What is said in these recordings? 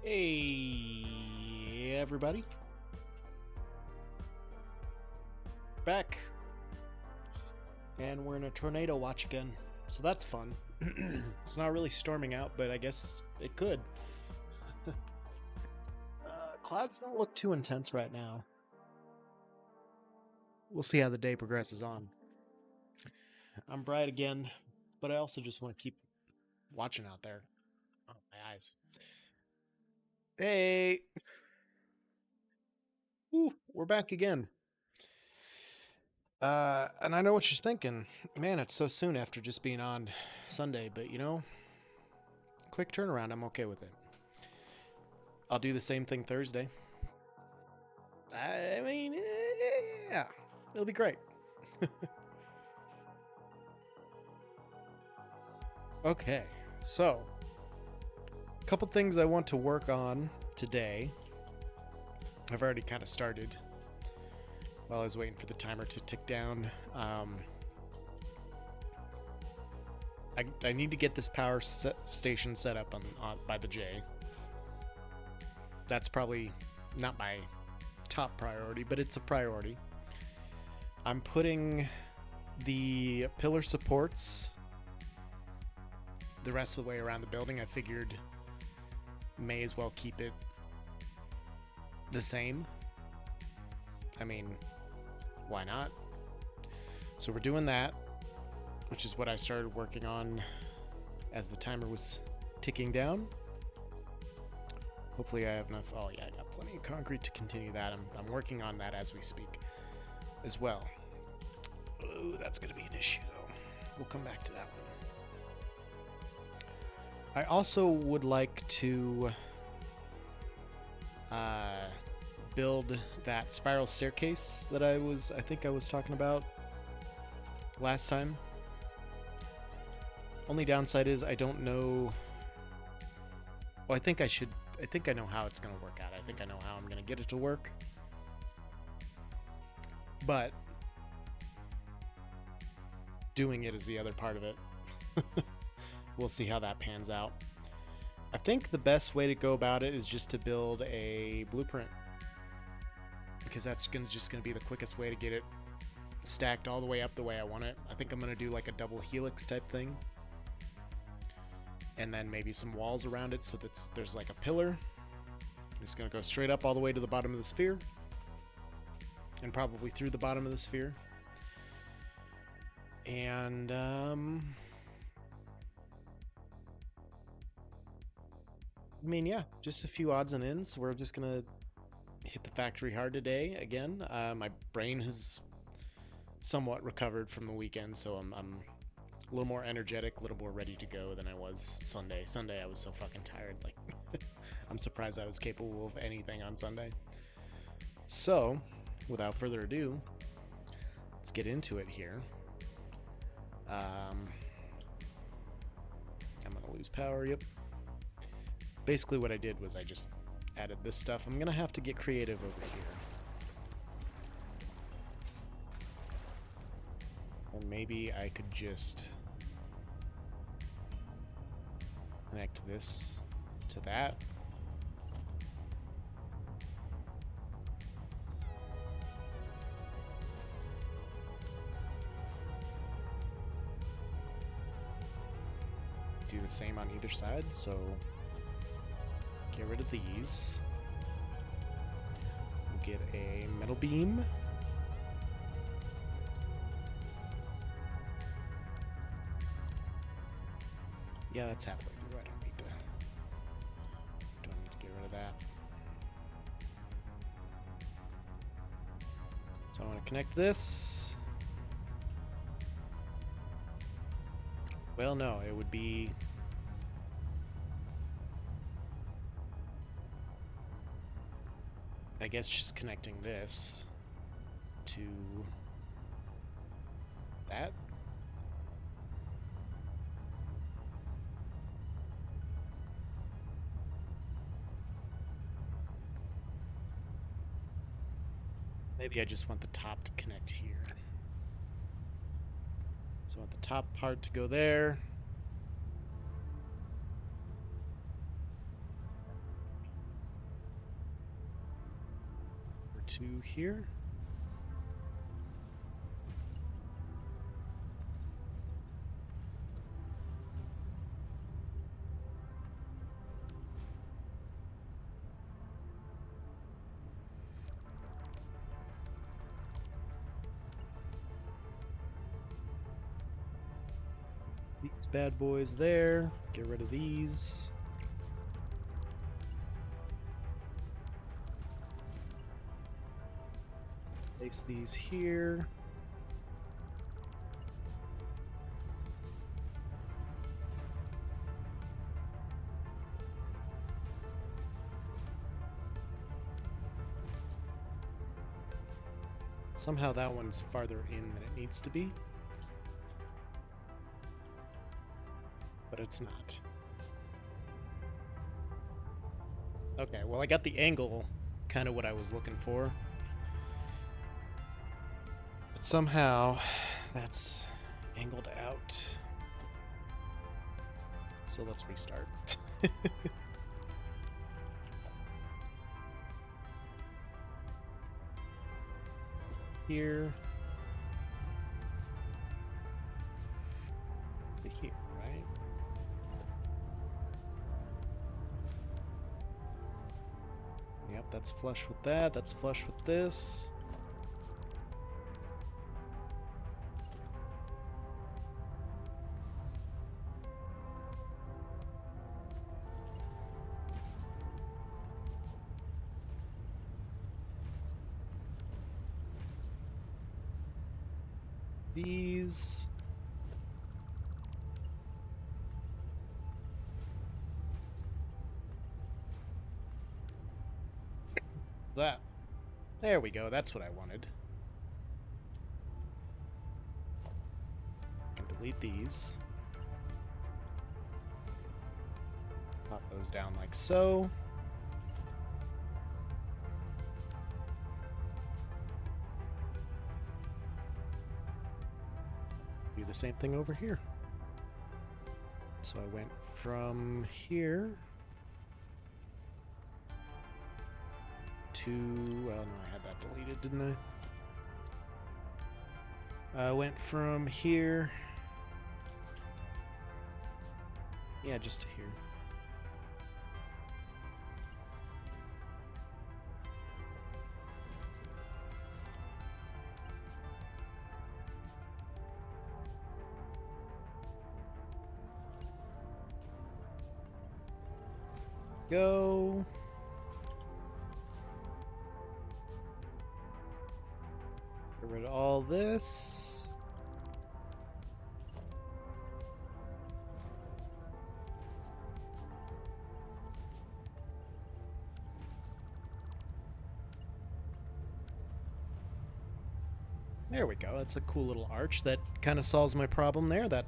Hey, everybody. Back. And we're in a tornado watch again. So that's fun. It's not really storming out, but I guess it could. Clouds don't look too intense right now. We'll see how the day progresses on. I'm bright again, but I also just want to keep watching out there. Oh, my eyes. Hey! Ooh, we're back again. And I know what you're thinking. Man, it's so soon after just being on Sunday, but you know, quick turnaround, I'm okay with it. I'll do the same thing Thursday. I mean, yeah, it'll be great. Okay, so a couple things I want to work on today. I've already kind of started while I was waiting for the timer to tick down. I need to get this power station set up on by the J. That's probably not my top priority, but it's a priority. I'm putting the pillar supports the rest of the way around the building. I figured may as well keep it the same. I mean, why not? So we're doing that, which is what I started working on as the timer was ticking down. Hopefully I have enough. Oh yeah, I got plenty of concrete to continue that. I'm working on that as we speak as well. Oh, that's going to be an issue though. We'll come back to that one. I also would like to build that spiral staircase that I think I was talking about last time. Only downside is I don't know. Well, I think I know how it's going to work out. I think I know how I'm going to get it to work. But doing it is the other part of it. We'll see how that pans out. I think the best way to go about it is just to build a blueprint, because that's just going to be the quickest way to get it stacked all the way up the way I want it. I think I'm going to do like a double helix type thing, and then maybe some walls around it so that there's like a pillar. It's going to go straight up all the way to the bottom of the sphere, and probably through the bottom of the sphere. And I mean, yeah, just a few odds and ends. We're just gonna hit the factory hard today again. My brain has somewhat recovered from the weekend, so I'm a little more energetic, a little more ready to go than I was Sunday. Sunday I was so fucking tired. Like, I'm surprised I was capable of anything on Sunday. So, without further ado, let's get into it here. I'm gonna lose power. Yep. Basically what I did was I just added this stuff. I'm gonna have to get creative over here. Or maybe I could just connect this to that. Do the same on either side, so get rid of these. We'll get a metal beam. Yeah, that's halfway through. I don't need to get rid of that. So I want to connect this. Well, no, it would be I guess just connecting this to that. Maybe I just want the top to connect here. So I want the top part to go there. to here. These bad boys there. Get rid of these. Place these here. Somehow that one's farther in than it needs to be. But it's not. Okay, well I got the angle, kind of what I was looking for. But somehow that's angled out. So let's restart. Here. To here, right? Yep, that's flush with that. That's flush with this. These. That. There we go. That's what I wanted. And delete these. Pop those down like so. Do the same thing over here. So I went from here to, well, no, I had that deleted, didn't I? I went from here, yeah, just to here. Go. Get rid of all this. There we go. That's a cool little arch that kind of solves my problem there. That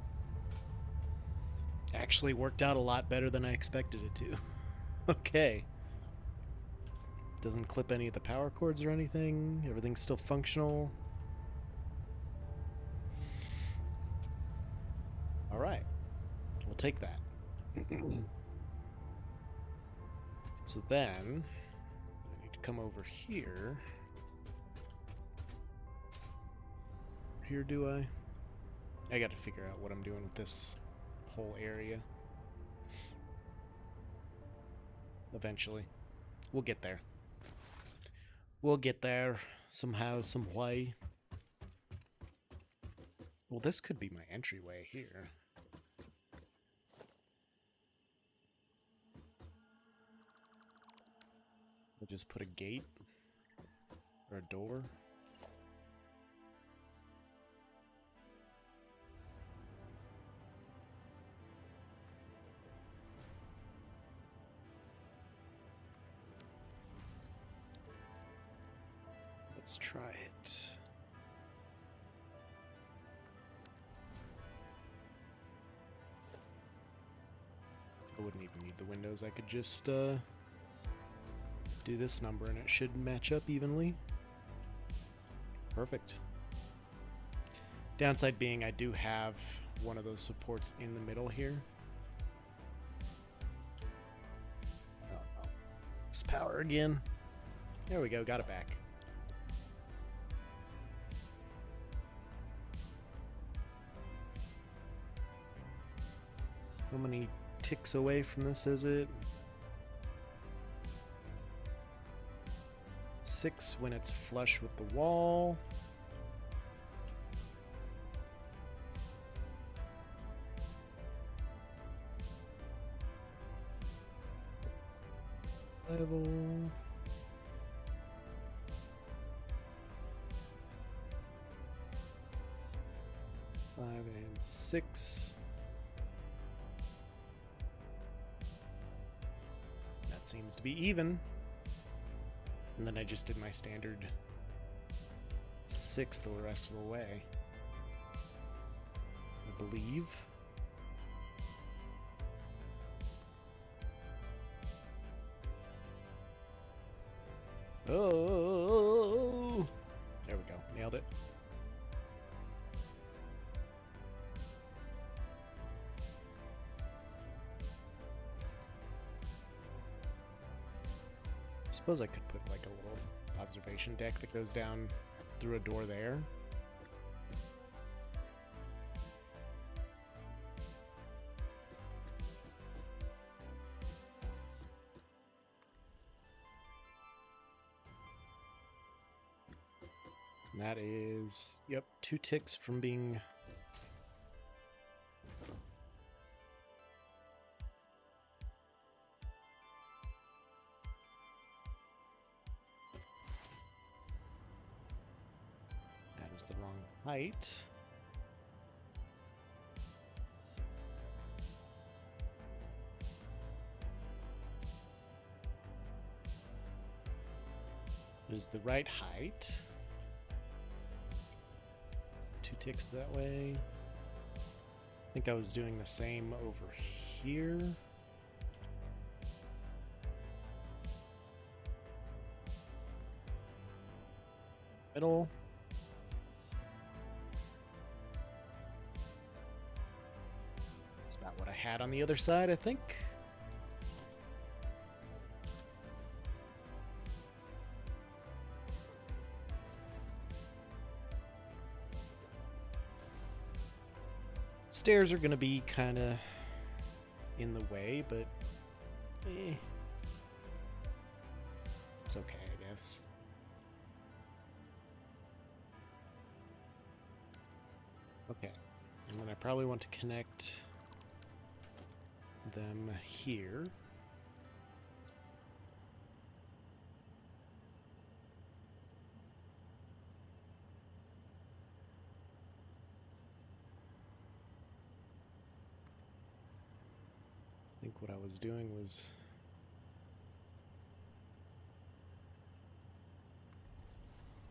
actually worked out a lot better than I expected it to. Okay. Doesn't clip any of the power cords or anything. Everything's still functional. All right. We'll take that. So then, I need to come over here. Here, do I? I got to figure out what I'm doing with this whole area. Eventually. We'll get there. We'll get there somehow, some way. Well, this could be my entryway here. I'll just put a gate or a door. Let's try it. I wouldn't even need the windows. I could just do this number and it should match up evenly. Perfect. Downside being I do have one of those supports in the middle here. Oh, this power again. There we go. Got it back. How many ticks away from this is it? 6 when it's flush with the wall. Level. 5 and 6. That seems to be even. And then I just did my standard 6 the rest of the way, I believe. Oh, there we go. Nailed it. I suppose I could put like a little observation deck that goes down through a door there. And that is, yep, 2 ticks from being... That is the wrong height. It is the right height. 2 ticks that way. I think I was doing the same over here. Middle. That's about what I had on the other side, I think. Stairs are going to be kind of in the way, but it's okay, I guess. Okay, and then I probably want to connect them here. I think what I was doing was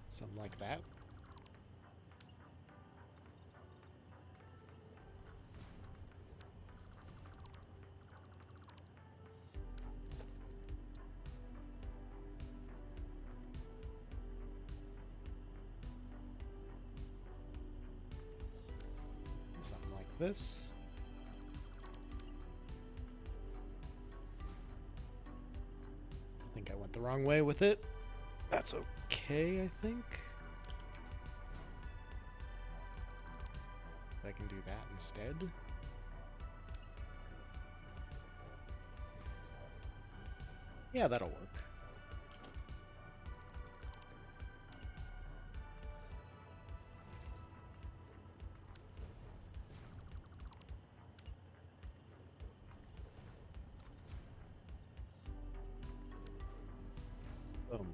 something like that. Something like this. I think I went the wrong way with it. That's okay, I think. So I can do that instead. Yeah, that'll work. Boom.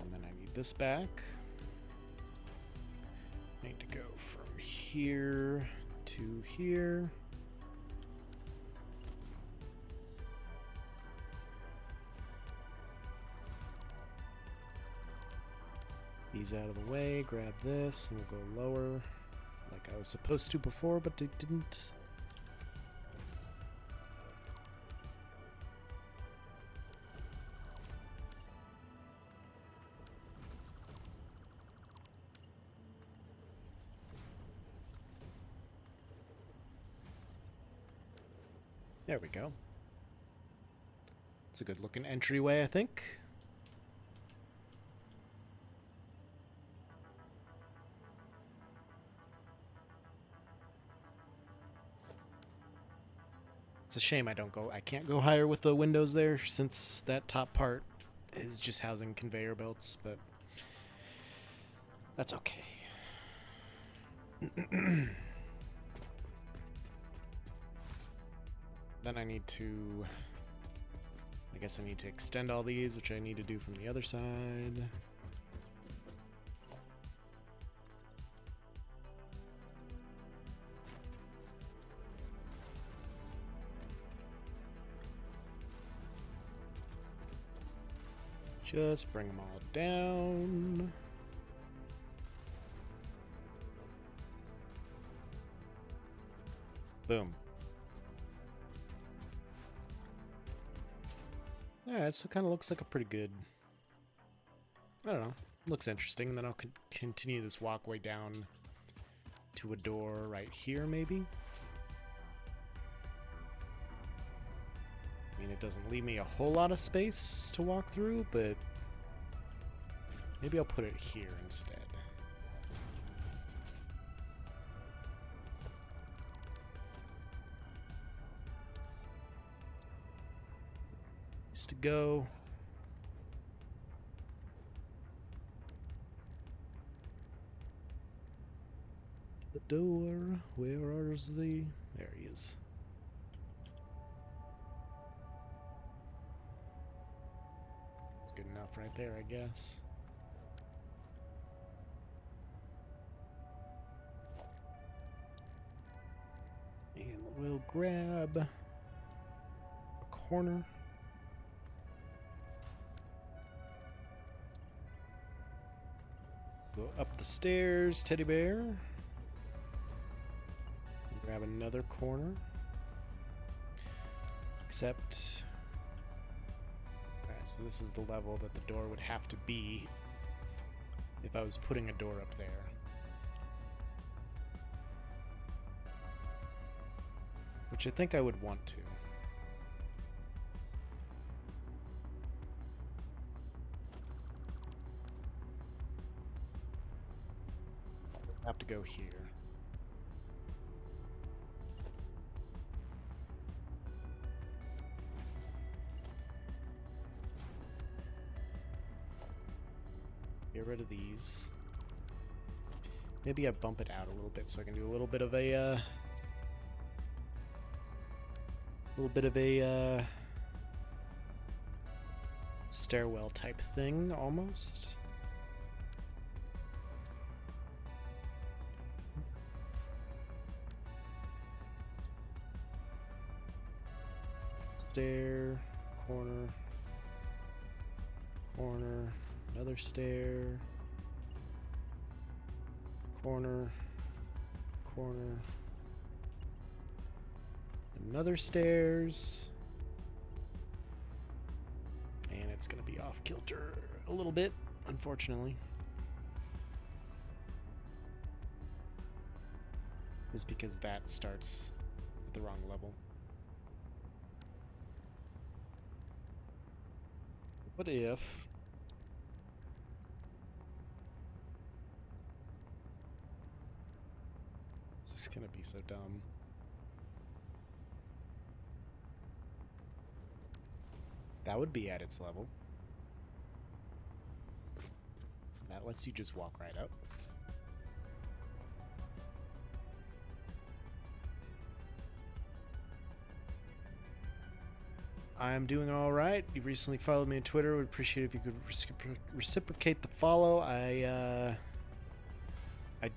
And then I need this back. I need to go from here to here. These out of the way, grab this, and we'll go lower like I was supposed to before, but it didn't. There we go. It's a good looking entryway, I think. It's a shame I can't go higher with the windows there since that top part is just housing conveyor belts, but that's okay. Then I need to, I guess I need to extend all these, which I need to do from the other side. Just bring them all down. Boom. Alright, so it kind of looks like a pretty good... I don't know. Looks interesting. And then I'll continue this walkway down to a door right here, maybe? I mean, it doesn't leave me a whole lot of space to walk through, but maybe I'll put it here instead. Needs to go. The door. Where is the... There he is. That's good enough right there, I guess. And we'll grab a corner. Go up the stairs, teddy bear. Grab another corner. Except... Alright, so this is the level that the door would have to be if I was putting a door up there. Which I think I would want to. Have to go here. Get rid of these. Maybe I bump it out a little bit so I can do a little bit of a stairwell type thing almost. Stair, corner, corner, another stair, corner, corner, another stairs, and it's gonna be off kilter a little bit, unfortunately. Just because that starts at the wrong level. What if... This is gonna be so dumb. That would be at its level. That lets you just walk right up. I'm doing all right. You recently followed me on Twitter. Would appreciate if you could reciprocate the follow. I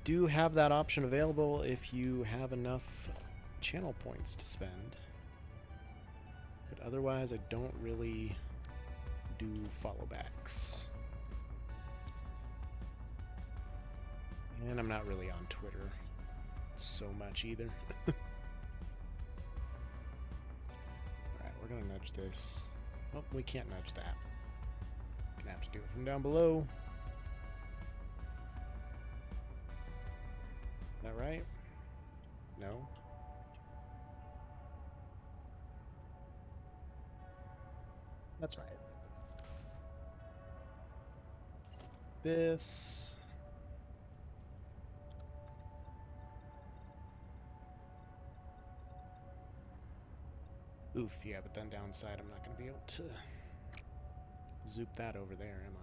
do have that option available if you have enough channel points to spend. But otherwise, I don't really do follow backs. And I'm not really on Twitter so much either. We're gonna nudge this. Oh, we can't nudge that. Gonna have to do it from down below. Is that right? No? That's right. This. Oof, yeah, but then downside, I'm not going to be able to zoop that over there, am I?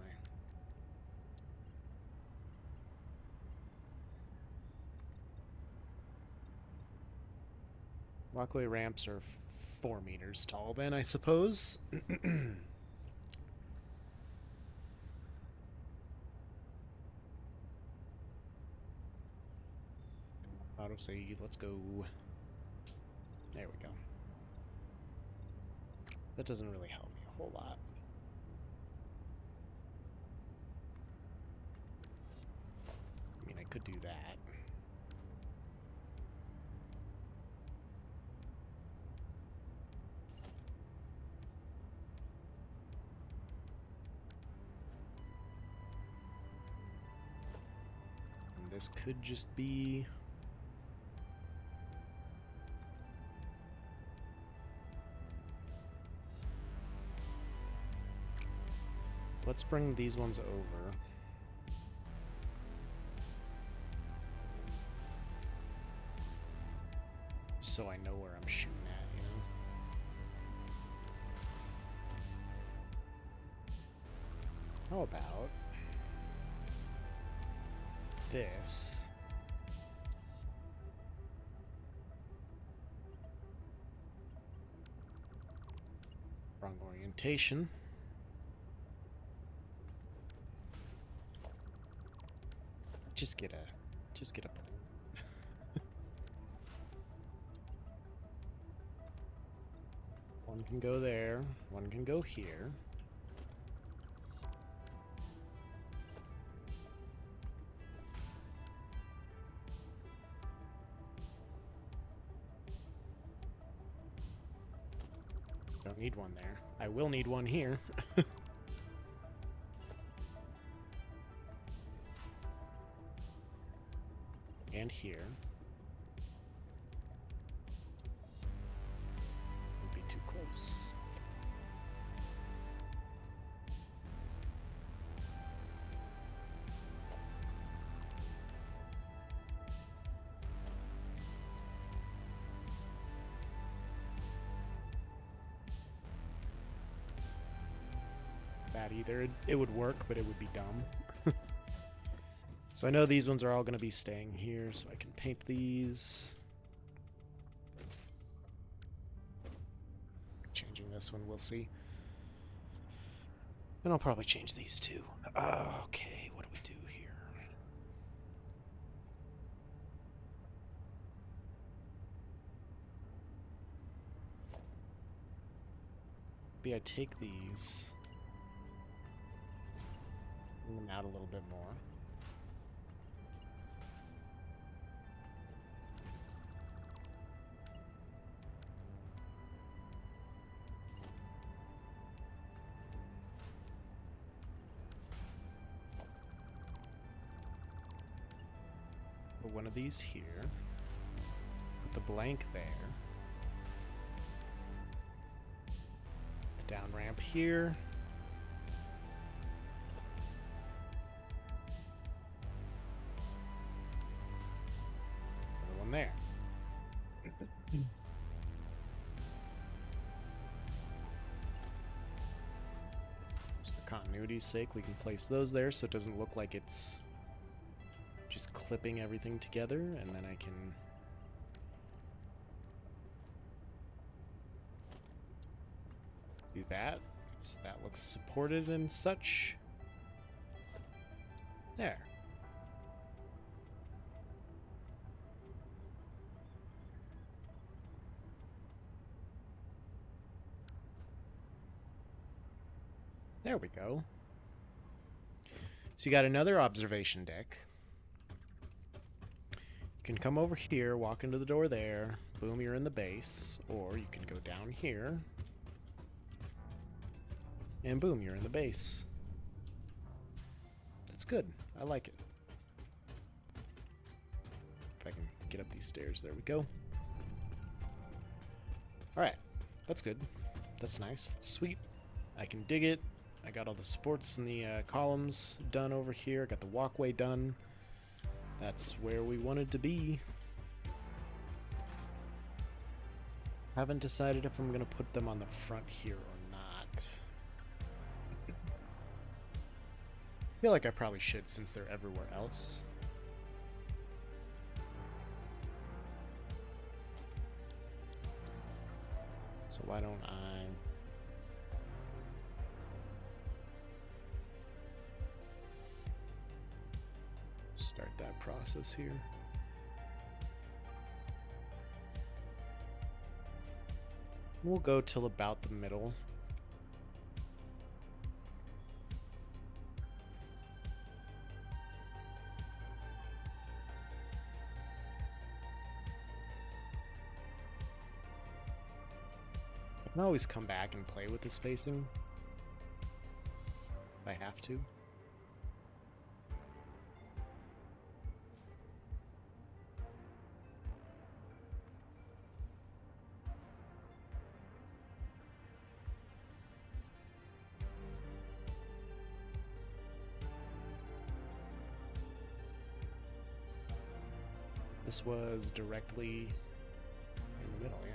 Walkway ramps are 4 meters tall then, I suppose. Autosave, let's go. There we go. That doesn't really help me a whole lot. I mean, I could do that. And this could just be... Let's bring these ones over. So I know where I'm shooting at, you know? How about this? Wrong orientation. Just get a plan. One can go there, one can go here. Don't need one there. I will need one here. And here. Would be too close. Bad either. It would work, but it would be dumb. So I know these ones are all going to be staying here, so I can paint these. Changing this one, we'll see. And I'll probably change these too. Okay, what do we do here? Maybe I take these. Bring them out a little bit more. Put one of these here. Put the blank there. The down ramp here. Another one there. Just for continuity's sake, we can place those there so it doesn't look like it's just clipping everything together, and then I can do that. So that looks supported and such. There. There we go. So you got another observation deck. You can come over here, walk into the door there, boom, you're in the base, or you can go down here, and boom, you're in the base. That's good. I like it. If I can get up these stairs, there we go. Alright, that's good. That's nice. That's sweet. I can dig it. I got all the supports and the columns done over here. Got the walkway done. That's where we wanted to be. Haven't decided if I'm going to put them on the front here or not. I feel like I probably should since they're everywhere else. So why don't I start that process here? We'll go till about the middle. I can always come back and play with the spacing if I have to. This was directly in the middle, yeah.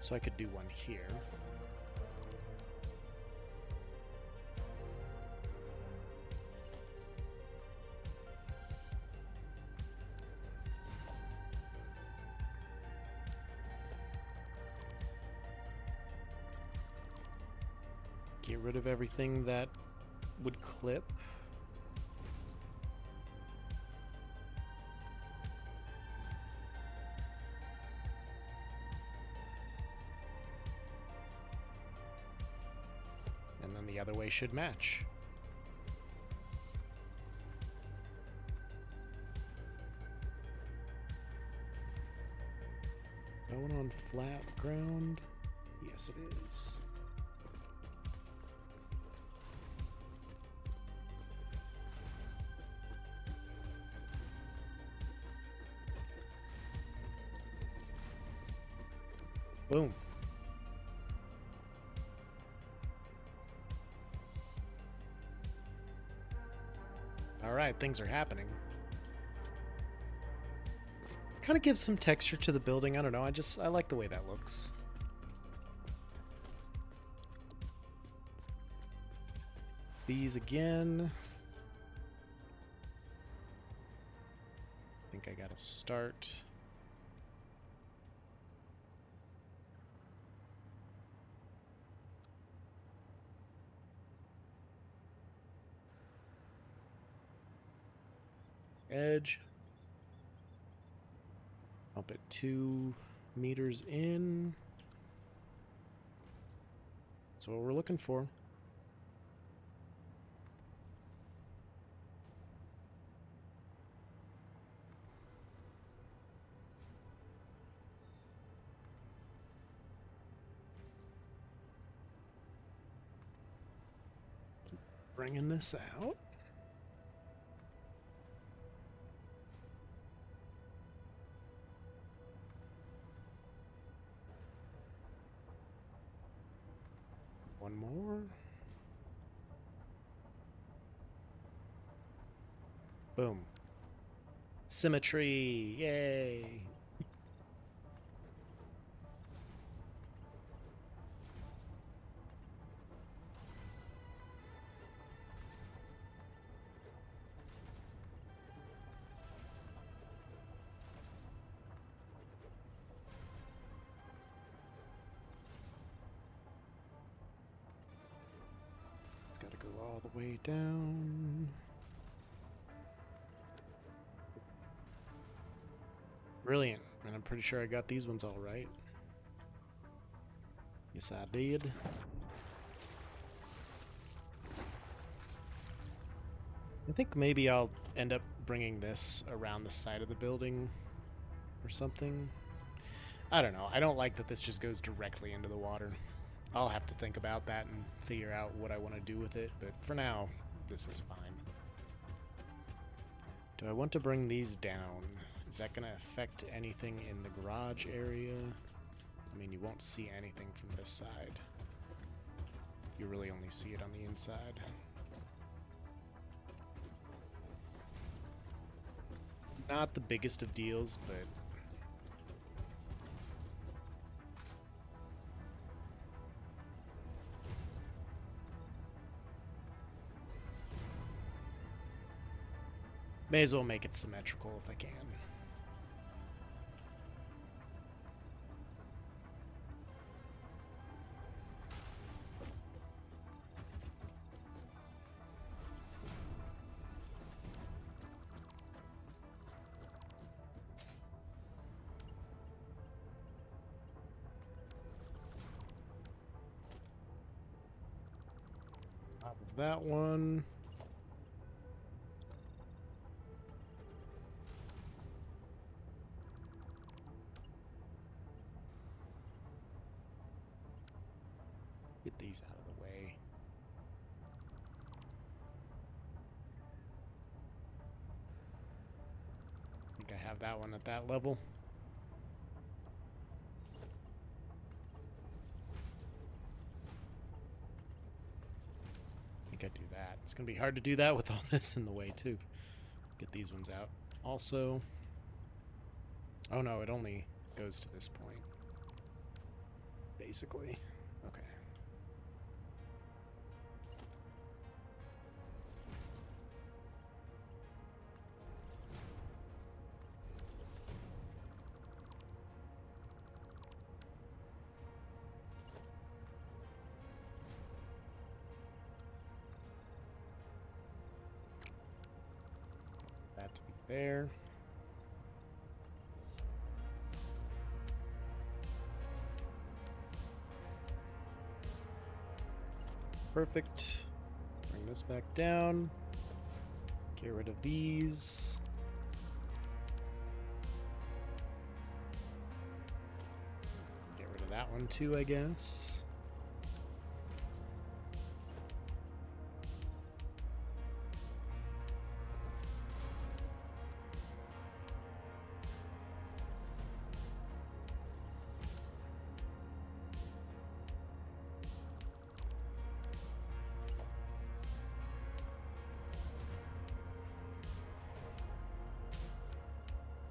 So I could do one here. Get rid of everything that would clip. And then the other way should match. Is that one on flat ground? Yes, it is. Boom. All right, things are happening. Kind of gives some texture to the building. I don't know. I like the way that looks. These again. I think I gotta start. Edge. Up at 2 meters in. That's what we're looking for. Let's keep bringing this out. One more. Boom. Symmetry. Yay. It's got to go all the way down. Brilliant. And I'm pretty sure I got these ones all right. Yes, I did. I think maybe I'll end up bringing this around the side of the building or something. I don't know. I don't like that this just goes directly into the water. I'll have to think about that and figure out what I want to do with it, but for now, this is fine. Do I want to bring these down? Is that going to affect anything in the garage area? I mean, you won't see anything from this side. You really only see it on the inside. Not the biggest of deals, but may as well make it symmetrical if I can. Top of that one. Get these out of the way. I think I have that one at that level. I think I do that. It's going to be hard to do that with all this in the way, too. Get these ones out. Also, oh no, it only goes to this point. Basically. Okay. That to be fair. Perfect. Bring this back down. Get rid of these. Get rid of that one too, I guess.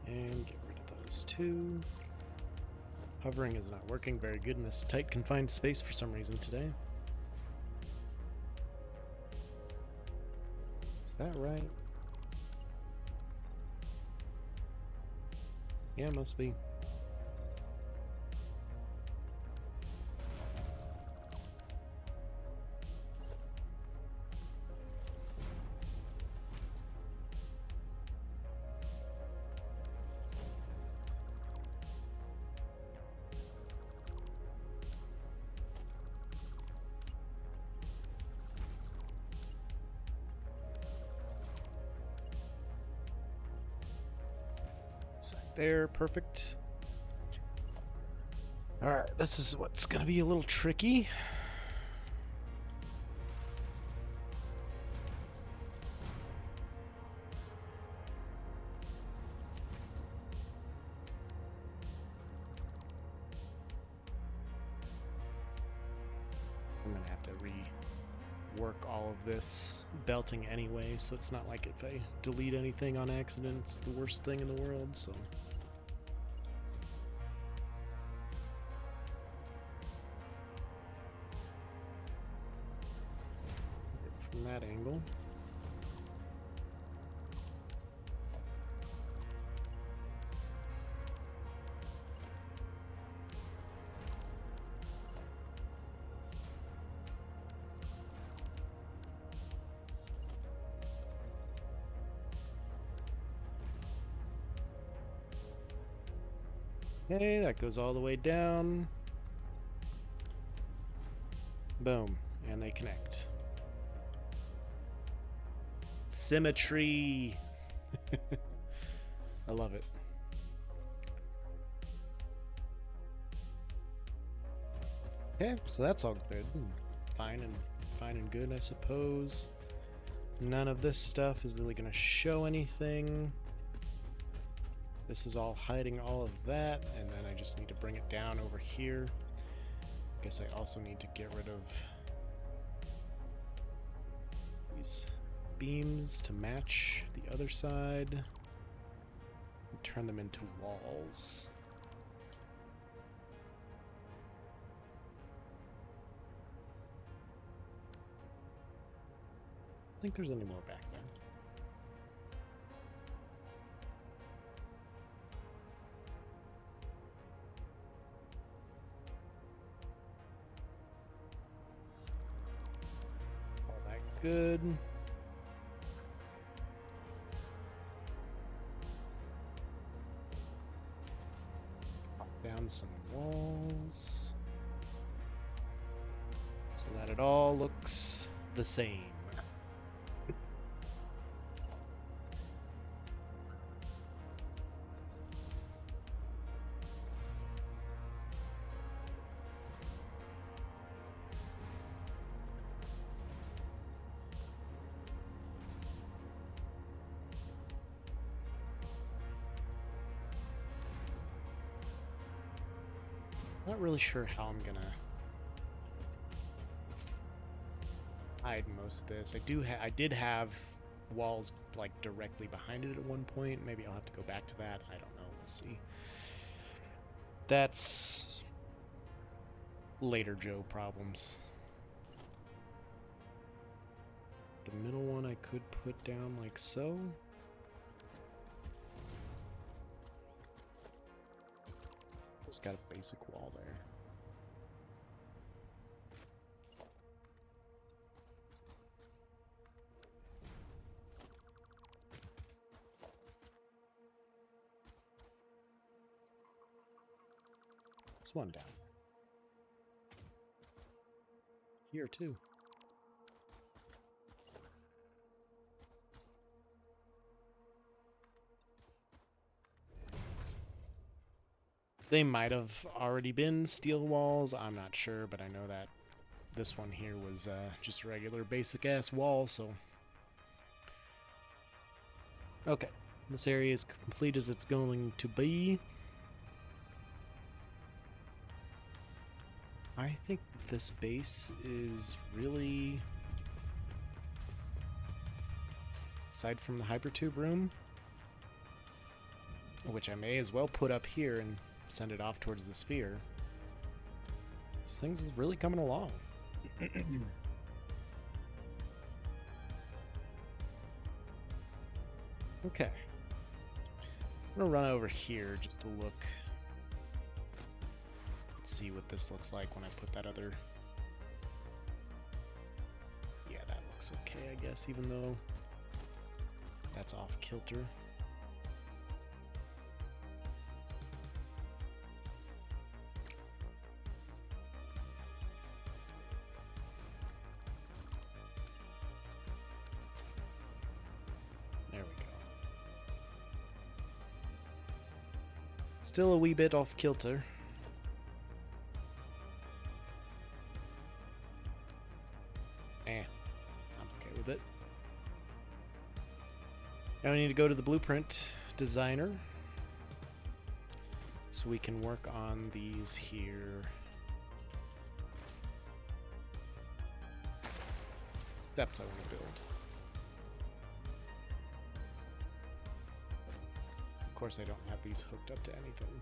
And get rid of those two. Hovering is not working very good in this tight, confined space for some reason today. Is that right? Yeah, must be. There, perfect. Alright, this is what's gonna be a little tricky. I'm gonna have to rework all of this belting anyway, so it's not like if I delete anything on accident, it's the worst thing in the world, so. From that angle. Okay, that goes all the way down. Boom, and they connect. Symmetry. I love it. Okay, so that's all good. Fine and good, I suppose. None of this stuff is really going to show anything. This is all hiding all of that, and then I just need to bring it down over here. Guess I also need to get rid of these beams to match the other side. turn them into walls. I think there's any more back there. All that good. Pop down some walls so that it all looks the same. Not really sure how I'm gonna hide most of this. I did have walls like directly behind it at one point. Maybe I'll have to go back to that. I don't know. We'll see. That's later Joe problems. The middle one I could put down like so. Just got a basic wall there. This one down. Here too. They might have already been steel walls, I'm not sure, but I know that this one here was just a regular basic ass wall, so. Okay, this area is complete as it's going to be. I think this base is really, aside from the hypertube room, which I may as well put up here and send it off towards the sphere. This thing's really coming along. Okay. I'm gonna run over here just to look. Let's see what this looks like when I put that other. Yeah, that looks okay, I guess, even though that's off kilter. Still a wee bit off kilter. I'm okay with it. Now we need to go to the blueprint designer so we can work on these here. Steps I want to build. Of course, I don't have these hooked up to anything.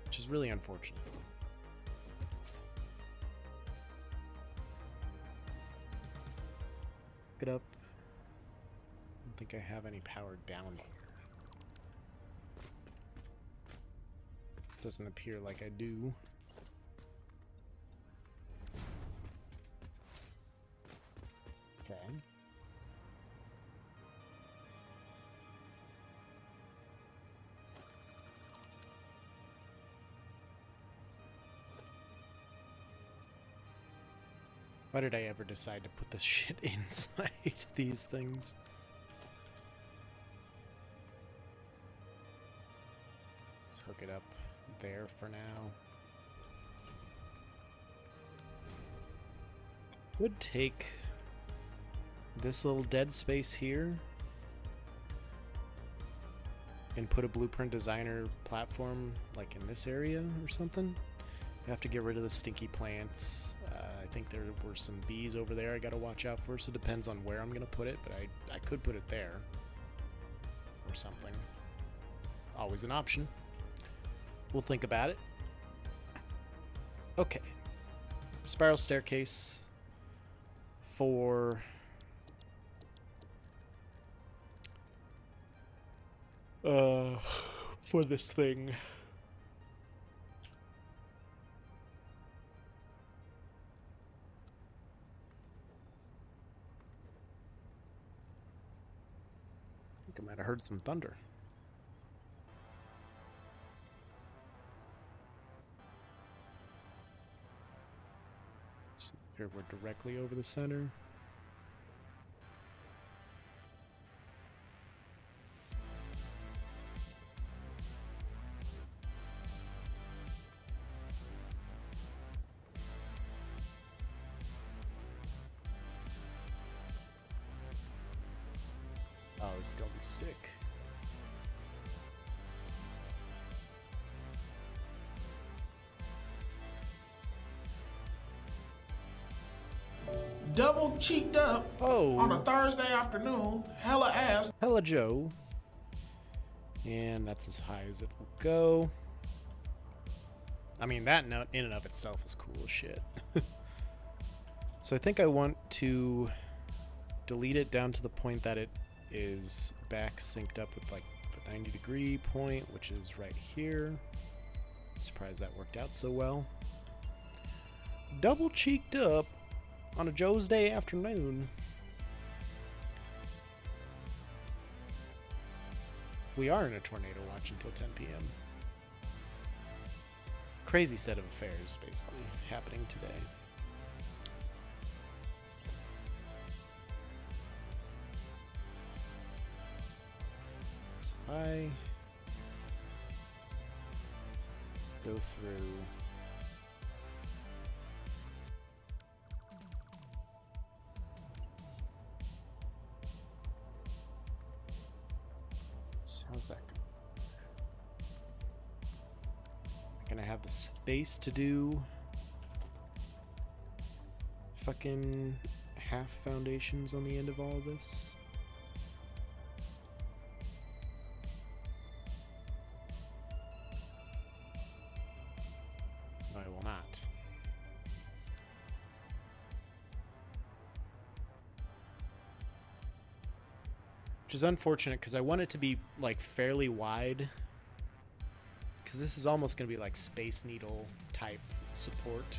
Which is really unfortunate. Look it up. I don't think I have any power down here. Doesn't appear like I do. Okay. Why did I ever decide to put this shit inside these things? Let's hook it up there for now. Would take this little dead space here and put a blueprint designer platform like in this area or something. You have to get rid of the stinky plants. I think there were some bees over there I gotta watch out for, so it depends on where I'm gonna put it, but I could put it there. Or something. Always an option. We'll think about it. Okay. Spiral staircase for this thing. I think I might have heard some thunder. Here we're directly over the center. Oh, it's gonna be sick. Double cheeked up on a Thursday afternoon, hella ass. Hella Joe. And that's as high as it will go. I mean, that note in and of itself is cool as shit. So I think I want to delete it down to the point that it is back synced up with like the 90-degree point, which is right here. Surprised that worked out so well. Double cheeked up on a Joe's Day afternoon. We are in a tornado watch until 10 p.m. Crazy set of affairs, basically, happening today. So I go through how's that go? Gonna have the space to do fucking half foundations on the end of all of this? No, I will not. Which is unfortunate because I want it to be like fairly wide, because this is almost going to be like Space Needle type support.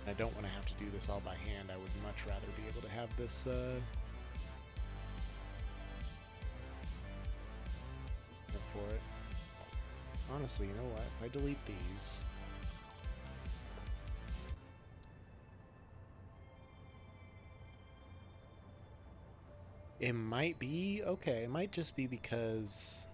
I don't want to have to do this all by hand. I would much rather be able to have this for it. Honestly, you know what? If I delete these, it might be okay. It might just be because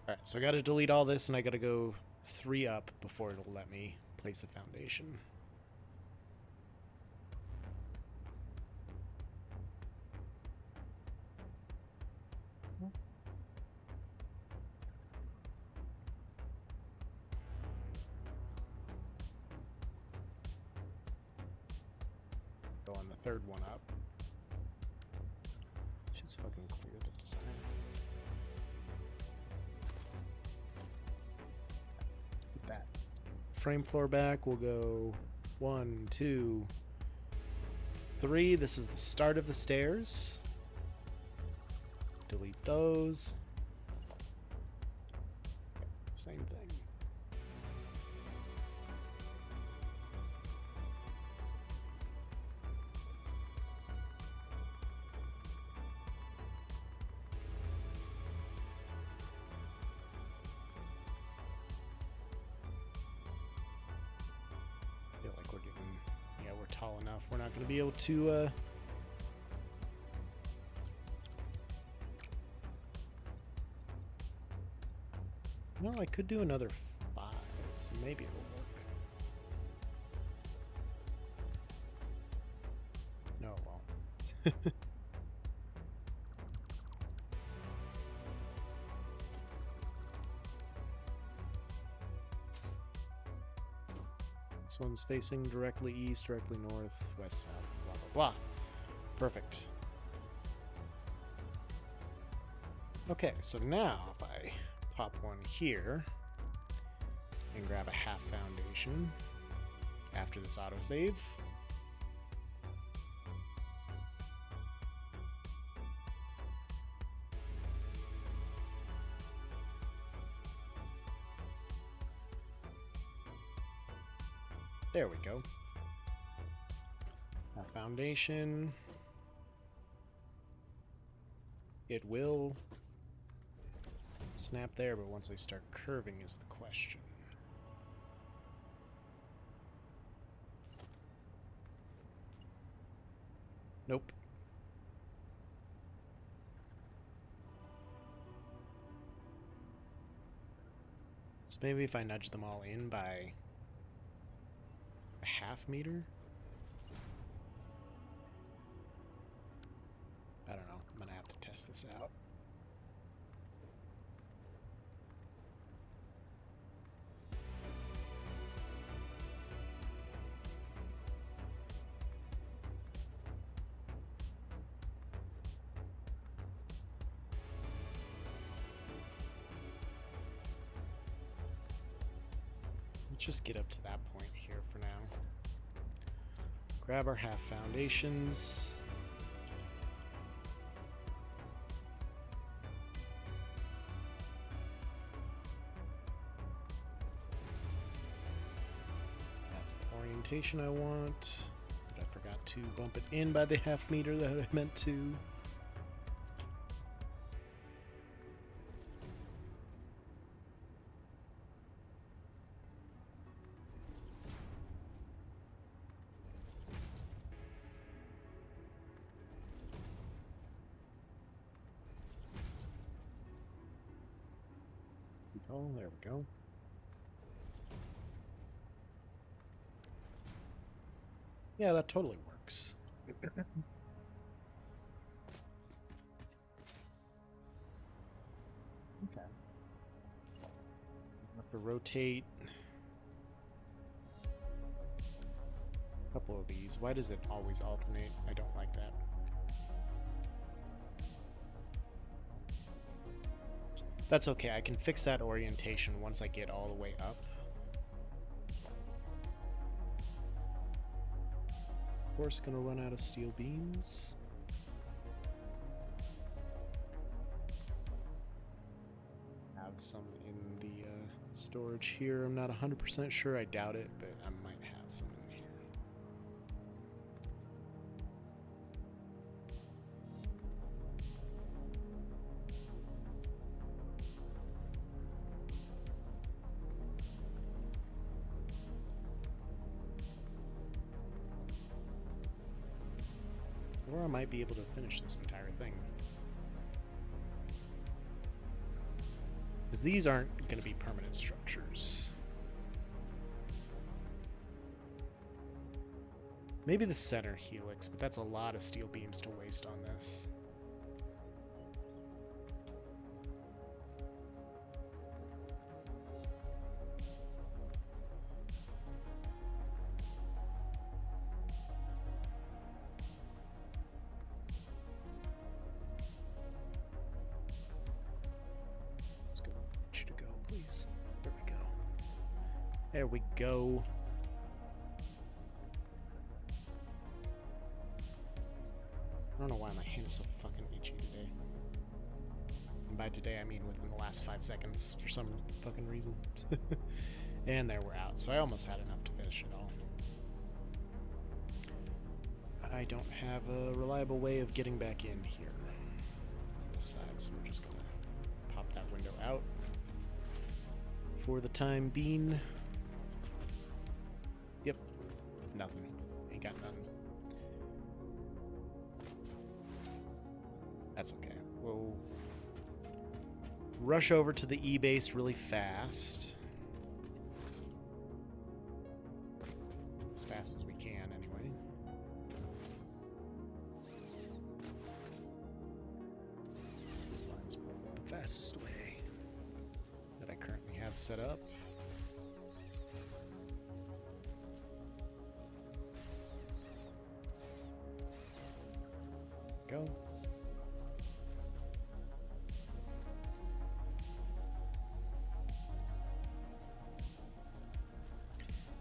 all right, so I got to delete all this, and I got to go 3 up before it'll let me place a foundation. Go on the 3rd one up. Just fucking clear the design. Get that frame floor back. We'll go 1, 2, 3. This is the start of the stairs. Delete those. Same thing. Feel like we're getting, yeah, we're tall enough. We're not going to be able to well, I could do another 5, so maybe it'll work. This one's facing directly east, directly north, west, south, blah, blah, blah. Perfect. Okay, so now if I pop one here and grab a half foundation after this autosave. There we go. Half foundation. It will snap there, but once I start curving is the question. Nope. So maybe if I nudge them all in by a half meter? I don't know. I'm gonna have to test this out. Let's just get up to that point here for now. Grab our half foundations. That's the orientation I want. But I forgot to bump it in by the half meter that I meant to. Oh, there we go. Yeah, that totally works. Okay. Have to rotate a couple of these. Why does it always alternate? I don't like that. That's okay, I can fix that orientation once I get all the way up. Of course, gonna run out of steel beams. Have some in the storage here. I'm not 100% sure, I doubt it, but I might have some in here. Or I might be able to finish this entire thing. Because these aren't going to be permanent structures. Maybe the center helix, but that's a lot of steel beams to waste on this. There we go. I don't know why my hand is so fucking itchy today. And by today, I mean within the last 5 seconds for some fucking reason. And there we're out. So I almost had enough to finish it all. I don't have a reliable way of getting back in here on this side, so we're just gonna pop that window out for the time being. Yep, nothing. Ain't got nothing. That's okay. We'll rush over to the E-base really fast. As fast as we can, anyway. fastest way that I currently have set up. Go.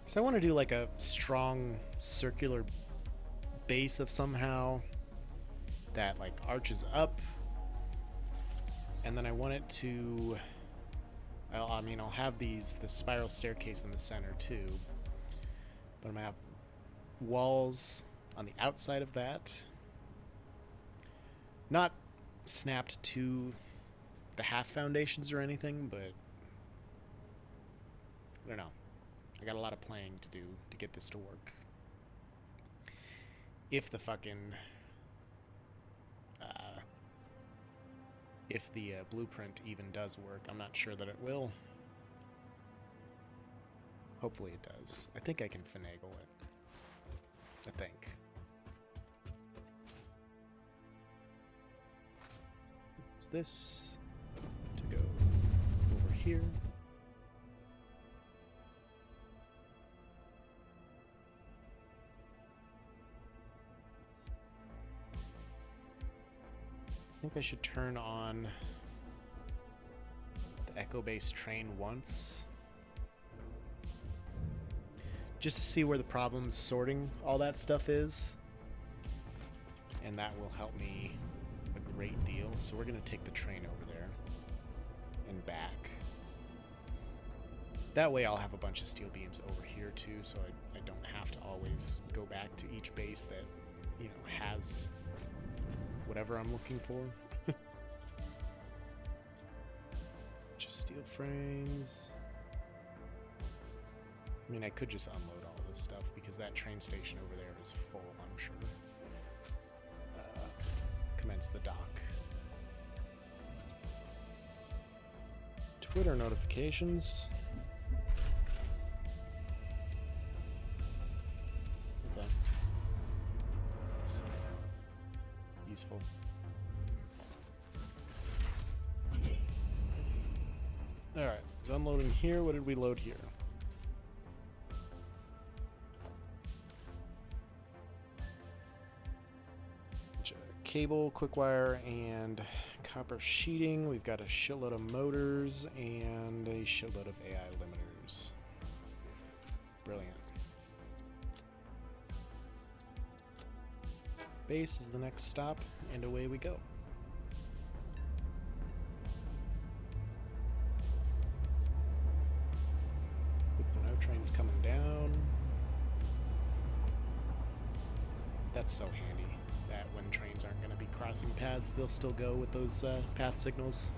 So I want to do like a strong circular base of somehow that like arches up, and then I want it to, I'll have the spiral staircase in the center too, but I'm gonna have walls on the outside of that, not snapped to the half foundations or anything, but I don't know. I got a lot of playing to do to get this to work. If the fucking... if the blueprint even does work. I'm not sure that it will. Hopefully it does. I think I can finagle it. I think. Is this to go over here? I think I should turn on the echo-based train once, just to see where the problems sorting all that stuff is, and that will help me a great deal. So we're going to take the train over there and back. That way I'll have a bunch of steel beams over here too, so I don't have to always go back to each base that, you know, has whatever I'm looking for. Just steel frames. I mean, I could just unload all this stuff because that train station over there is full, I'm sure. Commence the dock. Twitter notifications. Okay. It's useful. Alright, it's unloading here. What did we load here? Cable, quick wire, and copper sheeting. We've got a shitload of motors and a shitload of AI limiters. Brilliant. Base is the next stop, and away we go. No trains coming down. That's so handy. That when trains aren't going to be crossing paths, they'll still go with those path signals.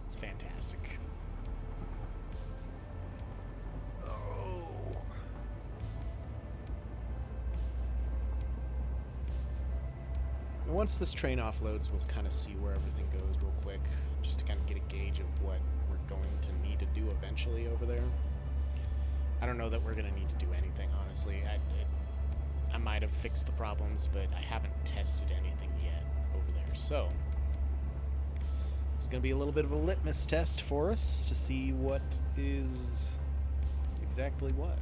It's fantastic. Oh. And once this train offloads, we'll kind of see where everything goes real quick, just to kind of get a gauge of what we're going to need to do eventually over there. I don't know that we're going to need to do anything, honestly. I might have fixed the problems, but I haven't tested anything yet over there. So, it's going to be a little bit of a litmus test for us to see what is exactly what.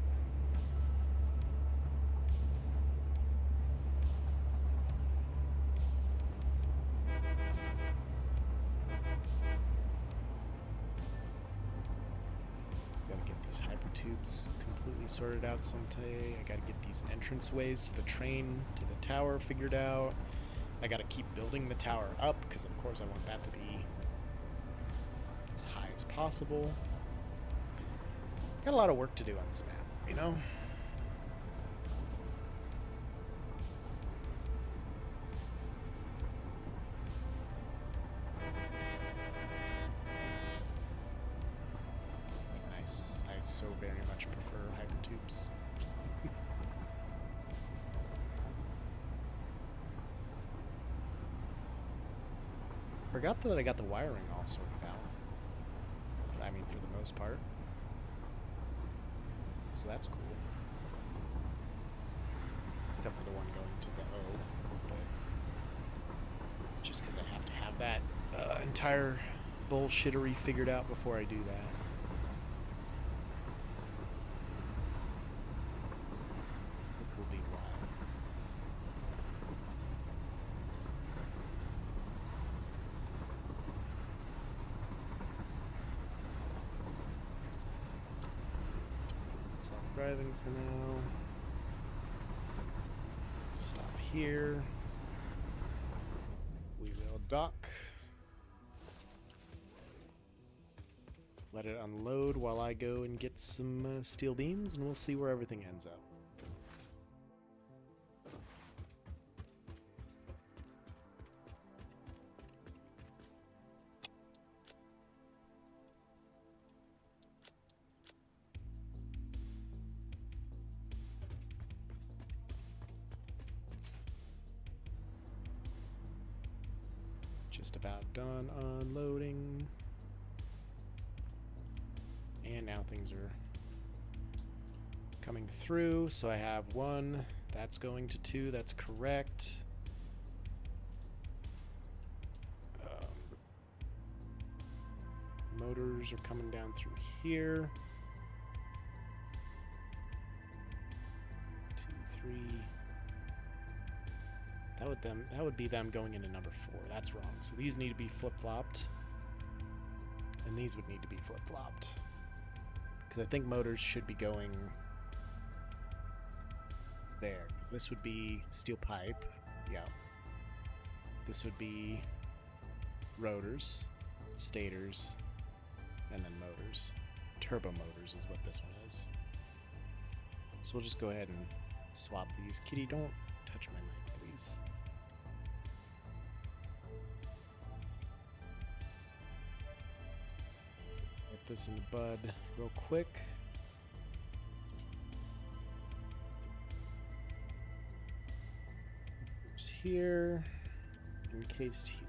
Gotta get these hypertubes completely sorted out someday. I gotta get these entranceways to the train, to the tower figured out. I gotta keep building the tower up, because of course I want that to be as high as possible. Got a lot of work to do on this map, you know? I so very much prefer hypertubes. Forgot that I got the wiring all sorted out. I mean, for the most part. So that's cool. Except for the one going to the O. But just because I have to have that entire bullshittery figured out before I do that. Which will be why. Self-driving for now. Stop here. We will dock. Let it unload while I go and get some steel beams, and we'll see where everything ends up. Just about done unloading. And now things are coming through. So I have 1, that's going to 2, that's correct. Motors are coming down through here. 2, 3. That would be them going into number 4. That's wrong. So these need to be flip-flopped. And these would need to be flip-flopped. Because I think motors should be going there. Because this would be steel pipe. Yeah. This would be rotors, stators, and then motors. Turbo motors is what this one is. So we'll just go ahead and swap these. Kitty, don't touch my mic, please. Get this in the bud real quick. It's here, encased here.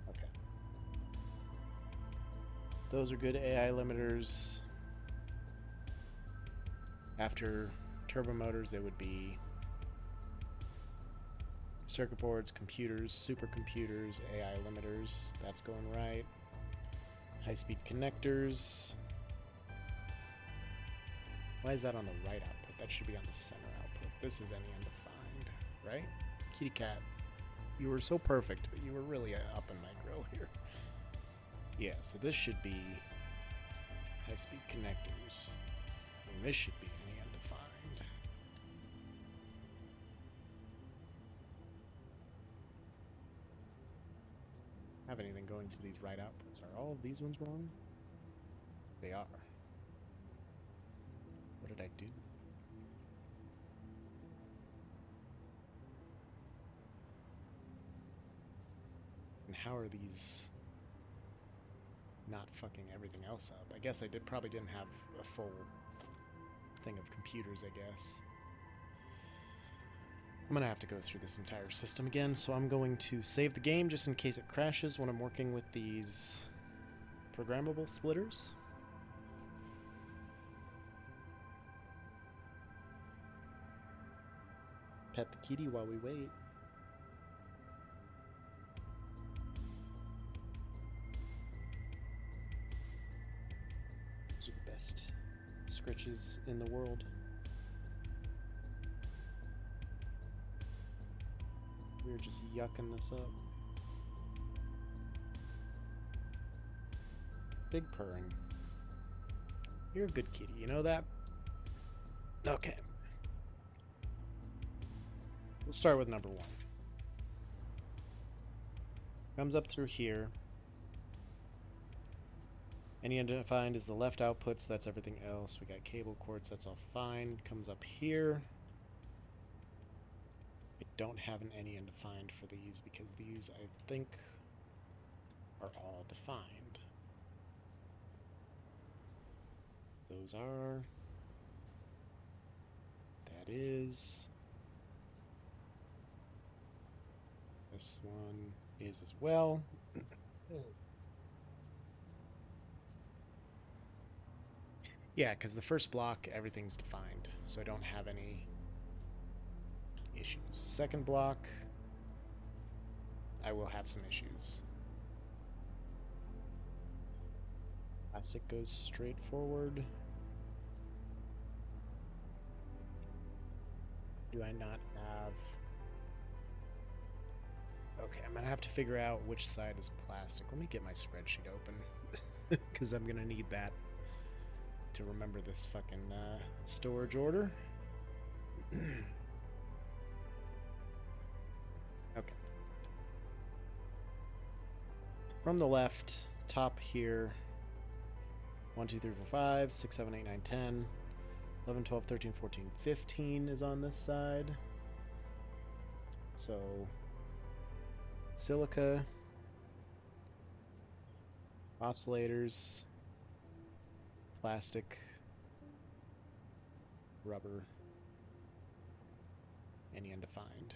Okay. Those are good AI limiters. After turbo motors, they would be circuit boards, computers, supercomputers, AI limiters. That's going right. High-speed connectors. Why is that on the right output? That should be on the center output. This is any undefined, right? Kitty cat, you were so perfect, but you were really up in my grill here. Yeah, so this should be high-speed connectors. And this should be any undefined. Have anything going to these right outputs? Are all of these ones wrong? They are. What did I do? And how are these not fucking everything else up? I guess I probably didn't have a full thing of computers, I guess. I'm gonna have to go through this entire system again, so I'm going to save the game just in case it crashes when I'm working with these programmable splitters. Pet the kitty while we wait. These are the best scritches in the world. We're just yucking this up. Big purring. You're a good kitty, you know that? Okay. We'll start with number 1. Comes up through here. Any undefined is the left output, so that's everything else. We got cable cords, that's all fine. Comes up here. I don't have an any undefined for these because these, I think, are all defined. Those are. That is. This one is as well. Yeah, because the first block, everything's defined, so I don't have any issues. Second block, I will have some issues. Plastic goes straight forward. Do I not have... Okay, I'm gonna have to figure out which side is plastic. Let me get my spreadsheet open, because I'm gonna need that to remember this fucking storage order. Okay. From the left, top here, 1, 2, 3, 4, 5, 6, 7, 8, 9, 10, 11, 12, 13, 14, 15 is on this side. So, silica, oscillators, plastic, rubber, any undefined.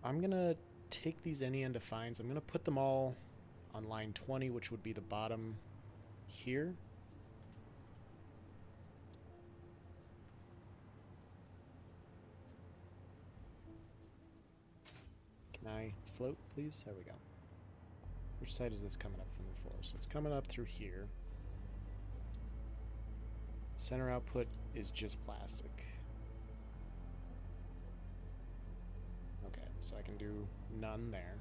I'm gonna take these any undefineds. I'm gonna put them all on line 20, which would be the bottom here. Can I float, please? There we go. Which side is this coming up from before? So it's coming up through here. Center output is just plastic. Okay, so I can do none there.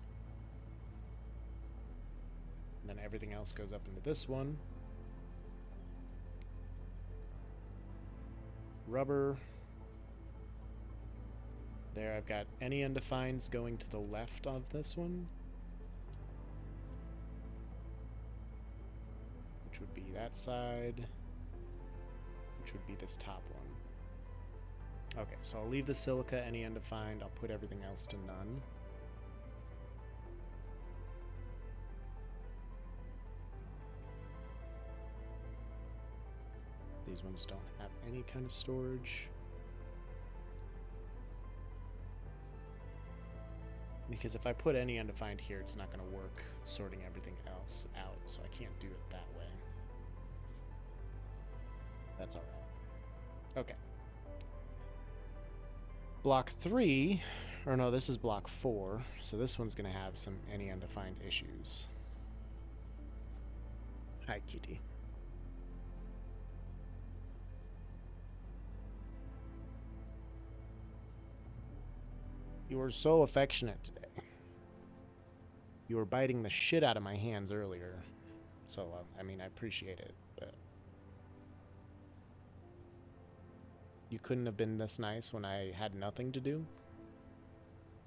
And then everything else goes up into this one. Rubber. There, I've got any undefineds going to the left of this one, which would be that side, which would be this top one. Okay, so I'll leave the silica any undefined. I'll put everything else to none. These ones don't have any kind of storage. Because if I put any undefined here, it's not going to work sorting everything else out, so I can't do it that way. That's alright. Okay. Block 3, or no, this is block 4, so this one's going to have some any undefined issues. Hi, kitty. You were so affectionate today. You were biting the shit out of my hands earlier. So, I mean, I appreciate it, but... You couldn't have been this nice when I had nothing to do?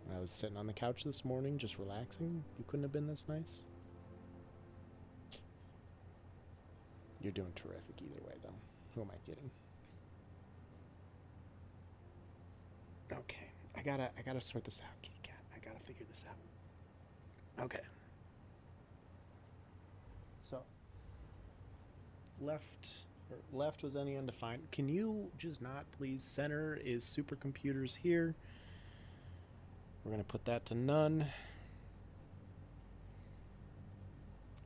When I was sitting on the couch this morning, just relaxing? You couldn't have been this nice? You're doing terrific either way, though. Who am I kidding? Okay. I gotta sort this out, kitty cat. I gotta figure this out. Okay. So, left was any undefined. Can you just not, please? Center is supercomputers here. We're gonna put that to none.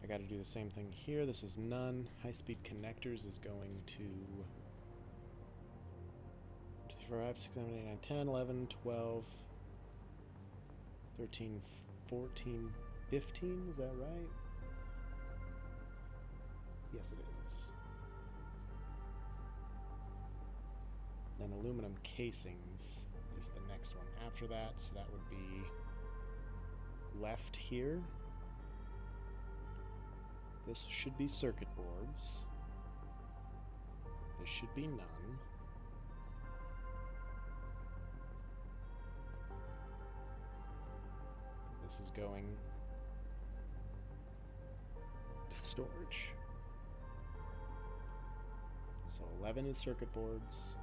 I gotta do the same thing here. This is none. High-speed connectors is going to 5, 6, 7, 8, 9, 10, 11, 12, 13, 14, 15, is that right? Yes, it is. Then aluminum casings is the next one after that, so that would be left here. This should be circuit boards. This should be none. This is going to storage. So 11 is circuit boards,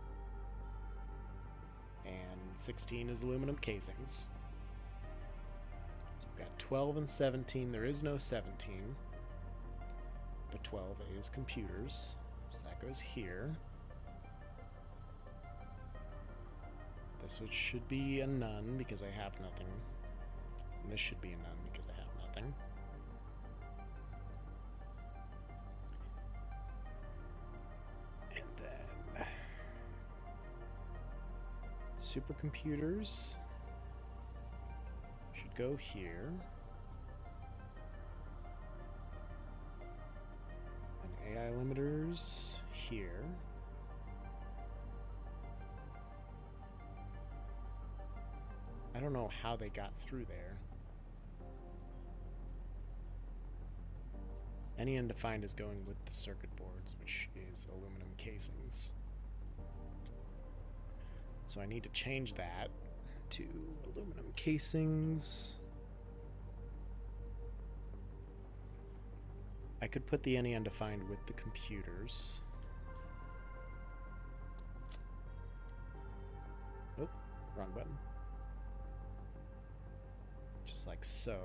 and 16 is aluminum casings. So we've got 12 and 17. There is no 17, but 12 is computers, so that goes here. This one should be a none because I have nothing. And this should be a none because I have nothing. And then Supercomputers should go here. And AI limiters here. I don't know how they got through there. Any undefined is going with the circuit boards, which is aluminum casings. So I need to change that to aluminum casings. I could put the any undefined with the computers. Nope, wrong button. Just like so.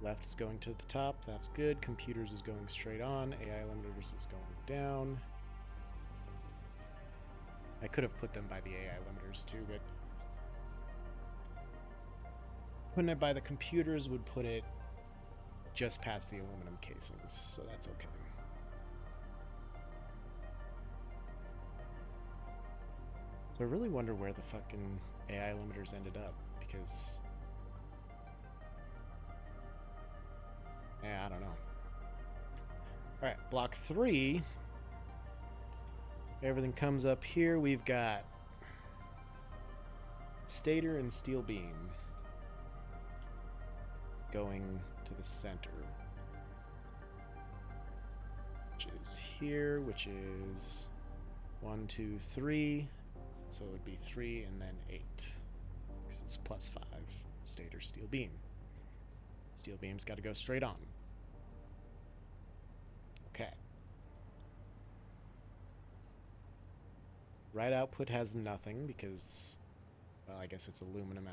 Left is going to the top, that's good. Computers is going straight on. AI limiters is going down. I could have put them by the AI limiters too, but putting it by the computers would put it just past the aluminum casings, so that's okay. So I really wonder where the fucking AI limiters ended up, because yeah, I don't know. Alright, block 3. Everything comes up here. We've got stator and steel beam going to the center, which is here, which is 1, 2, 3. So it would be 3 and then 8, because it's +5. Stator, steel beam. Steel beam's got to go straight on. Okay. Right output has nothing because, well, I guess it's aluminum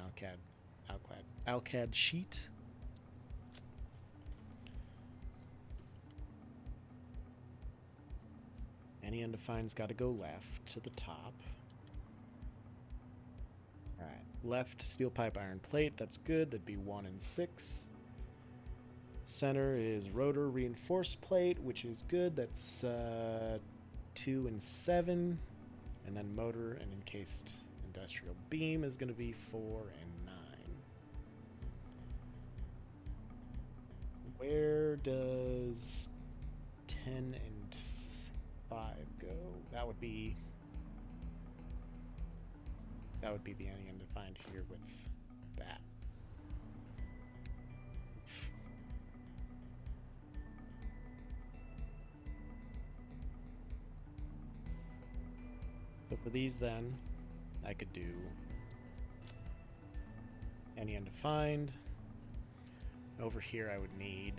alcad sheet. Any undefined's got to go left to the top. All right, left steel pipe iron plate. That's good. That'd be 1 and 6. Center is rotor reinforced plate, which is good. That's 2 and 7. And then motor and encased industrial beam is going to be 4 and 9. Where does 10 and 5 go? That would be the any undefined here with that. So for these then, I could do any undefined. Over here I would need,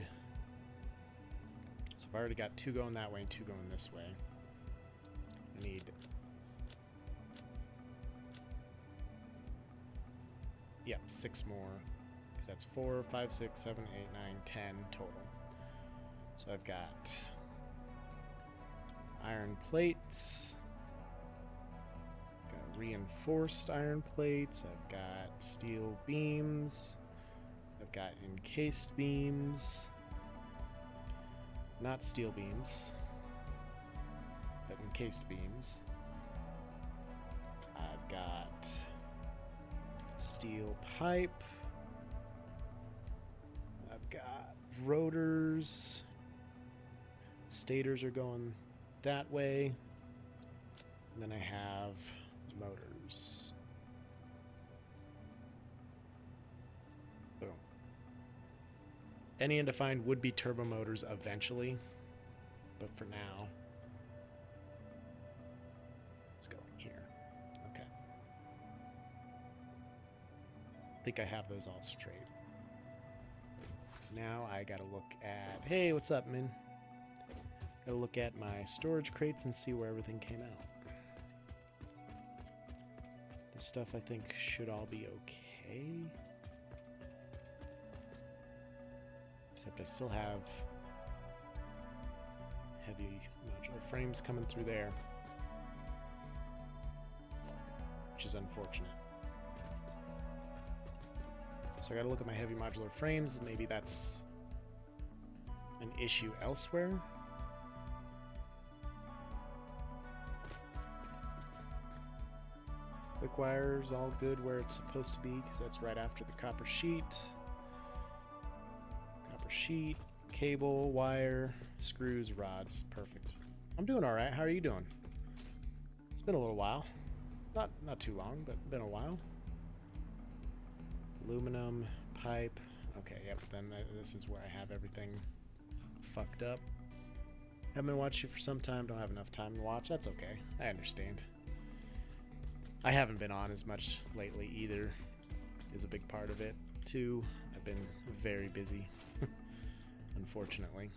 so I've already got 2 going that way and 2 going this way. I need, yep, 6 more, because that's 4, 5, 6, 7, 8, 9, 10 total. So I've got iron plates, got reinforced iron plates, I've got steel beams, I've got encased beams, not steel beams, but encased beams. I've got steel pipe, I've got rotors, stators are going that way, and then I have motors. Boom. Any undefined would be turbo motors eventually, but for now, let's go in here. Okay. I think I have those all straight. Now I gotta look at, hey, what's up, man? Gotta look at my storage crates and see where everything came out. This stuff I think should all be okay. Except I still have heavy modular frames coming through there, which is unfortunate. So I gotta look at my heavy modular frames. Maybe that's an issue elsewhere. Quick wire's all good where it's supposed to be because that's right after the copper sheet. Copper sheet, cable, wire, screws, rods. Perfect. I'm doing all right. How are you doing? It's been a little while. Not too long, but been a while. Aluminum, pipe. Okay, yep, then this is where I have everything fucked up. Haven't been watching you for some time. Don't have enough time to watch. That's okay. I understand. I haven't been on as much lately either. Is a big part of it too. I've been very busy, unfortunately.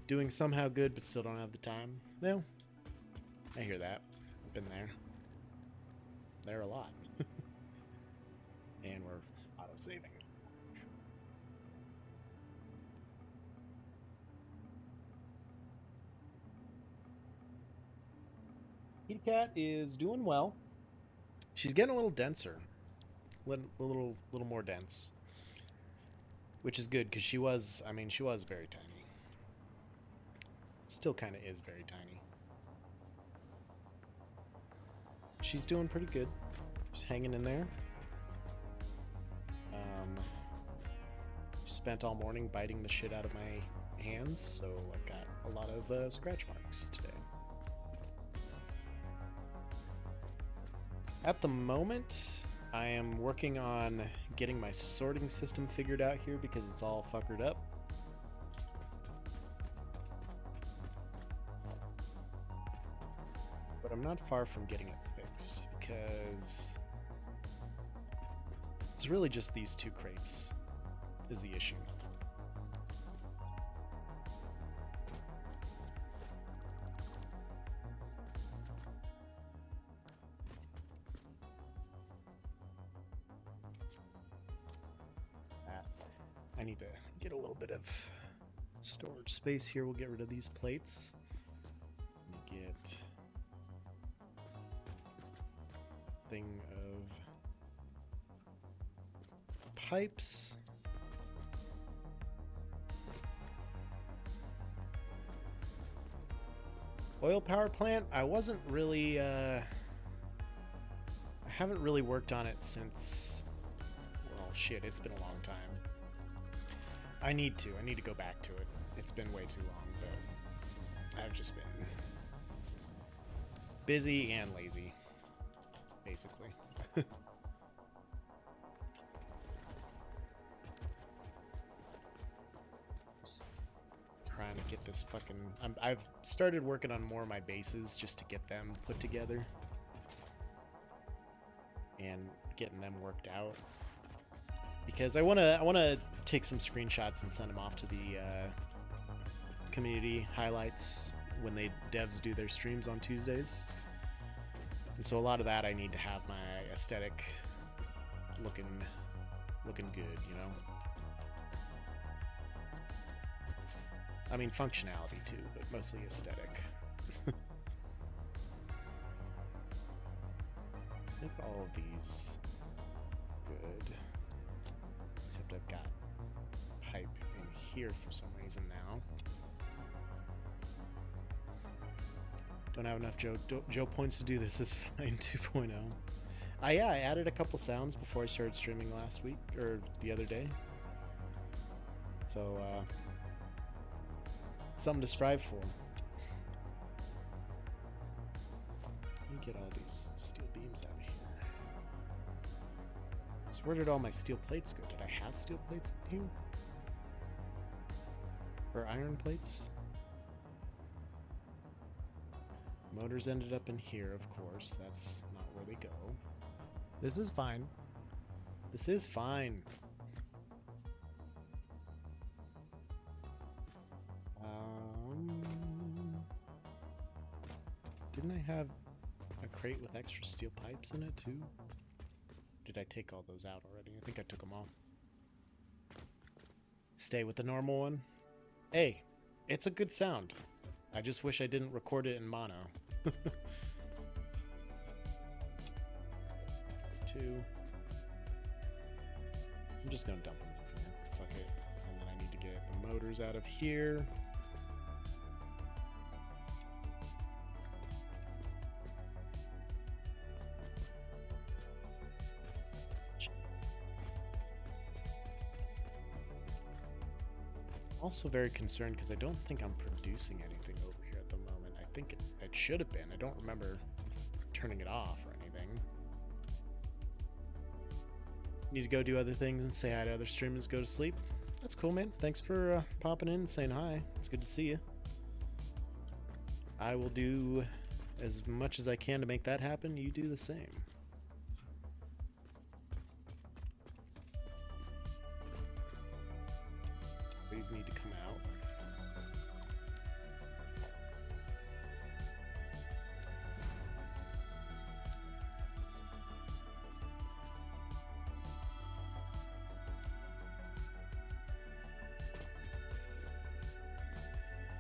Doing somehow good, but still don't have the time. Well, I hear that. I've been there. There a lot. And we're auto-saving. Kitty Cat is doing well. She's getting a little denser. A little more dense. Which is good, because she was very tiny. Still kind of is very tiny. She's doing pretty good. She's hanging in there. Spent all morning biting the shit out of my hands, so I've got a lot of scratch marks today. At the moment, I am working on getting my sorting system figured out here because it's all fuckered up. But I'm not far from getting it fixed because it's really just these two crates is the issue. I need to get a little bit of storage space here. We'll get rid of these plates. Let me get a thing of pipes. Oil power plant, I wasn't really, I haven't really worked on it since, well, shit, it's been a long time. I need to go back to it. It's been way too long, but I've just been busy and lazy, basically. Trying to get this fucking... I've started working on more of my bases just to get them put together and getting them worked out, because I want to take some screenshots and send them off to the community highlights when devs do their streams on Tuesdays. And so a lot of that I need to have my aesthetic looking good, you know. I mean, functionality too, but mostly aesthetic. I think all of these good, except I've got pipe in here for some reason now. Don't have enough Joe points to do this. It's fine. 2.0. Yeah, I added a couple sounds before I started streaming last week or the other day. So something to strive for. Let me get all these steel beams out of here. So where did all my steel plates go? Did I have steel plates in here? Or iron plates? Motors ended up in here, of course. That's not where they go. This is fine. This is fine. Didn't I have a crate with extra steel pipes in it too? Did I take all those out already? I think I took them all. Stay with the normal one. Hey, it's a good sound. I just wish I didn't record it in mono. 2. I'm just gonna dump them in here. Fuck it. And then I need to get the motors out of here. Also very concerned because I don't think I'm producing anything over here at the moment. I think it should have been. I don't remember turning it off or anything. Need to go do other things and say hi to other streamers, go to sleep. That's cool, man. Thanks for popping in and saying hi. It's good to see you. I will do as much as I can to make that happen. You do the same. These need to come out.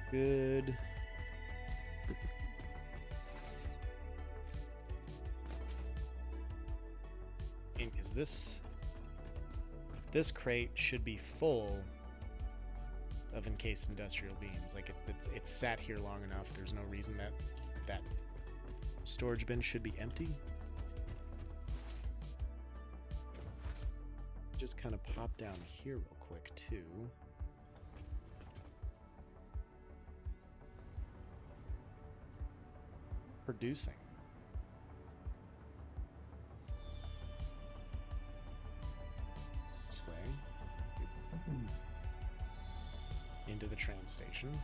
Good. Because this crate should be full of encased industrial beams. Like it's sat here long enough. There's no reason that storage bin should be empty. Just kind of pop down here real quick too. Producing. This way. Into the train station.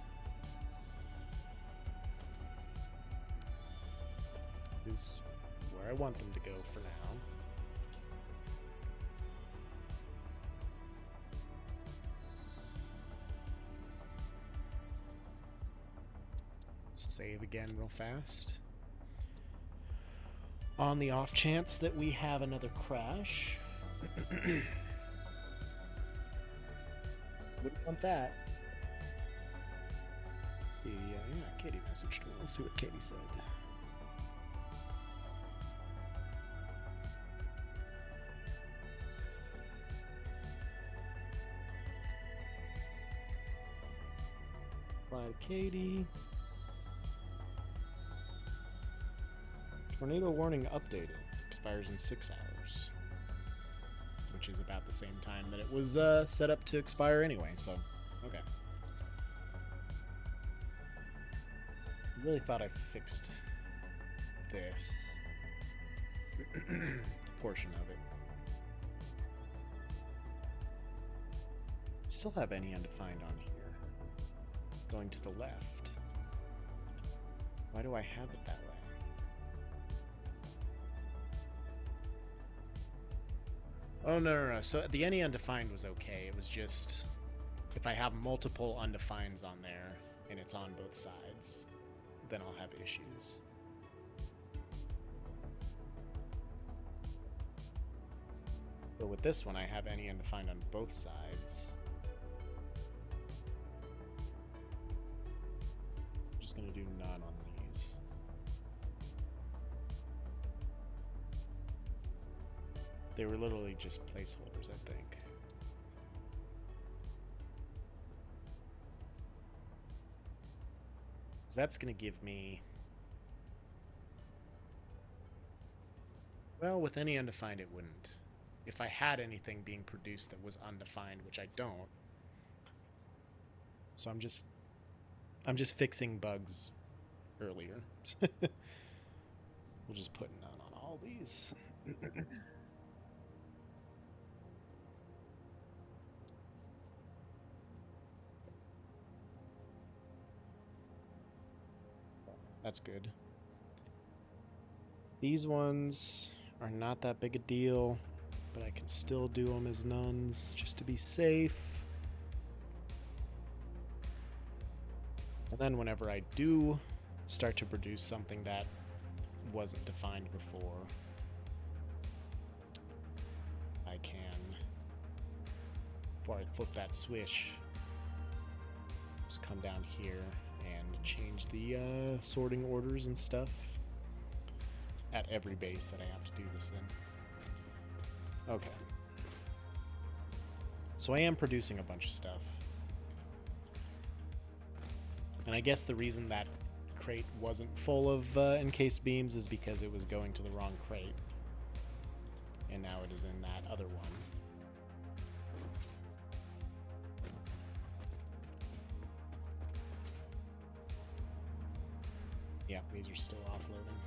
Is where I want them to go for now. Save again real fast. On the off chance that we have another crash. Wouldn't want that. Yeah, Katie messaged me. Let's see what Katie said. Bye, Katie. Tornado warning updated. Expires in 6 hours. Which is about the same time that it was set up to expire anyway, so, okay. I really thought I fixed this portion of it. Still have any undefined on here. Going to the left. Why do I have it that way? Oh, no. So the any undefined was okay. It was just if I have multiple undefineds on there and it's on both sides, then I'll have issues. But with this one, I have any undefined on both sides. I'm just going to do none on these. They were literally just placeholders, I think. So that's going to give me... Well, with any undefined, it wouldn't. If I had anything being produced that was undefined, which I don't. So I'm just fixing bugs earlier. We'll just put none on all these. That's good. These ones are not that big a deal, but I can still do them as nuns just to be safe. And then whenever I do start to produce something that wasn't defined before, I can, before I flip that switch, just come down here and change the sorting orders and stuff at every base that I have to do this in. Okay. So I am producing a bunch of stuff. And I guess the reason that crate wasn't full of encased beams is because it was going to the wrong crate. And now it is in that other one. Yeah, these are still offloading.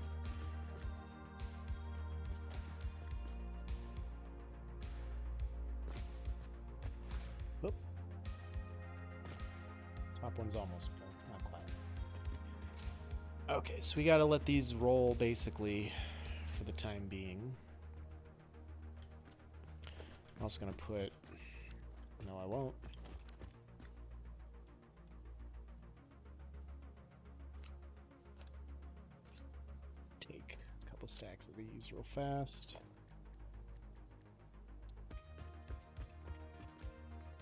Oop. Top one's almost full, not quite. Okay, so we gotta let these roll basically for the time being. I'm also gonna put... No, I won't. Take a couple stacks of these real fast.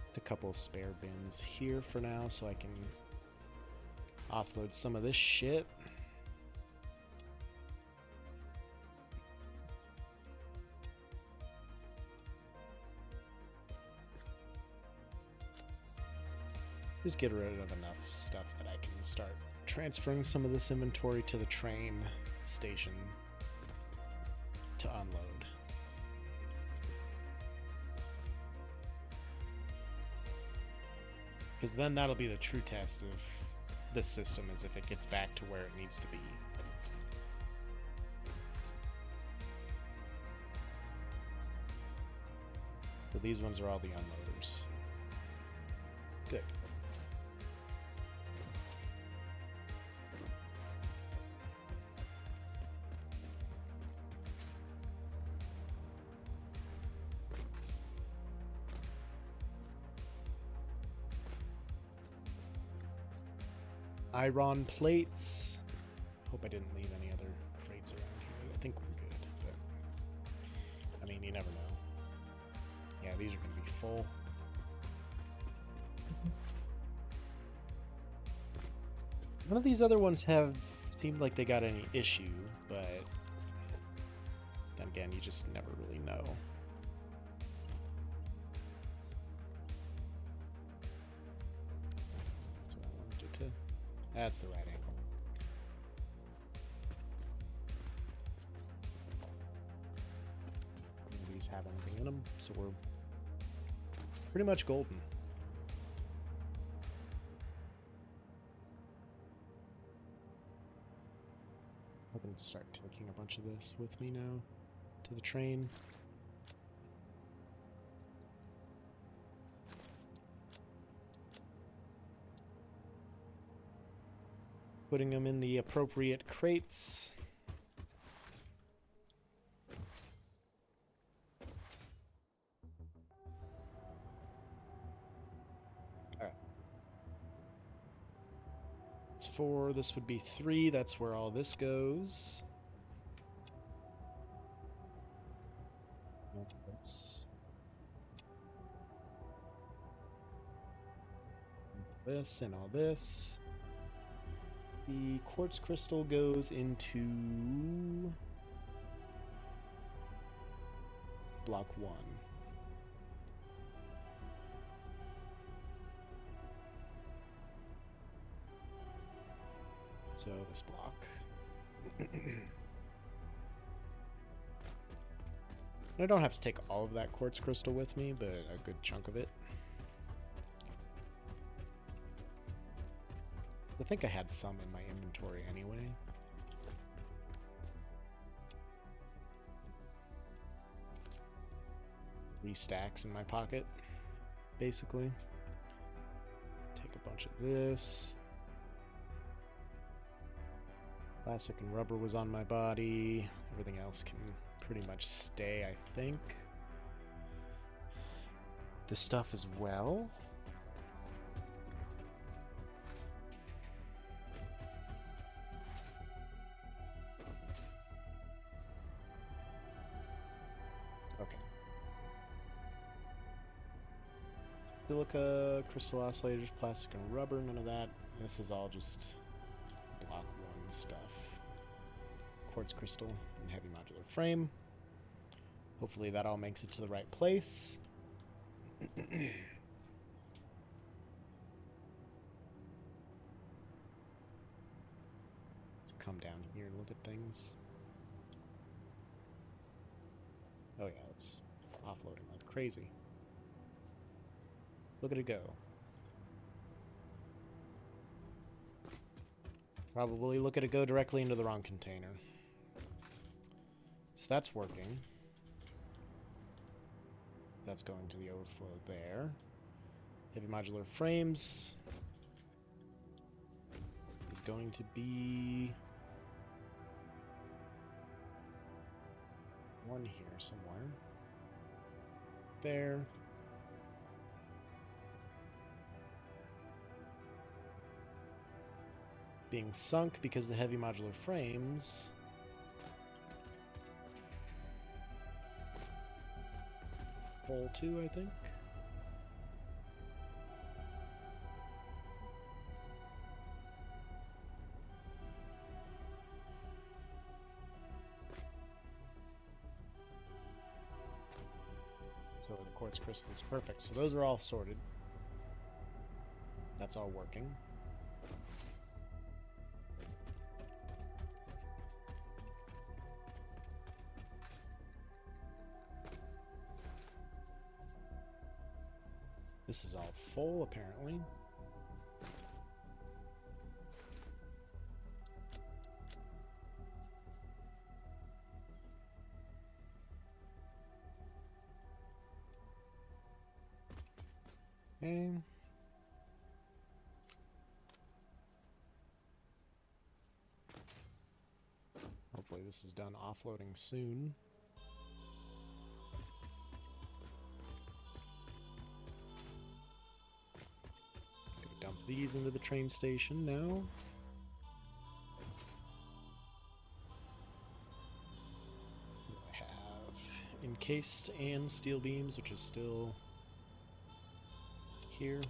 Just a couple of spare bins here for now so I can offload some of this shit. Just get rid of enough stuff that I can start transferring some of this inventory to the train station to unload. Because then that'll be the true test of this system, is if it gets back to where it needs to be. So these ones are all the unloaders. Good. Iron plates. Hope I didn't leave any other crates around here. I think we're good, but I mean, you never know. Yeah, these are going to be full. None of these other ones have seemed like they got any issue, but then again, you just never really know. That's what I wanted to do. That's the right angle. None of these have anything in them, so we're pretty much golden. I can start taking a bunch of this with me now to the train. Putting them in the appropriate crates. Alright. It's 4, this would be 3, that's where all this goes. That's this and all this. The quartz crystal goes into block 1. So this block. I don't have to take all of that quartz crystal with me, but a good chunk of it. I think I had some in my inventory anyway. Three stacks in my pocket, basically. Take a bunch of this. Plastic and rubber was on my body. Everything else can pretty much stay, I think. This stuff as well. Okay. Silica, crystal oscillators, plastic and rubber, none of that. This is all just block 1 stuff. Quartz crystal and heavy modular frame. Hopefully that all makes it to the right place. Come down here and look at things. Oh yeah, it's offloading like crazy. Look at it go. Probably look at it go directly into the wrong container. So that's working. That's going to the overflow there. Heavy modular frames is going to be one here somewhere. There. Being sunk because the heavy modular frames hole 2, I think. So the quartz crystals, perfect. So those are all sorted. That's all working. This is all full, apparently. Okay. Hopefully this is done offloading soon. Dump these into the train station now. I have encased and steel beams, which is still here.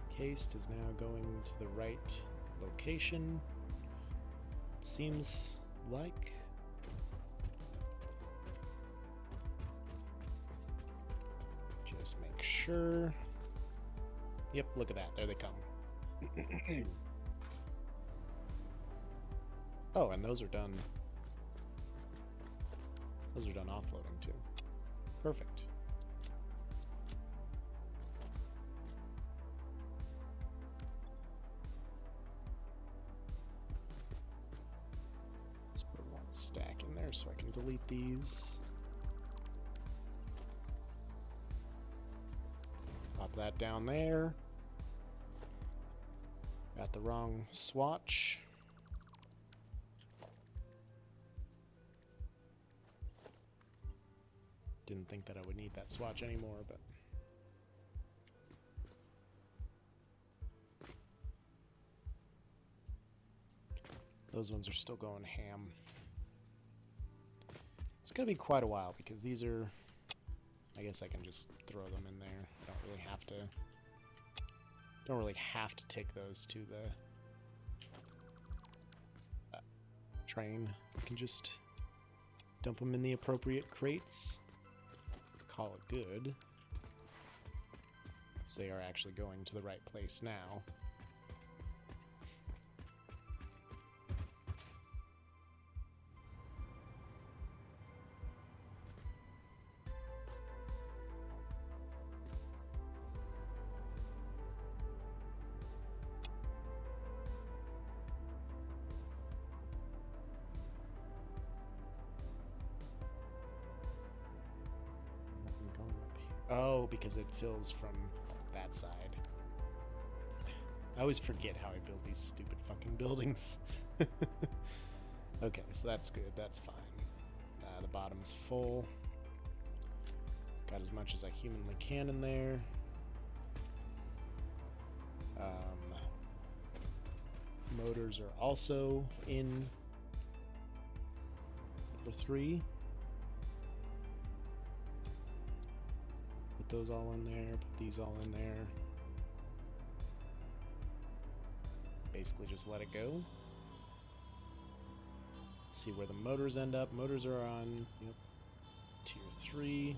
Encased is now going to the right location. Seems like. Just make sure. Yep, look at that. There they come. Oh, and those are done. Those are done offloading too. Perfect. Stack in there so I can delete these. Pop that down there. Got the wrong swatch. Didn't think that I would need that swatch anymore, but those ones are still going ham. It's gonna be quite a while because these are, I guess I can just throw them in there. Don't really have to take those to the train. I can just dump them in the appropriate crates. Call it good. So they are actually going to the right place now. Oh, because it fills from that side. I always forget how I build these stupid fucking buildings. Okay, so that's good. That's fine. The bottom's full. Got as much as I humanly can in there. Motors are also in number 3. Put those all in there. Put these all in there. Basically just let it go. See where the motors end up. Motors are on tier 3.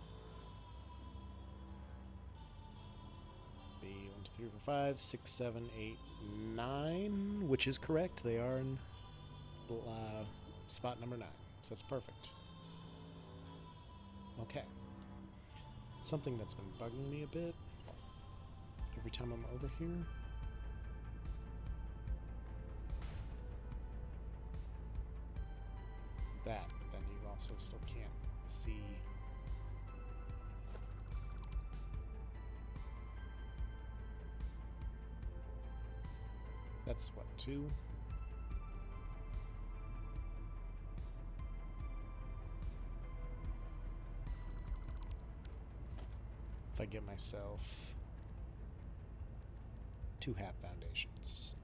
Be 1, 2, 3, 4, 5, 6, 7, 8, 9, which is correct. They are in spot number 9, so that's perfect. Okay. Something that's been bugging me a bit every time I'm over here. That, but then you also still can't see. That's what, 2? If I get myself 2 half foundations.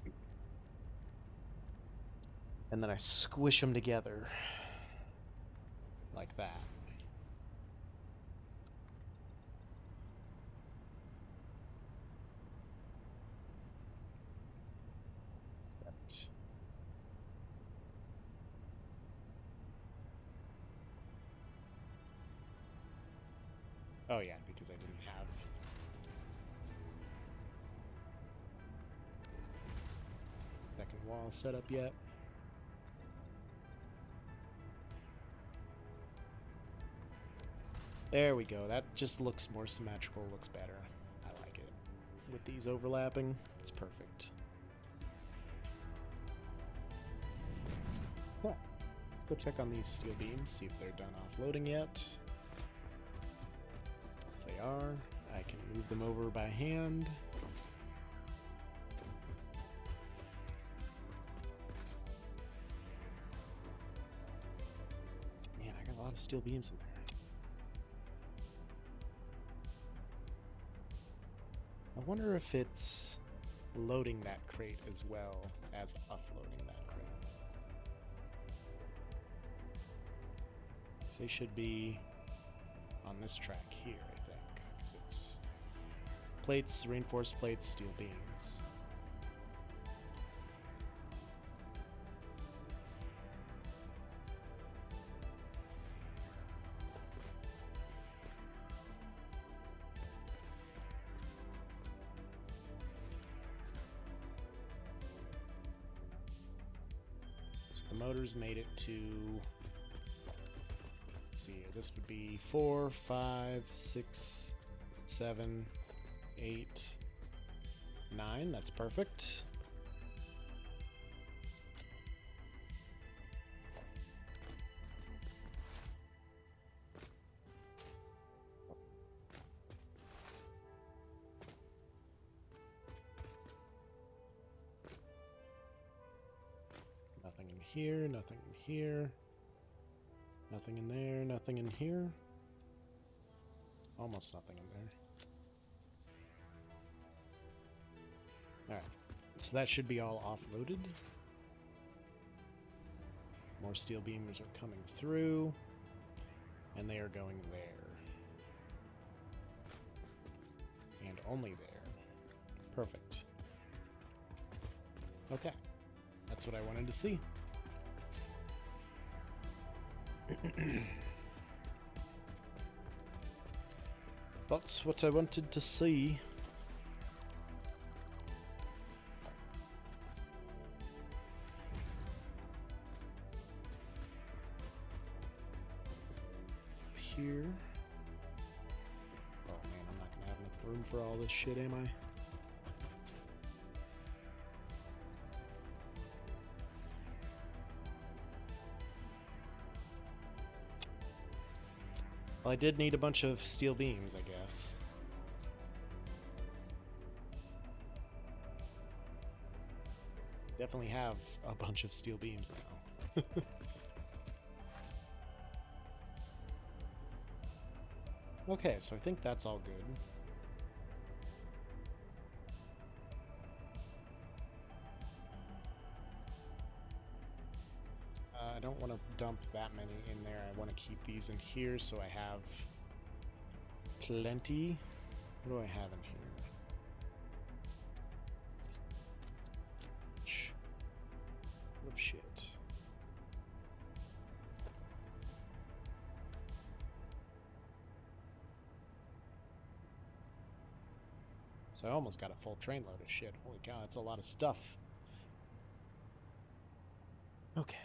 And then I squish them together. Like that. Oh yeah, because I didn't have second wall set up yet. There we go. That just looks more symmetrical, looks better. I like it. With these overlapping, it's perfect. Yeah. Let's go check on these steel beams, see if they're done offloading yet. If they are, I can move them over by hand. Man, I got a lot of steel beams in there. I wonder if it's loading that crate as well as offloading that crate. So they should be on this track here, I think, because it's plates, reinforced plates, steel beams. So the motors made it to, let's see here, this would be 4, 5, 6, 7, 8, 9. That's perfect. Nothing in here, nothing in here. Nothing in there, nothing in here. Almost nothing in there. Alright, so that should be all offloaded. More steel beams are coming through, and they are going there. And only there. Perfect. Okay, that's what I wanted to see. That's what I wanted to see. Here. Oh man, I'm not gonna have enough room for all this shit, am I? Well, I did need a bunch of steel beams, I guess. Definitely have a bunch of steel beams now. Okay, so I think that's all good. I don't want to dump that many in there. I want to keep these in here so I have plenty. What do I have in here? What of shit. So I almost got a full trainload of shit. Holy cow, that's a lot of stuff. Okay.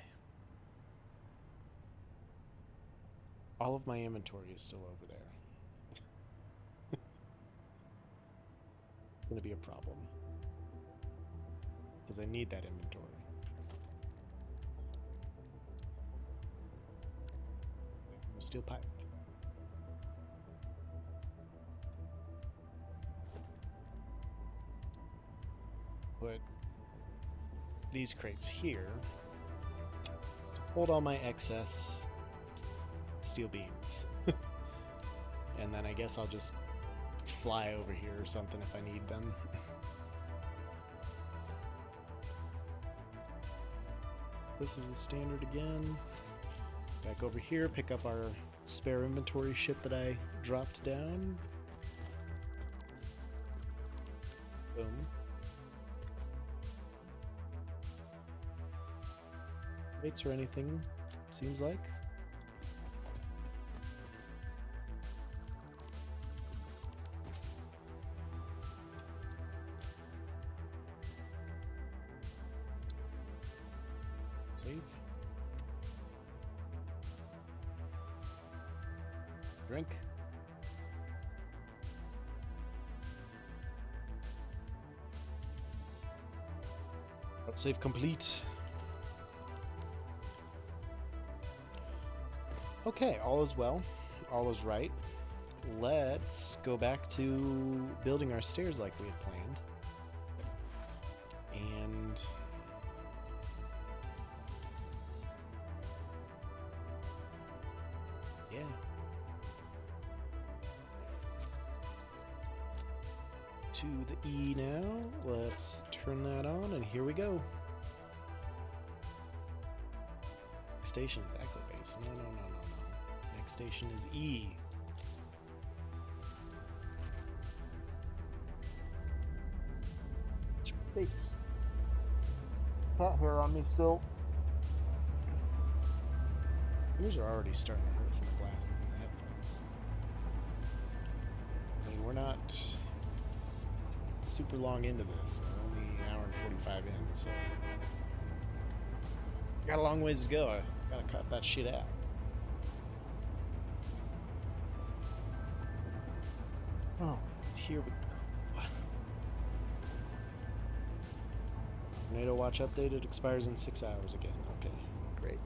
All of my inventory is still over there. It's gonna be a problem. Because I need that inventory. Steel pipe. Put these crates here to hold all my excess steel beams. And then I guess I'll just fly over here or something if I need them. This is the standard again. Back over here, pick up our spare inventory shit that I dropped down. Boom. Rates or anything, seems like. Save. Drink. Save complete. Okay, all is well. All is right. Let's go back to building our stairs like we had planned. And yeah. To the E now. Let's turn that on, and here we go. Next station is Echo Base. No. Next station is E. Base. Cat hair on me still. Ears are already starting to hurt from the glasses and the headphones. I mean, we're not super long into this. We're only an hour and 45 in, so got a long ways to go. I gotta cut that shit out. Oh, here we go. Tornado watch updated, expires in 6 hours again. Okay, great.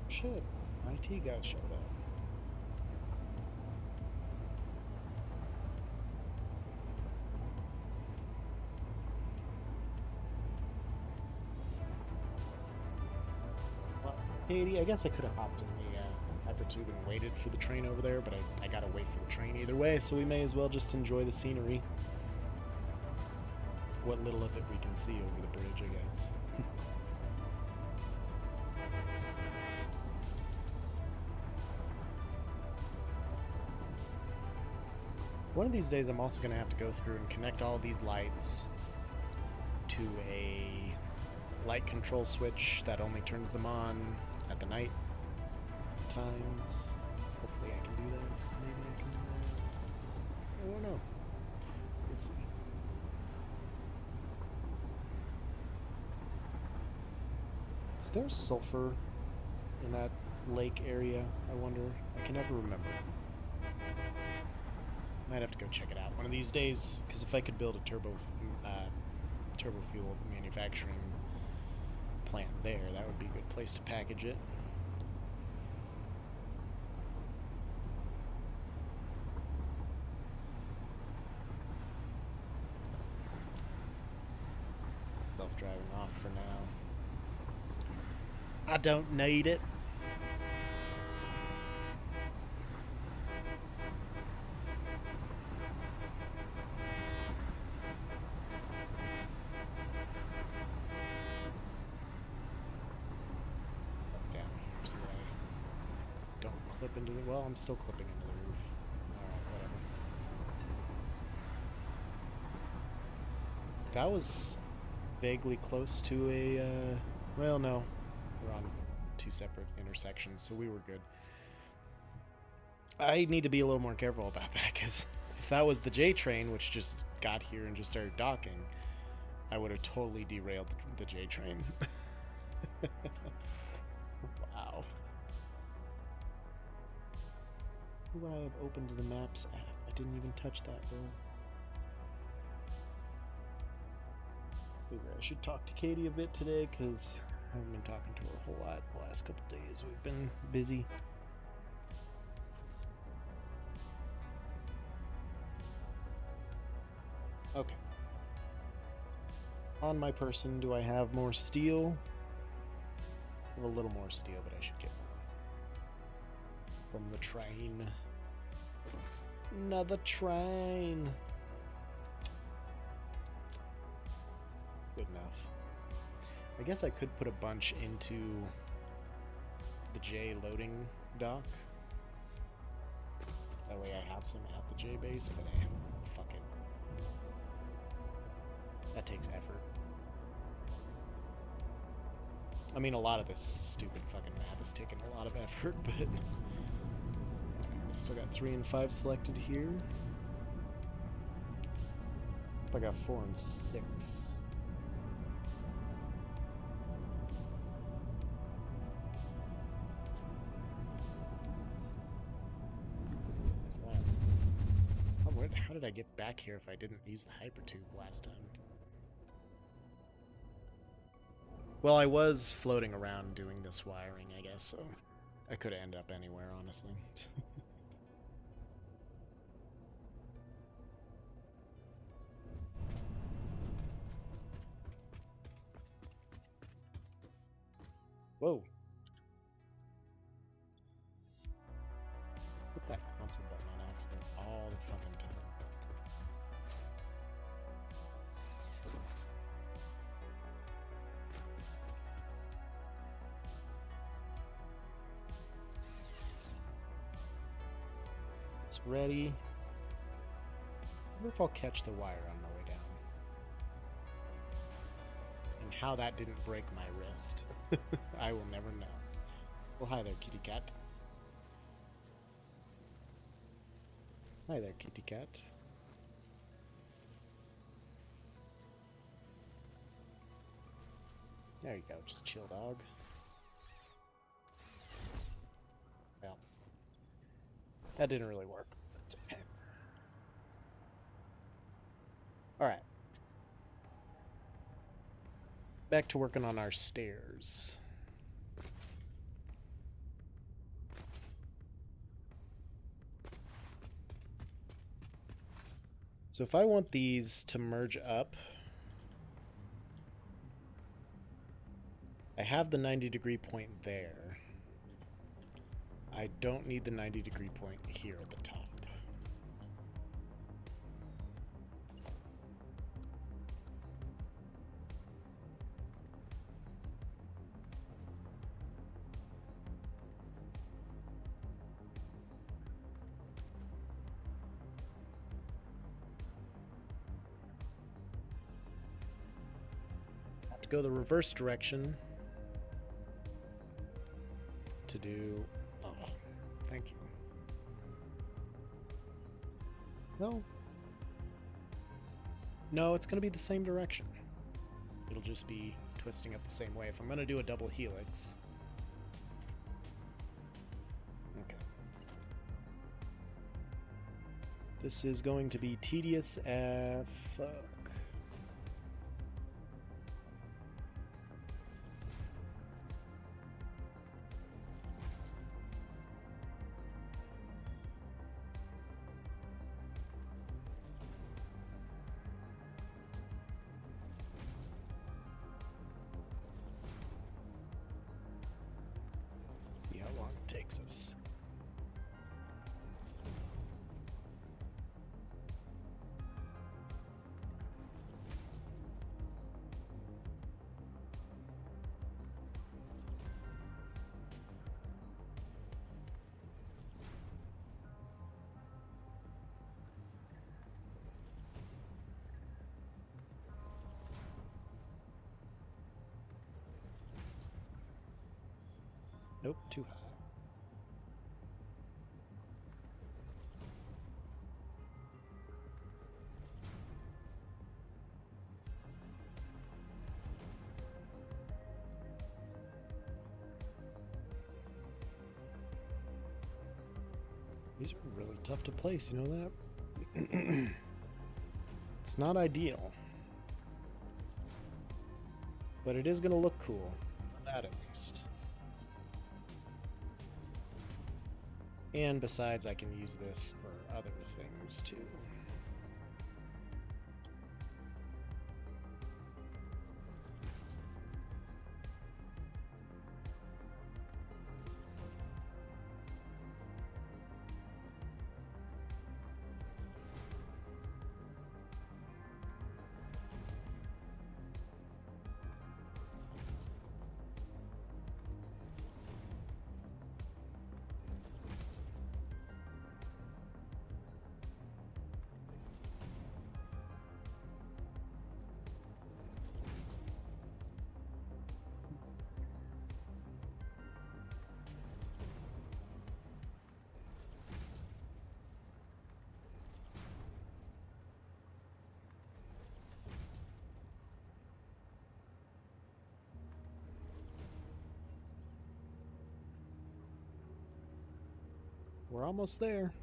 Shit, IT guy showed up. Well, Katie, I guess I could have hopped in the Hypertube and waited for the train over there, but I gotta wait for the train either way, so we may as well just enjoy the scenery. What little of it we can see over the bridge, I guess. One of these days I'm also going to have to go through and connect all these lights to a light control switch that only turns them on at the night times. Hopefully I can do that. Maybe I can do that. I don't know. We'll see. Is there sulfur in that lake area? I wonder. I can never remember. Might have to go check it out one of these days, because if I could build a turbo fuel manufacturing plant there, that would be a good place to package it. Self-driving off for now. I don't need it. Clip into the, well, I'm still clipping into the roof. Alright, whatever. That was vaguely close to a, well, no. We're on two separate intersections, so we were good. I need to be a little more careful about that, because if that was the J train, which just got here and just started docking, I would have totally derailed the J train. Wow. Who do I have open to the maps app? I didn't even touch that, bro. Maybe I should talk to Katie a bit today, because I haven't been talking to her a whole lot the last couple days. We've been busy. Okay. On my person, do I have more steel? I have a little more steel, but I should get more. From the train. Another train. Good enough. I guess I could put a bunch into the J loading dock. That way I have some at the J base, but fuck it. That takes effort. I mean, a lot of this stupid fucking map is taking a lot of effort, but... I still got 3 and 5 selected here. I got 4 and 6. Wow. How did I get back here if I didn't use the hypertube last time? Well, I was floating around doing this wiring, I guess, so I could end up anywhere, honestly. Whoa. Put that console button on accident all the fucking time. It's ready. I wonder if I'll catch the wire on my way down. And how that didn't break my wrist. I will never know. Well, hi there, kitty cat. Hi there, kitty cat. There you go, just chill, dog. Well, that didn't really work. That's okay. Alright. Back to working on our stairs. So if I want these to merge up, I have the 90-degree point there. I don't need the 90-degree point here at the top. Go the reverse direction to do... Oh, thank you. No, it's going to be the same direction. It'll just be twisting up the same way. If I'm going to do a double helix... Okay. This is going to be tedious as fuck. Takes us. Nope, too high. These are really tough to place, you know that? It's not ideal. But it is going to look cool. That at least. And besides, I can use this for other things too. We're almost there.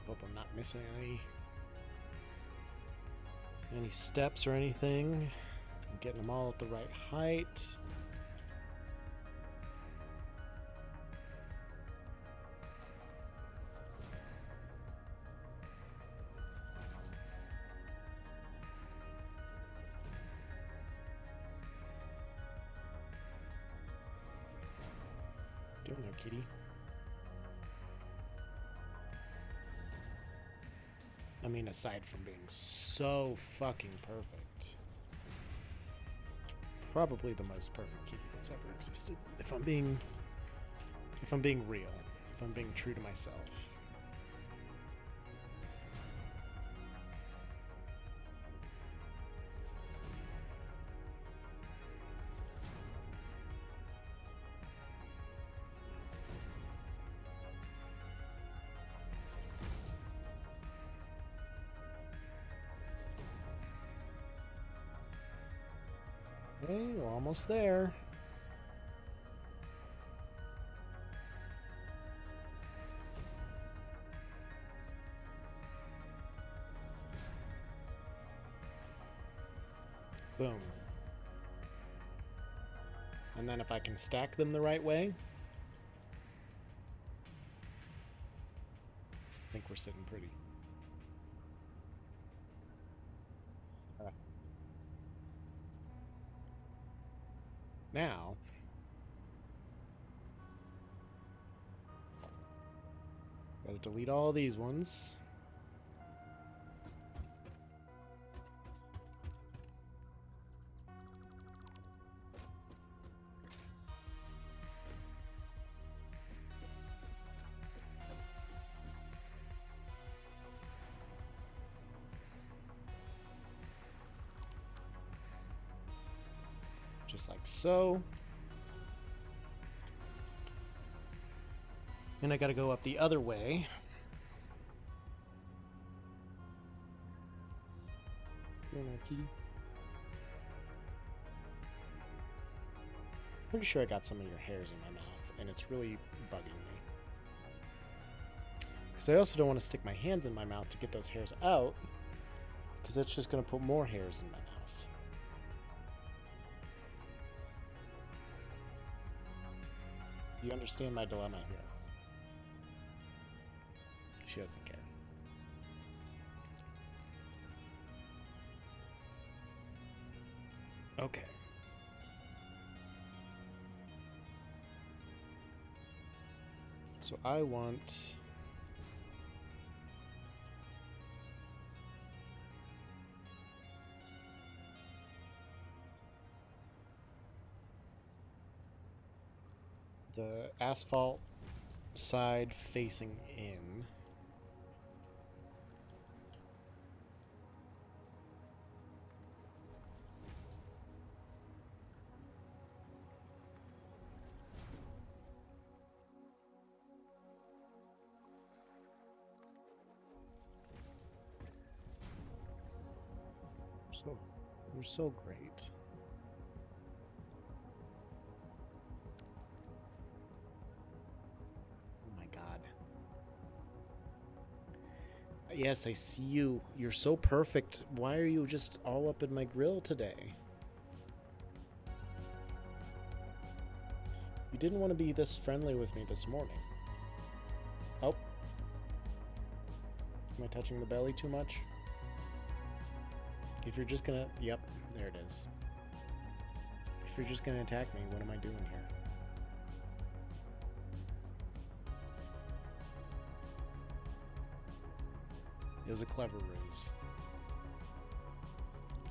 Hope I'm not missing any steps or anything. I'm getting them all at the right height. Doing there, kitty. I mean, aside from being so fucking perfect. Probably the most perfect kitty that's ever existed. If I'm being real. If I'm being true to myself. Okay, we're almost there. Boom. And then if I can stack them the right way, I think we're sitting pretty. Now, gotta delete all these ones. Just like so. And I gotta go up the other way. Pretty sure I got some of your hairs in my mouth, and it's really bugging me. Because I also don't want to stick my hands in my mouth to get those hairs out, because that's just going to put more hairs in my mouth. You understand my dilemma here? She doesn't care. Okay. So I want... the asphalt side facing in. So, you're so great. Oh my god. Yes, I see you. You're so perfect. Why are you just all up in my grill today? You didn't want to be this friendly with me this morning. Oh. Am I touching the belly too much? If you're just gonna... Yep, there it is. If you're just gonna attack me, what am I doing here? It was a clever ruse.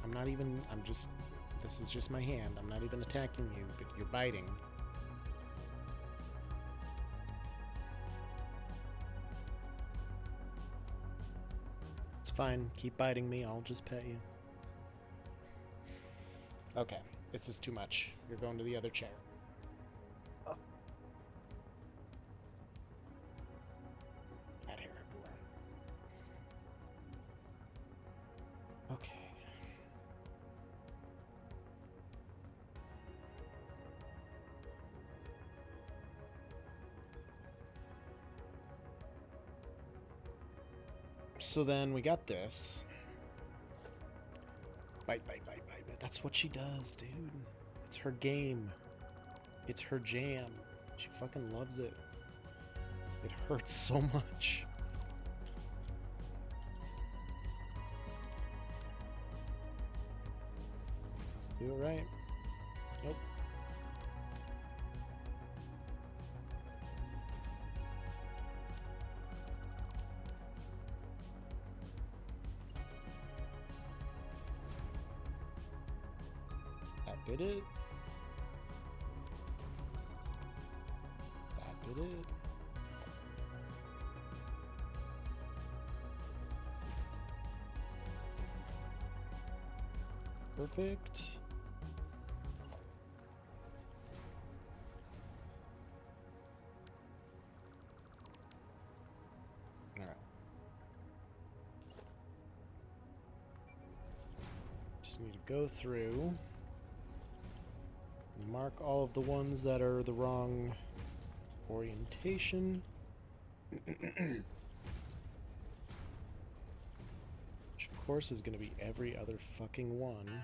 I'm not even... I'm just... This is just my hand. I'm not even attacking you, but you're biting. It's fine. Keep biting me. I'll just pet you. Okay. This is too much. You're going to the other chair. Oh. Cat hair everywhere. Okay. So then we got this. Bite, bite, bite, bite, bite. That's what she does, dude. It's her game. It's her jam. She fucking loves it. It hurts so much. Do it right. Nope. That did it. That did it. Perfect. All right. Just need to go through and mark all of the ones that are the wrong orientation. Which of course is going to be every other fucking one.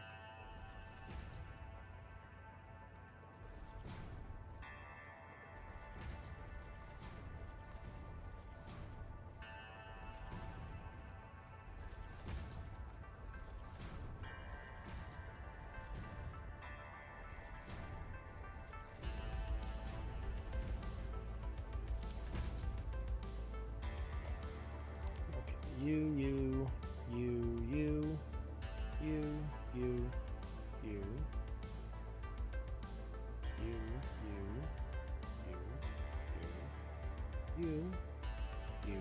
You,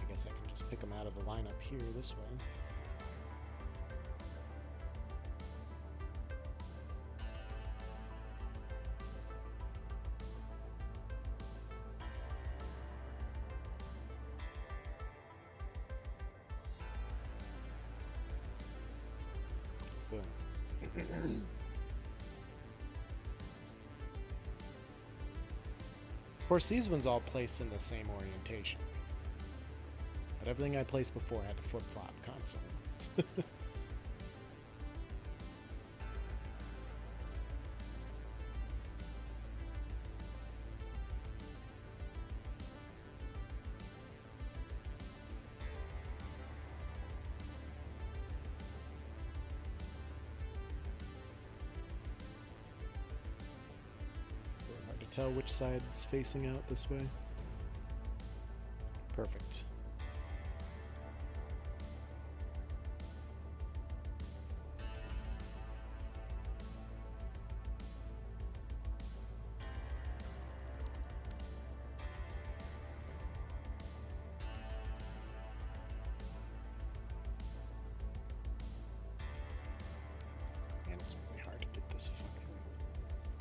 I guess I can just pick them out of the lineup here this way. Boom. Of course, these ones all place in the same orientation. But everything I placed before had to flip-flop constantly. Hard to tell which side is facing out this way. Perfect.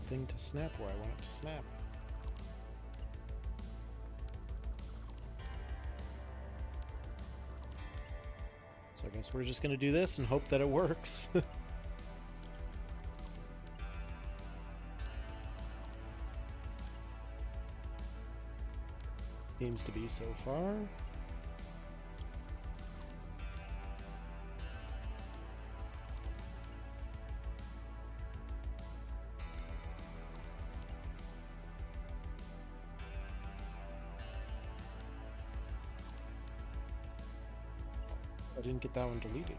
anything to snap where I want it to snap. So I guess we're just going to do this and hope that it works. Seems to be so far. I didn't get that one deleted.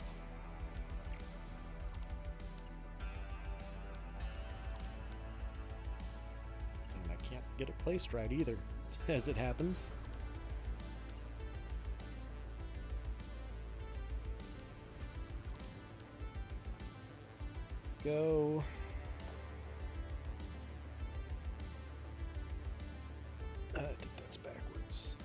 And I can't get it placed right either, as it happens. Go. I think that's backwards.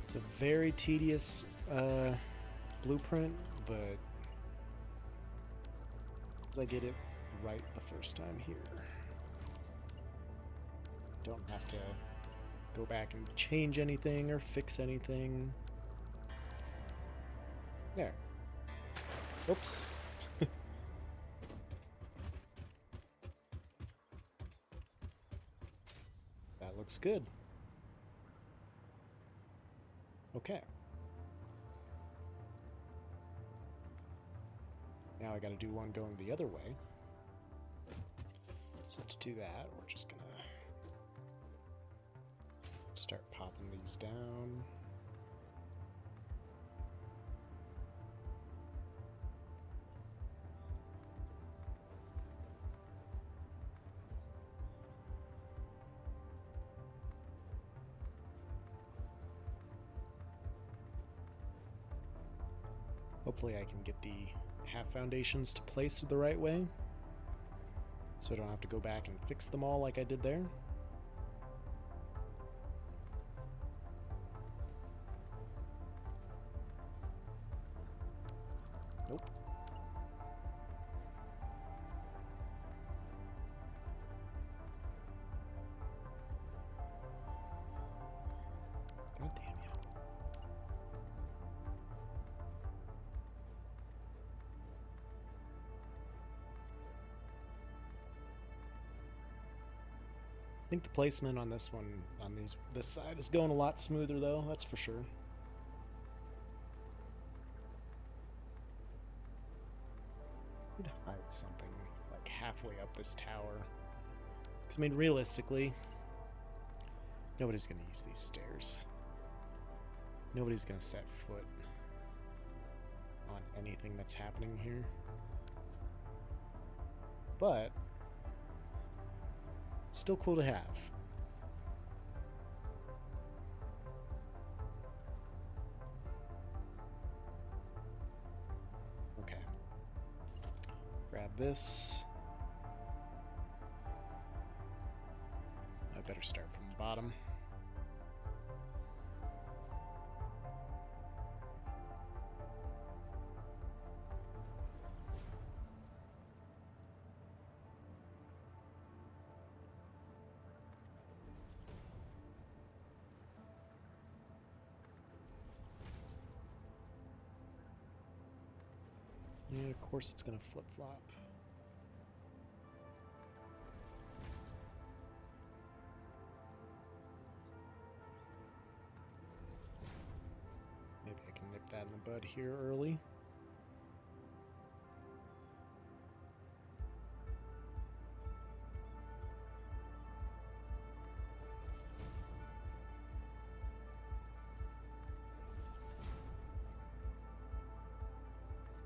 It's a very tedious blueprint, but I get it right the first time here. Don't have to go back and change anything or fix anything. There. Oops. That looks good. Okay. Now I gotta do one going the other way. So to do that, we're just gonna start popping these down. Hopefully I can get the half foundations to place the right way, so I don't have to go back and fix them all like I did there. Nope. God damn you. I think the placement on this one, on this side, is going a lot smoother though, that's for sure. I'd hide something like halfway up this tower. Because, I mean, realistically, nobody's going to use these stairs. Nobody's going to set foot on anything that's happening here. But still cool to have. Okay. Grab this. I better start from the bottom. Yeah, of course it's gonna flip-flop. Maybe I can nip that in the bud here early.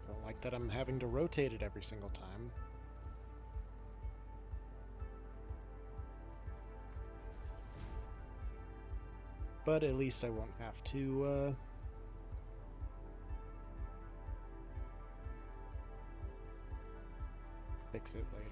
Don't like that I'm having to rotate it every single time. But at least I won't have to Fix it later.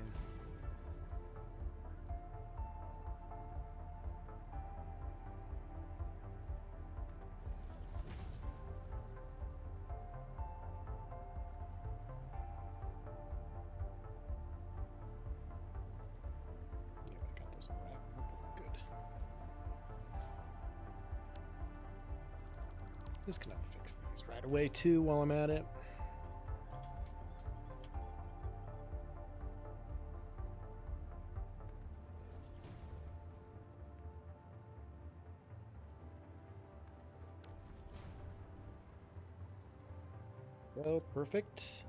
Just gonna fix these right away too while I'm at it. Oh, perfect.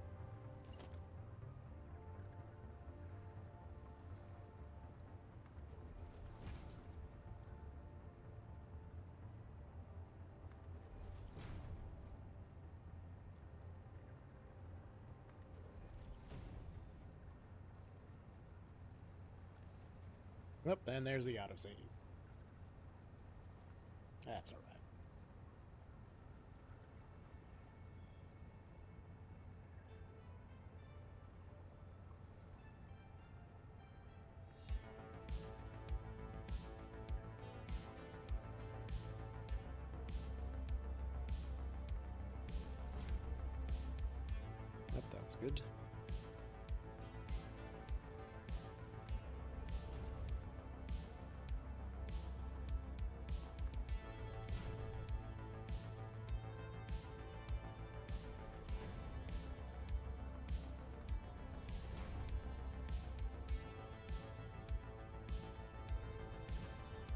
Yep, and there's the autosave. That's all right. Yep, that was good.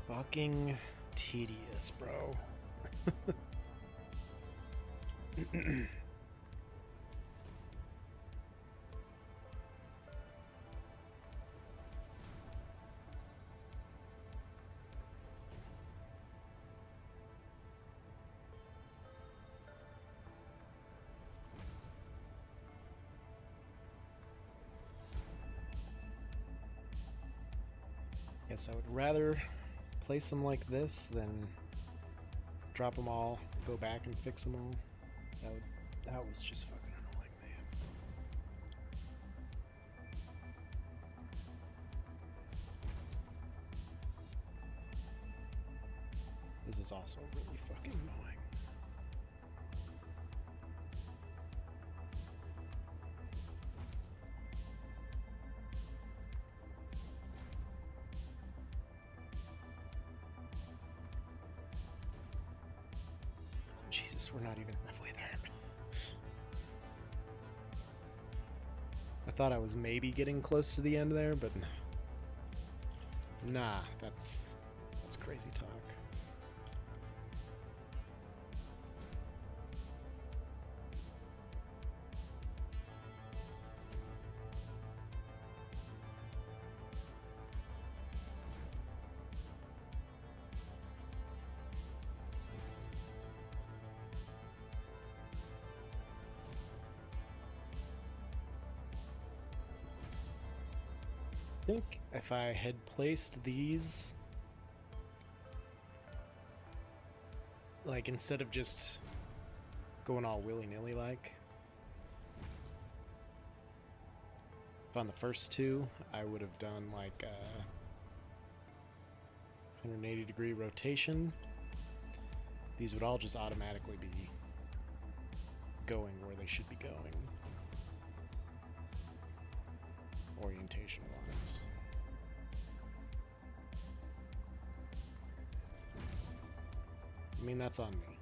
Fucking tedious, bro. Guess I would rather place them like this than drop them all, go back and fix them all. That was just fucking annoying, man. This is also really fucking annoying. Jesus, we're not even halfway there. I thought I was maybe getting close to the end there, but nah, that's crazy talk. I think if I had placed these, like, instead of just going all willy-nilly like, if on the first two, I would have done like a 180-degree rotation. These would all just automatically be going where they should be going. Orientation wise. I mean, that's on me.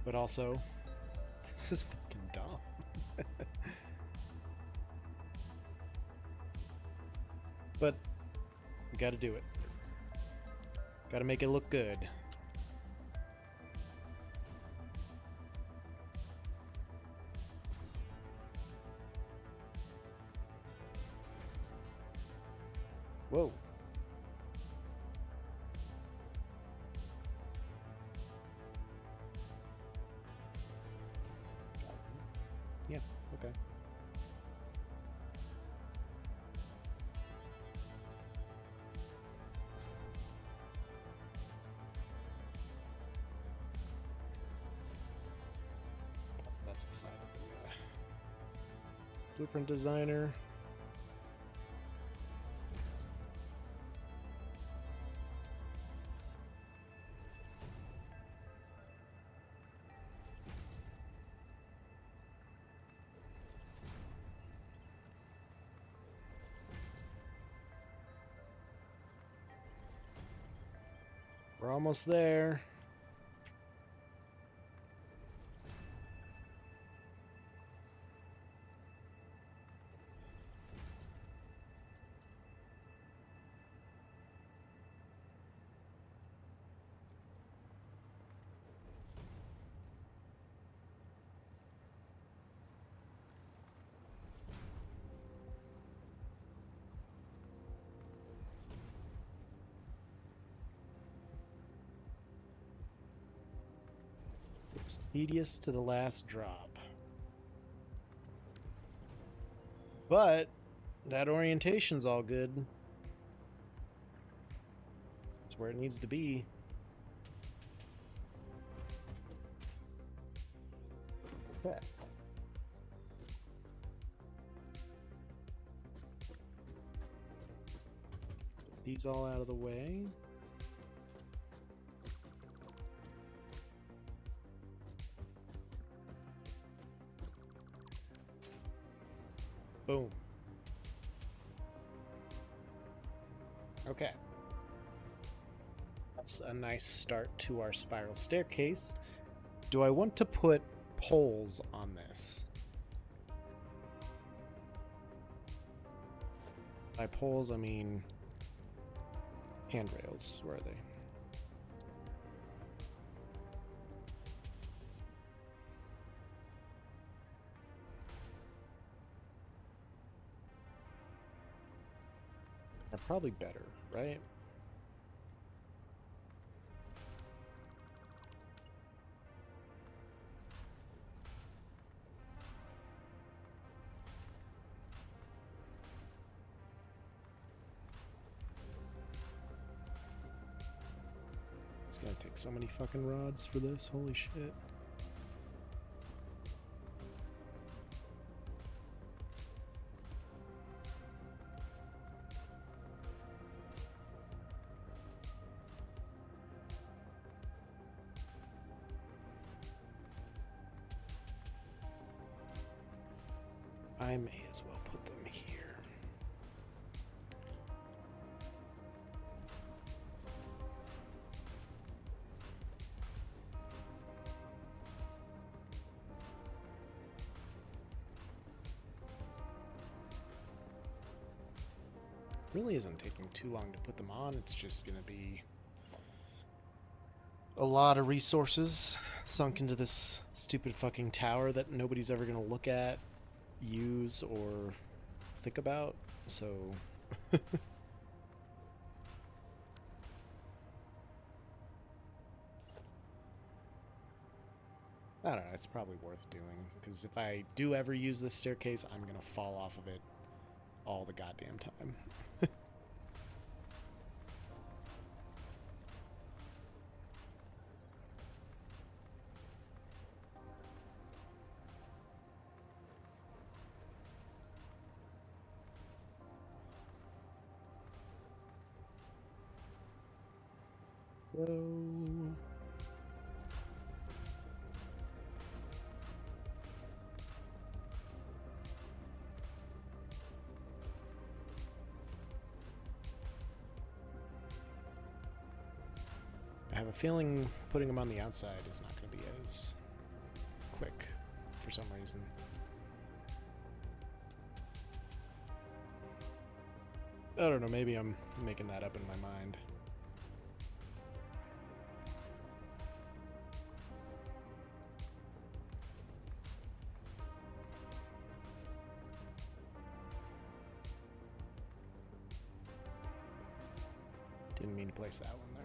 But also, this is fucking dumb. But we gotta do it. Gotta make it look good. Whoa. Yeah, okay. That's the side of the Blueprint designer. We're almost there. It's tedious to the last drop. But that orientation's all good. It's where it needs to be. Okay. Get these all out of the way. Boom. Okay. That's a nice start to our spiral staircase. Do I want to put poles on this? By poles, I mean handrails. Where are they? They're probably better, right? It's gonna take so many fucking rods for this. Holy shit. I may as well put them here. Really isn't taking too long to put them on. It's just going to be a lot of resources sunk into this stupid fucking tower that nobody's ever going to look at, use, or think about. So I don't know, it's probably worth doing, because if I do ever use this staircase, I'm going to fall off of it all the goddamn time. So I have a feeling putting them on the outside is not going to be as quick for some reason. I don't know, maybe I'm making that up in my mind. Didn't mean to place that one there.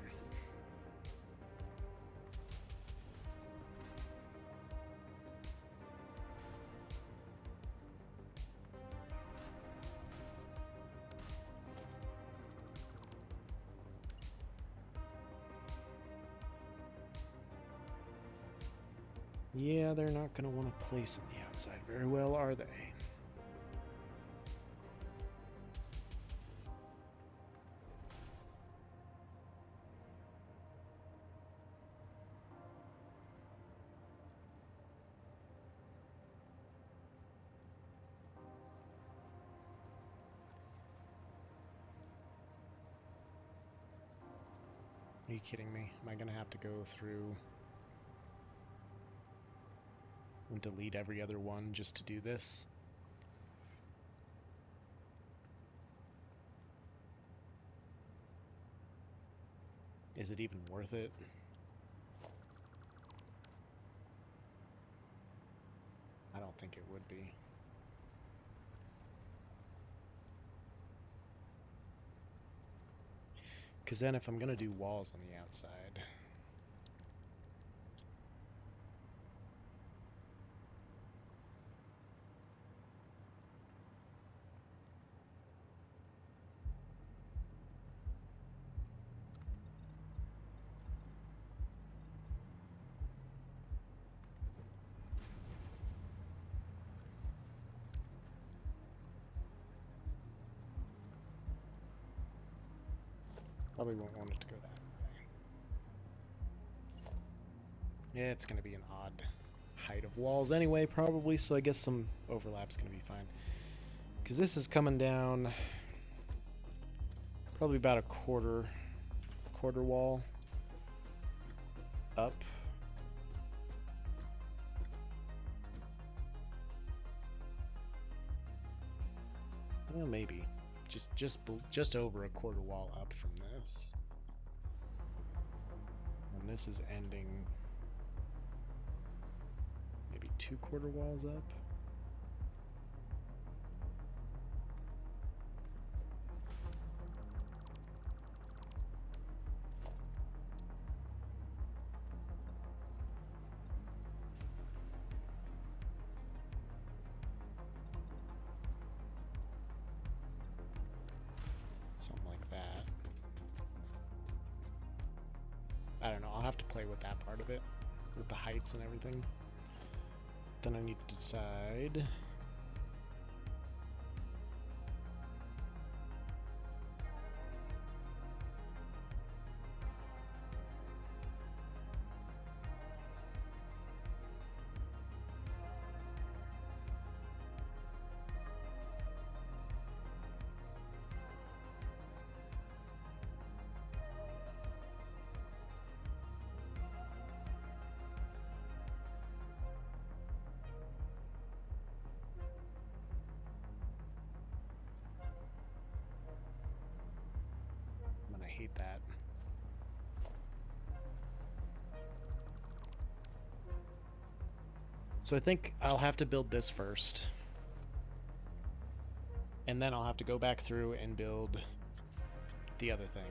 Yeah, they're not going to want to place on the outside very well, are they? Are you kidding me? Am I gonna have to go through and delete every other one just to do this? Is it even worth it? I don't think it would be. Because then if I'm going to do walls on the outside... Probably won't want it to go that way. Yeah, it's going to be an odd height of walls anyway, probably, so I guess some overlap's going to be fine. Because this is coming down probably about a quarter wall up. Well, maybe. Just over a quarter wall up from this. And this is ending maybe 2 quarter walls up. Something like that. I don't know. I'll have to play with that part of it, with the heights and everything. Then I need to decide. I hate that. So I think I'll have to build this first. And then I'll have to go back through and build the other thing.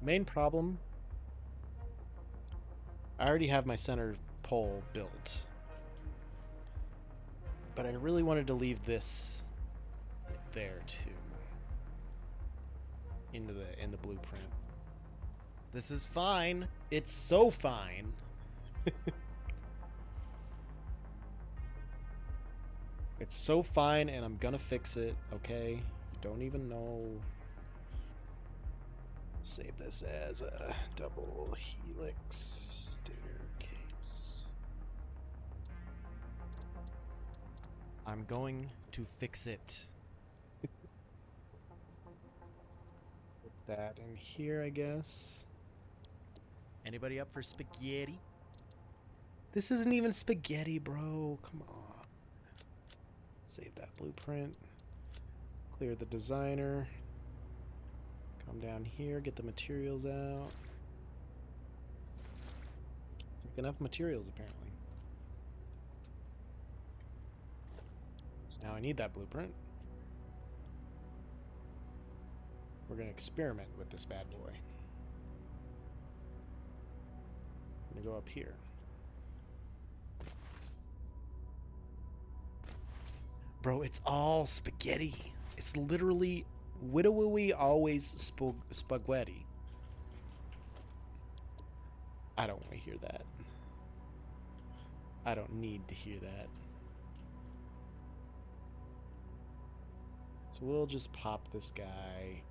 Main problem, I already have my center pole built. But I really wanted to leave this there too. In the blueprint. This is fine. It's so fine. It's so fine, and I'm gonna fix it, okay? You don't even know. Save this as a double helix staircase. I'm going to fix it. Put that in here, I guess. Anybody up for spaghetti? This isn't even spaghetti, bro. Come on. Save that blueprint. Clear the designer. Come down here, get the materials out. Enough materials, apparently. So now I need that blueprint. We're going to experiment with this bad boy. I'm going to go up here. Bro, it's all spaghetti. It's literally widowy always spaghetti. I don't want to hear that. I don't need to hear that. So we'll just pop this guy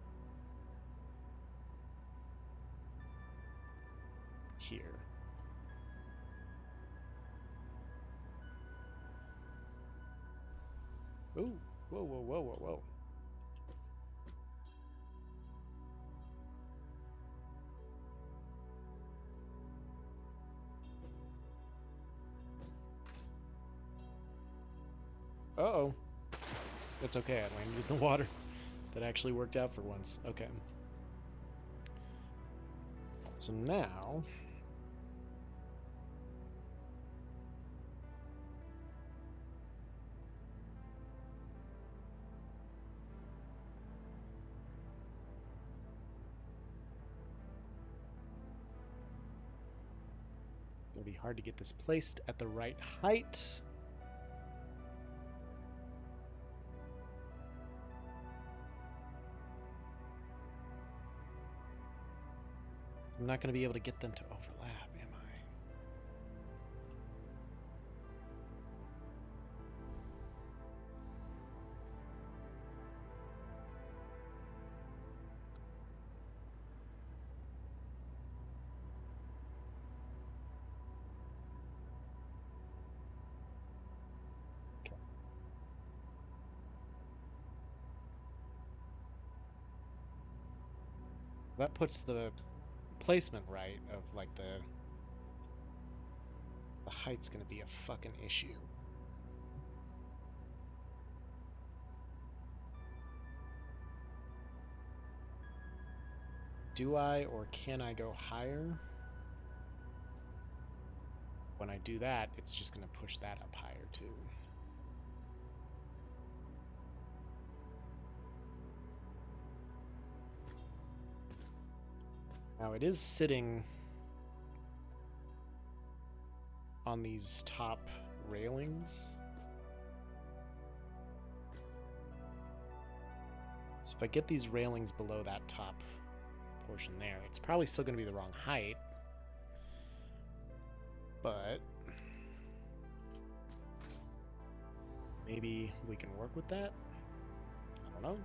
here. Ooh, whoa, whoa, whoa, whoa, whoa. Uh-oh. It's okay, I landed in the water. That actually worked out for once. Okay. So now... it's going to be hard to get this placed at the right height. I'm not going to be able to get them to overlap, am I? Okay. That puts the placement right of like the height's gonna be a fucking issue. Do I or can I go higher? When I do that, it's just gonna push that up higher too. Now it is sitting on these top railings. So if I get these railings below that top portion there, it's probably still going to be the wrong height. But maybe we can work with that? I don't know.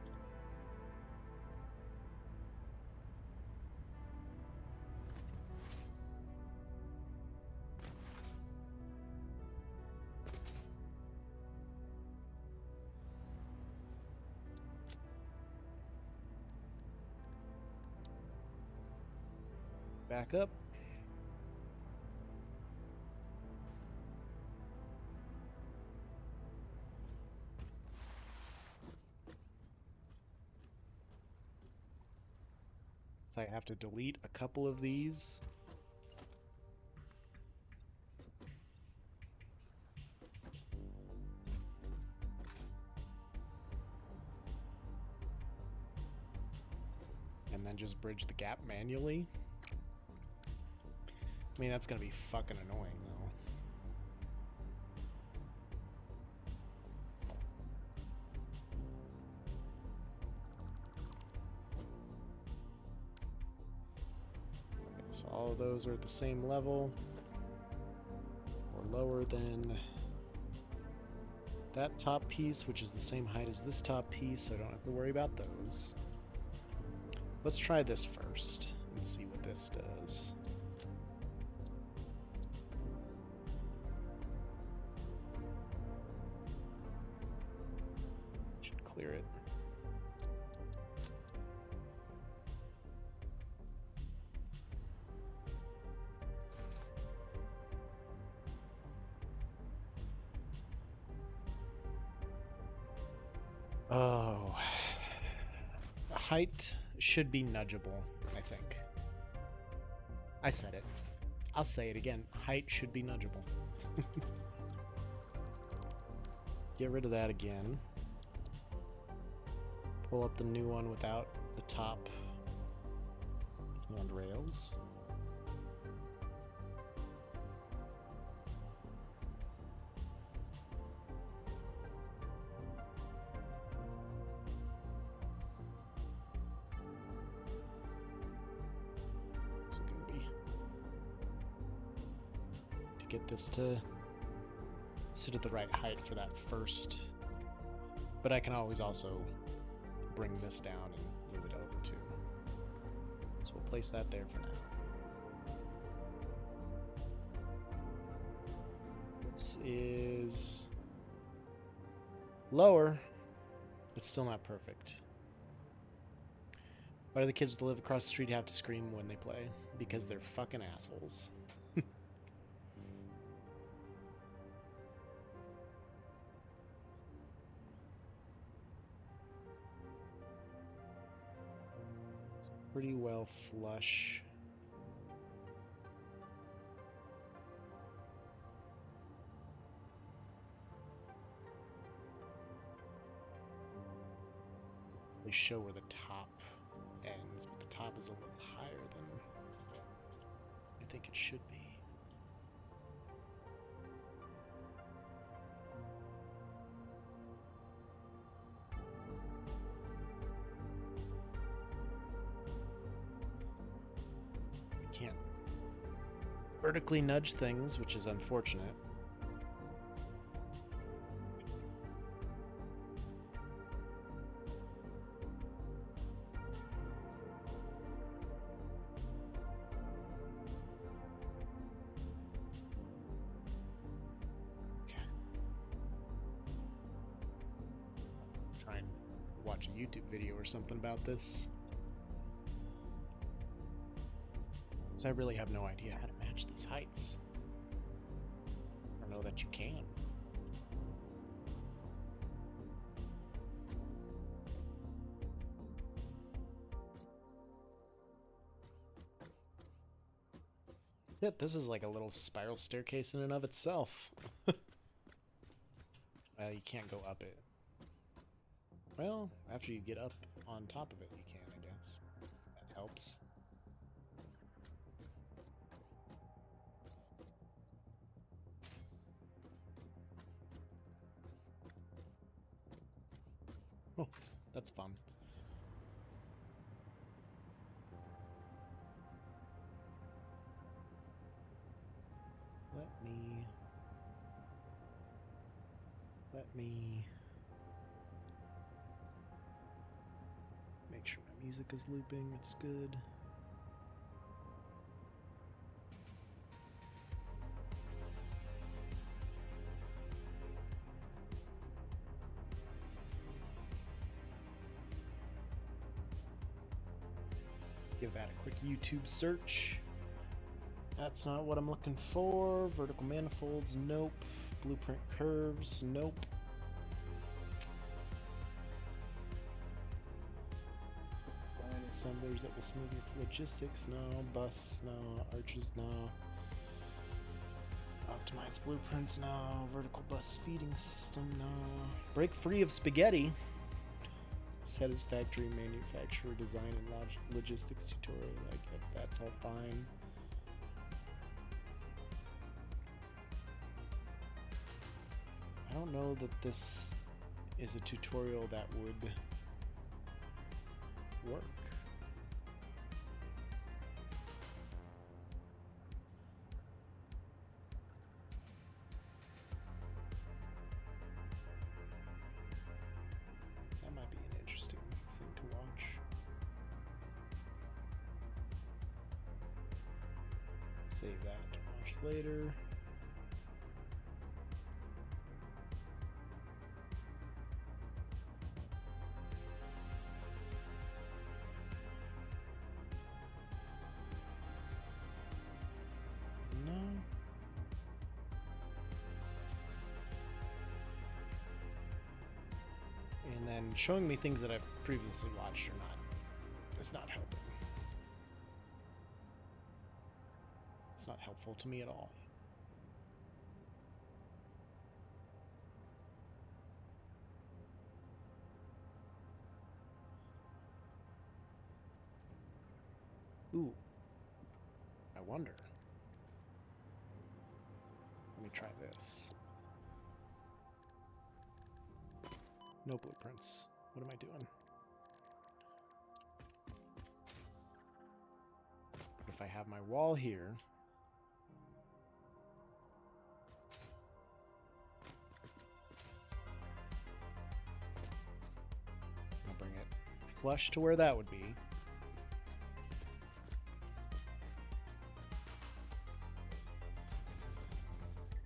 Back up. So I have to delete a couple of these. And then just bridge the gap manually. I mean, that's going to be fucking annoying, though. Okay, so all of those are at the same level. Or lower than that top piece, which is the same height as this top piece, so I don't have to worry about those. Let's try this first and see what this does. Clear it. Oh. Height should be nudgeable, I think. I said it. I'll say it again. Height should be nudgeable. Get rid of that again. Pull up the new one without the top handrails. It's gonna be to get this to sit at the right height for that first, but I can always also bring this down and move it over too. So we'll place that there for now. This is lower, but still not perfect. Why do the kids that live across the street have to scream when they play? Because they're fucking assholes. pretty well flush. They show where the top ends, but the top is a little higher than I think it should be. I can't vertically nudge things, which is unfortunate. Try and watch a YouTube video or something about this. So I really have no idea how to match these heights. I don't know that you can. Shit, this is like a little spiral staircase in and of itself. Well, you can't go up it. Well, after you get up on top of it, you can, I guess. That helps. Oh, that's fun. Let me make sure my music is looping. It's good. Give that a quick YouTube search. That's not what I'm looking for. Vertical manifolds, nope. Blueprint curves, nope. Design assemblers that will smooth your logistics, no. Bus, no. Arches, no. Optimized blueprints, no. Vertical bus feeding system, no. Break free of spaghetti. Satisfactory manufacturer design and logistics tutorial. I get that's all fine. I don't know that this is a tutorial that would work. That might be an interesting thing to watch. Save that to watch later. And then showing me things that I've previously watched or not, it's not helping. It's not helpful to me at all. Ooh, I wonder. Let me try this. No blueprints. What am I doing? If I have my wall here, I'll bring it flush to where that would be.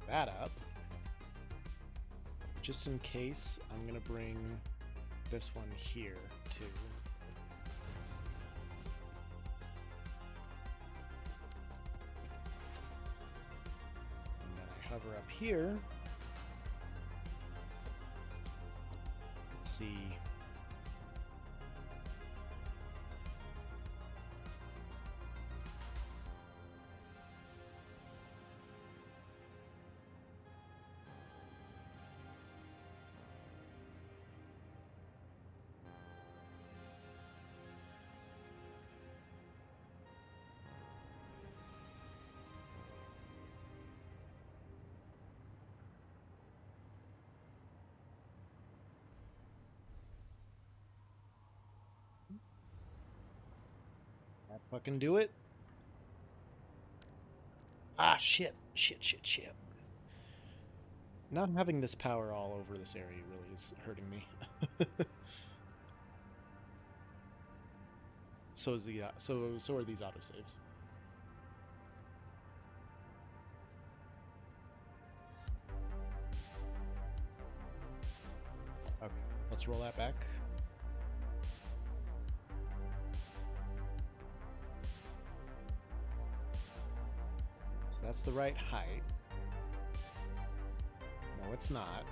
That up. Just in case, I'm gonna bring this one here too. And then I hover up here. See That fucking do it. Ah, shit. Shit. Not having this power all over this area really is hurting me. So is the so are these autosaves. Okay, let's roll that back. So that's the right height. No, it's not.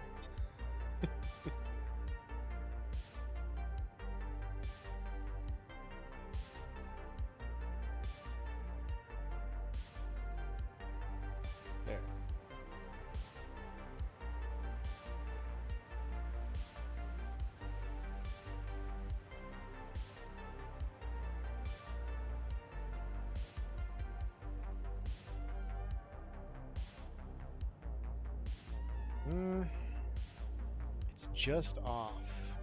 There. It's just off.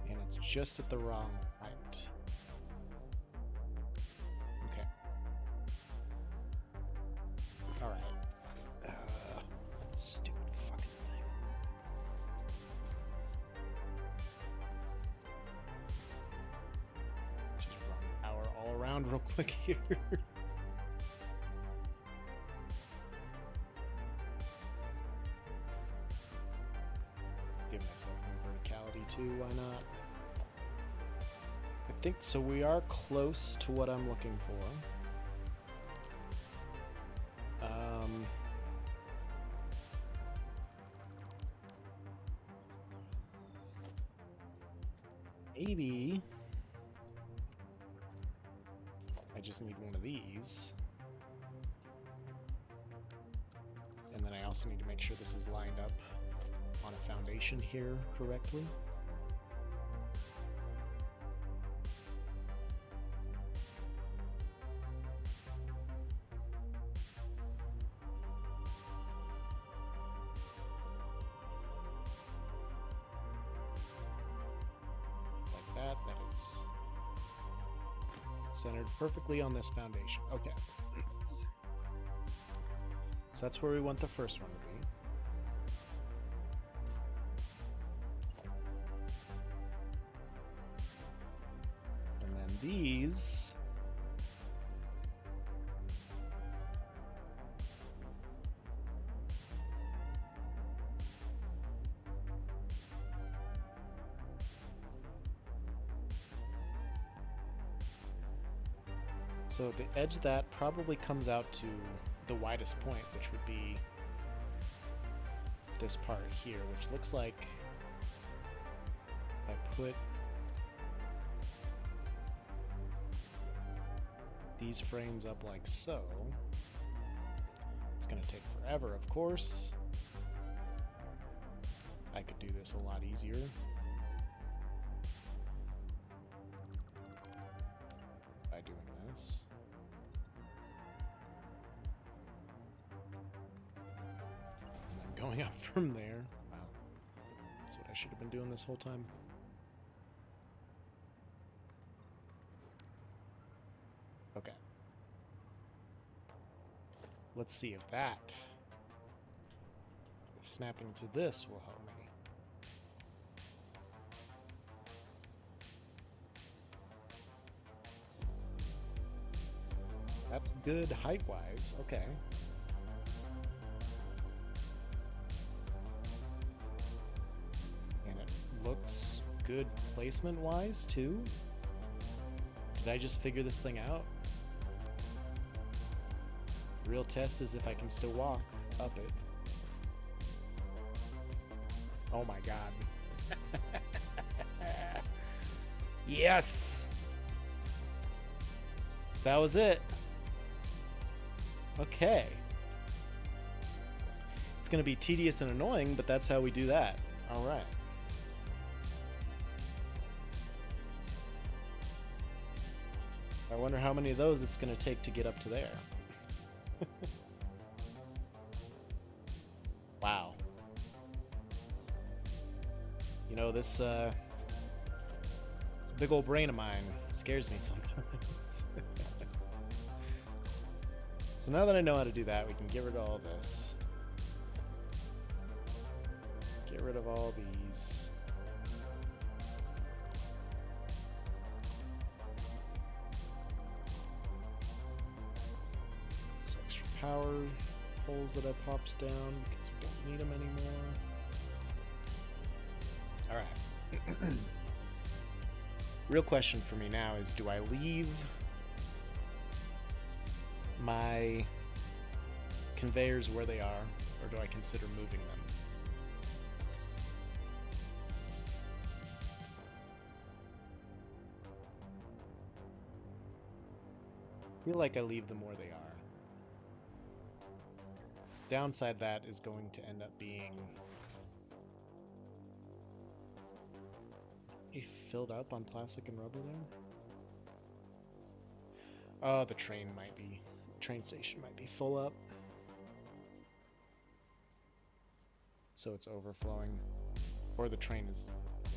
And it's just at the wrong height. Okay. All right. Stupid fucking thing. Just run power all around real quick here. Give myself verticality too, why not? I think so. We are close to what I'm looking for. Maybe I just need one of these. And then I also need to make sure this is lined up on a foundation here correctly. That is centered perfectly on this foundation. Okay. So that's where we want the first one to be. And then these. So the edge of that probably comes out to the widest point, which would be this part here, which looks like I put these frames up like so. It's going to take forever, of course. I could do this a lot easier. By doing this. Going up from there. Wow. That's what I should have been doing this whole time. Okay. Let's see if that, if snapping to this will help me. That's good height-wise. Okay. Looks good placement wise too. Did I just figure this thing out? The real test is if I can still walk up it. Oh my god. Yes! That was it. Okay. It's gonna be tedious and annoying, but that's how we do that. Alright. I wonder how many of those it's going to take to get up to there. Wow. You know, this big old brain of mine scares me sometimes. So now that I know how to do that, we can get rid of all this. Get rid of all these. This extra power holes that I popped down because we don't need them anymore. Alright. Real question for me now is, do I leave my conveyors where they are, or do I consider moving them? I feel like I leave them where they are. Downside that is going to end up being filled up on plastic and rubber there. Oh, the train station might be full up. So it's overflowing. Or the train is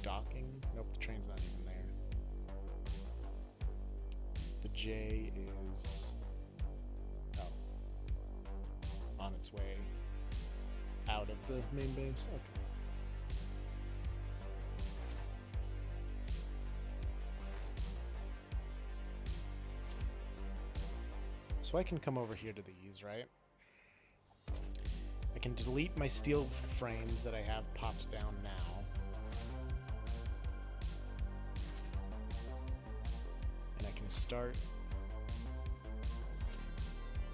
docking. Nope, the train's not even there. The J is on its way out of the main base. Okay. So I can come over here to these, right? I can delete my steel frames that I have popped down now. And I can start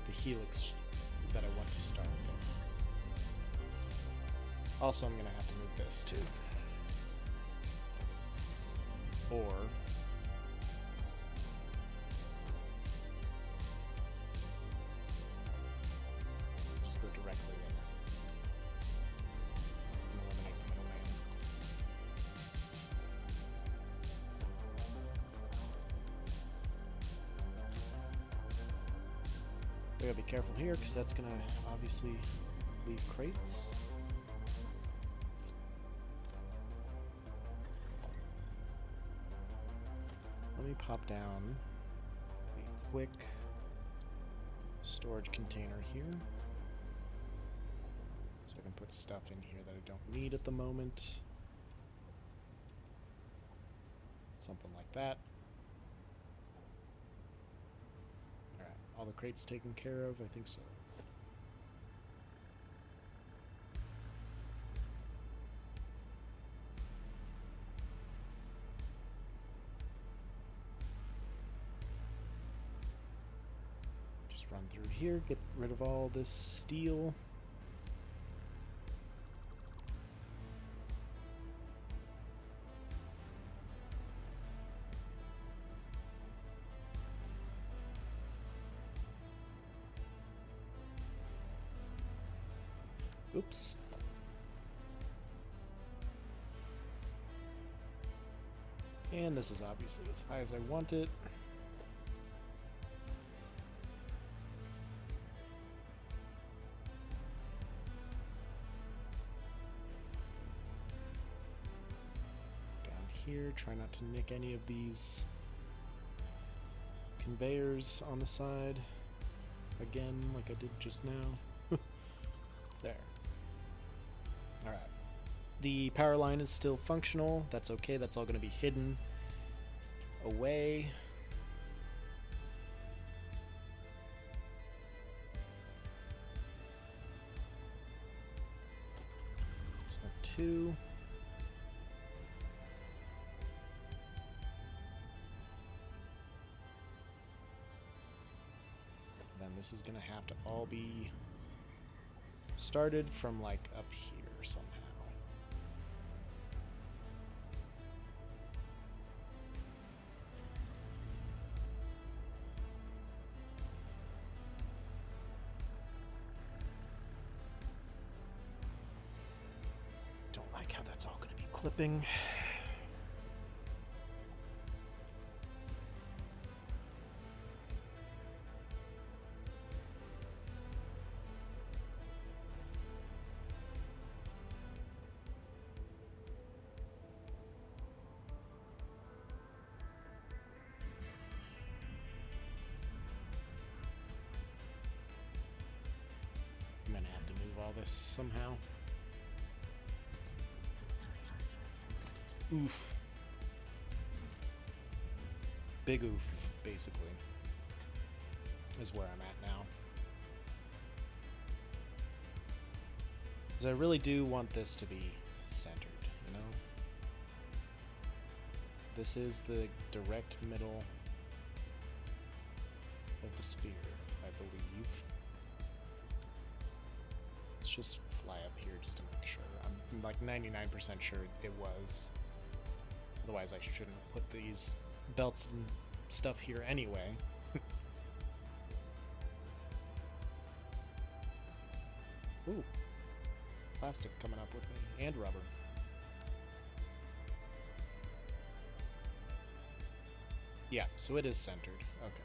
the helix that I want to start there. Also, I'm going to have to move this too. Or just go directly in and eliminate the middleman. We gotta be careful here because that's gonna obviously leave crates. Let me pop down a quick storage container here. So I can put stuff in here that I don't need at the moment. Something like that. Alright, all the crates taken care of? I think so. Run through here, get rid of all this steel. Oops. And this is obviously as high as I want it. Here, try not to nick any of these conveyors on the side again, like I did just now. There. Alright. The power line is still functional. That's okay. That's all going to be hidden away. This one too. This is gonna have to all be started from like up here somehow. Don't like how that's all gonna be clipping. all this somehow. Oof. Big oof, basically, is where I'm at now. Because I really do want this to be centered, you know? This is the direct middle of the sphere, I believe. Let's just fly up here just to make sure. I'm like 99% sure it was. Otherwise I shouldn't have put these belts and stuff here anyway. Ooh. Plastic coming up with me. And rubber. Yeah, so it is centered. Okay.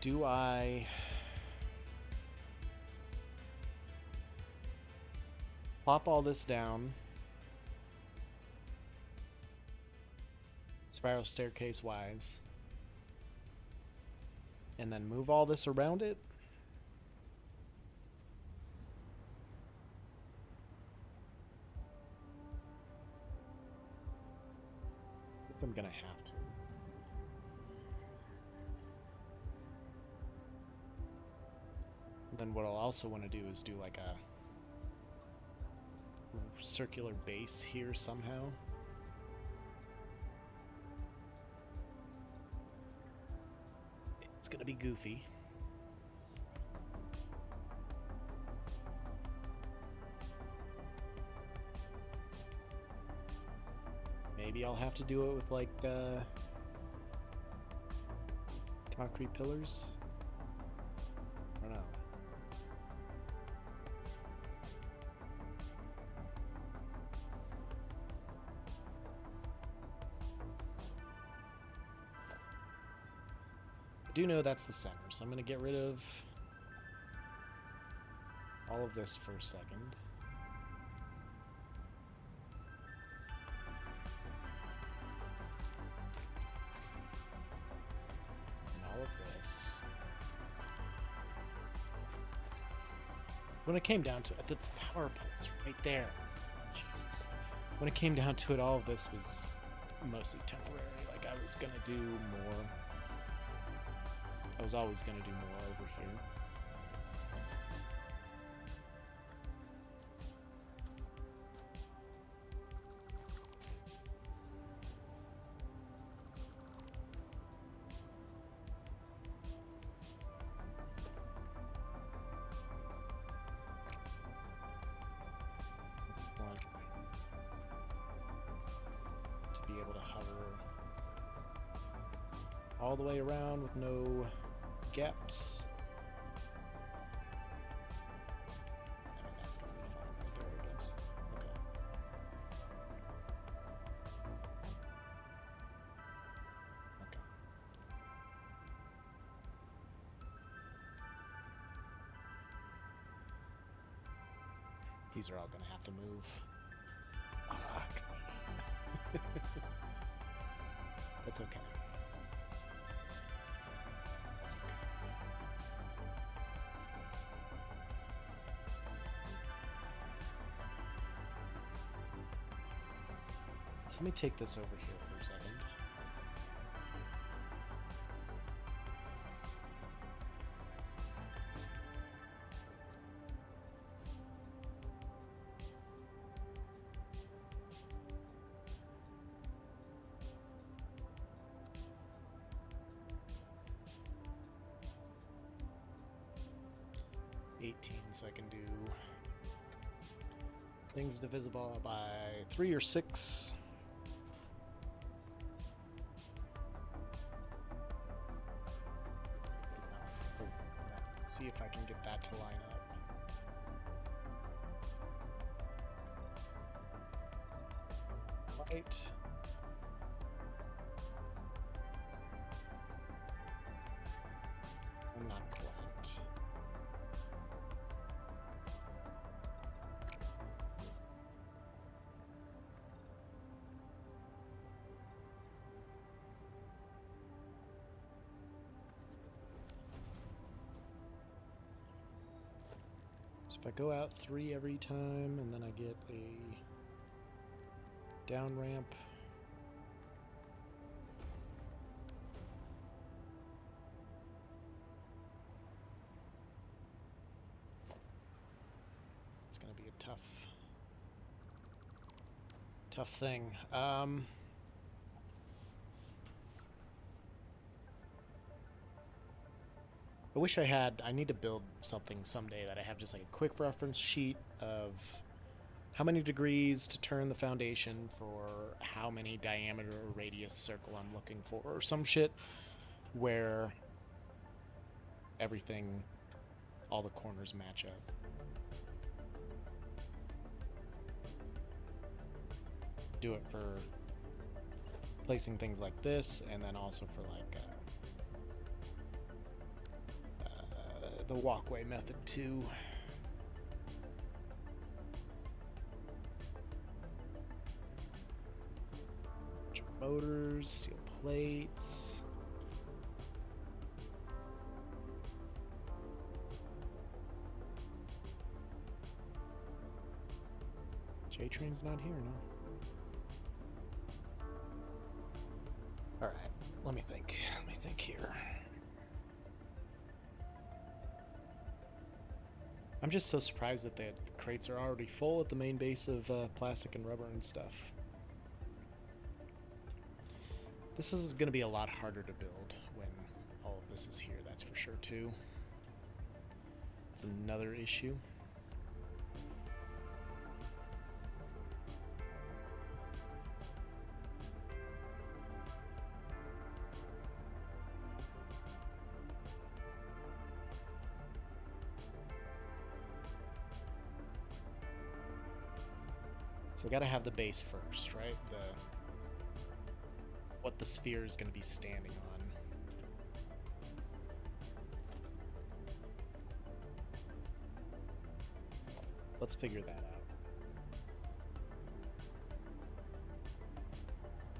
Do I plop all this down spiral staircase wise and then move all this around it? I think I'm gonna have to. Then what I'll also want to do is do like a circular base here somehow. It's gonna be goofy. Maybe I'll have to do it with like concrete pillars. I don't know. I do know that's the center, so I'm going to get rid of all of this for a second. And all of this. When it came down to it, the power pole's right there. Jesus. When it came down to it, all of this was mostly temporary. Like, I was going to do more. I was always going to do more over here. To be able to hover all the way around with no gaps. I think that's gonna be fine right there, I guess. Okay. Okay. These are all gonna have to move. Fuck. That's okay. Let me take this over here for a second. So I can do things divisible by 3 or 6. See if I can get that to line up. Right. I'm not quite. So if I go out 3 every time and then I get a down ramp. It's going to be a tough thing. I wish I need to build something someday that I have just like a quick reference sheet of how many degrees to turn the foundation for how many diameter or radius circle I'm looking for, or some shit where everything, all the corners match up. Do it for placing things like this, and then also for like the walkway method too. Bunch of motors, steel plates. J-Train's not here, no. All right, let me think here. I'm just so surprised that the crates are already full at the main base of plastic and rubber and stuff. This is going to be a lot harder to build when all of this is here, that's for sure, too. It's another issue. So I gotta have the base first, right? What the sphere is gonna be standing on. Let's figure that out.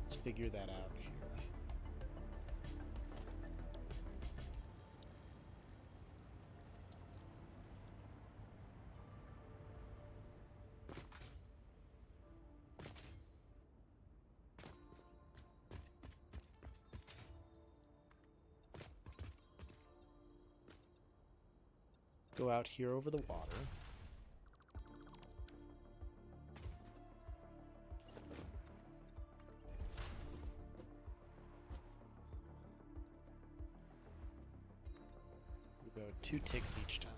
Let's figure that out here. Go out here over the water. We go 2 ticks each time.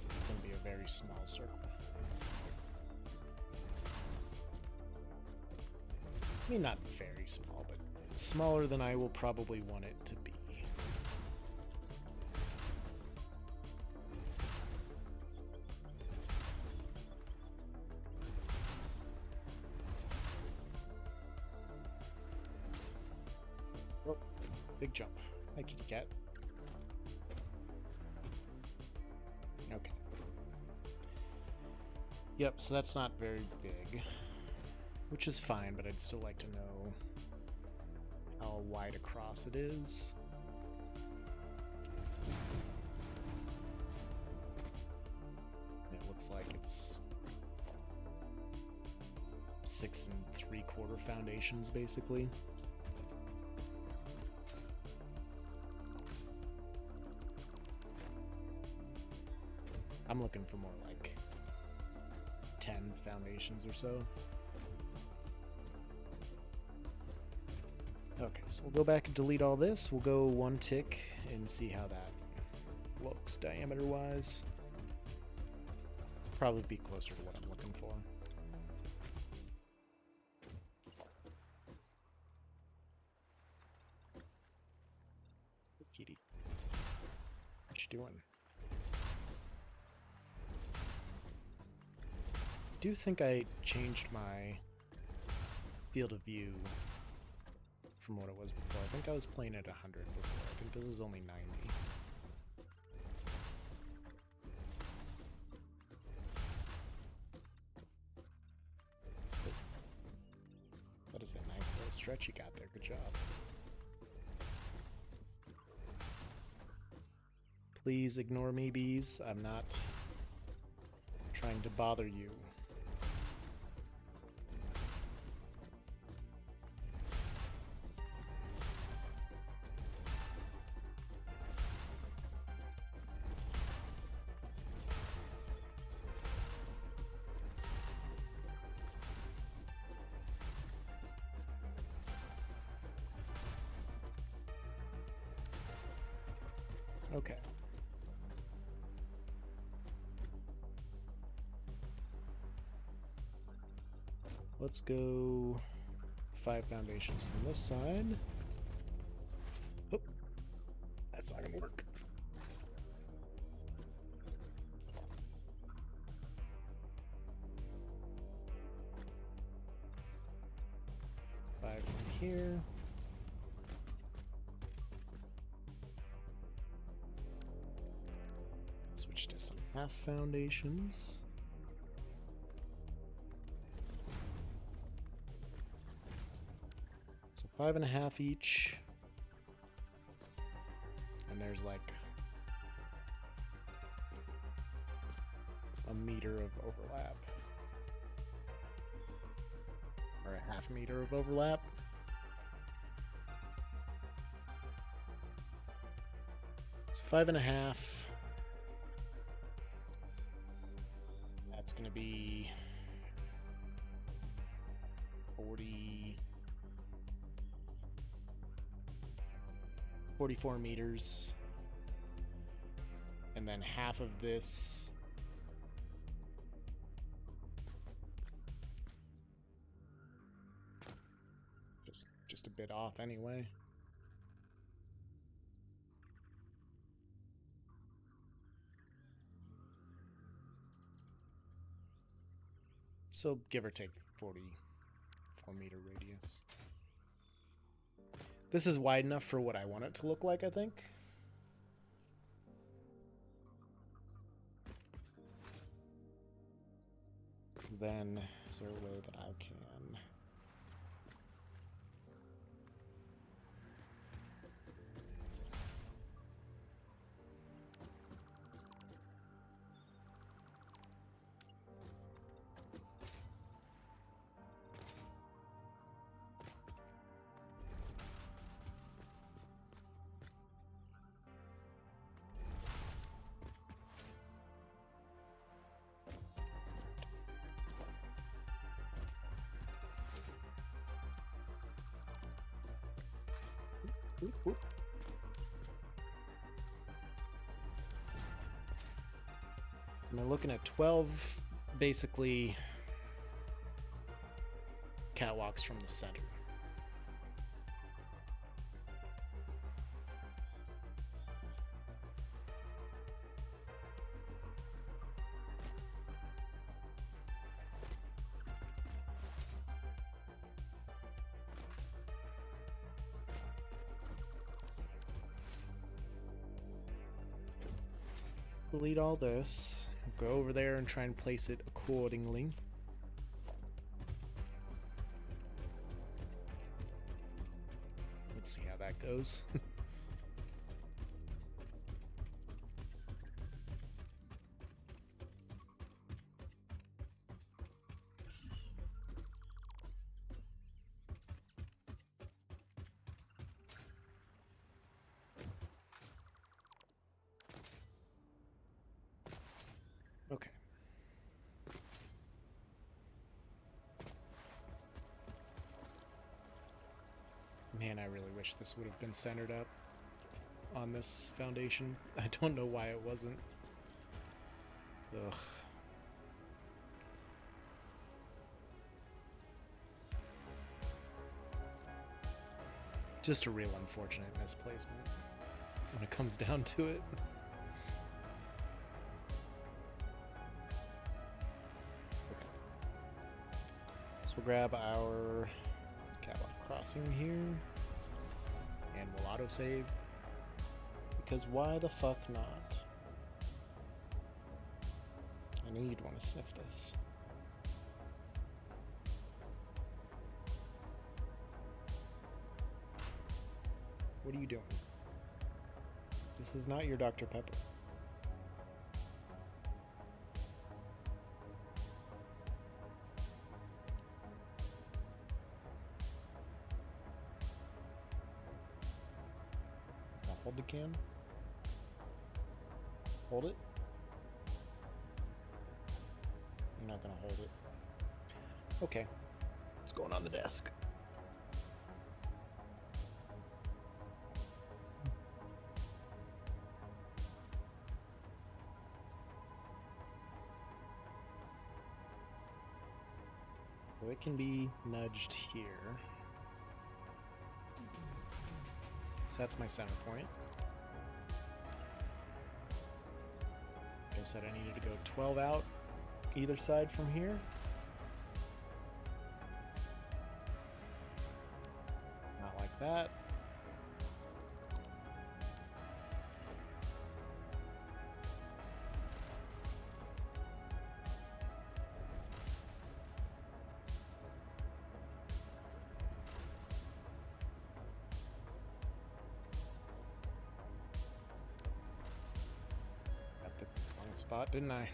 It's going to be a very small circle. I mean, not very small, but smaller than I will probably want it to be. Oh, big jump. Hi, kitty cat. Okay. Yep, so that's not very big. Which is fine, but I'd still like to know how wide across it is. It looks like it's 6 3/4 foundations, basically. I'm looking for more like 10 foundations or so. Okay, so we'll go back and delete all this. We'll go 1 tick and see how that looks diameter-wise. Probably be closer to what I'm looking for. Kitty. What you doing? I do think I changed my field of view from what it was before. I think I was playing at 100 before. I think this is only 90. That is a nice little stretch you got there. Good job. Please ignore me, bees. I'm not trying to bother you. Okay. Let's go 5 foundations from this side. Oh, that's not gonna work. Five from here. Switch to some half foundations. So 5.5 each. And there's like a meter of overlap. Or a half meter of overlap. So 5.5. That's going to be 44 meters. And then half of this just a bit off anyway. So give or take 44 meter radius. This is wide enough for what I want it to look like, I think. Then, is there a way that I can... I'm looking at 12, basically, catwalks from the center. Delete all this. Go over there and try and place it accordingly. Let's see how that goes. Okay. Man, I really wish this would have been centered up on this foundation. I don't know why it wasn't. Ugh. Just a real unfortunate misplacement when it comes down to it. Okay. So we'll grab our catwalk crossing here, and we'll autosave, because why the fuck not? I knew you'd want to sniff this. What are you doing? This is not your Dr. Pepper. Now hold the can. Hold it. You're not gonna hold it. Okay. What's going on the desk? So it can be nudged here. So that's my center point. I said I needed to go 12 out either side from here. Not like that. Got the wrong spot, didn't I?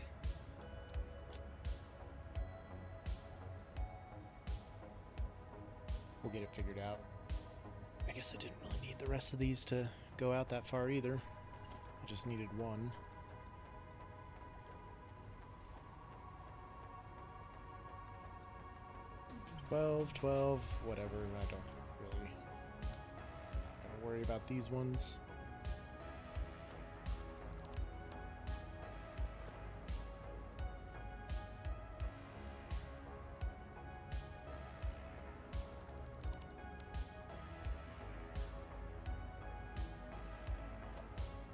We'll get it figured out. I guess I didn't really need the rest of these to go out that far either. I just needed one. $12, whatever. I don't really. I'm not gonna worry about these ones.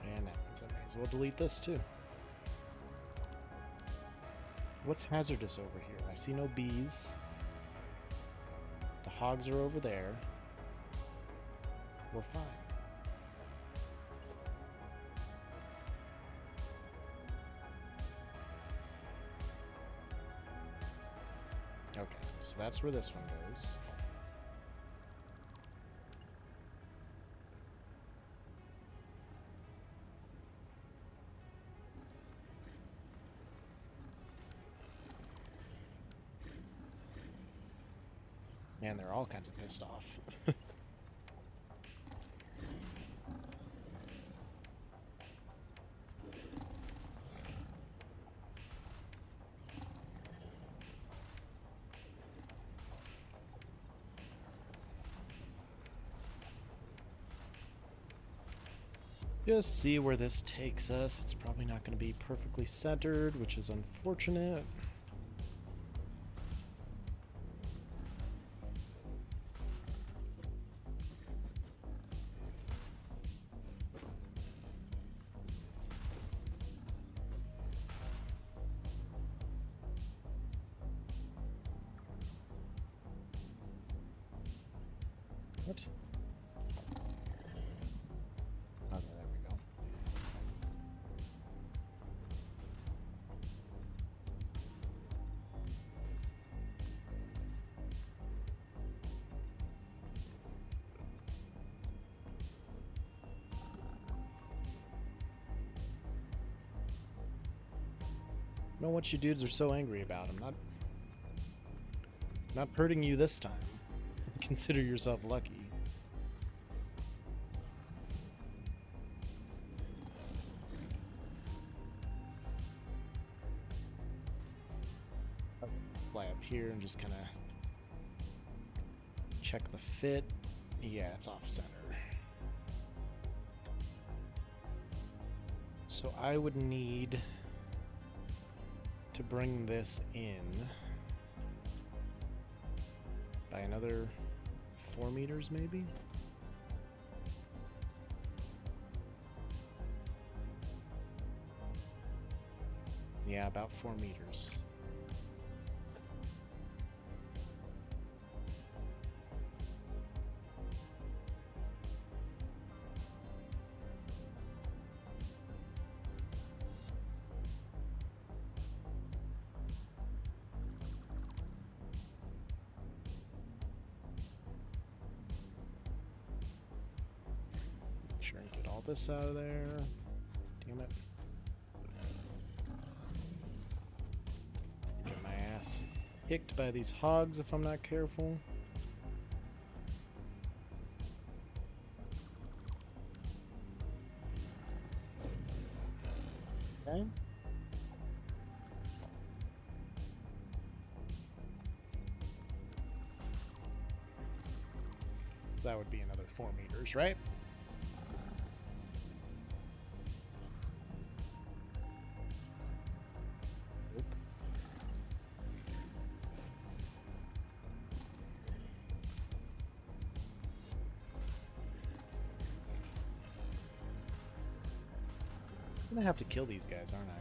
And that means I may as well delete this too. What's hazardous over here? I see no bees. The hogs are over there. We're fine. Okay, so that's where this one goes. Man, they're all kinds of pissed off. Just see where this takes us. It's probably not going to be perfectly centered, which is unfortunate. What? Okay, there we go. I don't know what you dudes are so angry about. I'm not hurting you this time. Consider yourself lucky. Fly up here and just kind of check the fit. Yeah, it's off center. So I would need to bring this in by another 4 meters, maybe? Yeah, about 4 meters. this out of there. Damn it. Get my ass kicked by these hogs if I'm not careful. Okay. That would be another 4 meters, right? Nope. I'm gonna have to kill these guys, aren't I?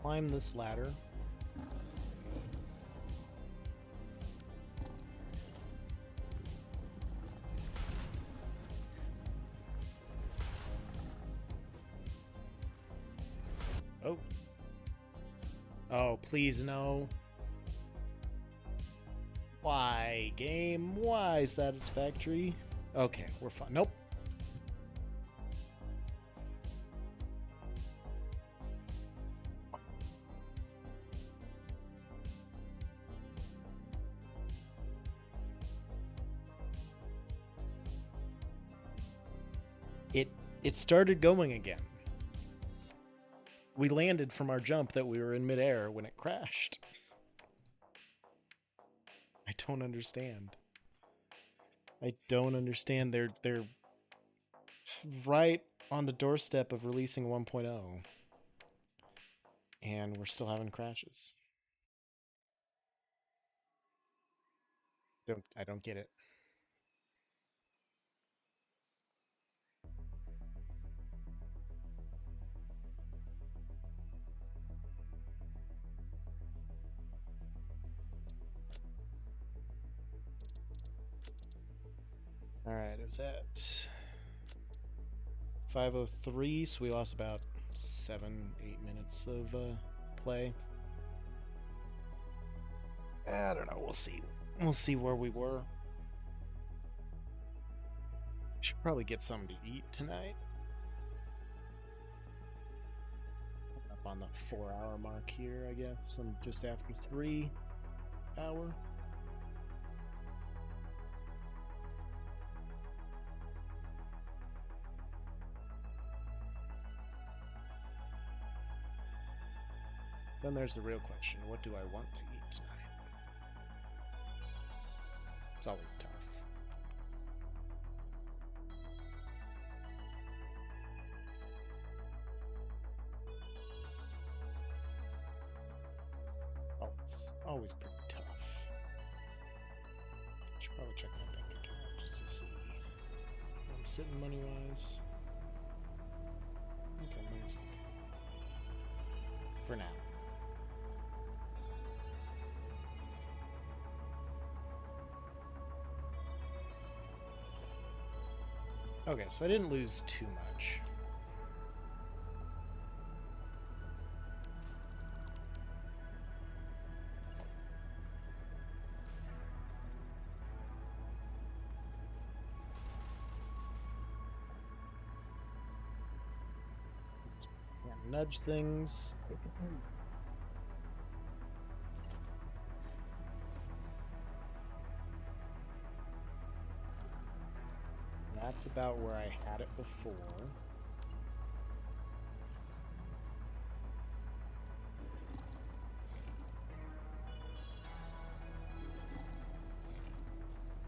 Climb this ladder. Oh. Oh, please no. Why, game? Why satisfactory? Okay, we're fine. Nope. It started going again. We landed from our jump that we were in midair when it crashed. I don't understand. I don't understand. They're right on the doorstep of releasing 1.0. And we're still having crashes. I don't get it. All right, it was at 5:03, so we lost about 7-8 minutes of play. I don't know. We'll see. We'll see where we were. Should probably get something to eat tonight. Up on the 4-hour mark here, I guess. I'm just after 3 hour. Then there's the real question. What do I want to eat tonight? It's always tough. Always pretty tough. Should probably check my bank account just to see where I'm sitting money-wise. Okay, money's okay. For now. Okay, so I didn't lose too much. Can't nudge things. That's about where I had it before.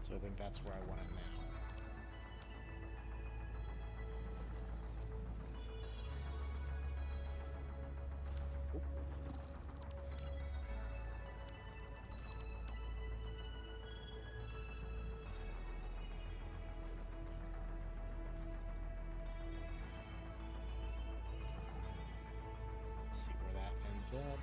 So I think that's where I want it now. Let's see where that ends up.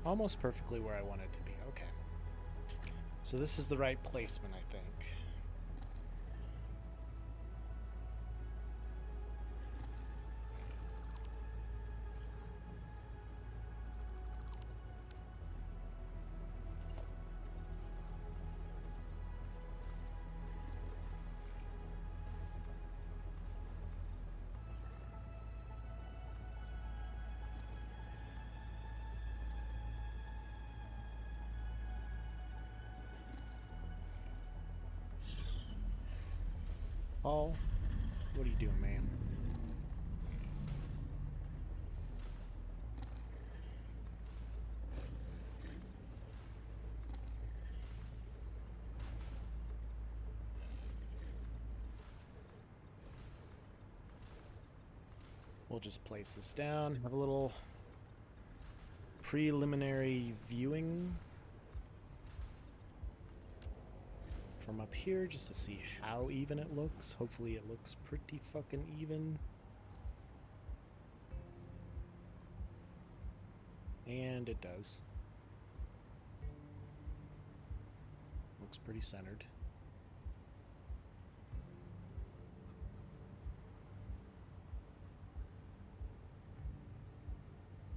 Almost perfectly where I want it to be. Okay. So this is the right placement, I think. Paul, what are you doing, man? We'll just place this down, have a little preliminary viewing from up here just to see how even it looks. Hopefully it looks pretty fucking even. And it does. Looks pretty centered.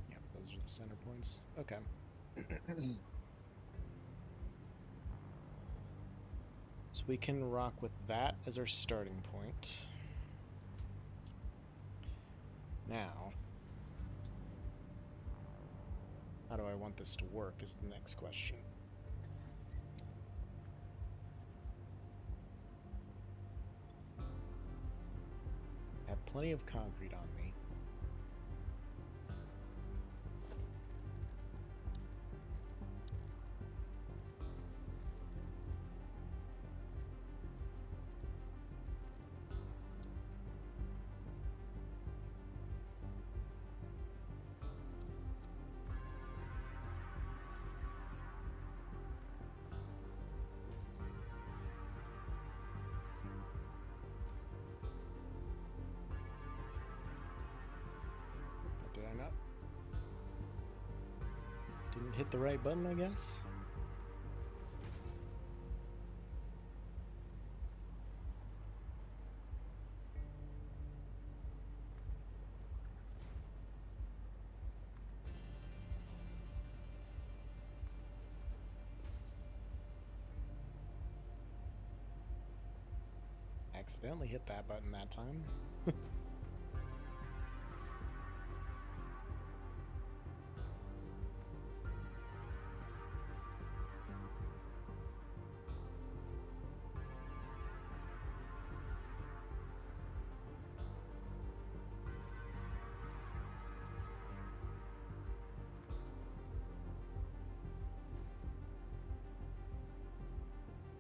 Yep, those are the center points. Okay. So we can rock with that as our starting point. Now, how do I want this to work is the next question. I have plenty of concrete on me. Did I not? Didn't hit the right button, I guess? Accidentally hit that button that time.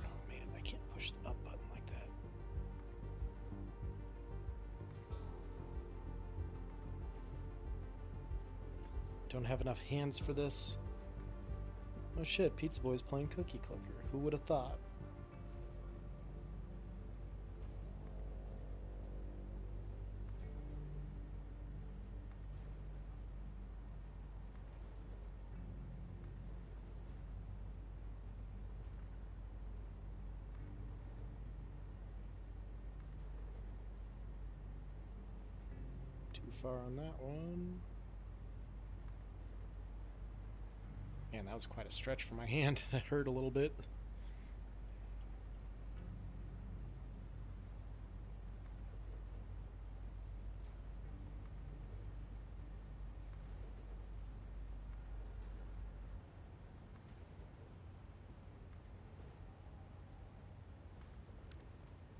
Oh man, I can't push the up button like that. Don't have enough hands for this. Oh shit, Pizza Boy's playing Cookie Clicker. Who would have thought? Too far on that one. Man, that was quite a stretch for my hand. That hurt a little bit.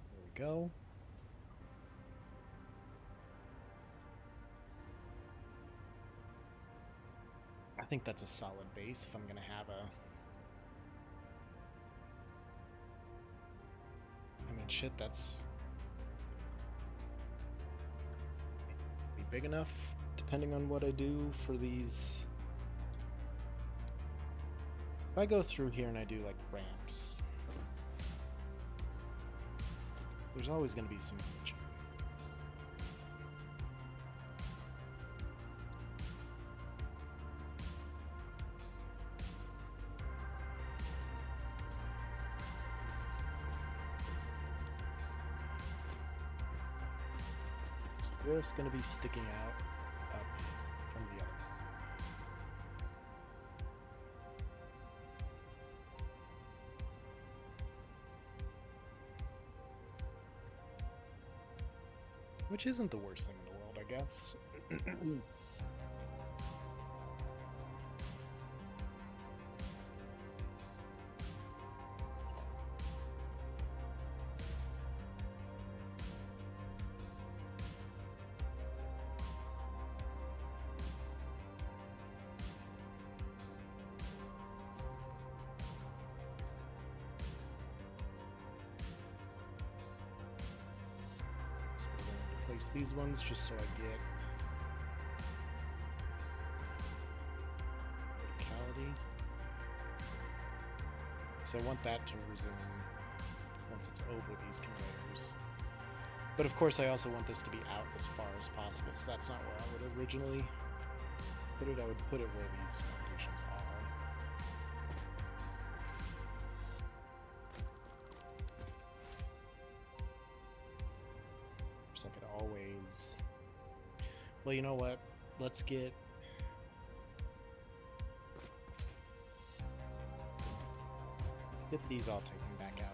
There we go. I think that's a solid base if I'm gonna have a... I mean, shit, that's... be big enough, depending on what I do for these... If I go through here and I do, like, ramps, there's always gonna be some glitching. just going to be sticking out up from the other. Which isn't the worst thing in the world, I guess. Place these ones just so I get verticality. So I want that to resume once it's over these conveyors. But of course I also want this to be out as far as possible, so that's not where I would originally put it. I would put it where these foundations are. I could always... Well, you know what? Let's get... these all taken back out.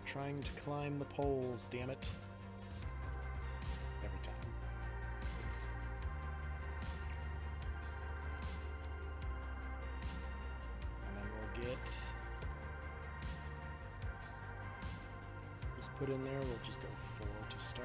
Trying to climb the poles, damn it. Every time. And then we'll get this put in there. We'll just go 4 to start.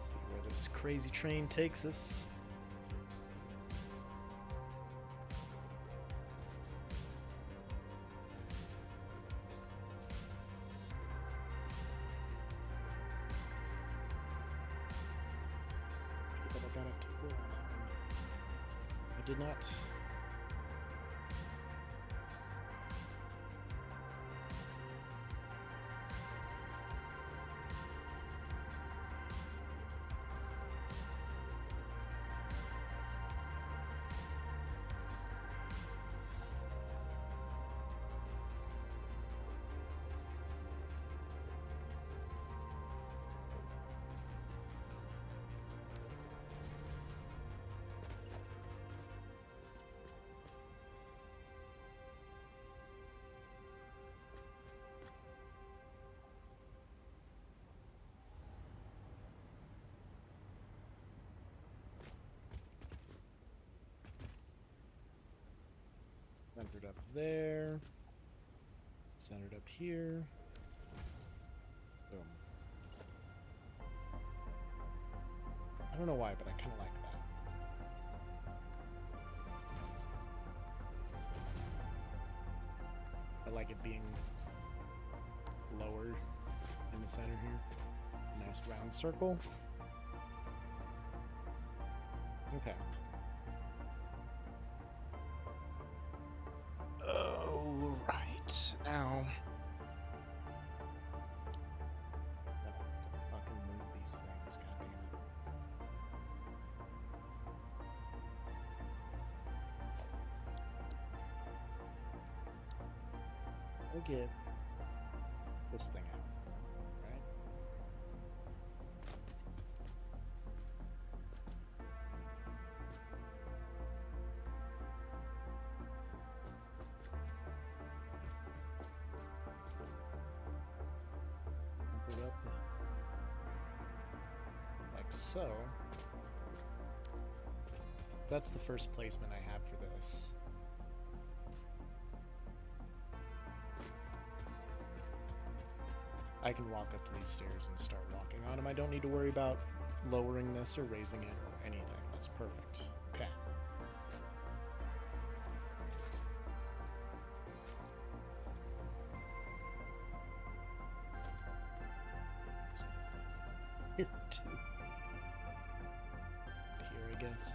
See where this crazy train takes us. But I got a tool on that one. I did not. Centered up there. Centered up here. Boom. I don't know why, but I kind of like that. I like it being lower in the center here. Nice round circle. Okay. Oh, right. Now. I have to fucking move these things, goddammit. We'll get this thing out, right? Put it up like so. That's the first placement I have for this. I can walk up to these stairs and start walking on them. I don't need to worry about lowering this or raising it or anything. That's perfect. Okay. Here, too. Here, I guess.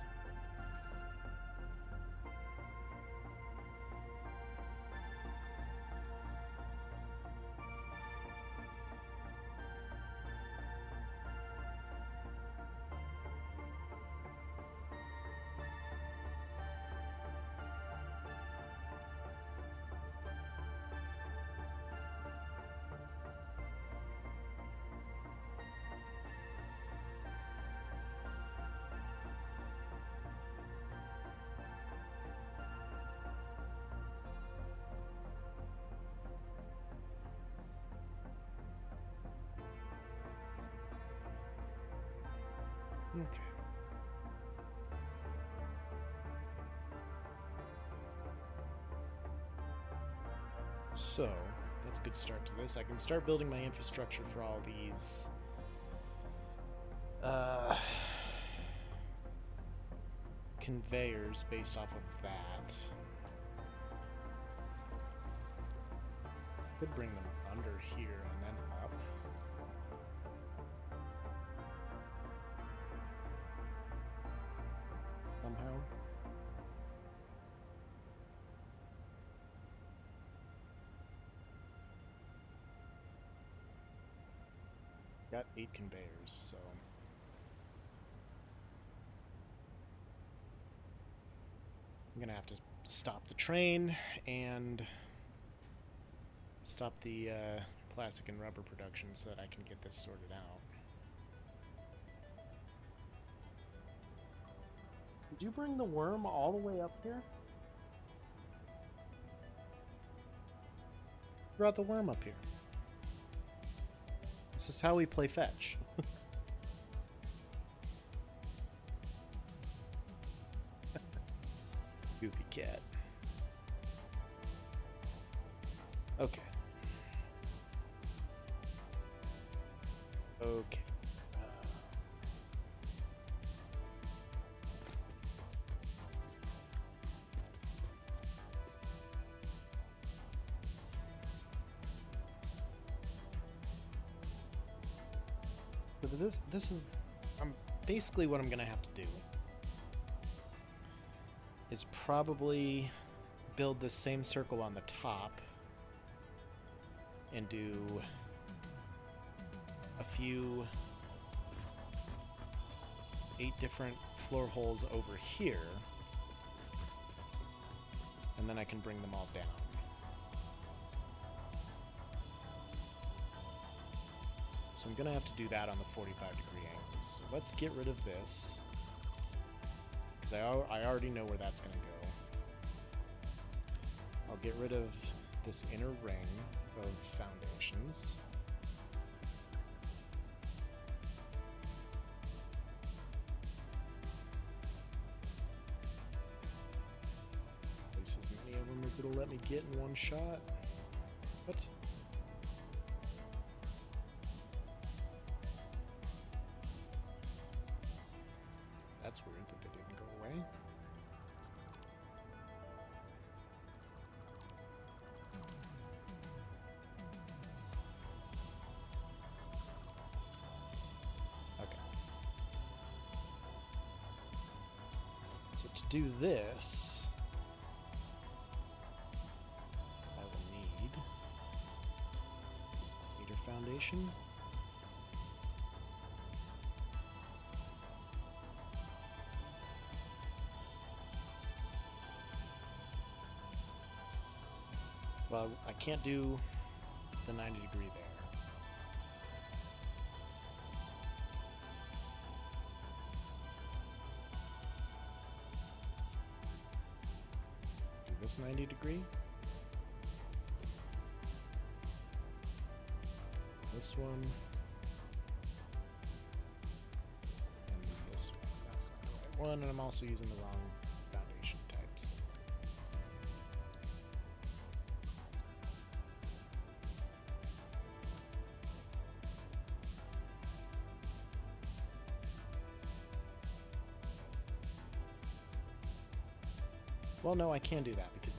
Okay. So, that's a good start to this. I can start building my infrastructure for all these conveyors based off of that. Could bring them under here and then up. Somehow. Got 8 conveyors, so I'm gonna have to stop the train and stop the plastic and rubber production so that I can get this sorted out. Did you bring the worm all the way up here? Brought the worm up here. This is how we play fetch. Goofy cat. Okay. Okay. So this is basically what I'm gonna have to do is probably build the same circle on the top and do a few 8 different floor holes over here, and then I can bring them all down. So I'm gonna have to do that on the 45-degree angles. So let's get rid of this, because I already know where that's gonna go. I'll get rid of this inner ring of foundations. Place as many of them as it'll let me get in one shot. What? That's weird that they didn't go away. Okay. So to do this, I will need meter foundation. Well, I can't do the 90-degree there. Do this 90-degree. This one. And this one. That's not what I one, and I'm also using the wrong foundation types. Well, no, I can do that because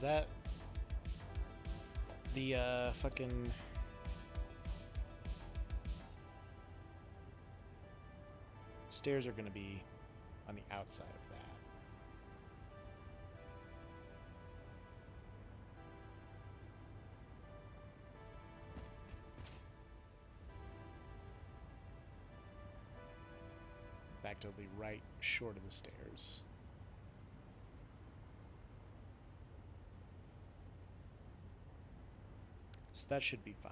the fucking stairs are going to be on the outside of that. In fact, it'll be right short of the stairs. So that should be fine.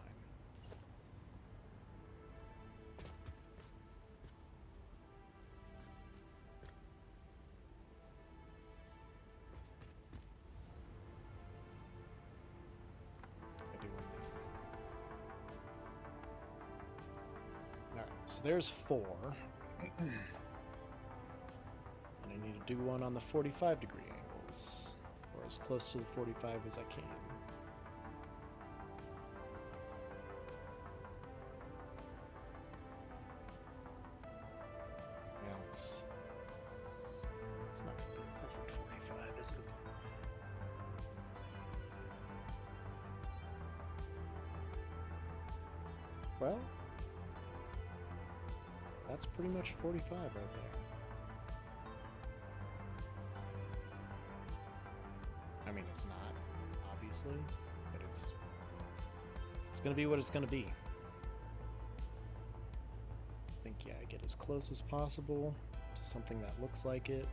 Alright, so there's 4. And I need to do one on the 45-degree angles, or as close to the 45 as I can. Well, it's not going to be a perfect 45, is it? Well, that's pretty much 45 right there. I mean, it's not, obviously, but it's going to be what it's going to be. I think, yeah, I get as close as possible to something that looks like it.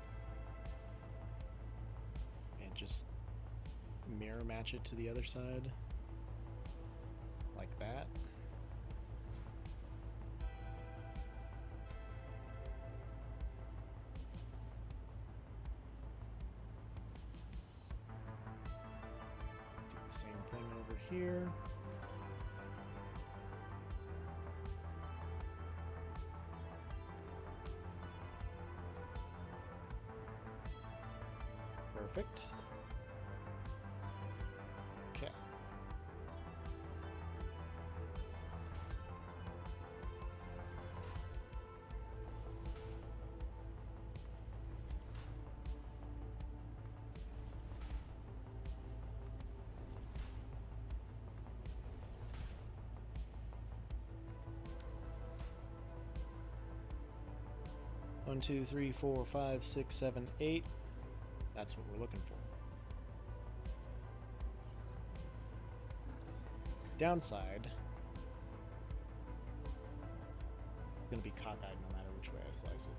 And just mirror match it to the other side. Like that. Same thing over here. Perfect. Okay. One, 2, 3, 4, 5, 6, 7, 8. That's what we're looking for. Downside. I'm going to be cockeyed no matter which way I slice it.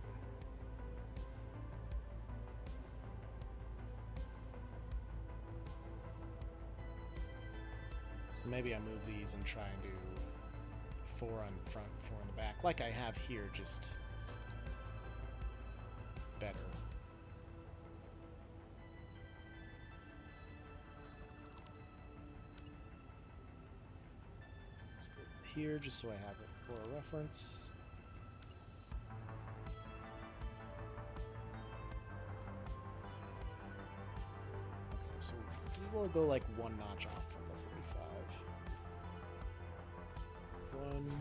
So maybe I move these and try and do 4 on the front, 4 on the back, like I have here, just better. Let's go here just so I have it for a reference. Okay, so we'll go like 1 notch off from the 45. 1,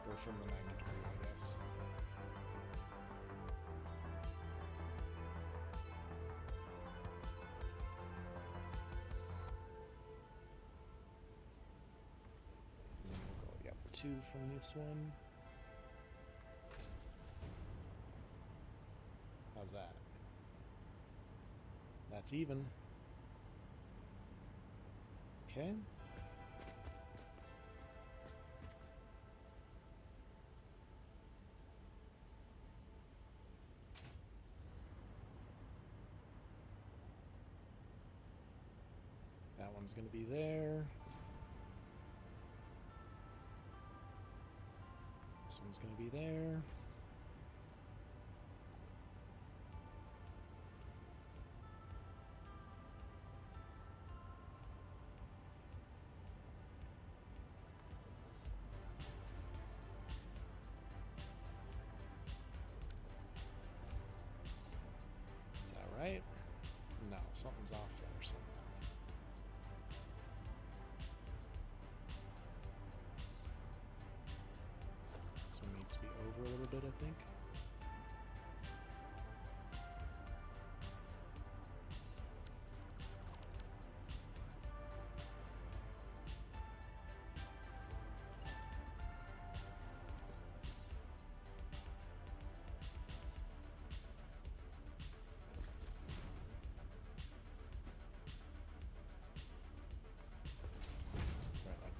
or from the 90 degree, I guess. And then we'll go, yep, 2 from this one. How's that? That's even. Okay. That one's going to be there. This one's going to be there. right? No, something's off there somehow. This one needs to be over a little bit, I think.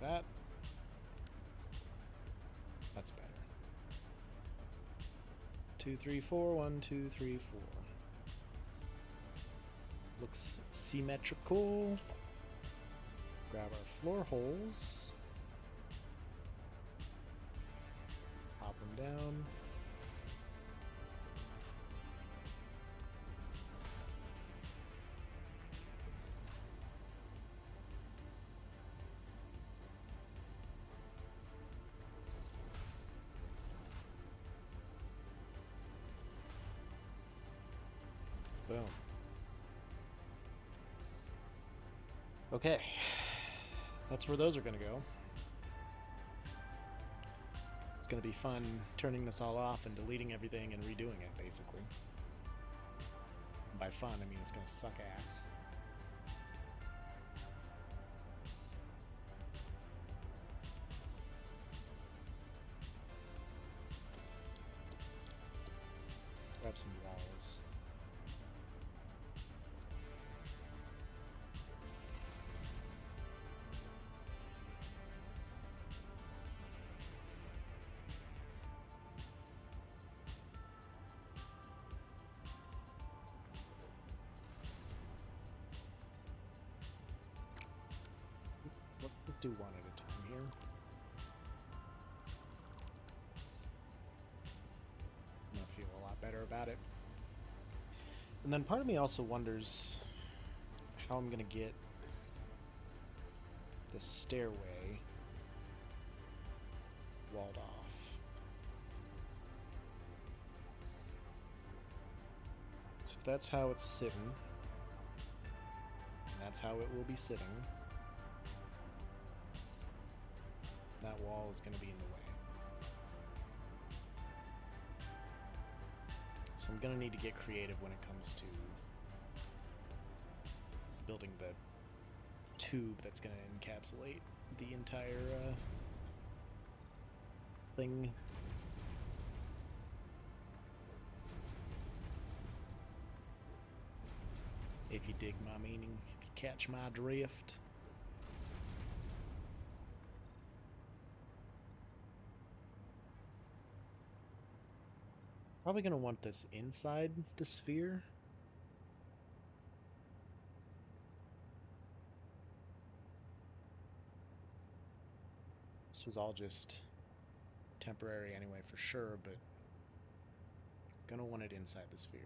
That. That's better. 2, 3, 4. 1, 2, 3, 4. Looks symmetrical. Grab our floor holes. Pop them down. Boom. Okay. That's where those are going to go. It's going to be fun turning this all off and deleting everything and redoing it, basically. And by fun, I mean it's going to suck ass. Grab some walls. Let's do one at a time here. I'm gonna feel a lot better about it. And then part of me also wonders how I'm gonna get the stairway walled off. So if that's how it's sitting, and that's how it will be sitting, that wall is going to be in the way. So I'm going to need to get creative when it comes to building the tube that's going to encapsulate the entire thing. If you dig my meaning, if you catch my drift. Probably going to want this inside the sphere. This was all just temporary anyway for sure, but going to want it inside the sphere.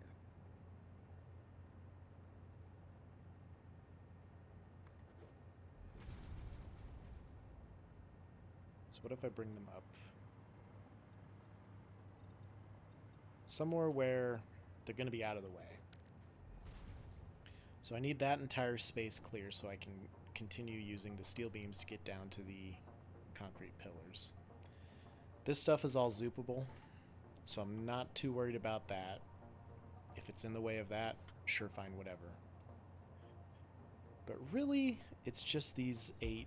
So what if I bring them up somewhere where they're going to be out of the way? So I need that entire space clear so I can continue using the steel beams to get down to the concrete pillars. This stuff is all zoopable, so I'm not too worried about that. If it's in the way of that, sure, fine, whatever. But really, it's just these 8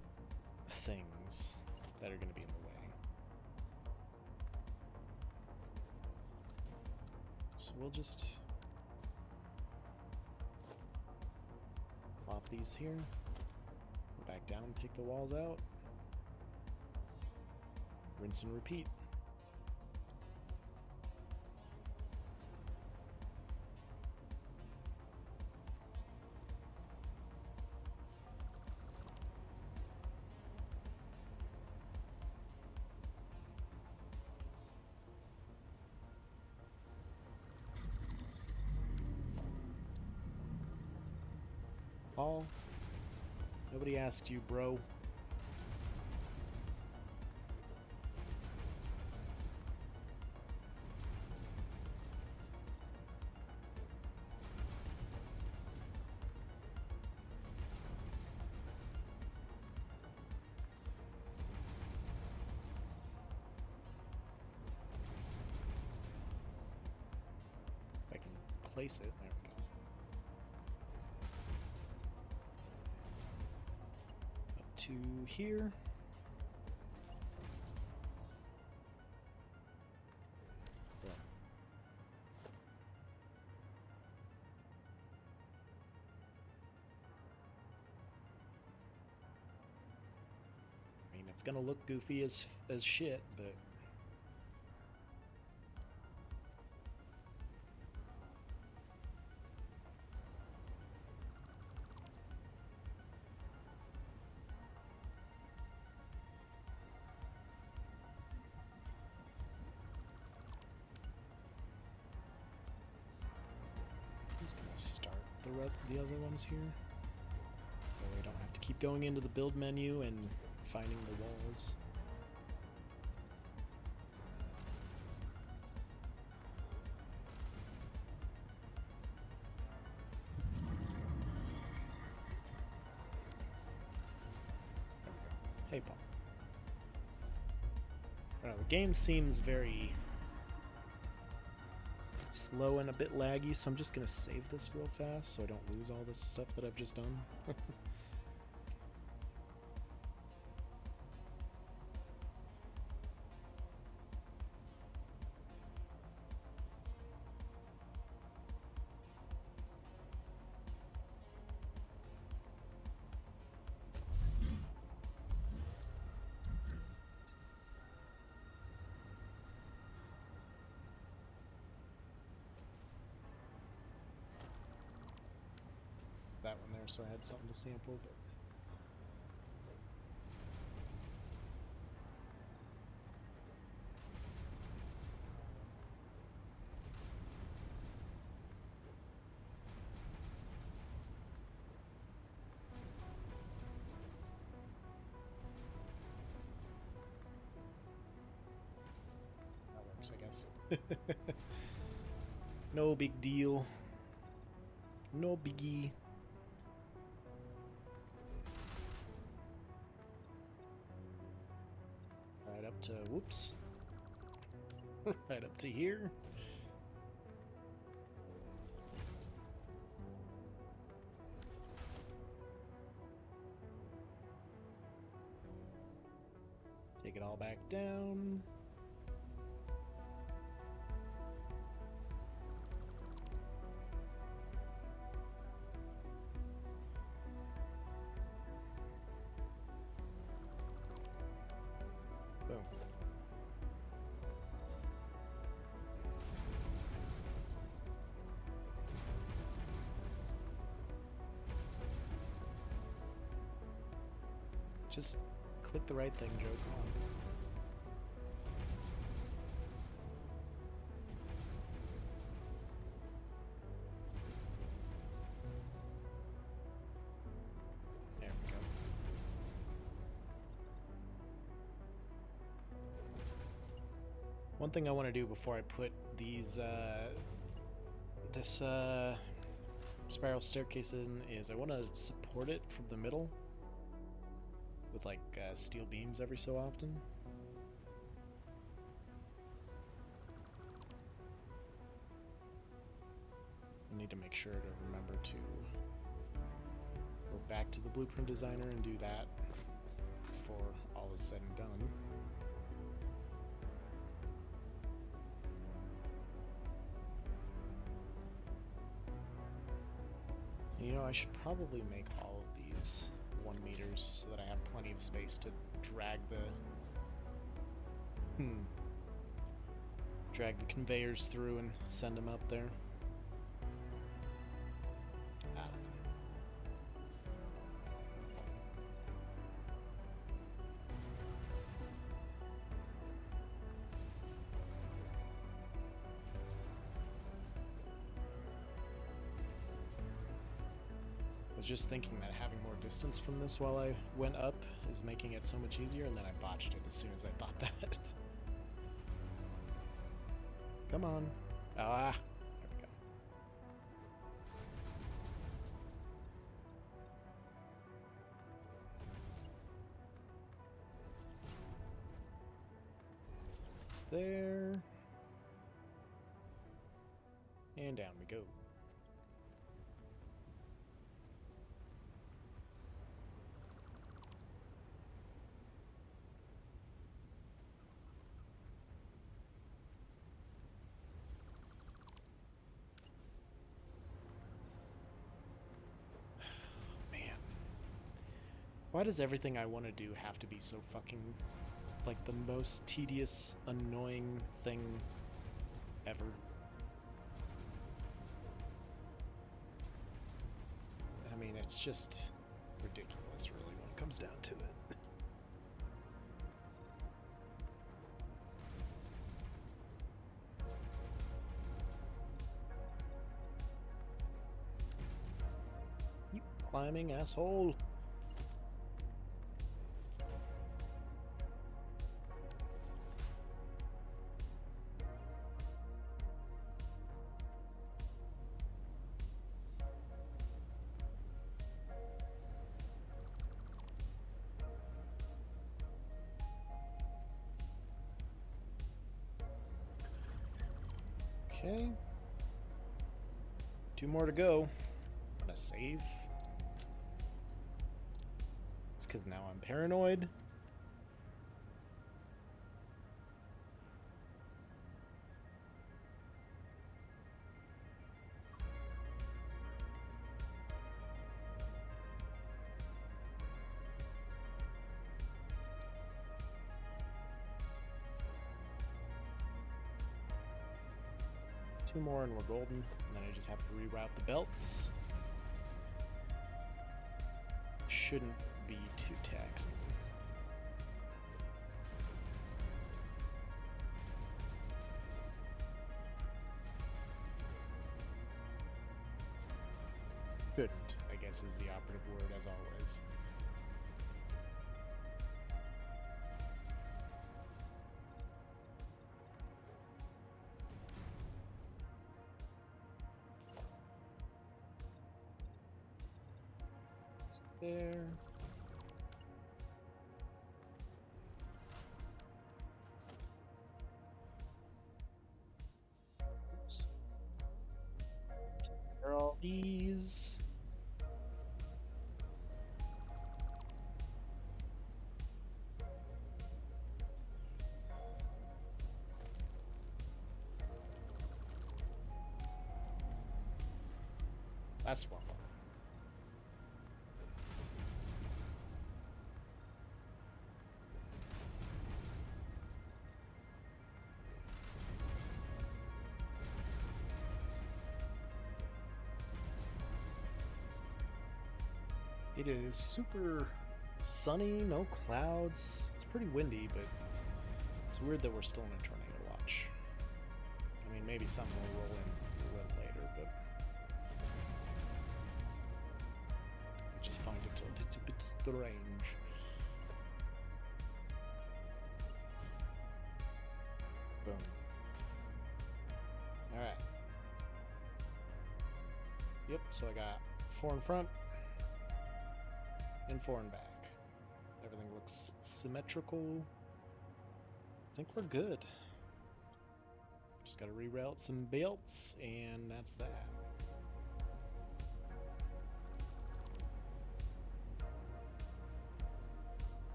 things that are going to be in the way. So we'll just plop these here, go back down, take the walls out, rinse and repeat. Paul, nobody asked you, bro. place it. There we go. Up to here. Yeah. I mean, it's gonna look goofy as shit, but just gonna start the other ones here. So we don't have to keep going into the build menu and finding the walls. Hey, Paul. I don't know, the game seems very slow and a bit laggy, so I'm just gonna save this real fast so I don't lose all this stuff that I've just done. That one there, so I had something to sample, but that works, I guess. No big deal. No biggie. Right up to, whoops. Right up to here. Take it all back down. Boom. Just click the right thing, Joe. Come on. There we go. One thing I want to do before I put these this spiral staircase in is I want to support it from the middle with like steel beams every so often. I need to make sure to remember to go back to the blueprint designer and do that before all is said and done. You know, I should probably make all of these 1 meters so that I have plenty of space to drag the conveyors through and send them up there. I don't know. I was just thinking that having more distance from this while I went up is making it so much easier, and then I botched it as soon as I thought that. Come on. Ah, there we go. It's there. And down we go. Why does everything I want to do have to be so fucking, like, the most tedious, annoying thing ever? I mean, it's just ridiculous, really, when it comes down to it. Keep climbing, asshole. Okay. 2 more to go. I'm gonna save. It's because now I'm paranoid. Two more and we're golden. And then I just have to reroute the belts. Shouldn't be too taxing. Shouldn't, I guess, is the operative word, as always. There. Oops. There are all these. Last one. It is super sunny, no clouds. It's pretty windy, but it's weird that we're still in a tornado watch. I mean, maybe something will roll in a little later, but I just find it a little bit strange. Boom. Alright. Yep, so I got 4 in front and 4 in back. Everything looks symmetrical. I think we're good. Just gotta reroute some belts, and that's that.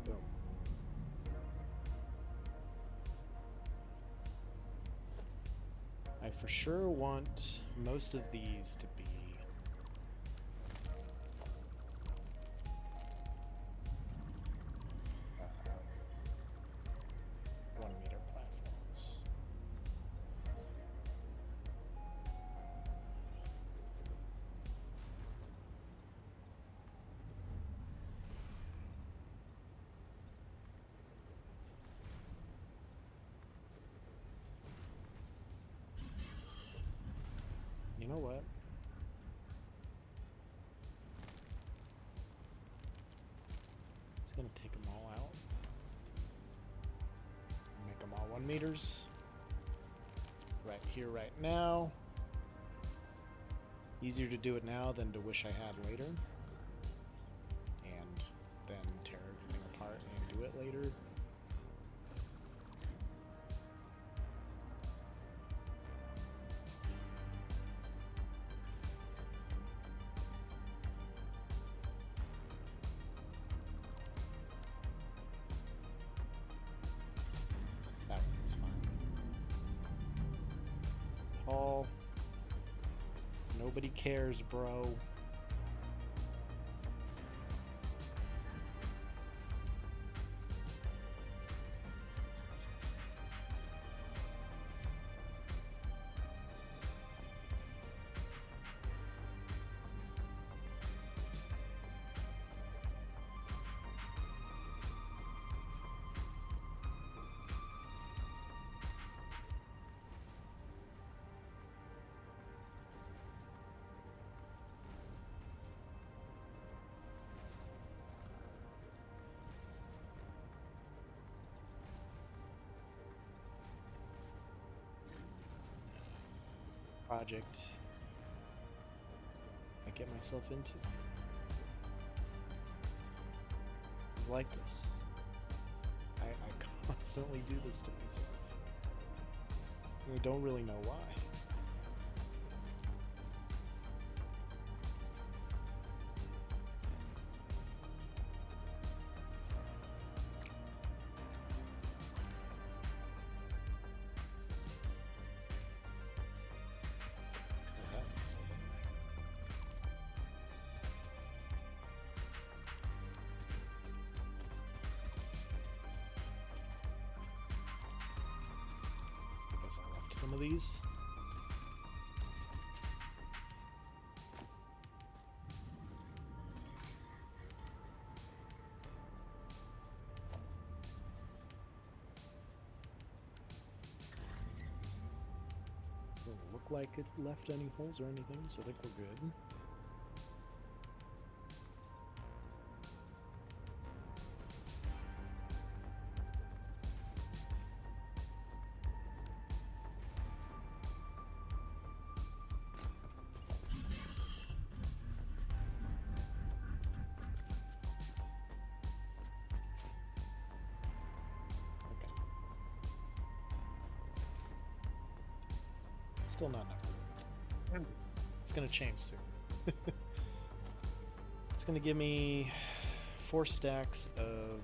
Boom. I for sure want most of these to be one-meter platforms. You know what? Just gonna take them all out. Make them all 1 meters. Right here, right now. Easier to do it now than to wish I had later. And then tear everything apart and do it later. That one was fine. Tall. Nobody cares, bro. Project I get myself into is like this. I constantly do this to myself. I don't really know why. Some of these. Doesn't look like it left any holes or anything, so I think we're good. Still not enough. It's gonna change soon. It's gonna give me 4 stacks of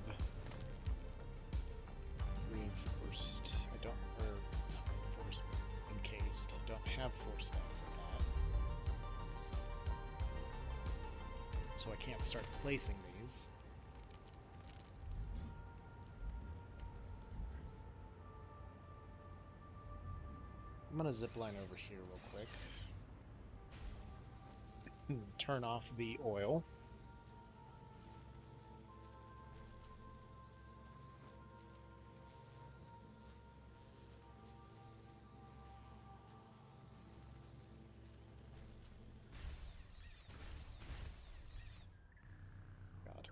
reinforced. I don't, or not reinforced, encased. Don't have 4 stacks of that, so I can't start placing these. I'm gonna zip line over here real quick. Turn off the oil. God.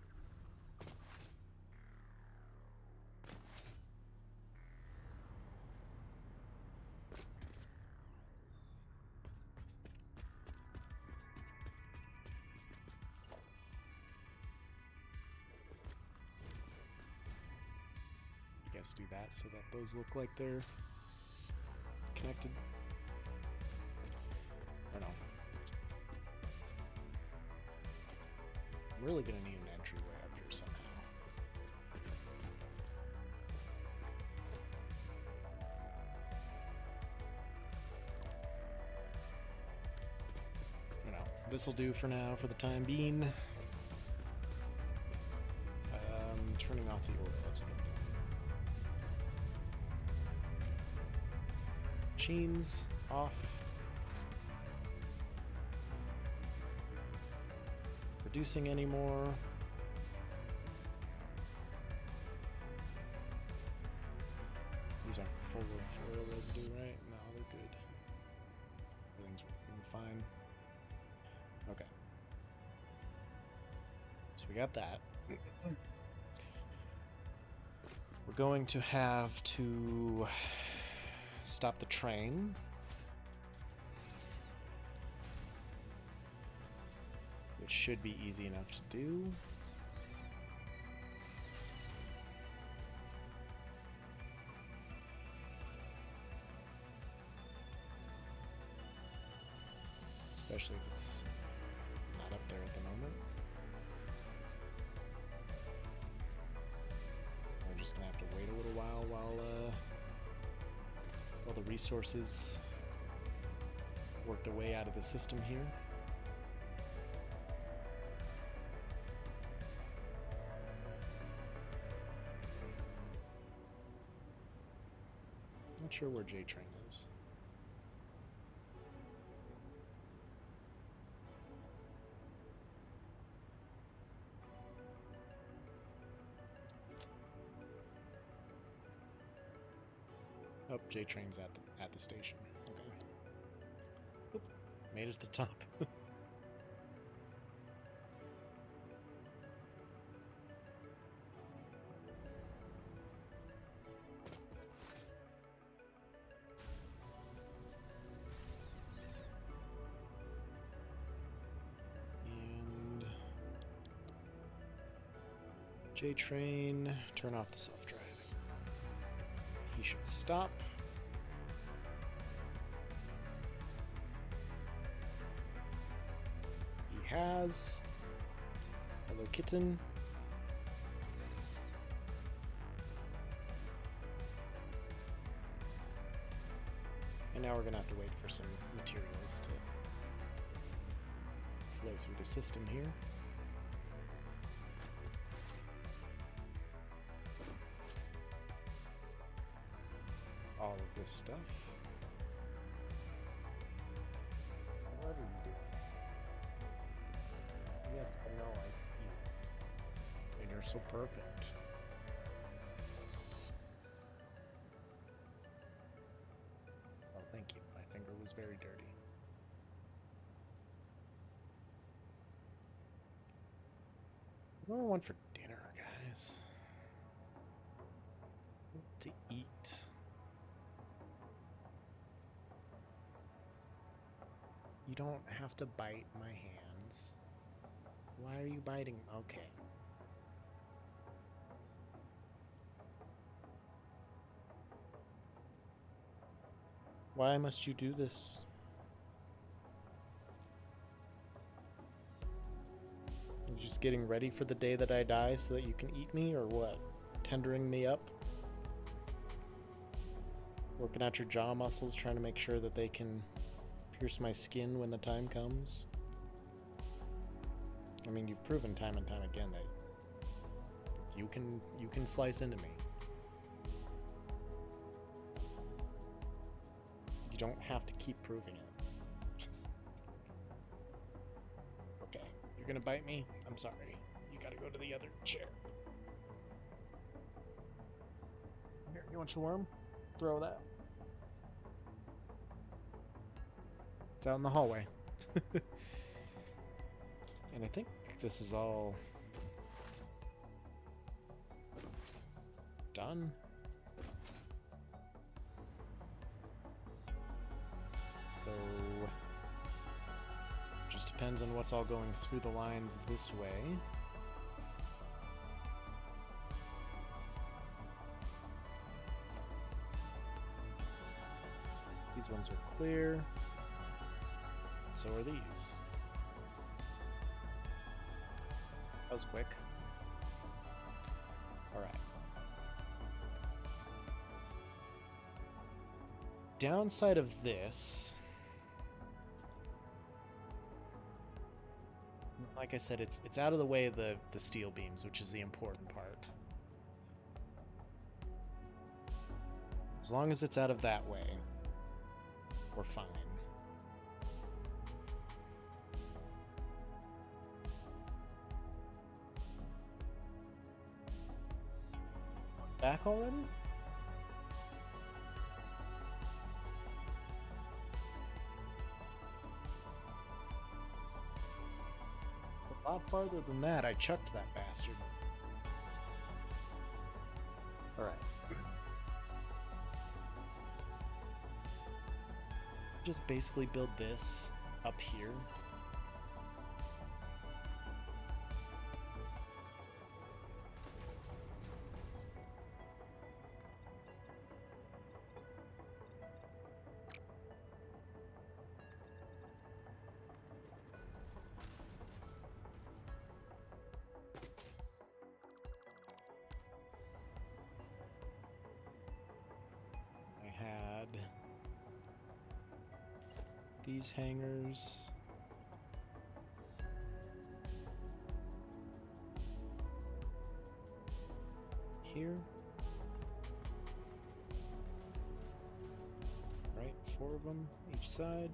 Do that so that those look like they're connected. I don't know. I'm really gonna need an entryway up here somehow. I don't know. This will do for now, for the time being. Turning off the oil. That's what I'm doing. Machines off. Producing anymore. These aren't full of oil residue, right? No, they're good. Everything's working fine. Okay. So we got that. We're going to have to stop the train. Which should be easy enough to do. Especially if it's not up there at the moment. We're just gonna have to wait a little while while the resources work their way out of the system here. Not sure where J-Train is. Oh, J-Train's at the station. Okay. Oop, made it to the top. And J-Train, turn off the self-driving. He should stop. He has. Hello, kitten. And now we're gonna have to wait for some materials to flow through the system here. All of this stuff. What are you doing? Yes, I know, I see you. And you're so perfect. Oh, thank you. My finger was very dirty. What do I want for dinner, guys? What to eat? You don't have to bite my hands. Why are you biting? Okay. Why must you do this? You're just getting ready for the day that I die so that you can eat me, or what? Tendering me up? Working out your jaw muscles, trying to make sure that they can pierce my skin when the time comes? I mean, you've proven time and time again that you can slice into me. You don't have to keep proving it. Okay, you're gonna bite me? I'm sorry. You gotta go to the other chair. Here, you want your worm? Throw that. It's out in the hallway. And I think this is all done. So just depends on what's all going through the lines this way. These ones are clear. So are these. That was quick. Alright. Downside of this, like I said, it's out of the way of the steel beams, which is the important part. As long as it's out of that way, we're fine. Back already? A lot farther than that. I chucked that bastard. Alright. Just basically build this up here. these hangers. Here. Right, 4 of them each side.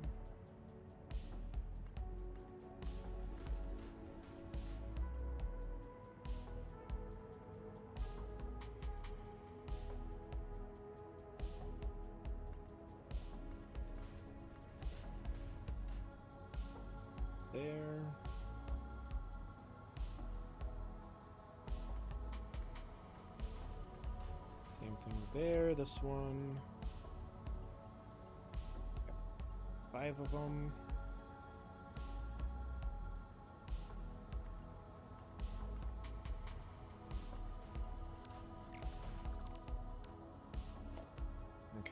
There. Same thing there. This one. 5 of them. Okay.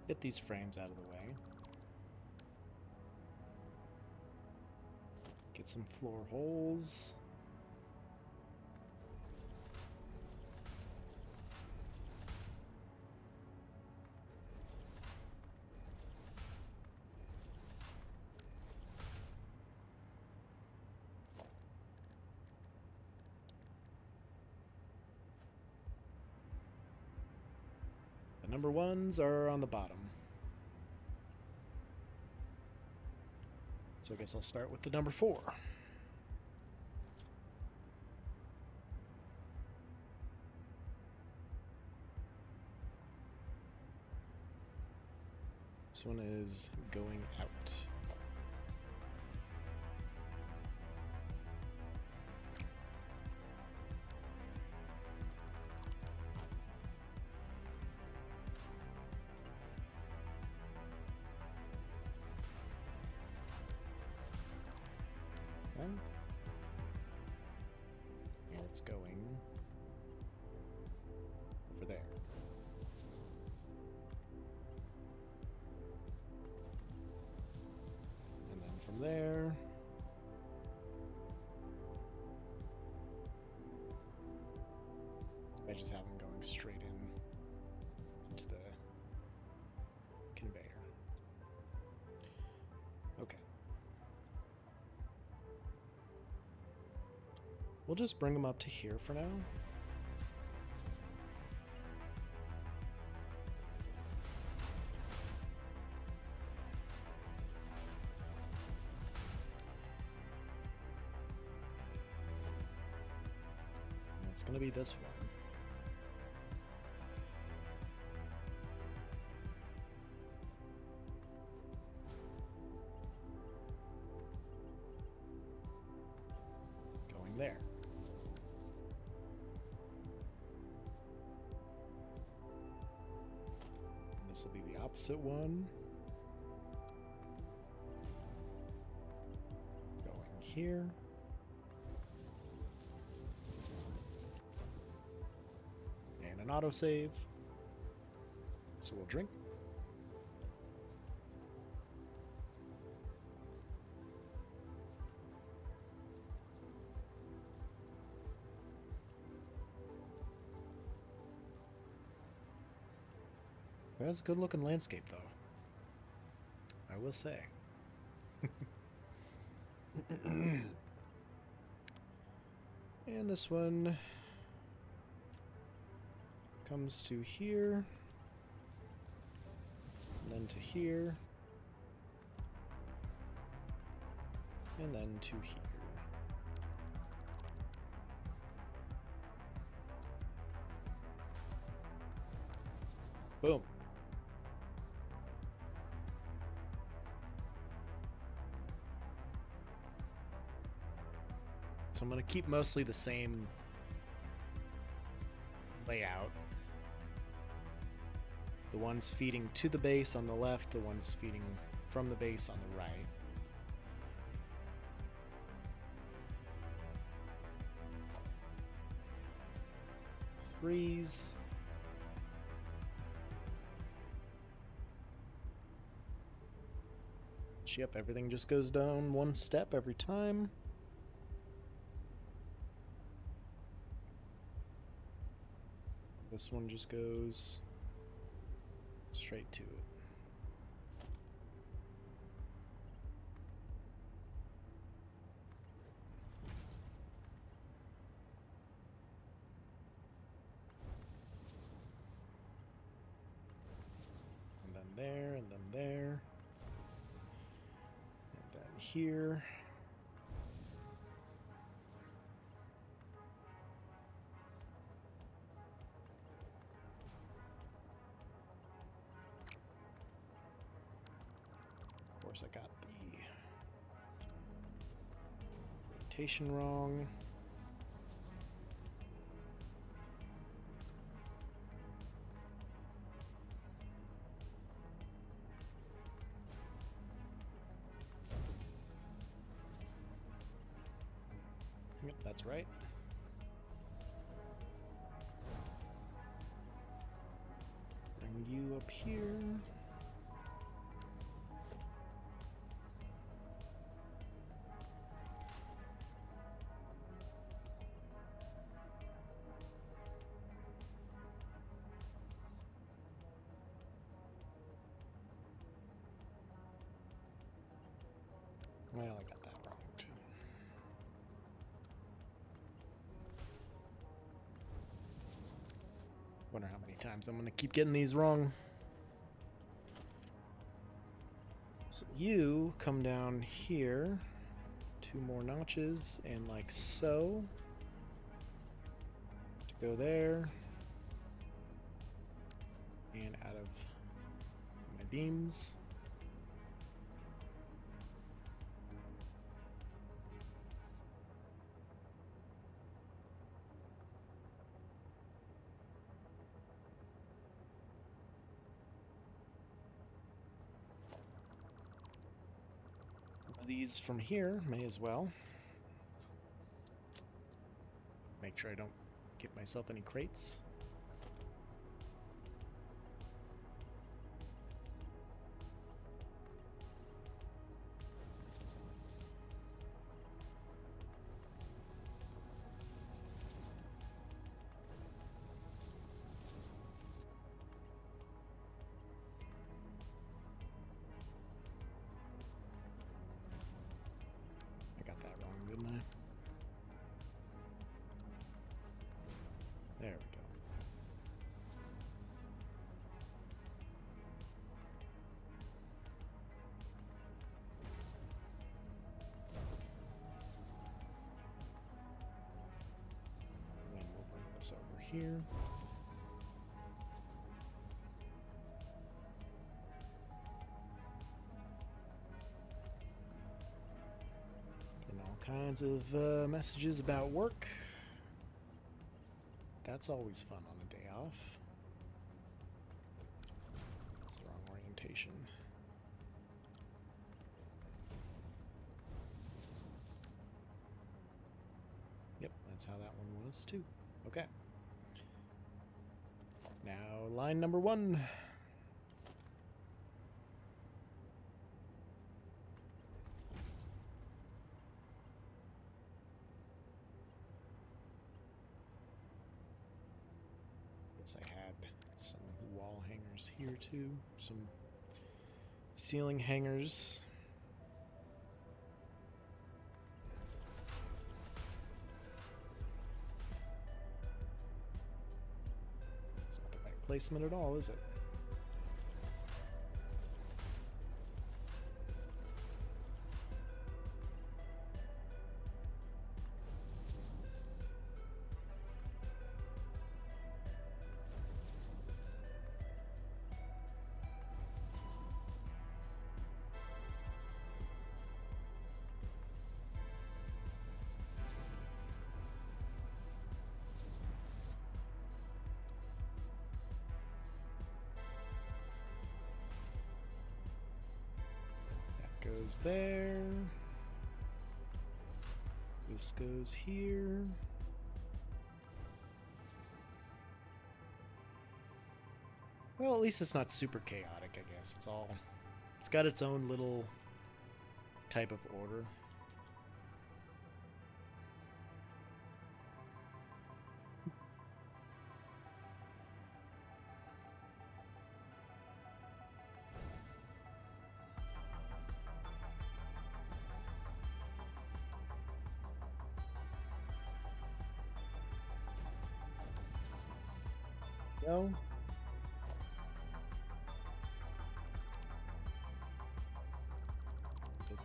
Get these frames out of the way. Get some floor holes. The number 1s are on the bottom. So I guess I'll start with the number 4. This one is going out. And it's going over there. And then from there, I just have them going straight into the conveyor. Okay. We'll just bring them up to here for now. And it's going to be this one. Going there. This will be the opposite one. Going here. And an autosave. So we'll drink. That's a good looking landscape, though. I will say. And this one comes to here, and then to here, and then to here. Boom. So I'm going to keep mostly the same layout. The ones feeding to the base on the left, the ones feeding from the base on the right. Threes. Yep, everything just goes down one step every time. This one just goes straight to it. here. Of course, I got the rotation wrong. Yep, that's right. Bring you up here. Well, I got that wrong too. Wonder how many times I'm going to keep getting these wrong. So you come down here, 2 more notches, and like so. To go there. And out of my beams. These from here may as well. Make sure I don't get myself any crates. There we go. And then we'll bring this over here. Getting all kinds of messages about work. That's always fun on a day off. That's the wrong orientation. Yep, that's how that one was too. Okay. Now line number 1. I had some wall hangers here too, some ceiling hangers. It's not the right placement at all, is it? Goes there. This goes here. Well, at least it's not super chaotic, I guess. It's got its own little type of order. Go.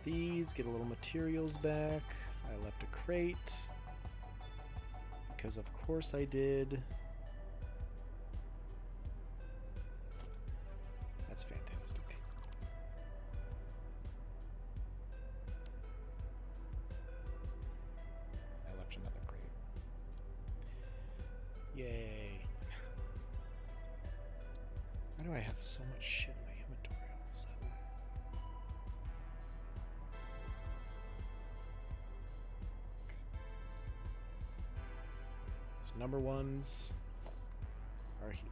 these, get a little materials back. I left a crate. Because of course I did. That's fantastic. I left another crate. Yay. Why do I have so much shit in my inventory all of a sudden? So number ones are here.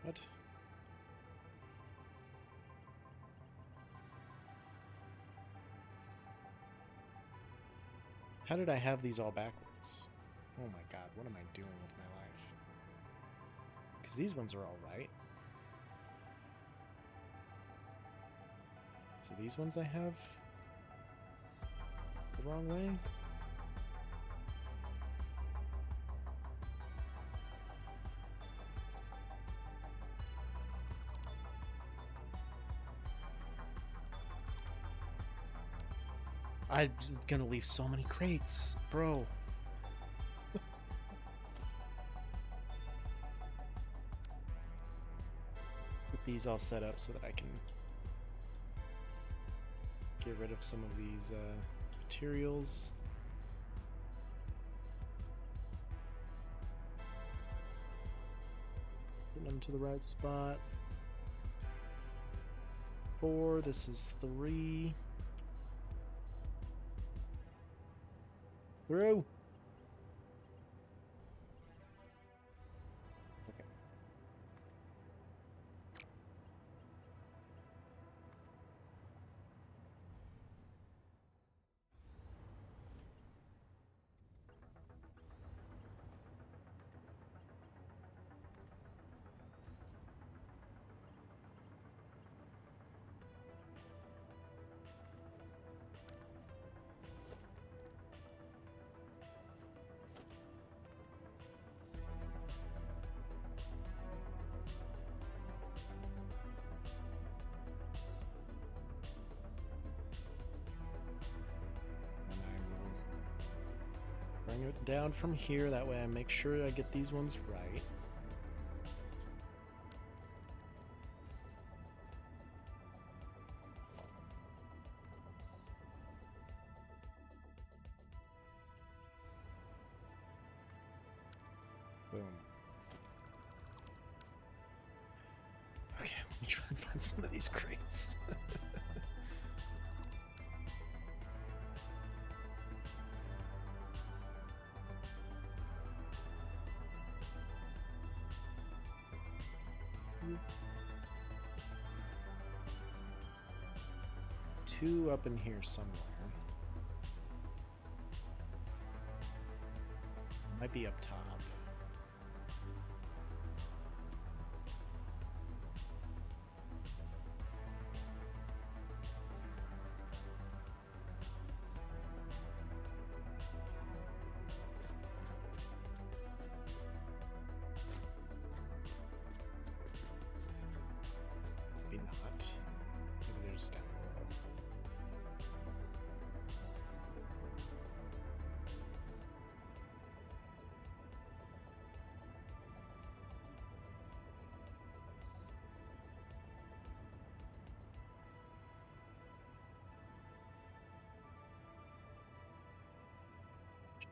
What? How did I have these all backwards? Oh my god, what am I doing with my life? Because these ones are all right. So these ones I have the wrong way? I'm gonna leave so many crates, bro. Get these all set up so that I can get rid of some of these materials. Put them to the right spot. 4, this is 3. Through. Okay. Bring it down from here, that way I make sure I get these ones right. Boom. Okay, let me try and find some of these crates. Two up in here somewhere. Might be up top. Maybe not. Maybe they're just down below.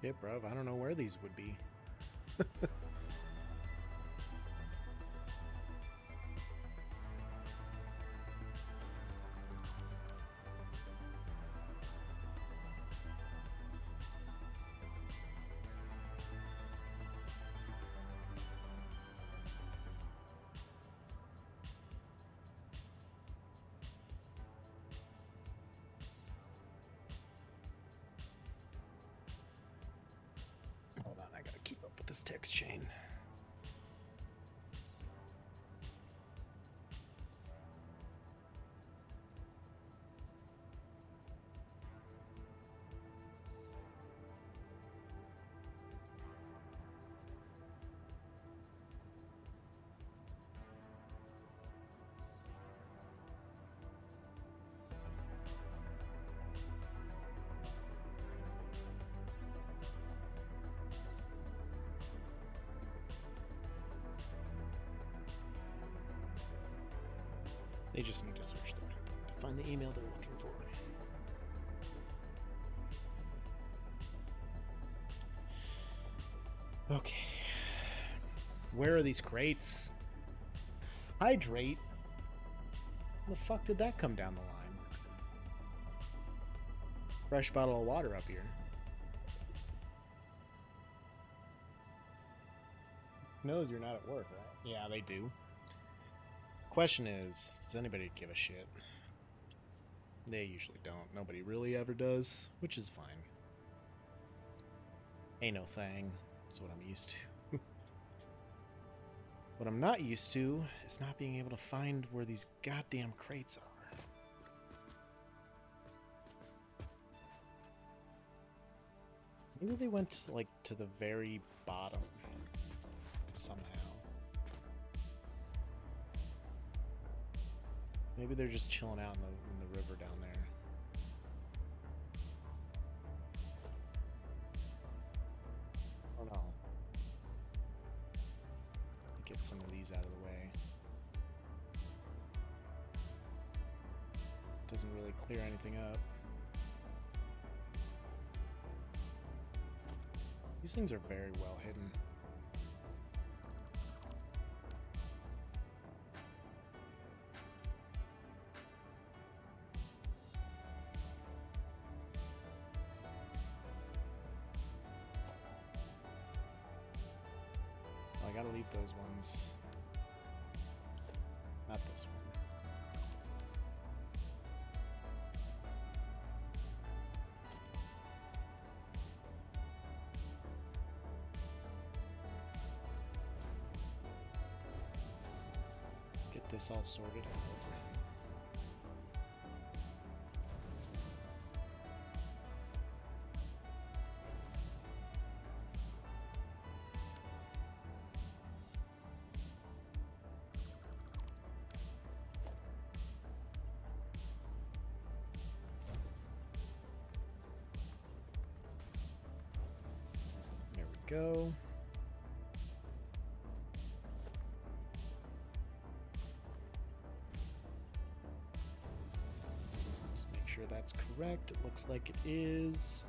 Shit, bro, I don't know where these would be. Hold on, I gotta keep up with this text chain. They just need to search the to find the email they're looking for. Okay. Where are these crates? Hydrate? How the fuck did that come down the line? Fresh bottle of water up here. Knows you're not at work, right? Yeah, they do. Question is, does anybody give a shit? They usually don't. Nobody really ever does, which is fine. Ain't no thing. That's what I'm used to. What I'm not used to is not being able to find where these goddamn crates are. Maybe they went, like, to the very bottom somehow. Maybe they're just chilling out in the river down there. I don't know. Get some of these out of the way. Doesn't really clear anything up. These things are very well hidden. I gotta leave those ones. Not this one. Let's get this all sorted out. Go. Just make sure that's correct. It looks like it is.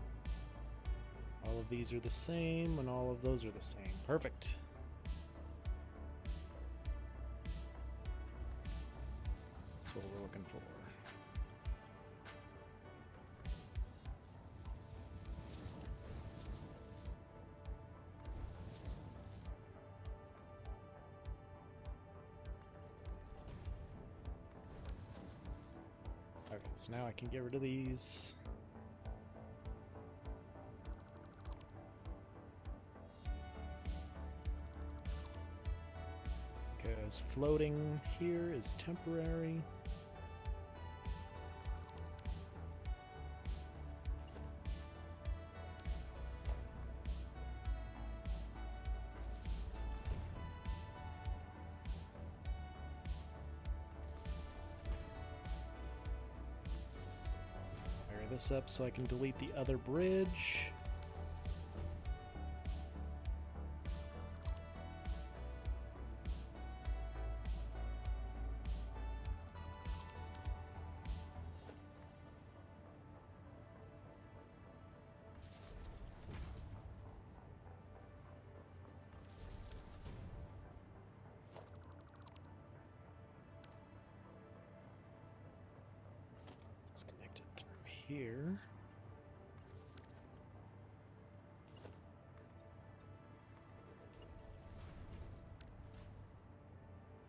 All of these are the same, and all of those are the same. Perfect. That's what we're looking for. Okay, so now I can get rid of these. Because floating here is temporary. This up so I can delete the other bridge. Let's connect it through here.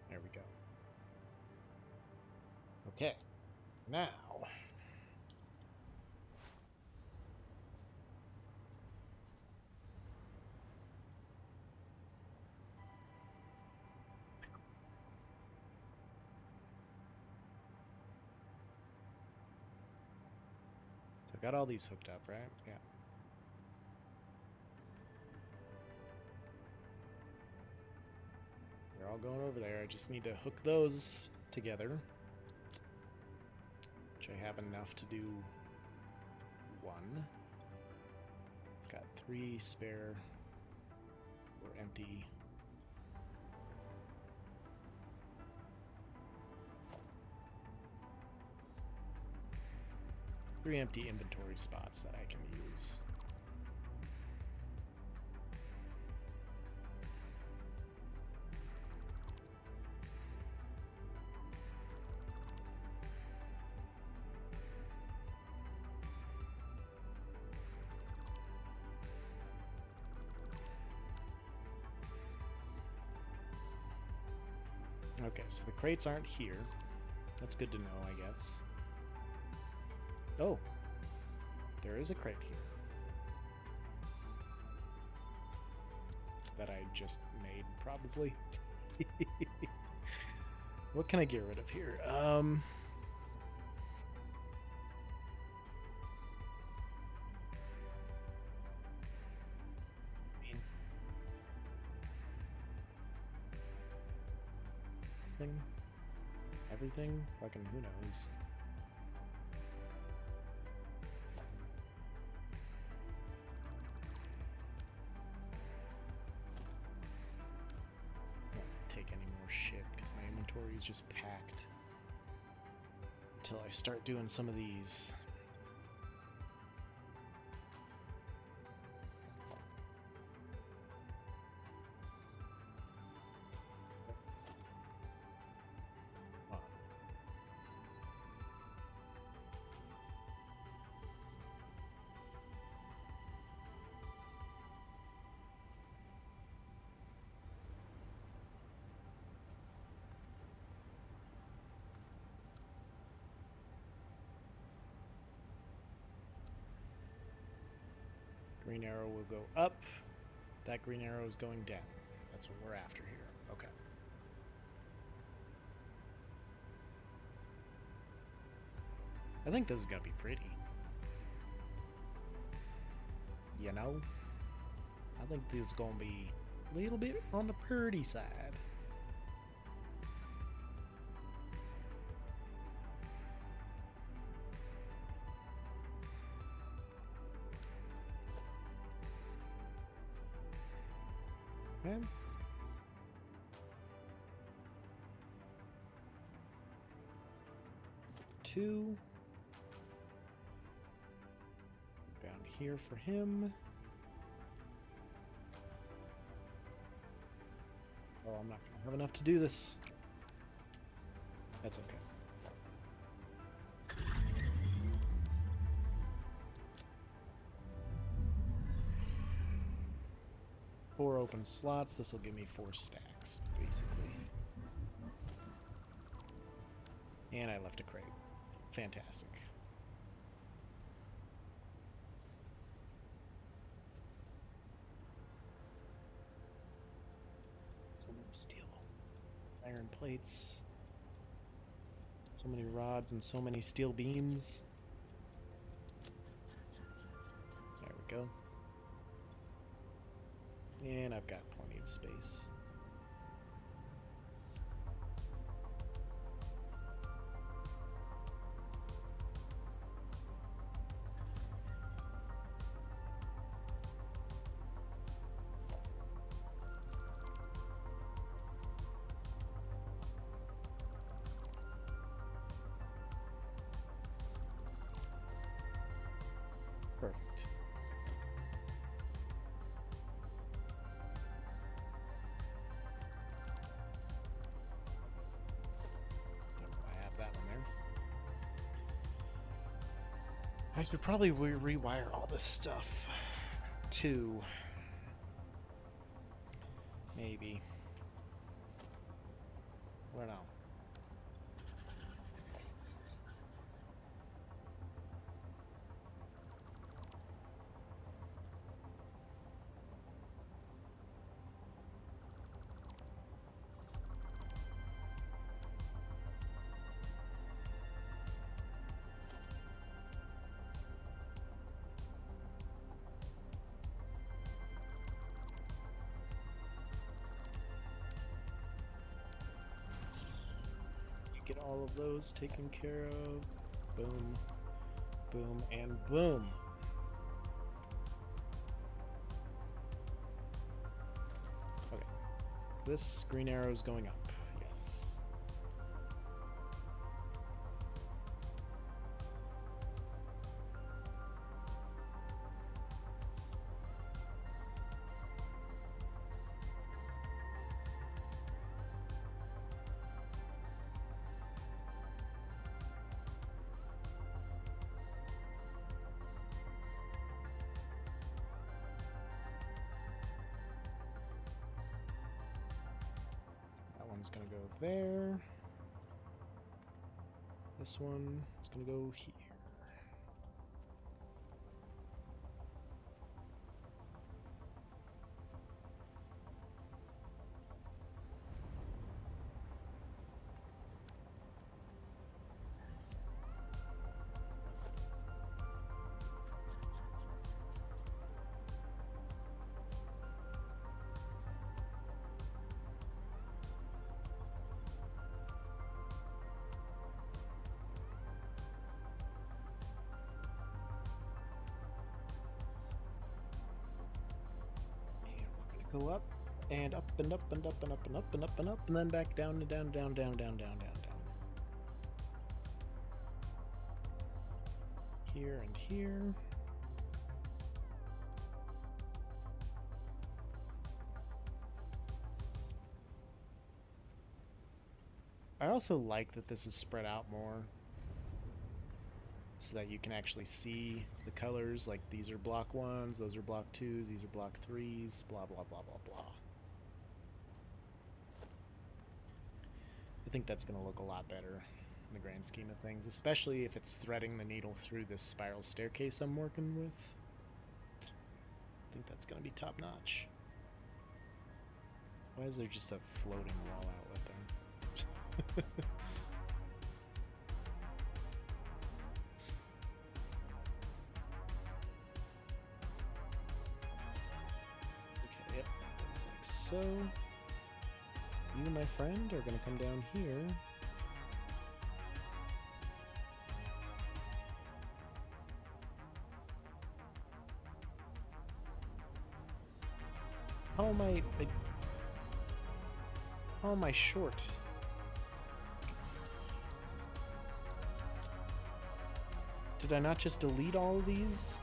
There we go. Okay, now so I got all these hooked up, right? Yeah. They're all going over there. I just need to hook those together, which I have enough to do one. I've got 3 spare or empty. 3 empty inventory spots that I can use. Okay, so the crates aren't here. That's good to know, I guess. Oh, there is a crate here that I just made, probably. What can I get rid of here? Everything? Fucking who knows? I won't take any more shit because my inventory is just packed until I start doing some of these. Green arrow will go up. That green arrow is going down. That's what we're after here. Okay. I think this is going to be pretty. You know? I think this is going to be a little bit on the pretty side. Okay. Two. Down here for him. Oh, I'm not gonna have enough to do this. That's okay. 4 open slots. This will give me 4 stacks, basically. And I left a crate. Fantastic. So many steel, iron plates, so many rods, and so many steel beams. There we go. And I've got plenty of space. Perfect. I have that one there. I should probably rewire all this stuff too. Maybe. I don't know. Get all of those taken care of. Boom, boom, and boom. Okay. This green arrow is going up. Yes. one's gonna go there. This one is gonna go here. Go up and up and up and up and up and up and up and up and then back down and down, down, down, down, down, down, down. Here and here. I also like that this is spread out more so that you can actually see the colors. Like, these are block 1s, those are block 2s, these are block 3s, blah, blah, blah, blah, blah. I think that's going to look a lot better in the grand scheme of things, especially if it's threading the needle through this spiral staircase I'm working with. I think that's going to be top-notch. Why is there just a floating wall outlet there? So, you, my friend, are going to come down here. How am I short? Did I not just delete all of these?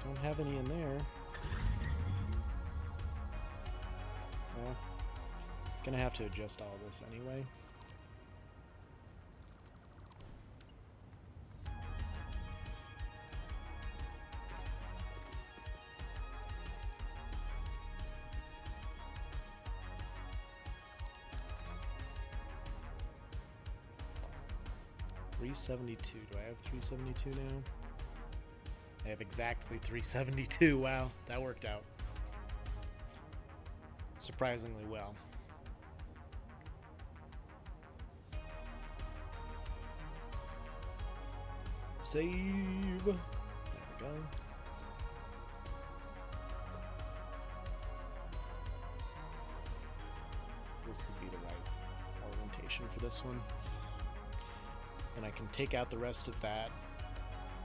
Don't have any in there. Well, gonna have to adjust all this anyway. $372. Do I have 372 now? I have exactly 372. Wow, that worked out surprisingly well. Save. There we go. This would be the right orientation for this one. And I can take out the rest of that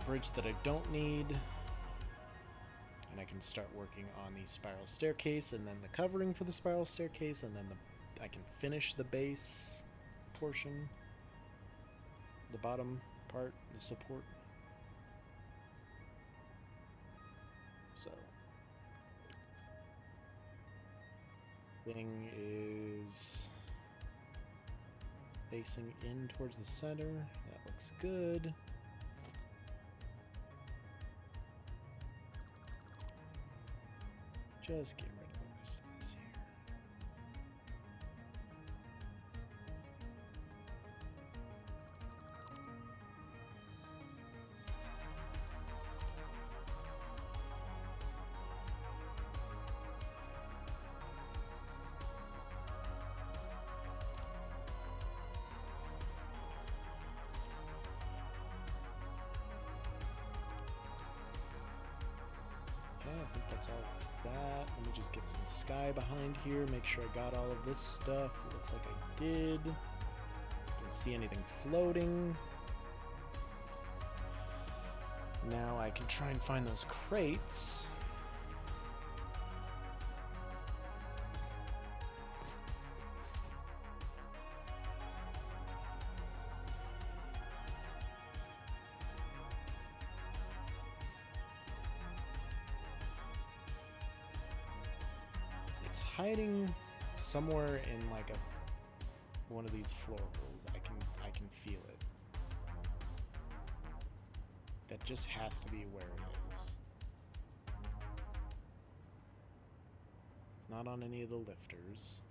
bridge that I don't need. And I can start working on the spiral staircase and then the covering for the spiral staircase, and then I can finish the base portion, the bottom part, the support. So, thing is facing in towards the center. That looks good. Just get rid of the rest of this here. I think that's all of that. Let me just get some sky behind here, make sure I got all of this stuff. It looks like I did. Don't see anything floating. Now I can try and find those crates. Hiding somewhere in like one of these floor holes. I can feel it. That just has to be where it is. not on any of the lifters.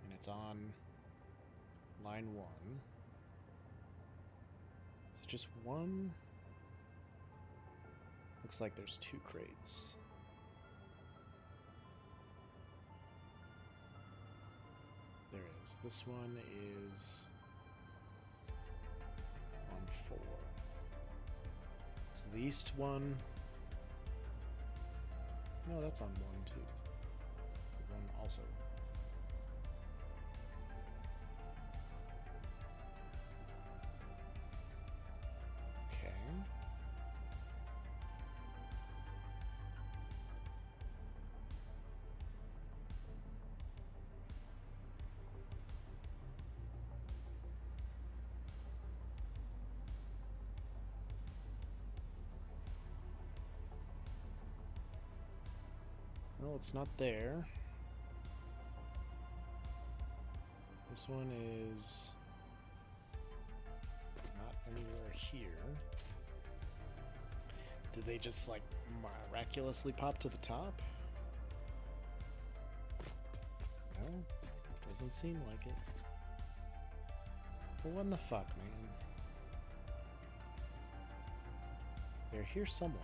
And it's on line 1. Is it just one? Looks like there's 2 crates. There is. This one is on 4. So the east one... No, that's on 1 too. 1 also. Okay. Well, it's not there. This one is not anywhere here. Did they just, like, miraculously pop to the top? No, doesn't seem like it. Well, what in the fuck, man? They're here somewhere.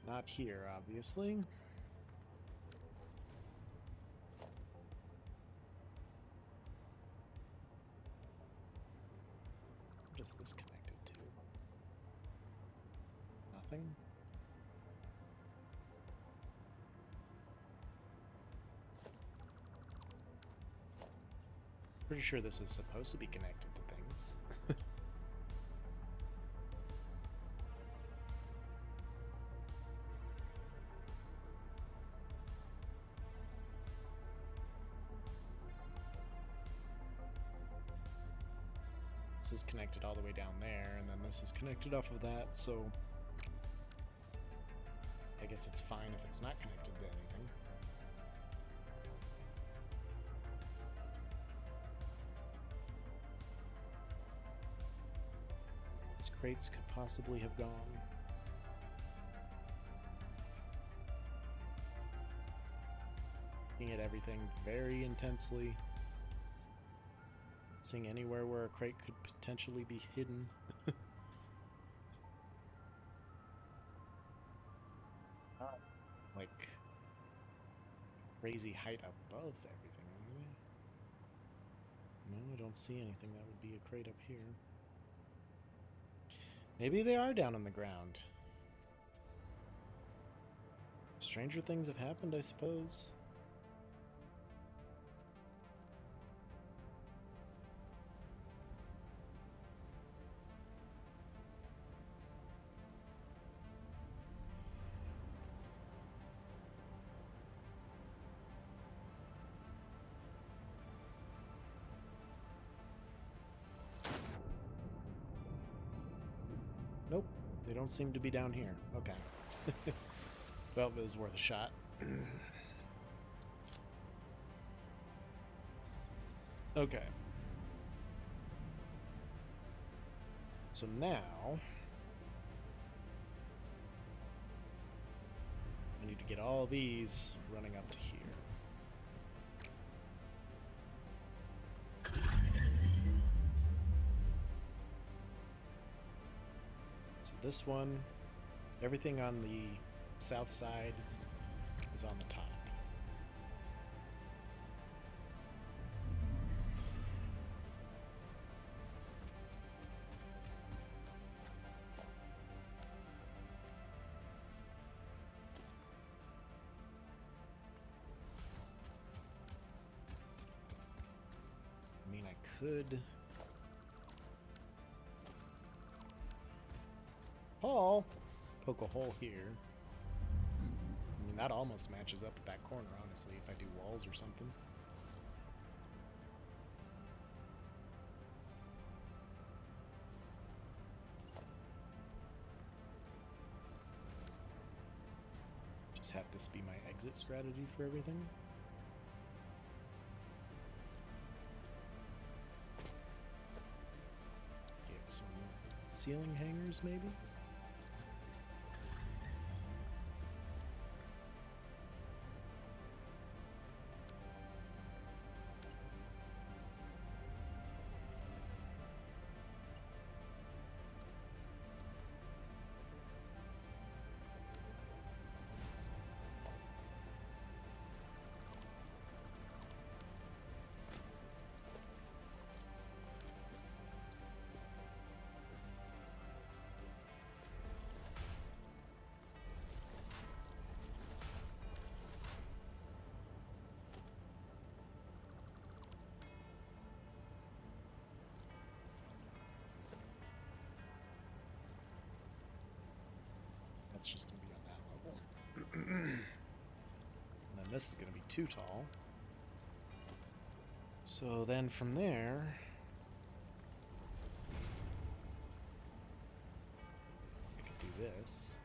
Not here, obviously. What is this connected to? Nothing? Pretty sure this is supposed to be connected to things. This is connected all the way down there, and then this is connected off of that, so I guess it's fine if it's not connected to anything. These crates could possibly have gone. Looking at everything very intensely. Seeing anywhere where a crate could potentially be hidden. Like crazy height above everything, really. No, I don't see anything that would be a crate up here. Maybe they are down on the ground. Stranger things have happened, I suppose. Nope, they don't seem to be down here. Okay. Well, it was worth a shot. Okay. So now... I need to get all these running up to here. This one, everything on the south side is on the top. I mean, I could... poke a hole here. I mean, that almost matches up with that corner, honestly, if I do walls or something. Just have this be my exit strategy for everything. Get some ceiling hangers, maybe? That's just going to be on that level. And then this is going to be too tall. So then from there, I could do this.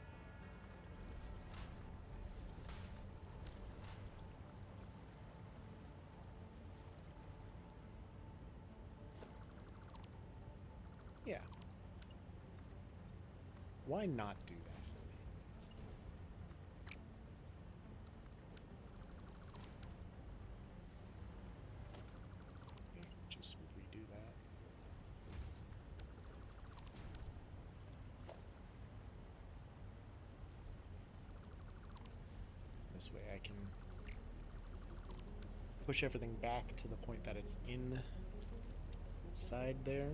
Yeah. Why not do that? Just redo that. This way I can push everything back to the point that it's inside there.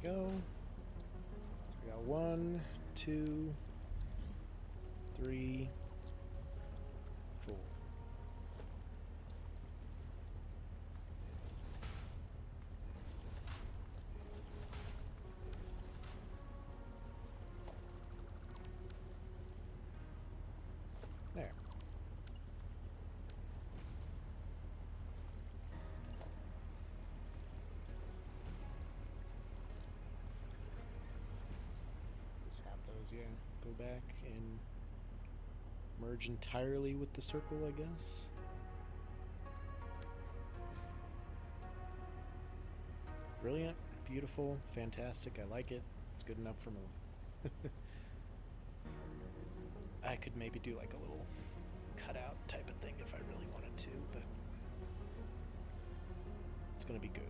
Go. So we got 1, 2, 3, 4. There. Yeah, go back and merge entirely with the circle, I guess. Brilliant, beautiful, fantastic. I like it. It's good enough for me. I could maybe do like a little cutout type of thing if I really wanted to, but it's gonna be good.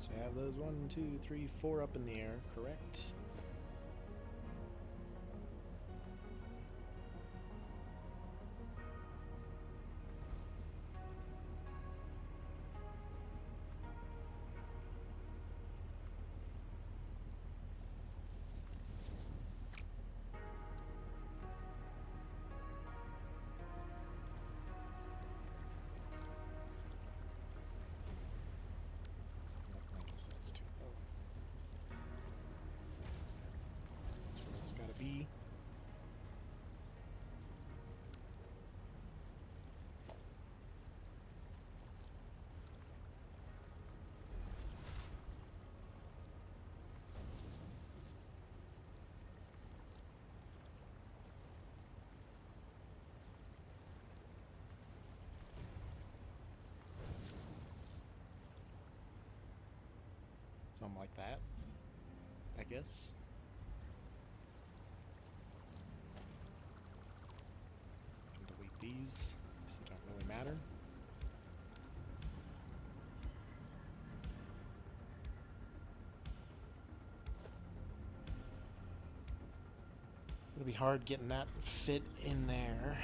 So I have those 1, 2, 3, 4 up in the air, correct? That's too low. That's where it's gotta be. Something like that, I guess. I can delete these because they don't really matter. It'll be hard getting that fit in there.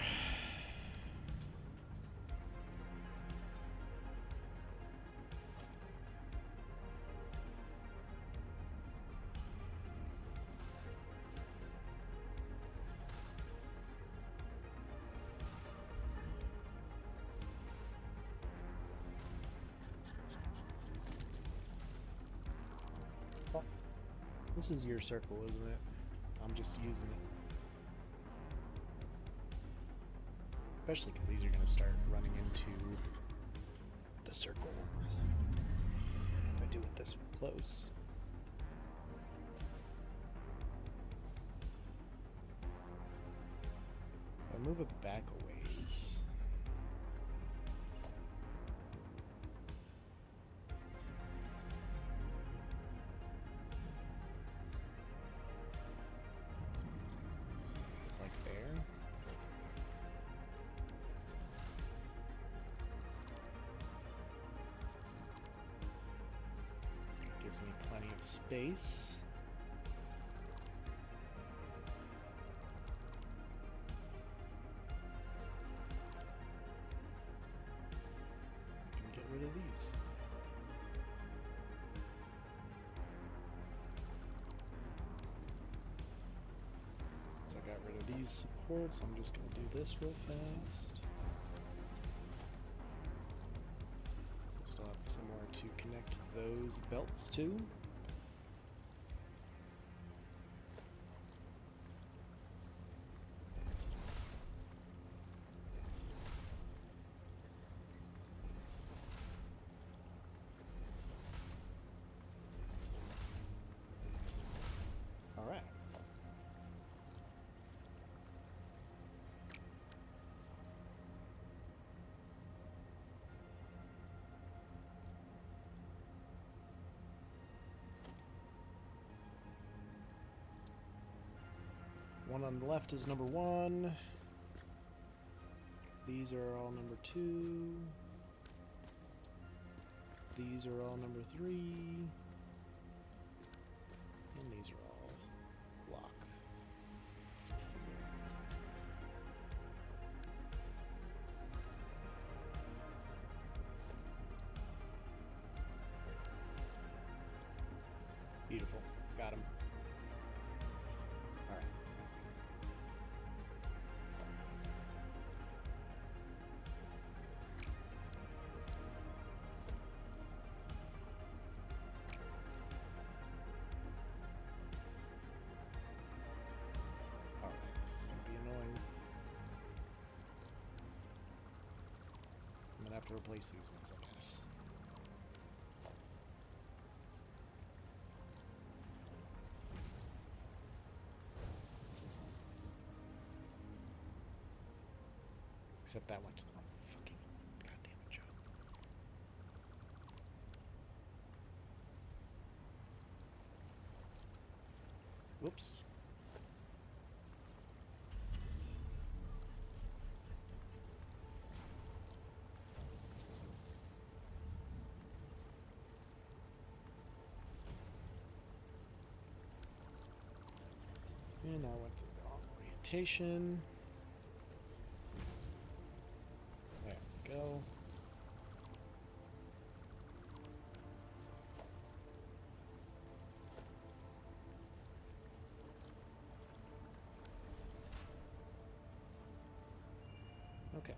This is your circle, isn't it? I'm just using it. Especially because these are going to start running into the circle. If I do it this close. If I move it back a ways. Like there. Gives me plenty of space. I can get rid of these. So I got rid of these supports. I'm just going to do this real fast. Still have somewhere to connect those belts to. All right. One on the left is number 1. These are all number 2. These are all number 3. And these are all block 4. Beautiful. Got him. All right. This is going to be annoying. I'm going to have to replace these ones, I guess. Except that went to the wrong fucking goddamn job. Whoops. And I went to the wrong orientation. There we go. Okay.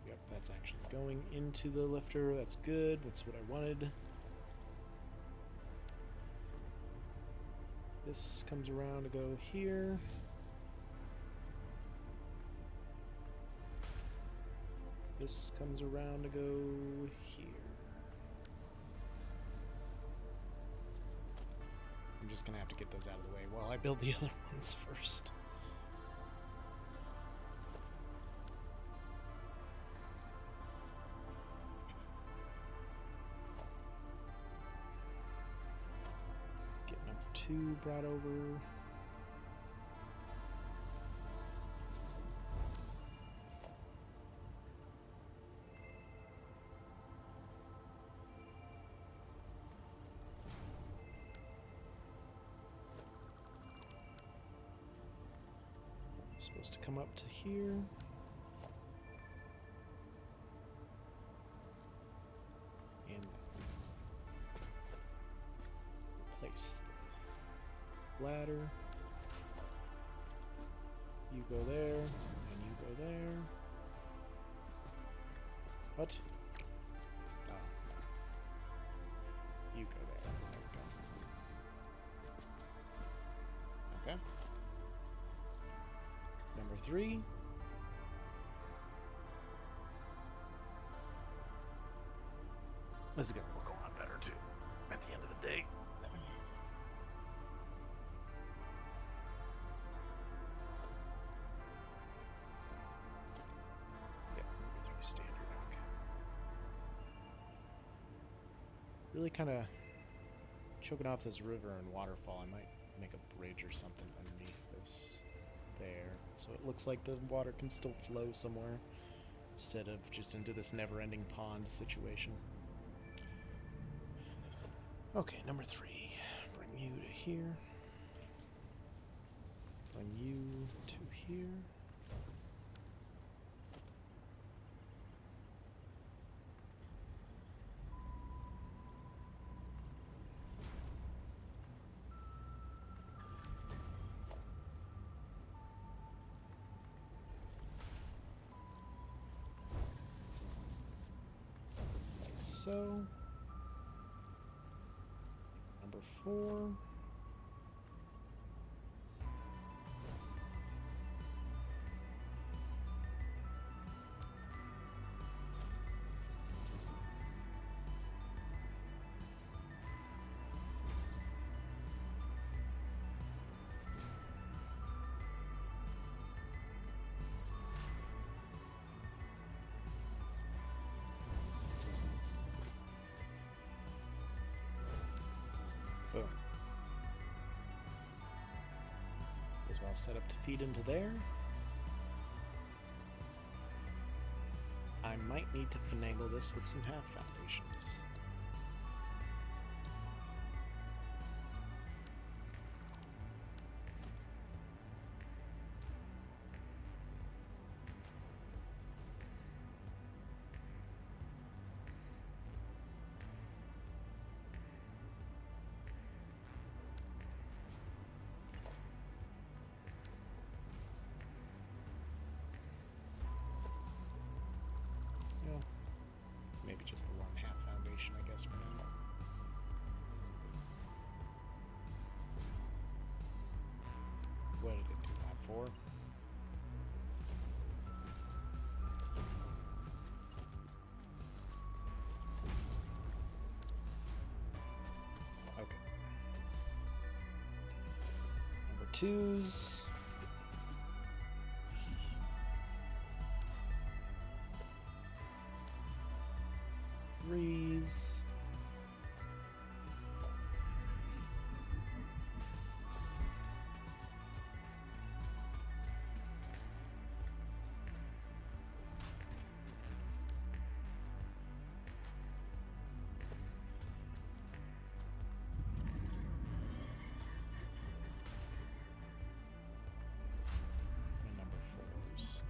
Yep, that's actually going into the lifter. That's good. That's what I wanted. This comes around to go here. This comes around to go here. I'm just gonna have to get those out of the way while I build the other ones first. Get number 2 brought over. Supposed to come up to here. And place the ladder. You go there, and you go there. What? Oh. You go there. There we go. Okay. Number 3. This is going to look a lot better, too, at the end of the day. Yeah, number 3 standard. Okay. Really kind of choking off this river and waterfall. I might make a bridge or something underneath this there, so it looks like the water can still flow somewhere instead of just into this never-ending pond situation. Okay, number 3. Bring you to here. Bring you to here. Like so. Number 4. Boom. Those are all set up to feed into there. I might need to finagle this with some half foundations. Maybe just the 1/2 foundation, I guess, for now. What did it do that for? Okay. Number 2s. Threes. And number 4s.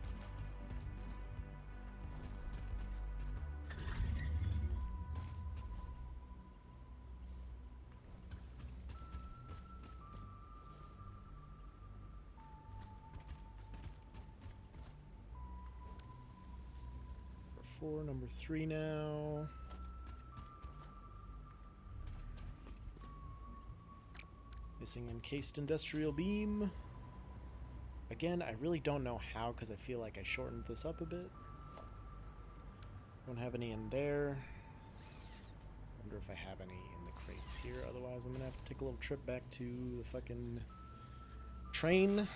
Number 3 now. Missing encased industrial beam. Again, I really don't know how because I feel like I shortened this up a bit. Don't have any in there. Wonder if I have any in the crates here. Otherwise, I'm gonna have to take a little trip back to the fucking train.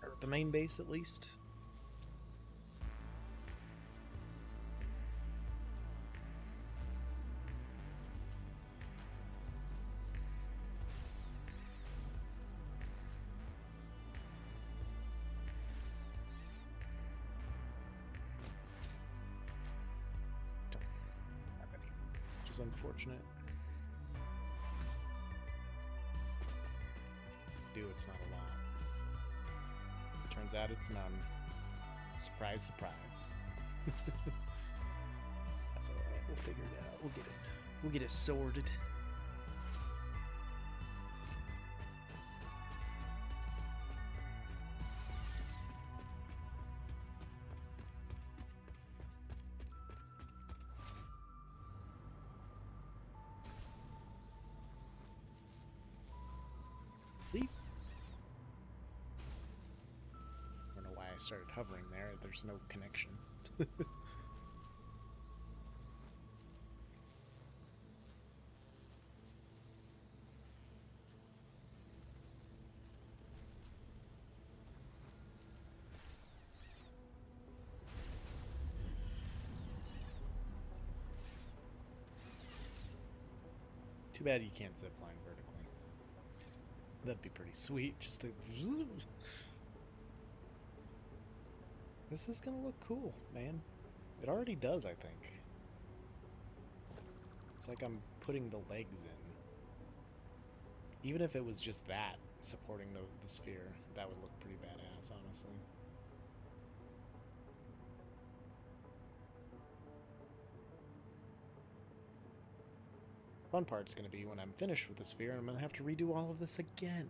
Or the main base, at least. Unfortunate. Dude, it's not a lot. Turns out it's none. Surprise, surprise. That's alright. We'll figure it out. We'll get it sorted. Thief. I don't know why I started hovering there. There's no connection. Too bad you can't zipline vertically. That'd be pretty sweet, just to... This is gonna look cool, man. It already does, I think. It's like I'm putting the legs in. Even if it was just that, supporting the sphere, that would look pretty badass, honestly. Fun part's going to be when I'm finished with the sphere and I'm going to have to redo all of this again.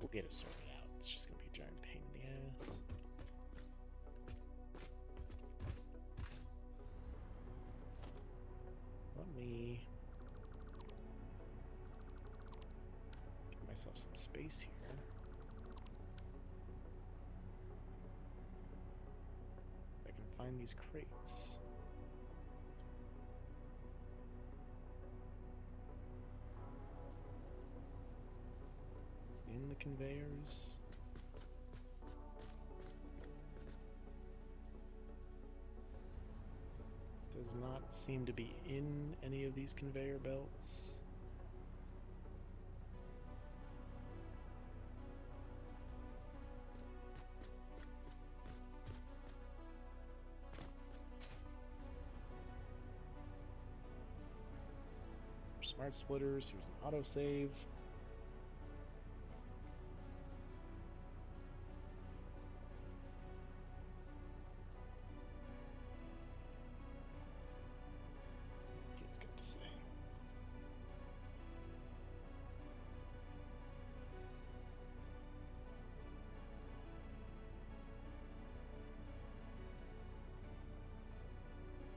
We'll get it sorted out. It's just going to be a giant pain in the ass. Let me give myself some space here. I can find these crates. In the conveyors. Does not seem to be in any of these conveyor belts. Smart splitters, here's an autosave.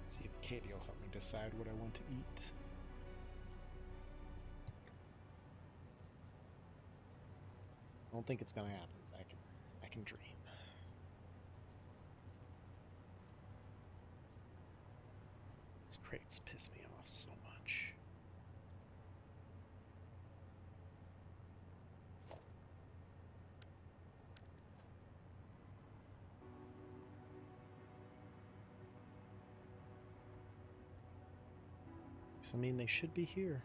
See if Katie will help me decide what I want to eat. I don't think it's gonna happen. I can dream. These crates piss me off so much. I mean, they should be here.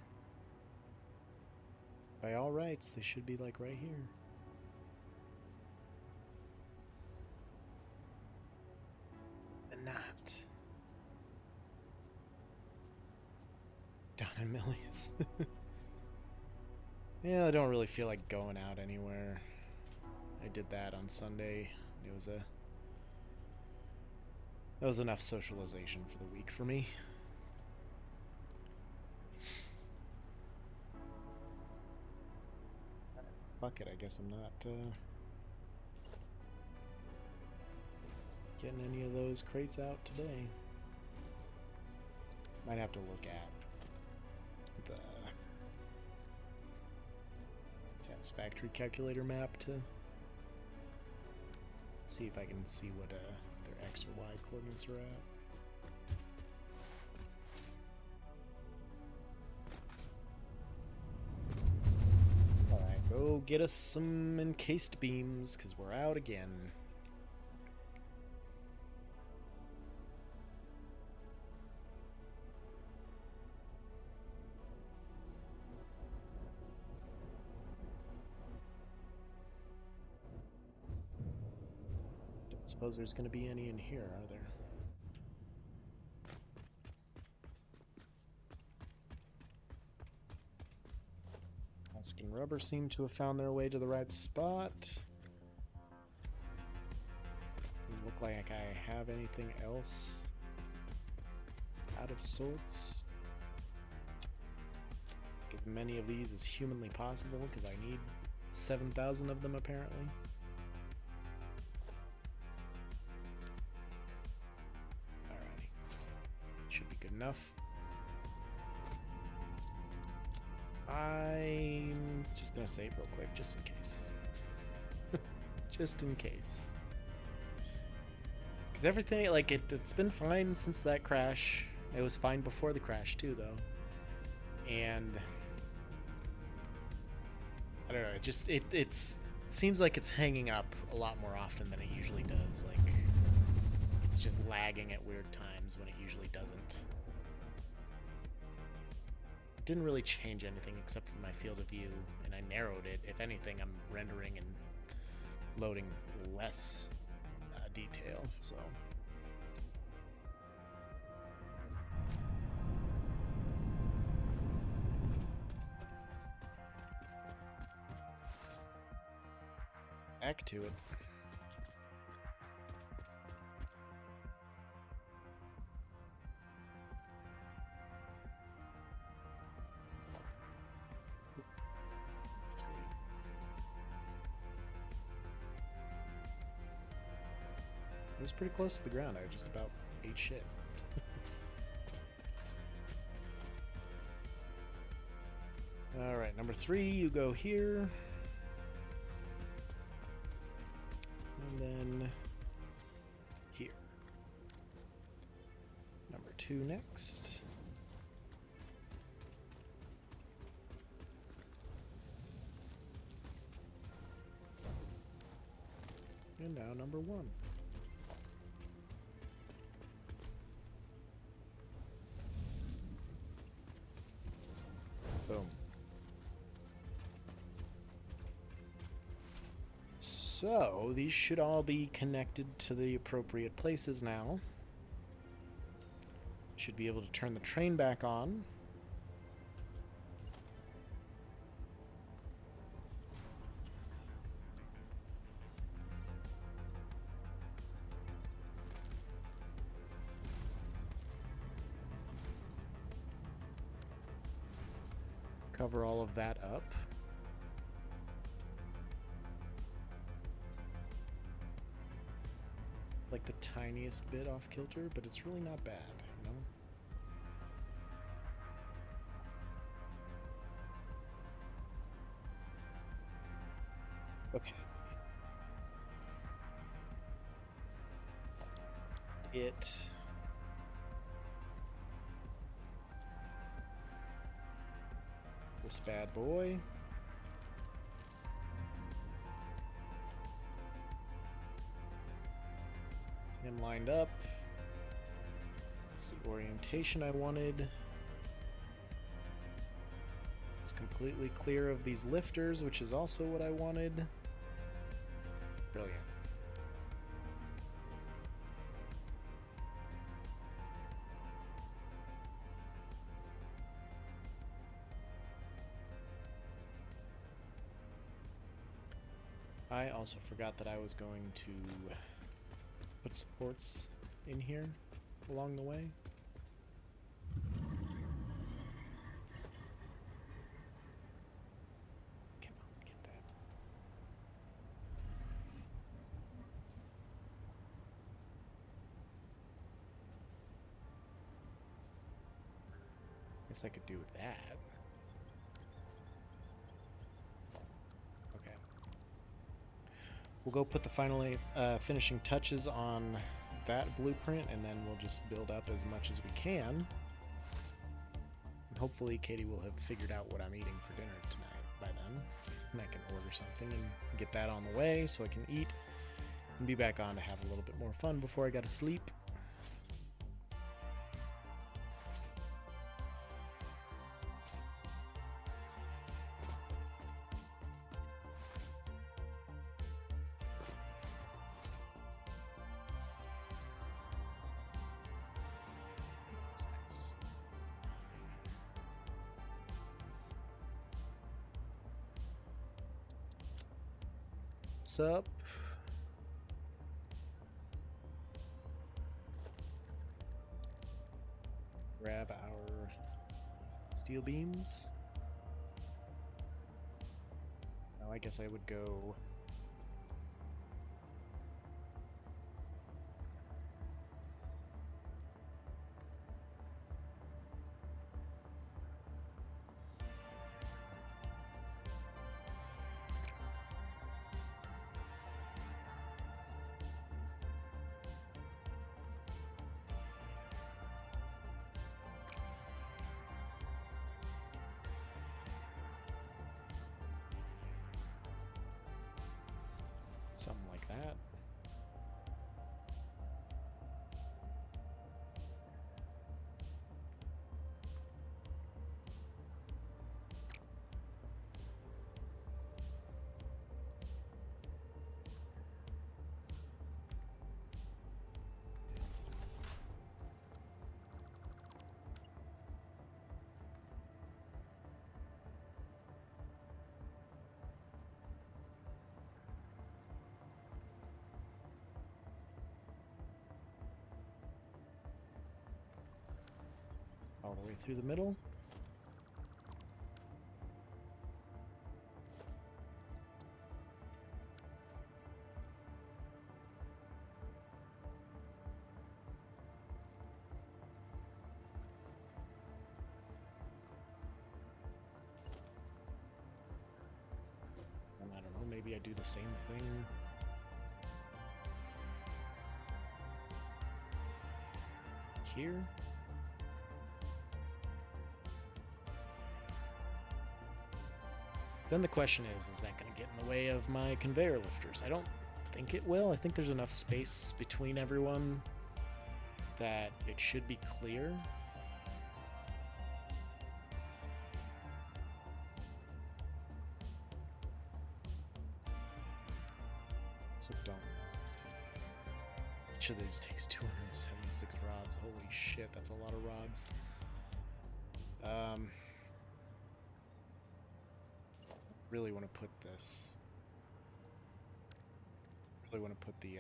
By all rights, they should be like right here. And not. Down in Millie's. Yeah, I don't really feel like going out anywhere. I did that on Sunday. That was enough socialization for the week for me. Fuck it, I guess I'm not getting any of those crates out today. Might have to look at the satisfactory calculator map to see if I can see what their X or Y coordinates are at. Go get us some encased beams, because we're out again. Don't suppose there's going to be any in here, are there? Husk and rubber seem to have found their way to the right spot. Doesn't look like I have anything else out of sorts. Get as many of these as humanly possible, because I need 7,000 of them apparently. Alrighty. Should be good enough. I'm just gonna save real quick, just in case. Just in case. Because everything, like, it's been fine since that crash. It was fine before the crash, too, though. And I don't know, it seems like it's hanging up a lot more often than it usually does. Like, it's just lagging at weird times when it usually doesn't. It didn't really change anything except for my field of view, and I narrowed it. If anything, I'm rendering and loading less detail, so. Back to it. This is pretty close to the ground. I just about ate shit. Alright, number 3, you go here. And then here. Number 2 next. And now number 1. Boom. So, these should all be connected to the appropriate places now. Should be able to turn the train back on. Cover all of that up. Like the tiniest bit off kilter, but it's really not bad, you know? Okay. This bad boy. It's him lined up. It's the orientation I wanted. It's completely clear of these lifters, which is also what I wanted. Brilliant. I also forgot that I was going to put supports in here along the way. Cannot get that. Guess I could do that. We'll go put the final finishing touches on that blueprint, and then we'll just build up as much as we can. And hopefully Katie will have figured out what I'm eating for dinner tonight by then. And I can order something and get that on the way so I can eat and be back on to have a little bit more fun before I gotta sleep. What's up? Grab our steel beams. Now I guess I would go Something like that. All the way through the middle. And I don't know, maybe I do the same thing. Here. Then the question is that going to get in the way of my conveyor lifters? I don't think it will. I think there's enough space between everyone that it should be clear. So don't. Each of these takes 276 rods. Holy shit, that's a lot of rods. Really want to put this. Really want to put the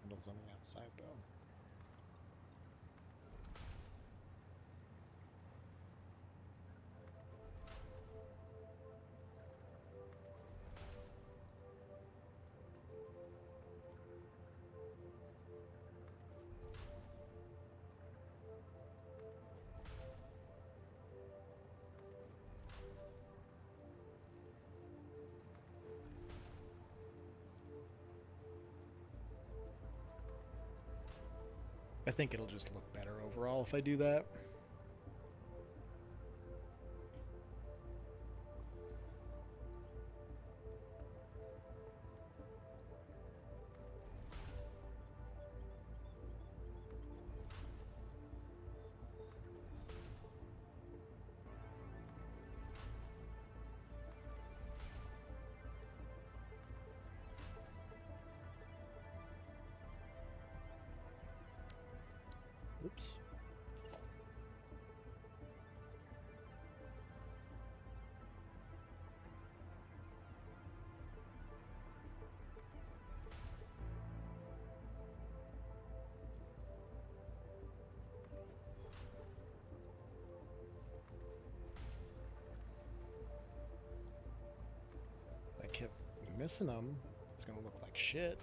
handles on the outside though. I think it'll just look better overall if I do that. Oops. I kept missing them. It's gonna look like shit.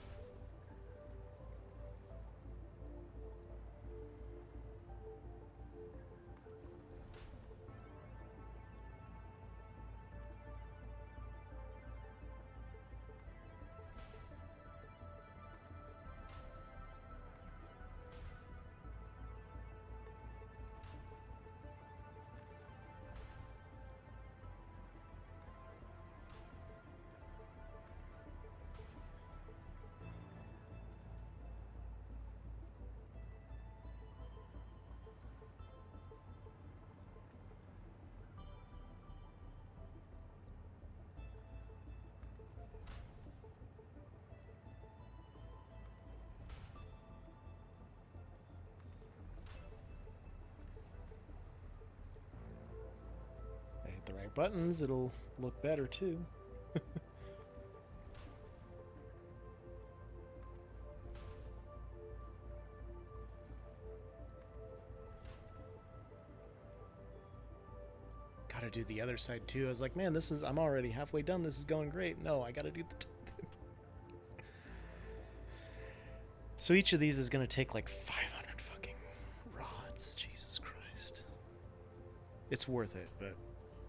If I hit the right buttons, it'll look better too. Gotta do the other side too. I was like, man, I'm already halfway done. This is going great. No, I gotta do the So each of these is gonna take like 500 fucking rods. Jesus Christ. It's worth it, but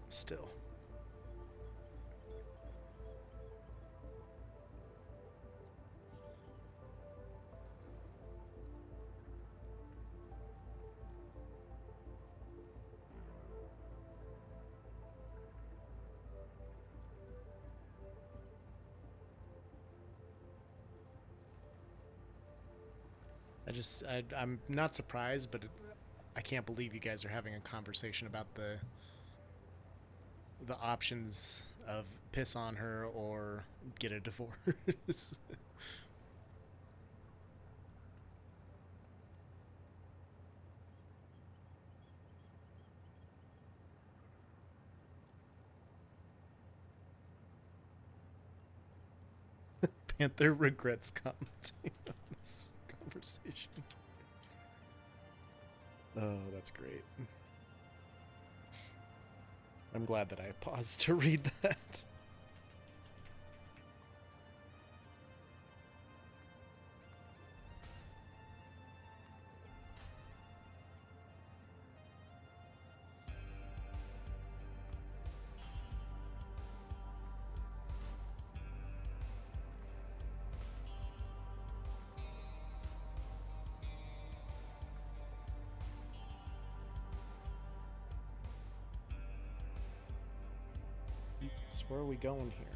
still. I'm not surprised, but I can't believe you guys are having a conversation about the options of piss on her or get a divorce. Panther regrets commenting on this conversation. Oh, that's great. I'm glad that I paused to read that. Jesus, where are we going here?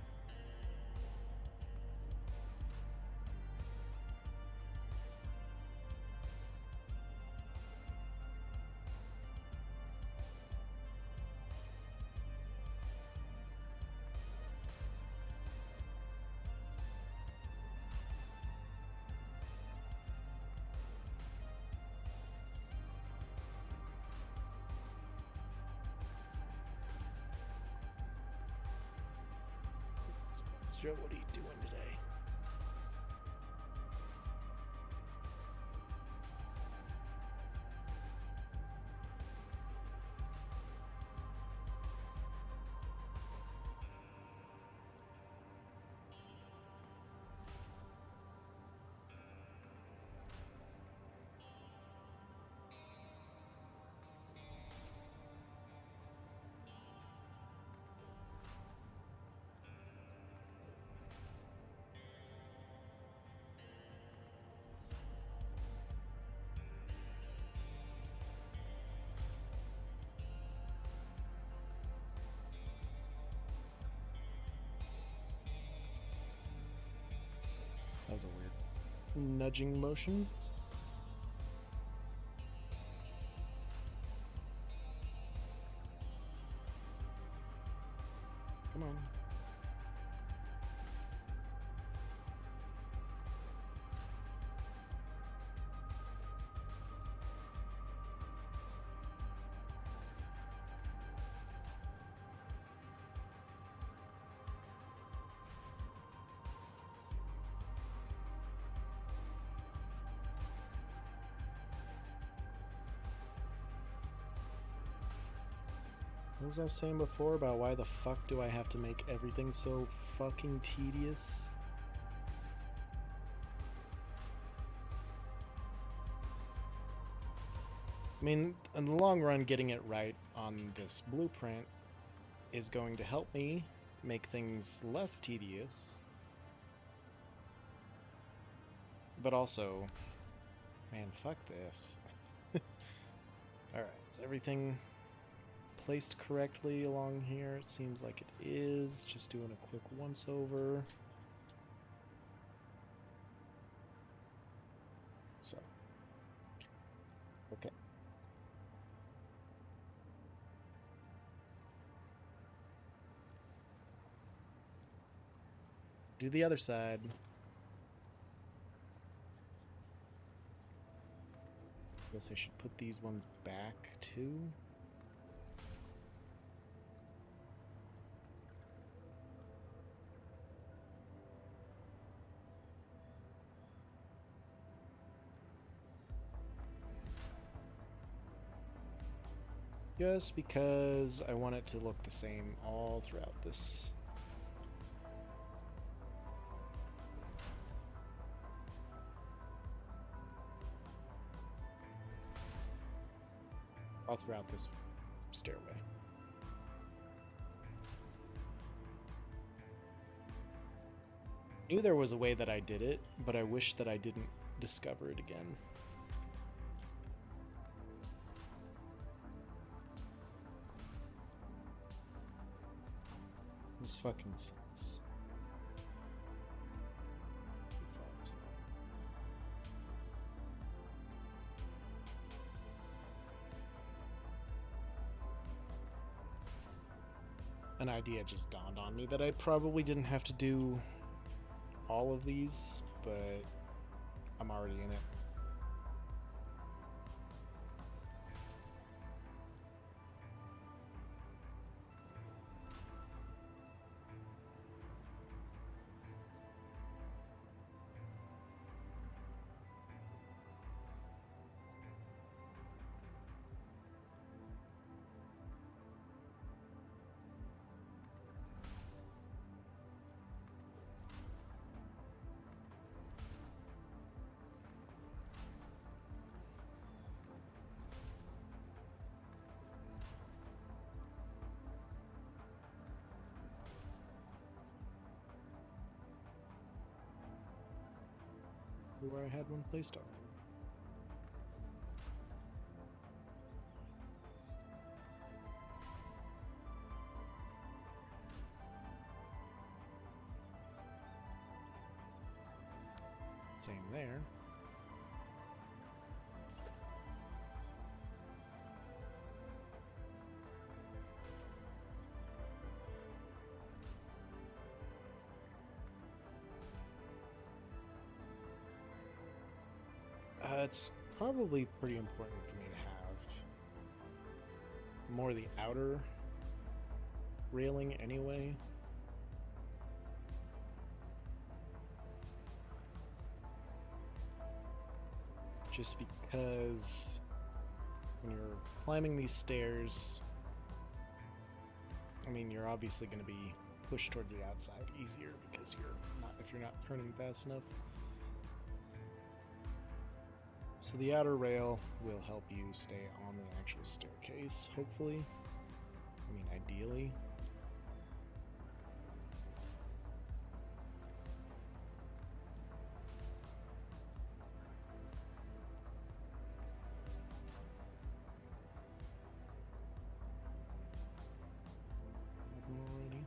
Joe, what are you doing today? That was a weird nudging motion. Come on. What was I saying before about why the fuck do I have to make everything so fucking tedious? I mean, in the long run, getting it right on this blueprint is going to help me make things less tedious. But also, man, fuck this. Alright, is everything placed correctly along here? It seems like it is. Just doing a quick once over. So, okay. Do the other side. Guess I should put these ones back too. Just because I want it to look the same all throughout this. All throughout this stairway. I knew there was a way that I did it, but I wish that I didn't discover it again. This fucking sucks. an idea just dawned on me that I probably didn't have to do all of these, but I'm already in it. Where I had one placed already. Same there. It's probably pretty important for me to have more the outer railing anyway. Just because when you're climbing these stairs, I mean, you're obviously going to be pushed towards the outside easier because if you're not turning fast enough. So the outer rail will help you stay on the actual staircase, hopefully. I mean, ideally. Alrighty.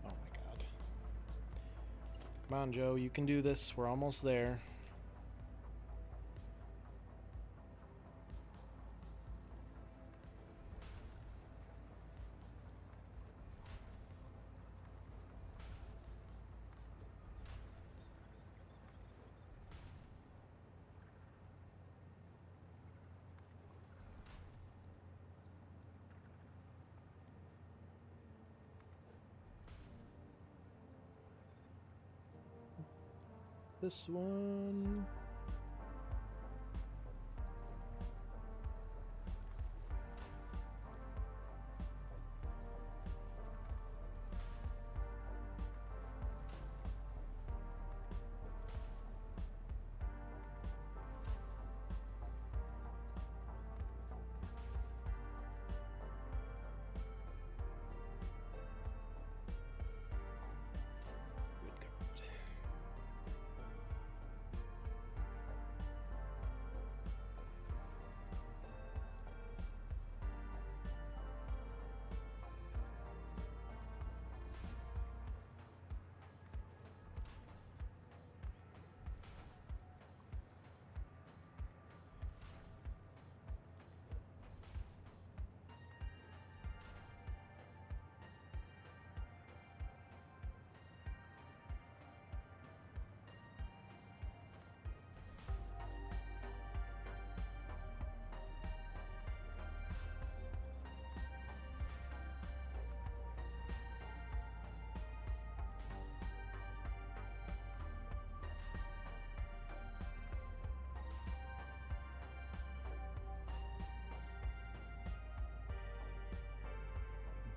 Oh my god. Come on, Joe, you can do this. We're almost there. This one.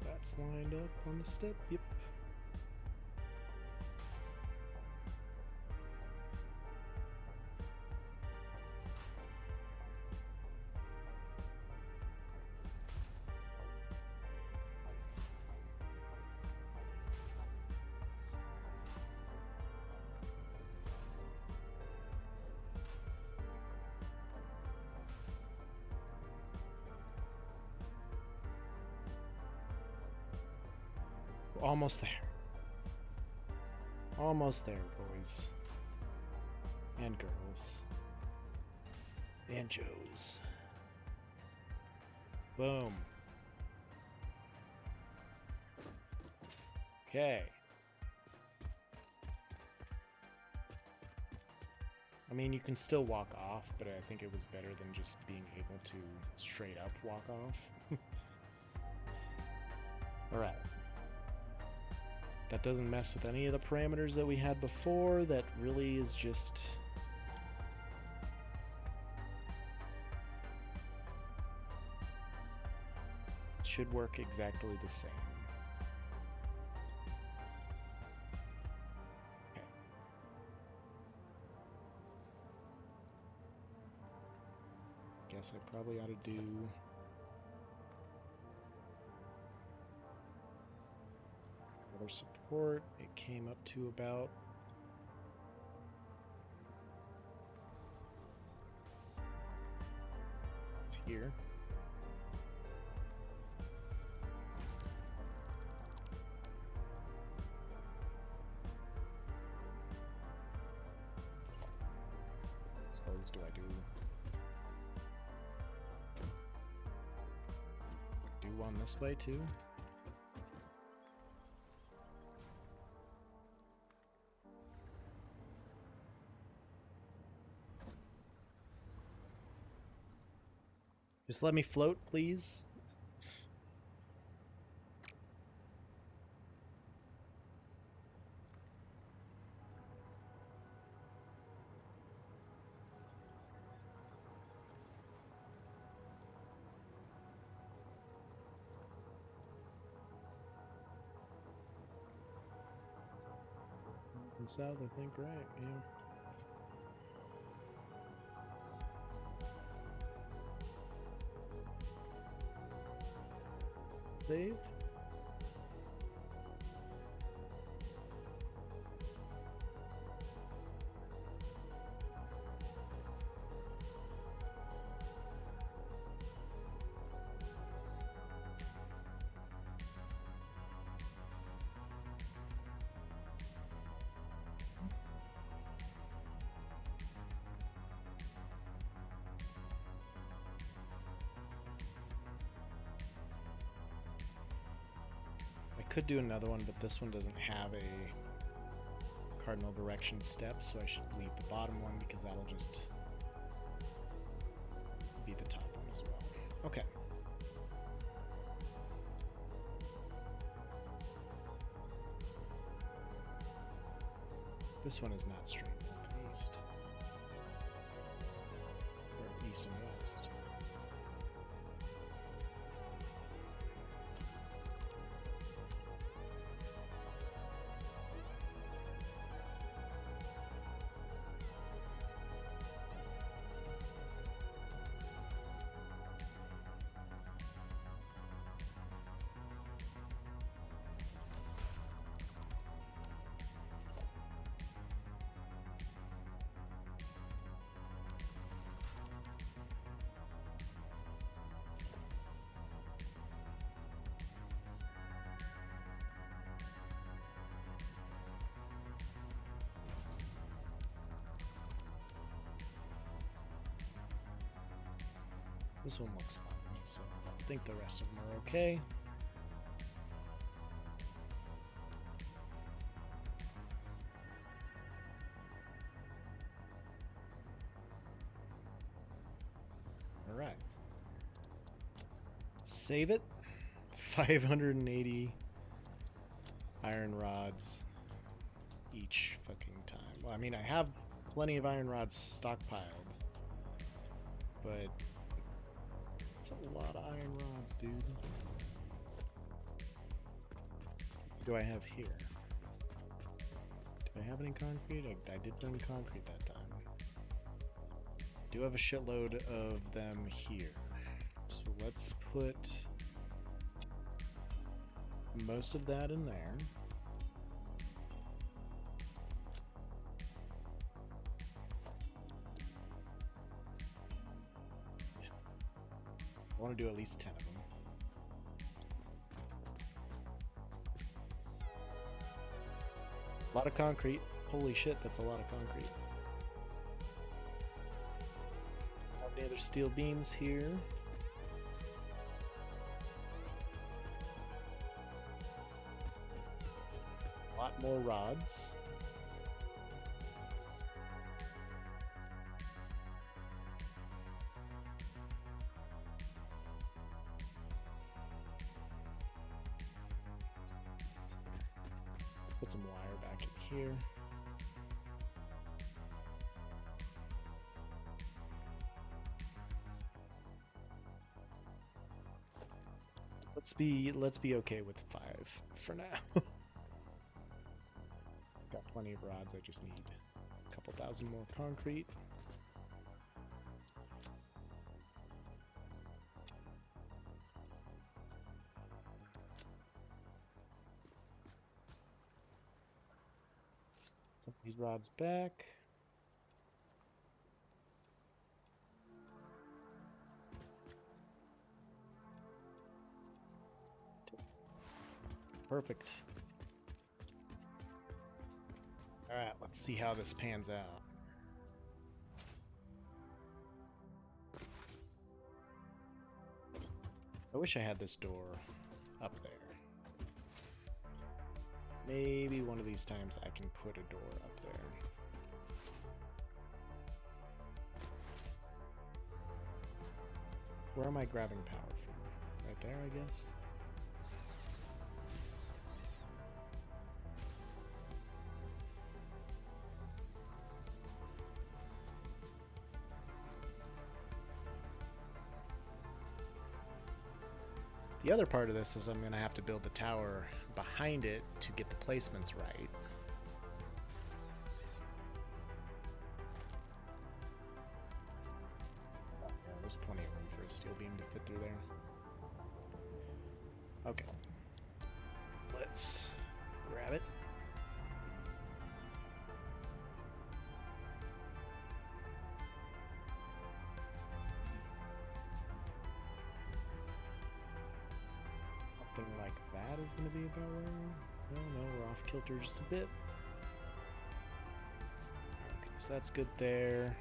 That's lined up on the step. Yep. Almost there. Almost there, boys. And girls. And Joes. Boom. Okay. I mean, you can still walk off, but I think it was better than just being able to straight up walk off. Alright. That doesn't mess with any of the parameters that we had before. That really is just... should work exactly the same. Okay. Guess I probably ought to do... other support. It came up to about... it's here. I suppose, do I do one this way too? Just let me float, please. And south, I think, right? Yeah. Save. I could do another one, but this one doesn't have a cardinal direction step, so I should leave the bottom one because that'll just be the top one as well. Okay. This one is not straight north and east. Or east and west. This one looks fine, so I think the rest of them are okay. All right. Save it. 580 iron rods each fucking time. Well, I mean, I have plenty of iron rods stockpiled, but it's a lot of iron rods, dude. What do I have here? Do I have any concrete? I did bring concrete that time. Do have a shitload of them here. So let's put most of that in there. I want to do at least 10 of them. A lot of concrete. Holy shit, that's a lot of concrete. How many other steel beams here? more rods. Put some wire back in here. Let's be okay with 5 for now. Got plenty of rods, I just need a couple thousand more concrete. Some of these rods back. Perfect. Alright, let's see how this pans out. I wish I had this door up there. Maybe one of these times I can put a door up there. Where am I grabbing power from? Right there, I guess? The other part of this is I'm going to have to build the tower behind it to get the placements right. Oh, yeah, there's plenty of room for a steel beam to fit through there. Okay. Let's grab it. Something like that is going to be about where... Well, no, we're off kilter just a bit. Okay, so that's good there.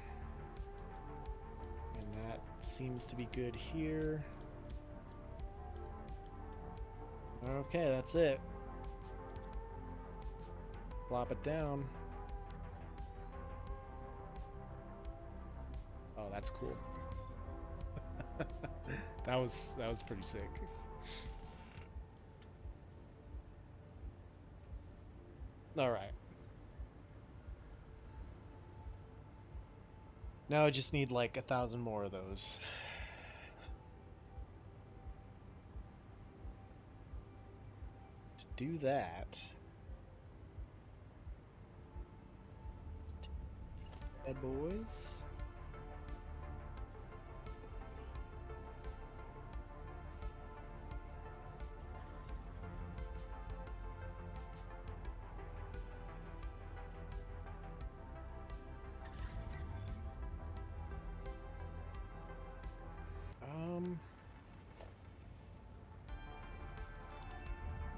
And that seems to be good here. Okay, that's it. Plop it down. Oh, that's cool. that was pretty sick. All right. Now I just need like 1,000 more of those. To do that, bad boys.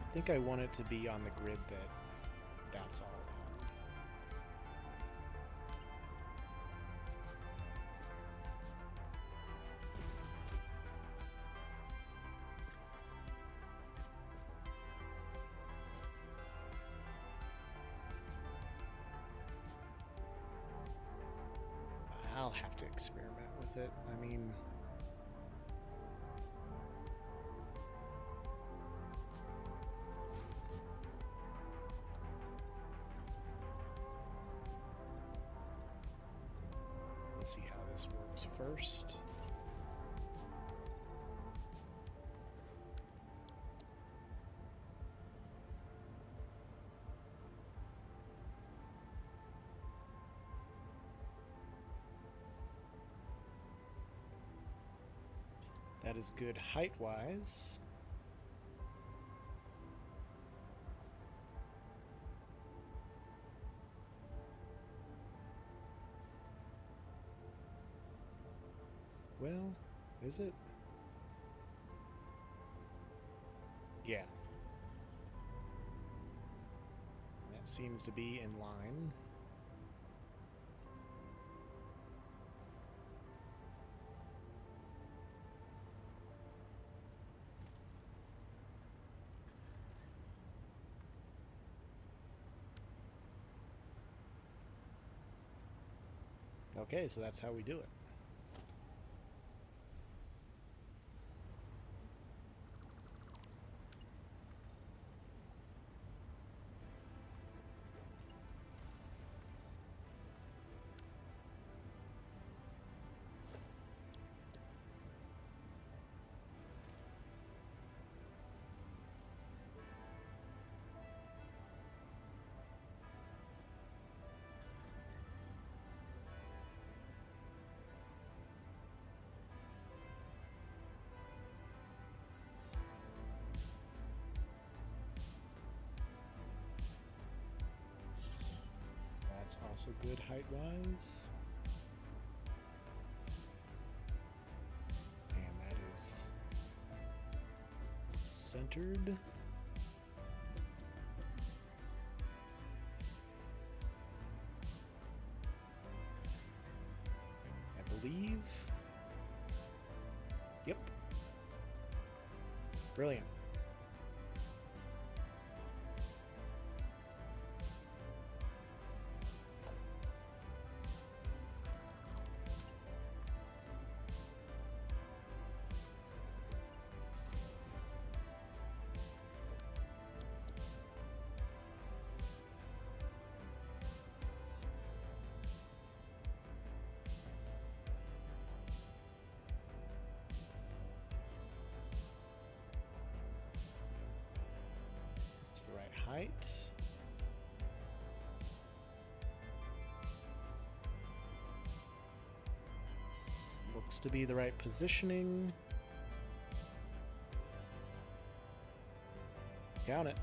I think I want it to be on the grid that's all on. I'll have to experiment with it. I mean... see how this works first. That is good height-wise. Well, is it? Yeah. That seems to be in line. Okay, so that's how we do it. That's also good height-wise. And that is centered. I believe. Yep. Brilliant. The right height. Looks to be the right positioning. Count it.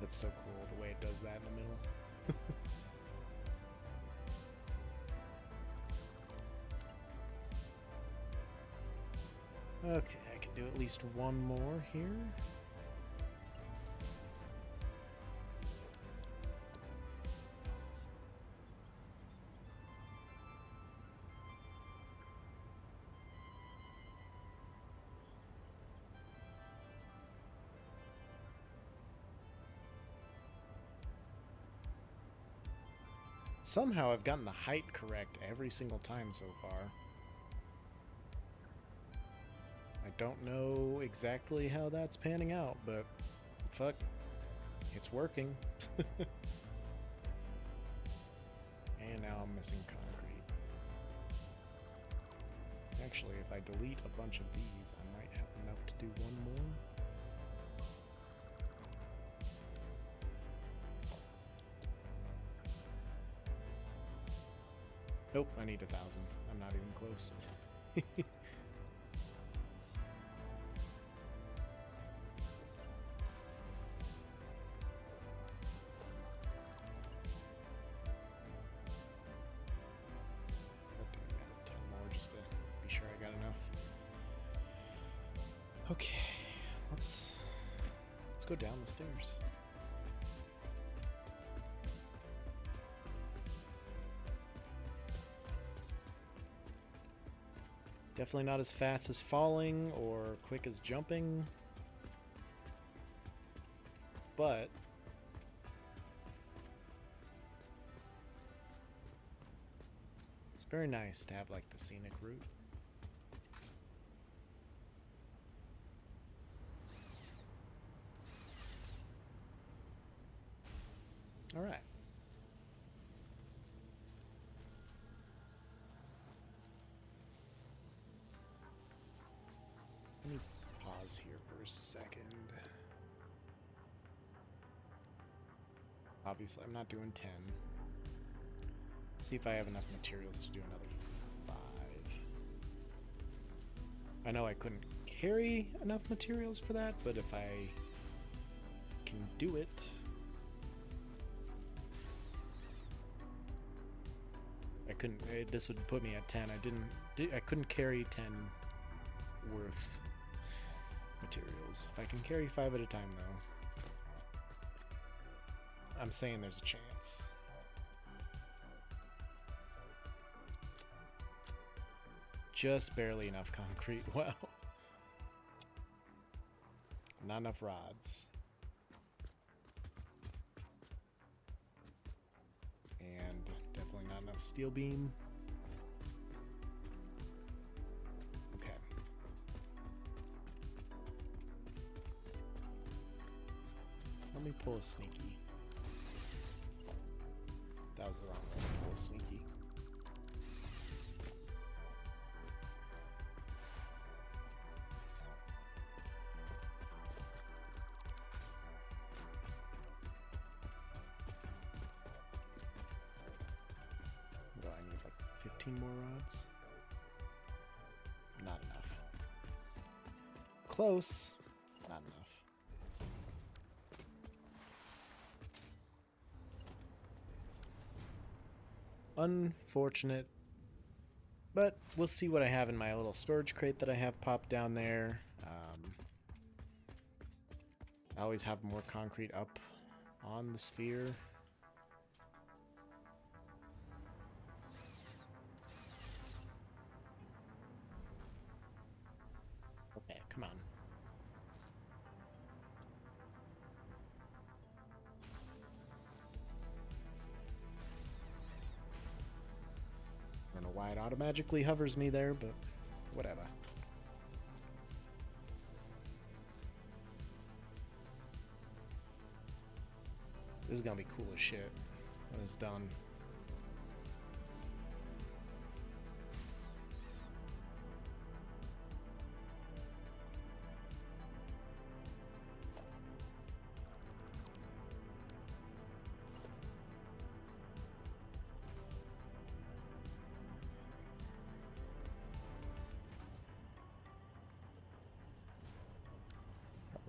That's so cool the way it does that in the middle. Okay, I can do at least one more here. Somehow I've gotten the height correct every single time so far. I don't know exactly how that's panning out, but fuck, it's working. And now I'm missing concrete. Actually, if I delete a bunch of these, I might have enough to do one more. Nope, I need 1,000. I'm not even close. Okay, let's go down the stairs. Definitely not as fast as falling or quick as jumping, but it's very nice to have like the scenic route. All right. Let me pause here for a second. Obviously, I'm not doing 10. See if I have enough materials to do another 5. I know I couldn't carry enough materials for that, but if I can do it... I couldn't. This would put me at 10. I couldn't carry 10 worth materials. If I can carry 5 at a time, though, I'm saying there's a chance. Just barely enough concrete. Wow. not enough rods. And definitely not enough steel beam. Okay. Let me pull a sneaky. That was the wrong way to pull a sneaky. Do I need like 15 more rods? Not enough. Close. Not enough. Unfortunate. But we'll see what I have in my little storage crate that I have popped down there. I always have more concrete up on the sphere. Okay, come on. I don't know why it automatically hovers me there, but whatever. This is gonna be cool as shit when it's done.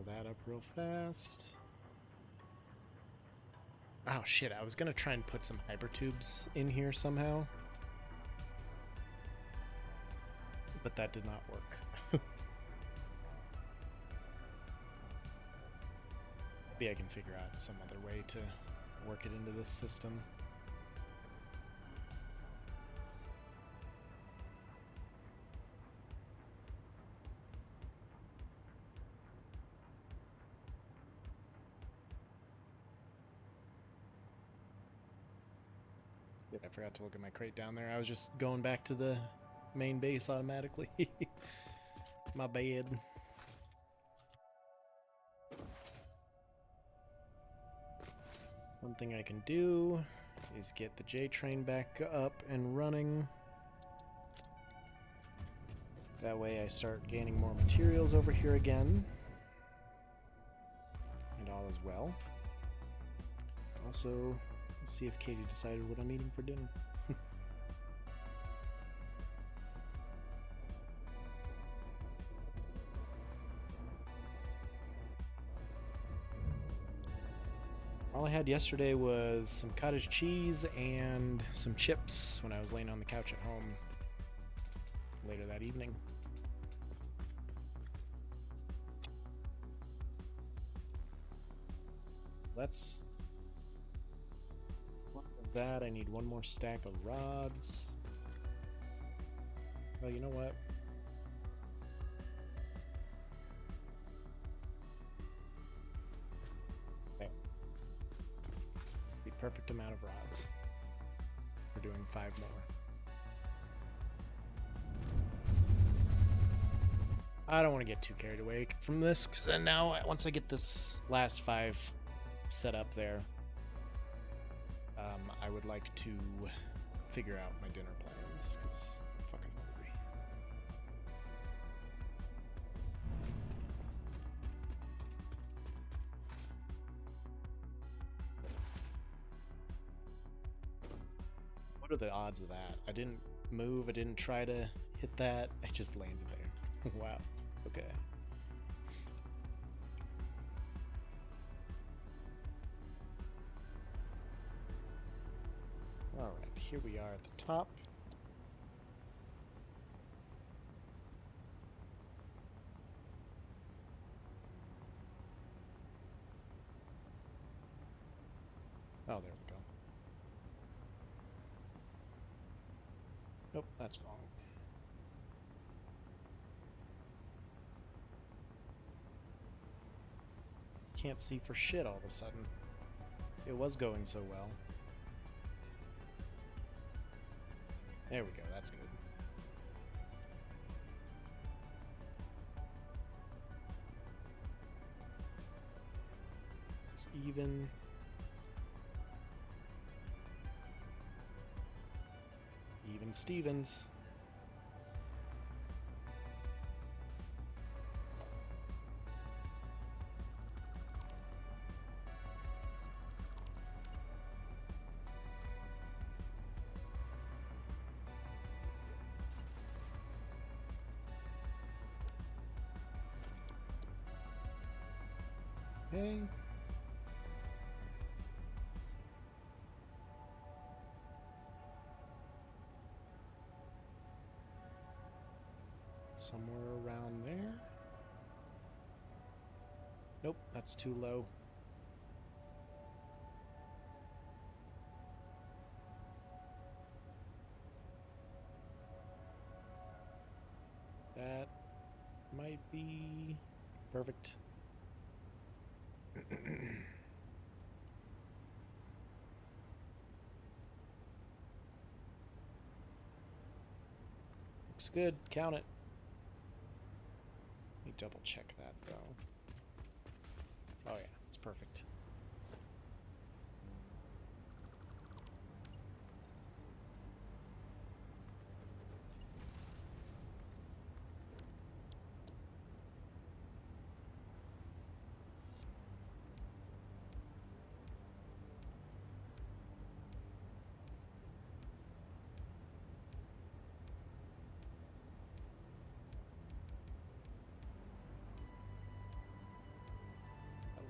That up real fast. Oh shit, I was gonna try and put some hypertubes in here somehow, but that did not work. Maybe I can figure out some other way to work it into this system. I forgot to look at my crate down there. I was just going back to the main base automatically. My bad. One thing I can do is get the J train back up and running. That way I start gaining more materials over here again. And all is well. Also, let's see if Katie decided what I'm eating for dinner. All I had yesterday was some cottage cheese and some chips when I was laying on the couch at home later that evening. Let's... that, I need one more stack of rods. Well, you know what? Okay. It's the perfect amount of rods. We're doing 5 more. I don't want to get too carried away from this, because then now, once I get this last 5 set up there, I would like to figure out my dinner plans, because I'm fucking hungry. What are the odds of that? I didn't move, I didn't try to hit that, I just landed there. Wow, okay. Alright, here we are at the top. Oh, there we go. Nope, that's wrong. Can't see for shit all of a sudden. It was going so well. There we go, that's good. It's even. Even Stevens. Okay. Somewhere around there. Nope, that's too low. That might be perfect. Looks good. Count it. Let me double check that though. Oh yeah, it's perfect.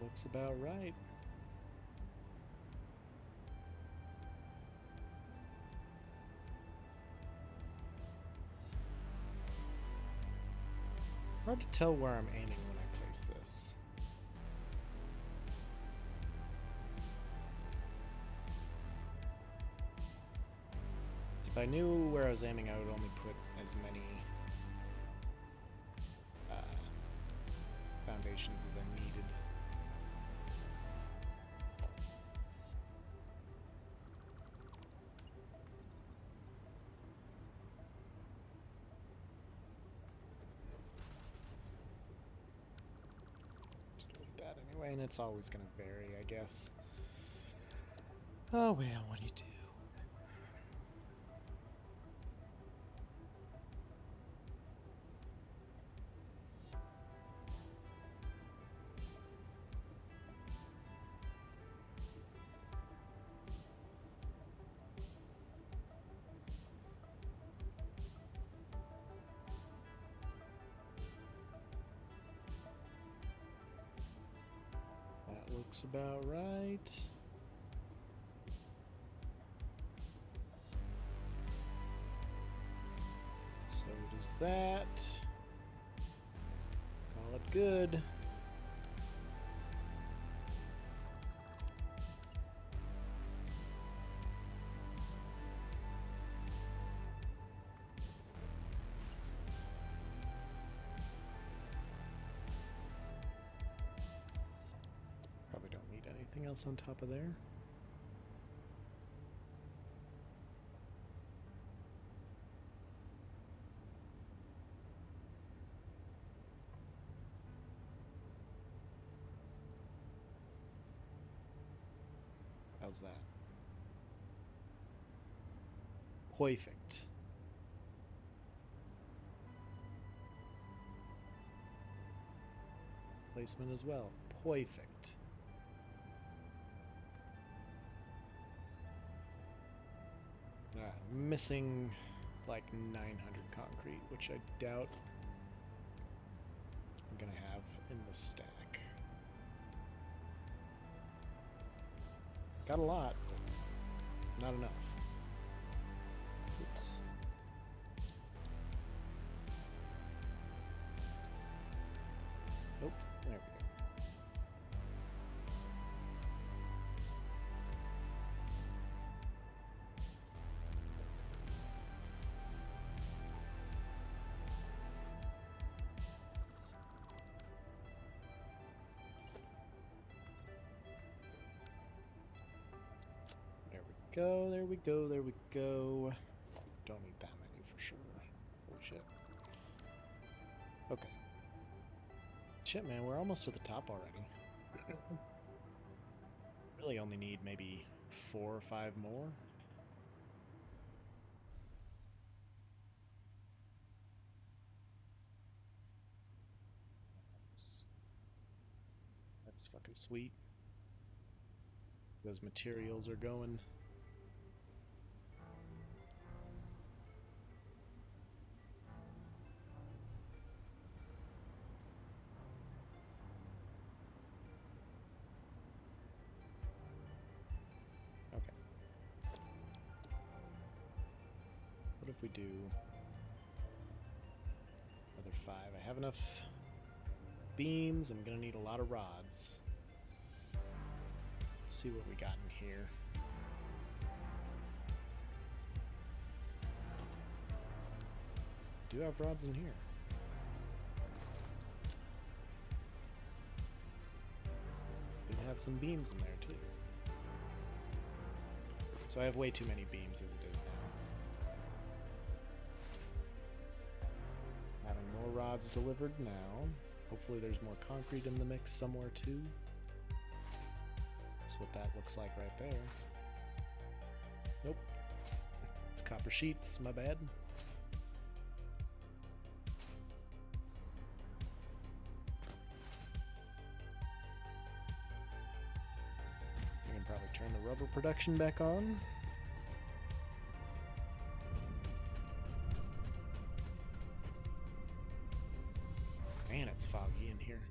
Looks about right. Hard to tell where I'm aiming when I place this. If I knew where I was aiming, I would only put as many foundations as I needed. And it's always going to vary, I guess. Oh well, what do you do? Looks about right. So does that. Call it good. Anything else on top of there? How's that? Perfect. Placement as well. Perfect. Missing like 900 concrete, which I doubt I'm gonna have in the stack. Got a lot, not enough. Oops. Nope, there we go. go, there we go, there we go. Don't need that many for sure. Holy shit. Okay. Shit, man, we're almost to the top already. Really only need maybe 4 or 5 more. That's fucking sweet. Those materials are going. Okay. What if we do another 5? I have enough beams. I'm gonna need a lot of rods. Let's see what we got in here. Do have rods in here. We have some beams in there too. So I have way too many beams as it is now. Having more rods delivered now. Hopefully there's more concrete in the mix somewhere too. That's what that looks like right there. Nope. It's copper sheets, my bad. I can probably turn the rubber production back on. Man, it's foggy in here.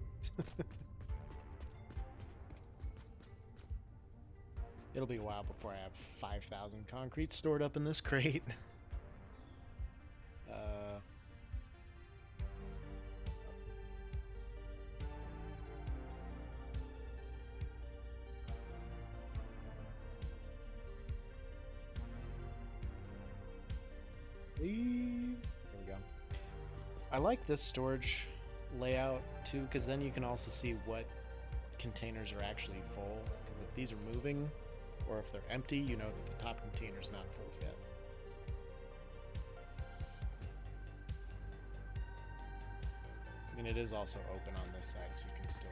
It'll be a while before I have 5,000 concrete stored up in this crate. There we go. I like this storage layout too, because then you can also see what containers are actually full. Because if these are moving, or if they're empty, you know that the top container's not full yet. I mean, it is also open on this side, so you can still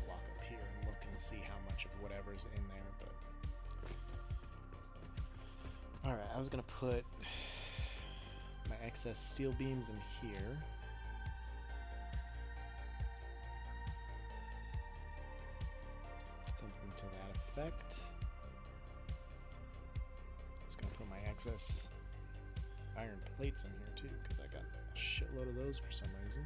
walk up here and look and see how much of whatever's in there, but... Alright, I was gonna put my excess steel beams in here. Something to that effect. Just gonna put my excess iron plates in here too, because I got a shitload of those for some reason.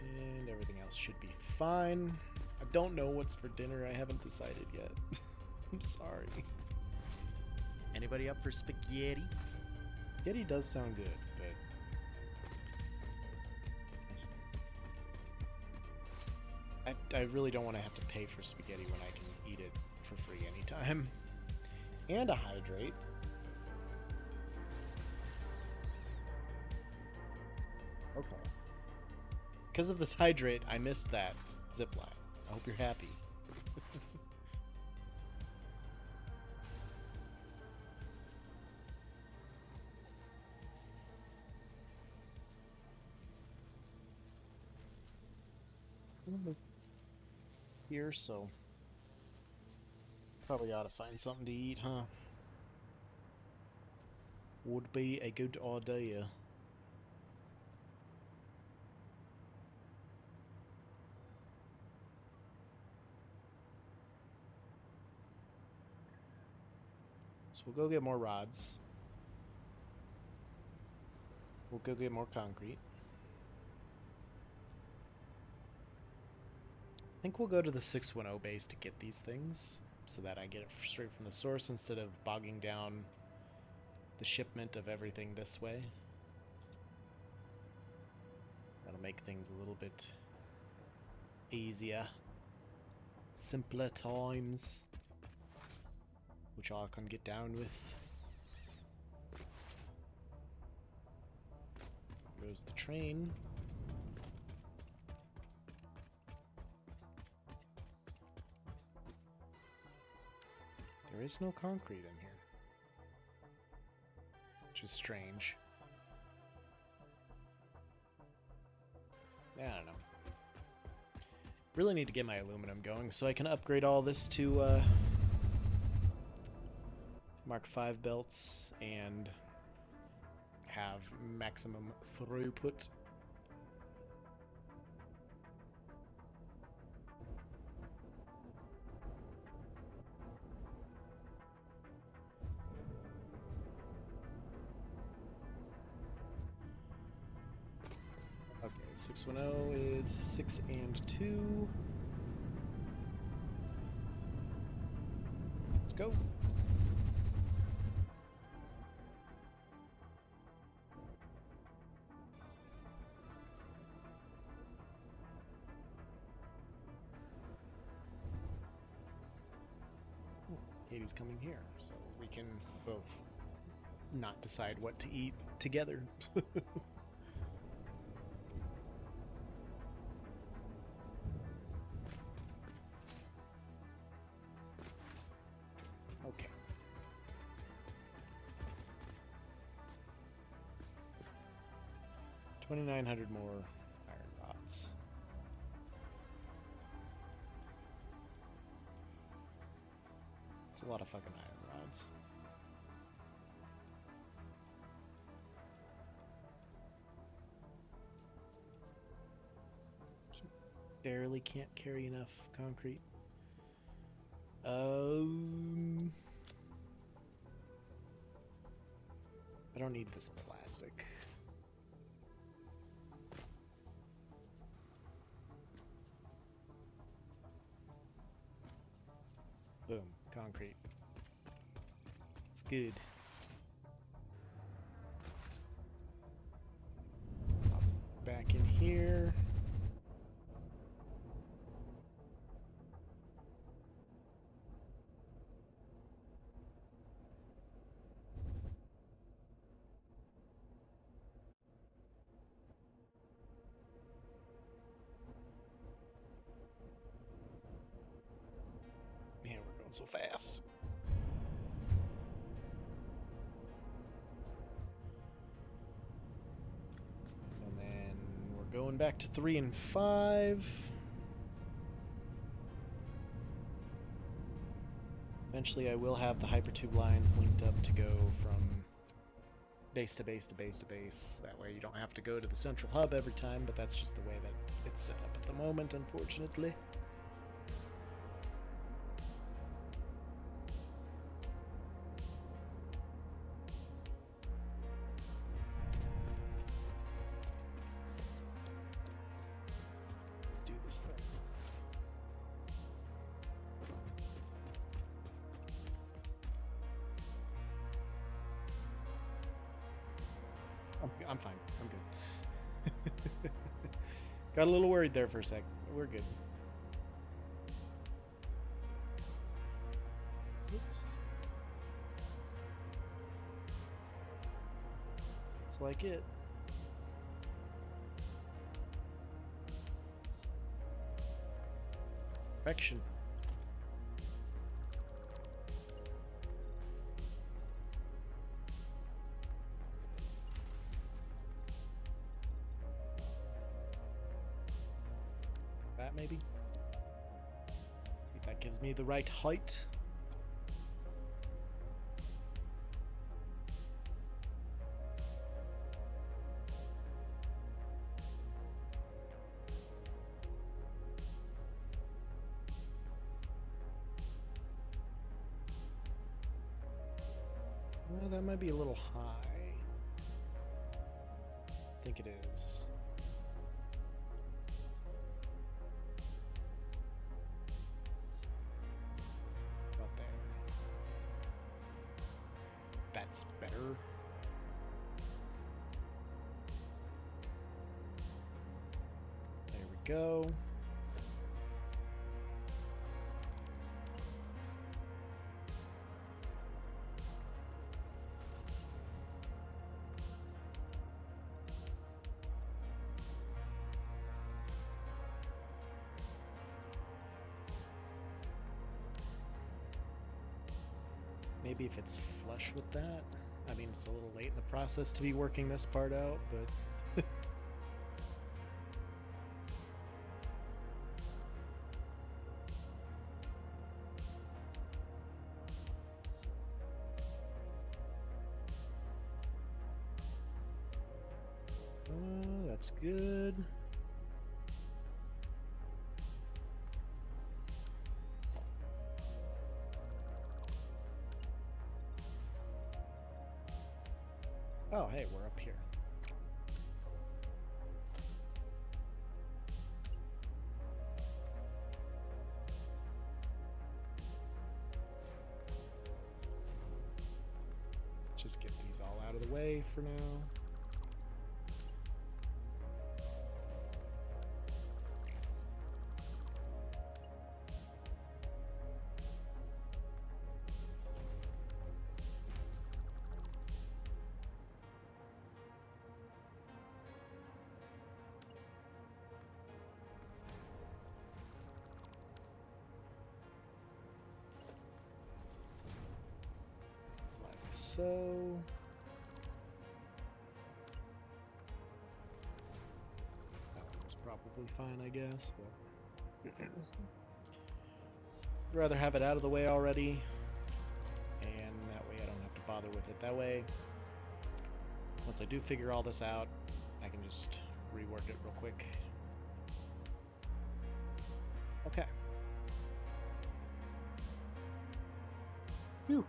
And everything else should be fine. I don't know what's for dinner. I haven't decided yet. I'm sorry. Anybody up for spaghetti? Spaghetti does sound good, but I really don't want to have to pay for spaghetti when I can eat it for free anytime. And a hydrate. Okay. Because of this hydrate, I missed that zipline. I hope you're happy. Here, so probably ought to find something to eat, huh? Would be a good idea. So we'll go get more rods. We'll go get more concrete. I think we'll go to the 610 base to get these things, so that I get it straight from the source instead of bogging down the shipment of everything this way. That'll make things a little bit easier. Simpler times, which I can get down with. Goes the train. There There is no concrete in here. Which is strange. I don't know. Really need to get my aluminum going so I can upgrade all this to Mark V belts and have maximum throughput. Okay, 610 is 6 and 2. Let's go. Katie's coming here, so we can both not decide what to eat together. Okay. $2,900 more iron rods. It's a lot of fucking iron rods. Barely can't carry enough concrete. I don't need this plastic. Boom, concrete. It's good. Pop back in here. Man, we're going so fast. And then we're going back to 3 and 5. Eventually I will have the hypertube lines linked up to go from base to base to base to base. That way you don't have to go to the central hub every time, but that's just the way that it's set up at the moment, unfortunately. Let's do this thing. I'm fine. I'm good. Got a little worried there for a sec. We're good. Oops. Looks like it. Perfection. That maybe? See if that gives me the right height. Well, that might be a little high. I think it is. About there. That's better. There we go. maybe if it's flush with that. I mean, it's a little late in the process to be working this part out, but... That's good. Oh, hey, we're up here. Just get these all out of the way for now. So that one was probably fine, I guess, but I'd rather have it out of the way already, and that way I don't have to bother with it. That way, once I do figure all this out, I can just rework it real quick. Okay. Whew.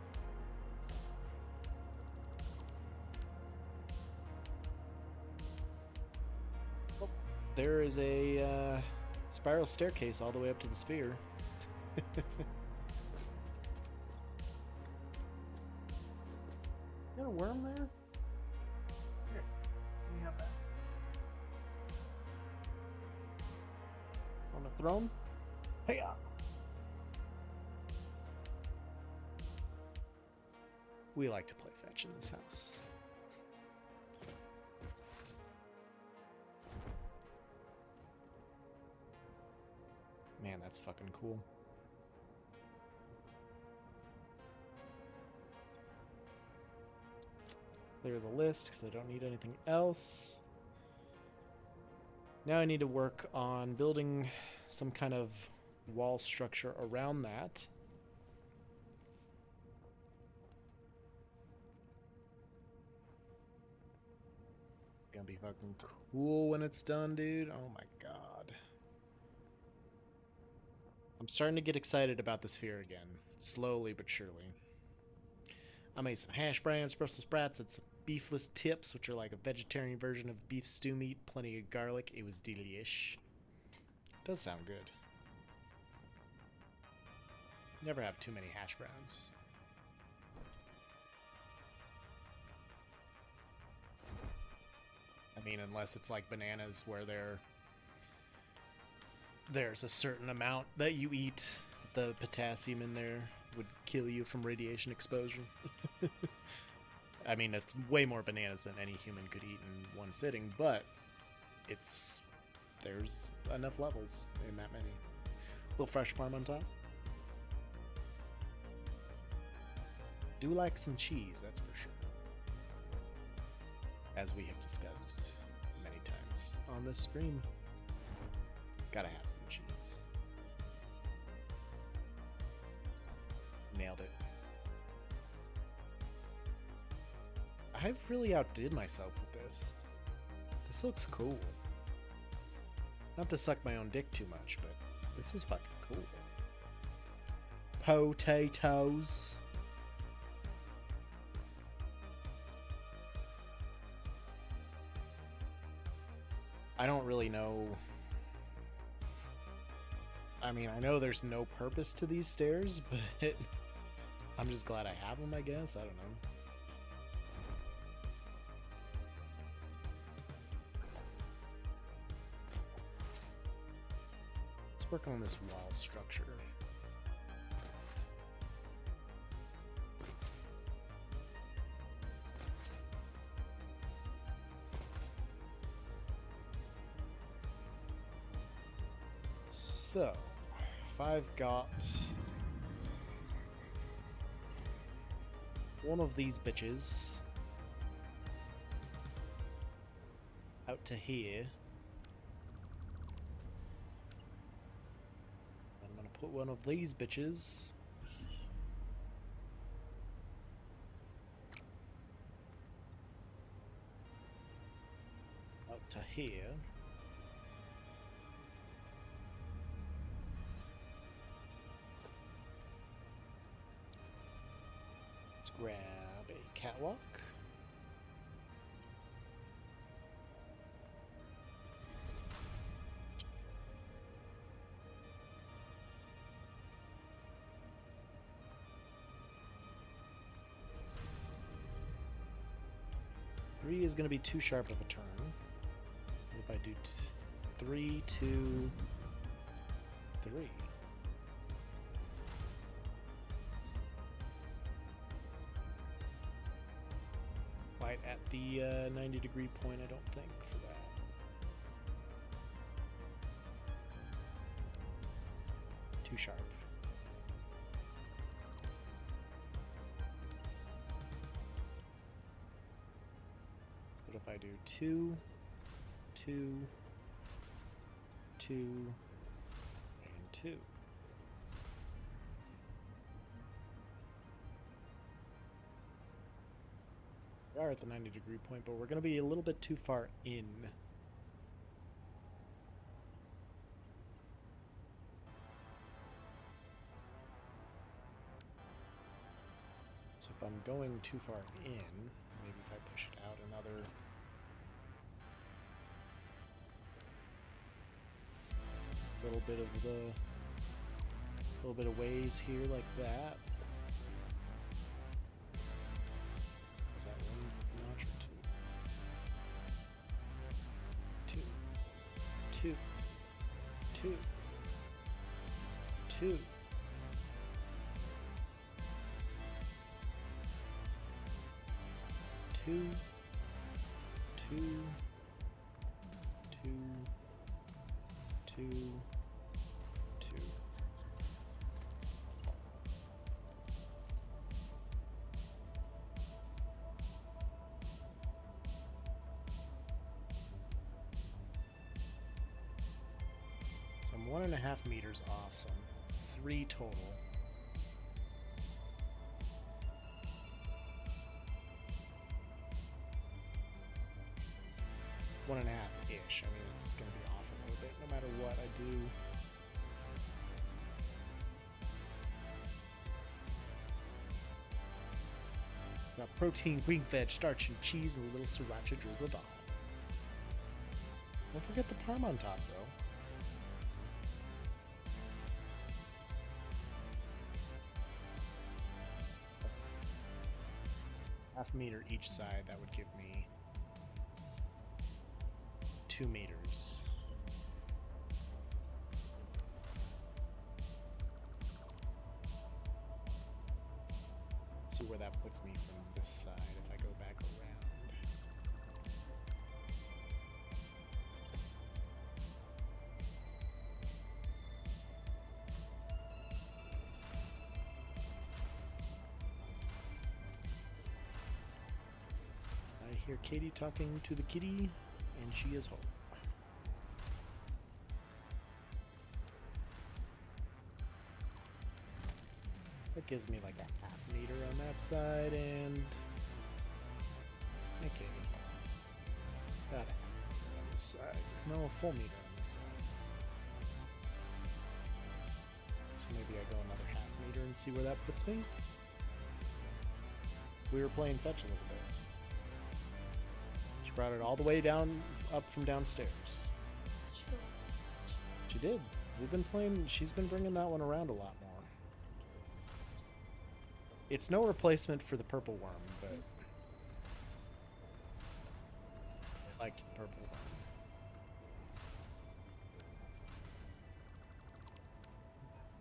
There is a spiral staircase all the way up to the sphere. Got a worm there? Here, let me have that. On the throne? Hey, We like to play fetch in this house. Man, that's fucking cool. Clear the list because I don't need anything else. Now I need to work on building some kind of wall structure around that. It's gonna be fucking cool when it's done, dude. Oh my god. I'm starting to get excited about the sphere again, slowly but surely. I made some hash browns, Brussels sprouts, and some beefless tips, which are like a vegetarian version of beef stew meat, plenty of garlic. It was delish. Does sound good. Never have too many hash browns. I mean, unless it's like bananas where there's a certain amount that you eat, the potassium in there would kill you from radiation exposure. I mean, it's way more bananas than any human could eat in one sitting, but there's enough levels in that many. A little fresh parm on top. Do like some cheese, that's for sure. As we have discussed many times on this stream. Gotta have some cheese. Nailed it. I really outdid myself with this. This looks cool. Not to suck my own dick too much, but this is fucking cool. Potatoes. I don't really know. I mean, I know there's no purpose to these stairs, but I'm just glad I have them, I guess. I don't know. Let's work on this wall structure. So, if I've got one of these bitches out to here. I'm gonna put one of these bitches out to here. Let's grab a catwalk. Three is going to be too sharp of a turn. If I do 3, 2, 3. Quite at the 90-degree point, I don't think, for that. Too sharp. But if I do 2, 2, 2, and 2. We are at the 90-degree point, but we're going to be a little bit too far in. So if I'm going too far in, maybe if I push it out another... little bit of ways here like that. Is that one notch or two? Two. 2. So I'm 1.5 meters off, so I'm 3 total. One and a half-ish. I mean, it's going to be off a little bit no matter what I do. Got protein, green veg, starch, and cheese, and a little sriracha drizzled on. Don't forget the parm on top, bro. Half meter each side, that would give me 2 meters. See where that puts me from this side if I go back around. I hear Katie talking to the kitty, and she is home. That gives me like a half meter on that side, and okay, about a half meter on this side. No, a full meter on this side. So maybe I go another half meter and see where that puts me. We were playing fetch a little bit. She brought it all the way down, up from downstairs. She did. We've been playing. She's been bringing that one around a lot more. It's no replacement for the purple worm, but I liked the purple worm.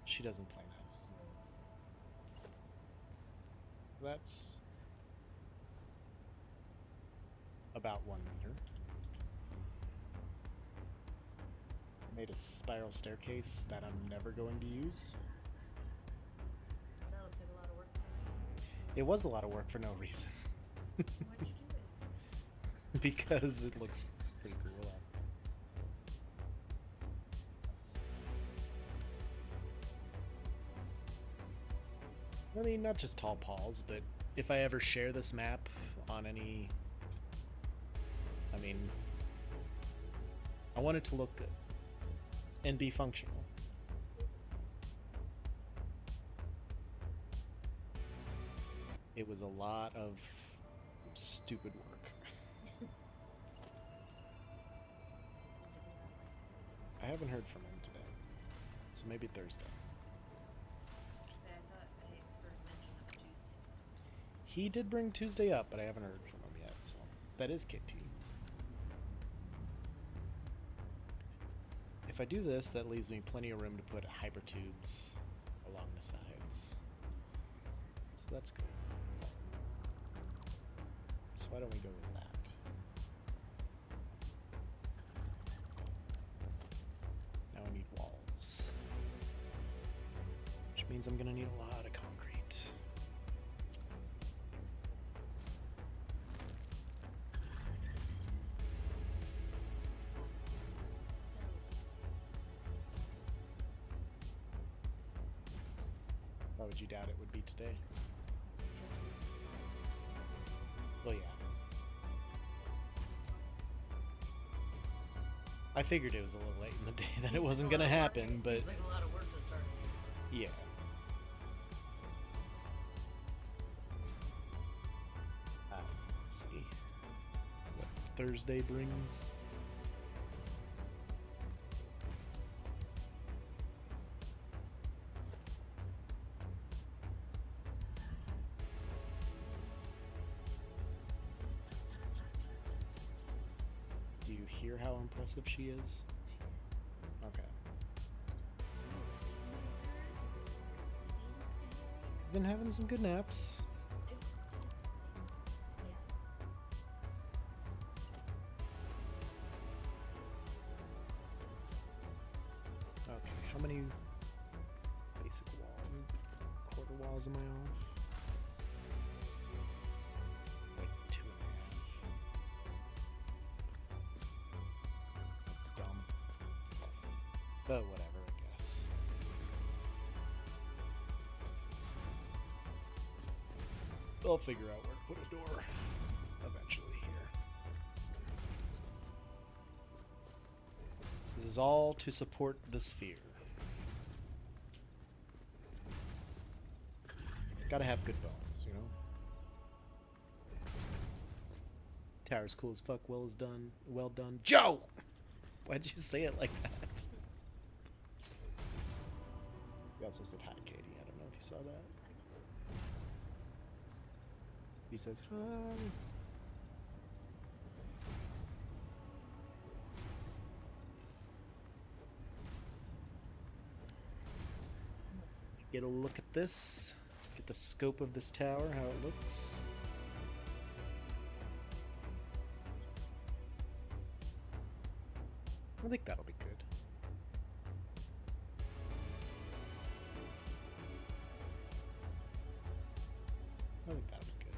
She doesn't play nice. That's about 1 meter. Made a spiral staircase that I'm never going to use. That looks like a lot of work. It was a lot of work for no reason. Why'd you do it? Because it looks pretty cool. I mean, not just tall paws, but if I ever share this map on any... I mean, I want it to look good and be functional. It was a lot of stupid work. I haven't heard from him today, so maybe Thursday. I thought I heard mention of Tuesday. He did bring Tuesday up, but I haven't heard from him yet, so that is KT. If I do this, that leaves me plenty of room to put hypertubes along the sides. So that's good. So why don't we go with that? Now I need walls. Which means I'm gonna need a lot of concrete. Why would you doubt it would be today? Well, yeah. I figured it was a little late in the day that it wasn't gonna happen, but Seems like a lot of work to start. yeah. Let's see what Thursday brings. Do you hear how impressive she is? Okay. I've been having some good naps. Okay, how many basic quarter walls am I off? Like 2.5. That's dumb. But whatever, I guess. I'll figure out where to put a door eventually here. This is all to support the sphere. Gotta have good bones, you know? Tower's cool as fuck, well done. Joe! Why'd you say it like that? He also said hi, Katie. I don't know if you saw that. He says hi. Get a look at this. Get the scope of this tower, how it looks. I think that'll be good. I think that'll be good.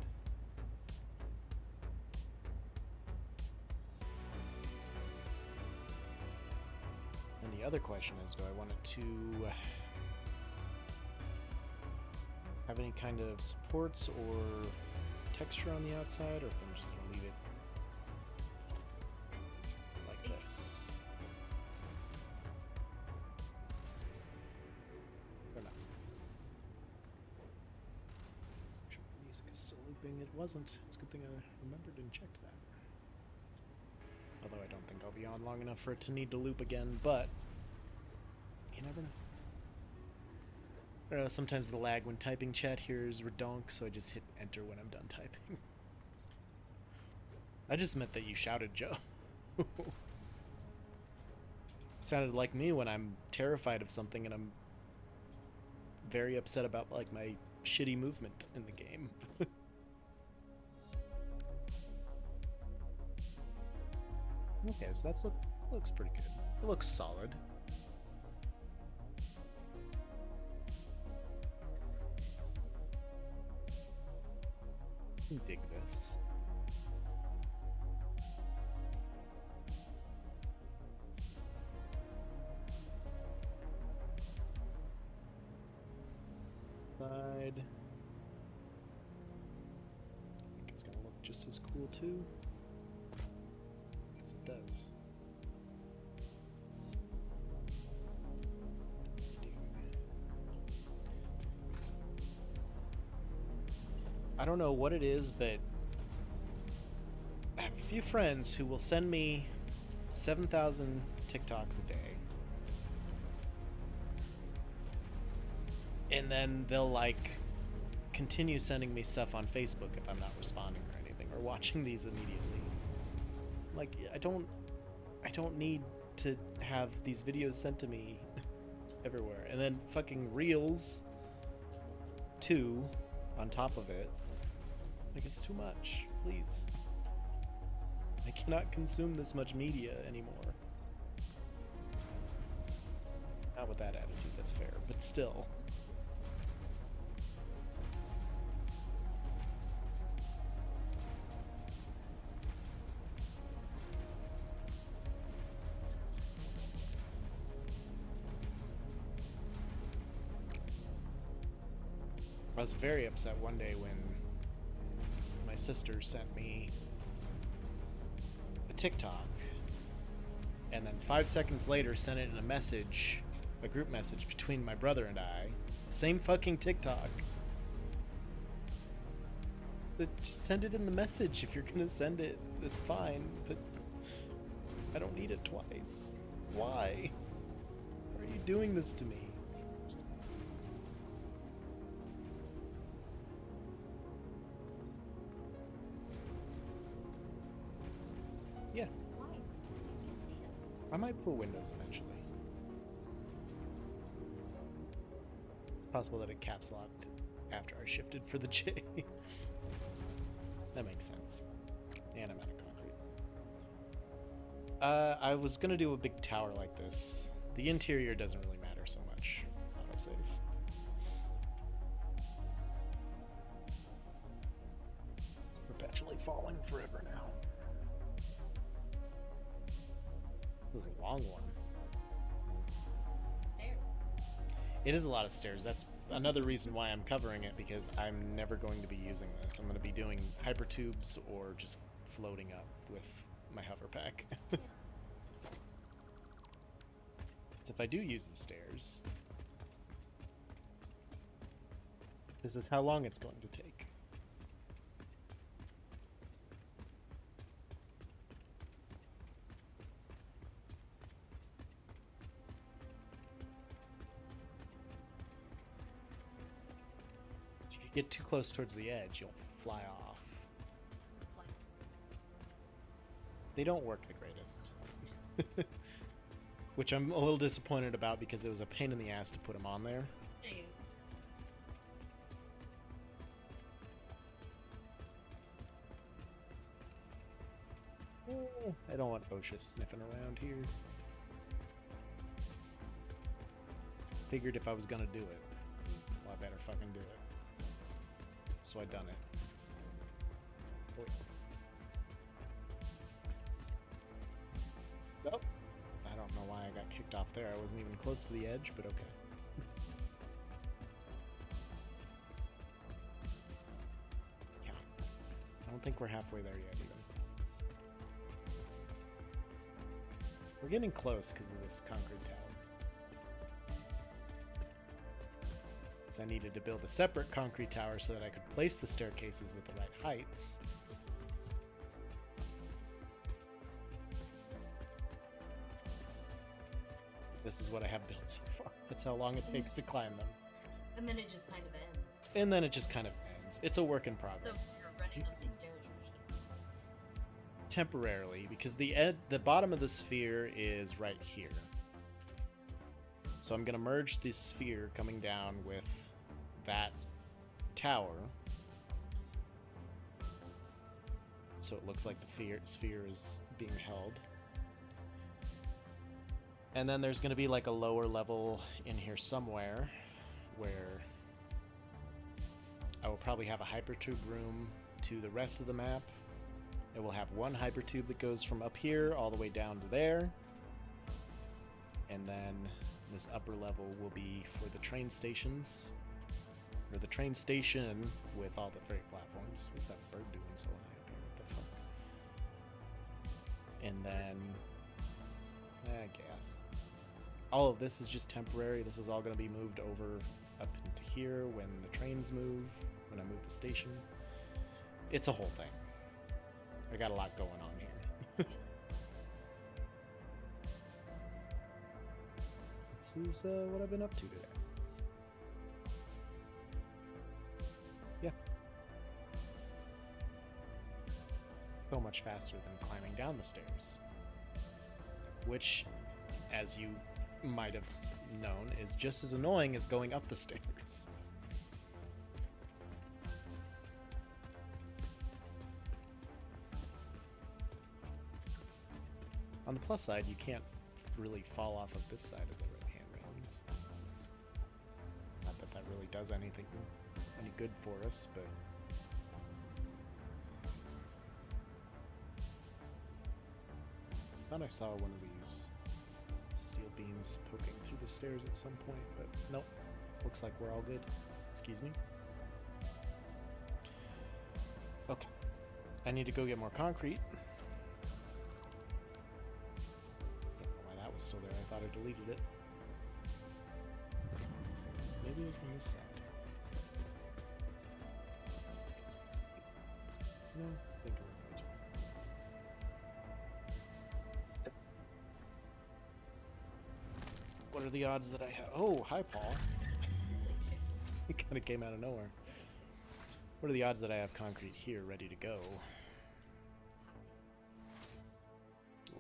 And the other question is, do I want it to have any kind of supports or texture on the outside, or if I'm just gonna leave it like this? Or not? Sure, the music is still looping. It wasn't. It's a good thing I remembered and checked that. Although I don't think I'll be on long enough for it to need to loop again, but you never know. I don't know, sometimes the lag when typing chat here is redonk, so I just hit enter when I'm done typing. I just meant that you shouted Joe. Sounded like me when I'm terrified of something and I'm very upset about like my shitty movement in the game. Okay, so looks pretty good. It looks solid. can dig this. Side. I think it's gonna look just as cool too. Because it does. I don't know what it is, but I have a few friends who will send me 7,000 TikToks a day. And then they'll like continue sending me stuff on Facebook if I'm not responding or anything or watching these immediately. Like I don't need to have these videos sent to me everywhere. And then fucking Reels too on top of it. Like, it's too much. Please. I cannot consume this much media anymore. Not with that attitude, that's fair, but still. I was very upset one day when my sister sent me a TikTok and then 5 seconds later sent it in a message, a group message between my brother and I. Same fucking TikTok. Just send it in the message if you're gonna send it. It's fine, but I don't need it twice. Why? Why are you doing this to me? Yeah. Why? You can't see it. I might put Windows eventually. It's possible that it caps locked after I shifted for the J. That makes sense. And I'm out of concrete. I was gonna do a big tower like this. The interior doesn't really matter so much. Autosave. Perpetually falling forever now. This is a long one. Stairs. It is a lot of stairs. That's another reason why I'm covering it, because I'm never going to be using this. I'm going to be doing hypertubes or just floating up with my hover pack. So if I do use the stairs, this is how long it's going to take. If you get too close towards the edge, you'll fly off. Flight. They don't work the greatest. Which I'm a little disappointed about because it was a pain in the ass to put them on there. Hey. I don't want OSHA sniffing around here. Figured if I was gonna do it, well, I better fucking do it. So I done it. Oh. Nope. I don't know why I got kicked off there. I wasn't even close to the edge, but okay. Yeah. I don't think we're halfway there yet, even. We're getting close because of this concrete tower. Because I needed to build a separate concrete tower so that I could place the staircases at the right heights. This is what I have built so far. That's how long it takes to climb them. And then it just kind of ends. And then it just kind of ends. It's a work in progress. So you're running up these stairs or shit. Temporarily, because the bottom of the sphere is right here. So I'm going to merge this sphere coming down with that tower. So it looks like the sphere is being held. And then there's going to be like a lower level in here somewhere where I will probably have a hypertube room to the rest of the map, it will have one hypertube that goes from up here all the way down to there. And then this upper level will be for the train stations. Or the train station with all the freight platforms. What's that bird doing so high up here? What the fuck? And then, I guess. All of this is just temporary. This is all going to be moved over up into here when the trains move, when I move the station. It's a whole thing. I got a lot going on here. This is what I've been up to today. Yeah. So much faster than climbing down the stairs. Which, as you might have known, is just as annoying as going up the stairs. On the plus side, you can't really fall off of this side of the right-hand railings. Not that that really does anything any good for us, but... I thought I saw one of these steel beams poking through the stairs at some point, but nope. Looks like we're all good. Excuse me. Okay. I need to go get more concrete. Don't know why that was still there. I thought I deleted it. Maybe it was on this side. No, I think we're good. What are the odds that I have... Oh, hi, Paul. It kind of came out of nowhere. What are the odds that I have concrete here ready to go?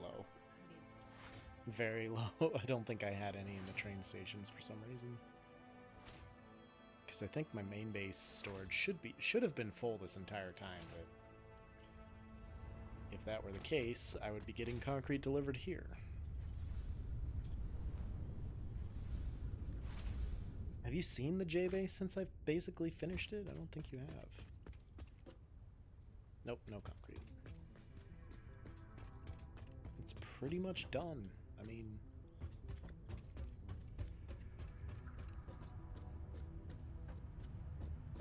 Low. Very low. I don't think I had any in the train stations for some reason. Because I think my main base storage should have been full this entire time, but if that were the case, I would be getting concrete delivered here. Have you seen the J-base since I've basically finished it? I don't think you have. Nope, no concrete. It's pretty much done. I mean...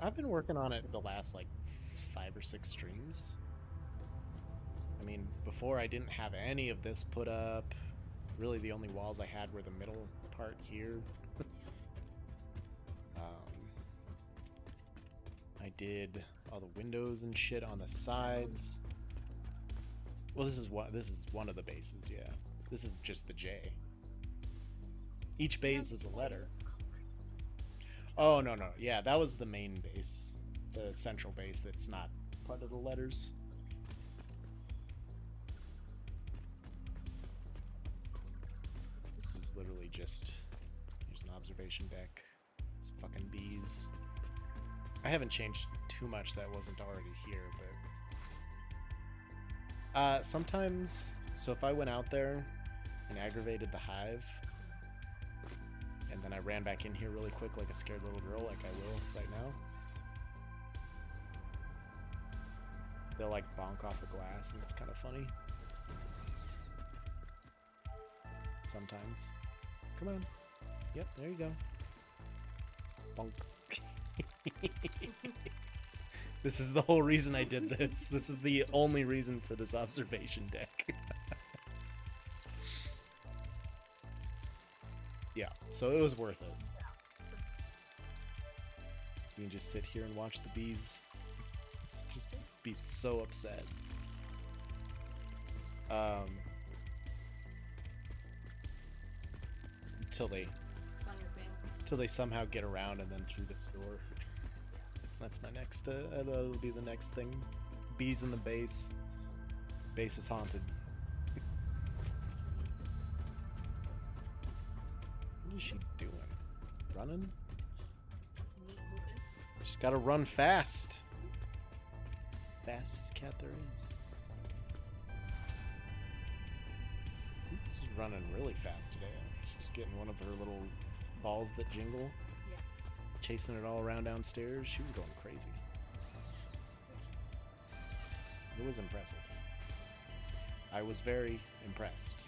I've been working on it the last, like, 5 or 6 streams. I mean, before I didn't have any of this put up. Really, the only walls I had were the middle part here. I did all the windows and shit on the sides. Well, this is one of the bases, yeah. This is just the J. Each base is a letter. Oh, no. Yeah, that was the main base. The central base that's not part of the letters. This is literally just... Here's an observation deck. It's fucking bees. I haven't changed too much that wasn't already here, but... sometimes... So if I went out there and aggravated the hive, and then I ran back in here really quick like a scared little girl, like I will right now, they'll like bonk off the glass, and it's kind of funny. Sometimes. Come on. Yep, there you go. Bonk. This is the whole reason I did this. This is the only reason for this observation deck. Yeah, so it was worth it. You can just sit here and watch the bees just be so upset. Till they somehow get around and then through this door. That's my next, that'll be the next thing. Bees in the base. Base is haunted. What is she doing? Running? Just gotta run fast. Fastest cat there is. She's running really fast today. She's getting one of her little balls that jingle. Yeah. Chasing it all around downstairs. She was going crazy. It was impressive. I was very impressed.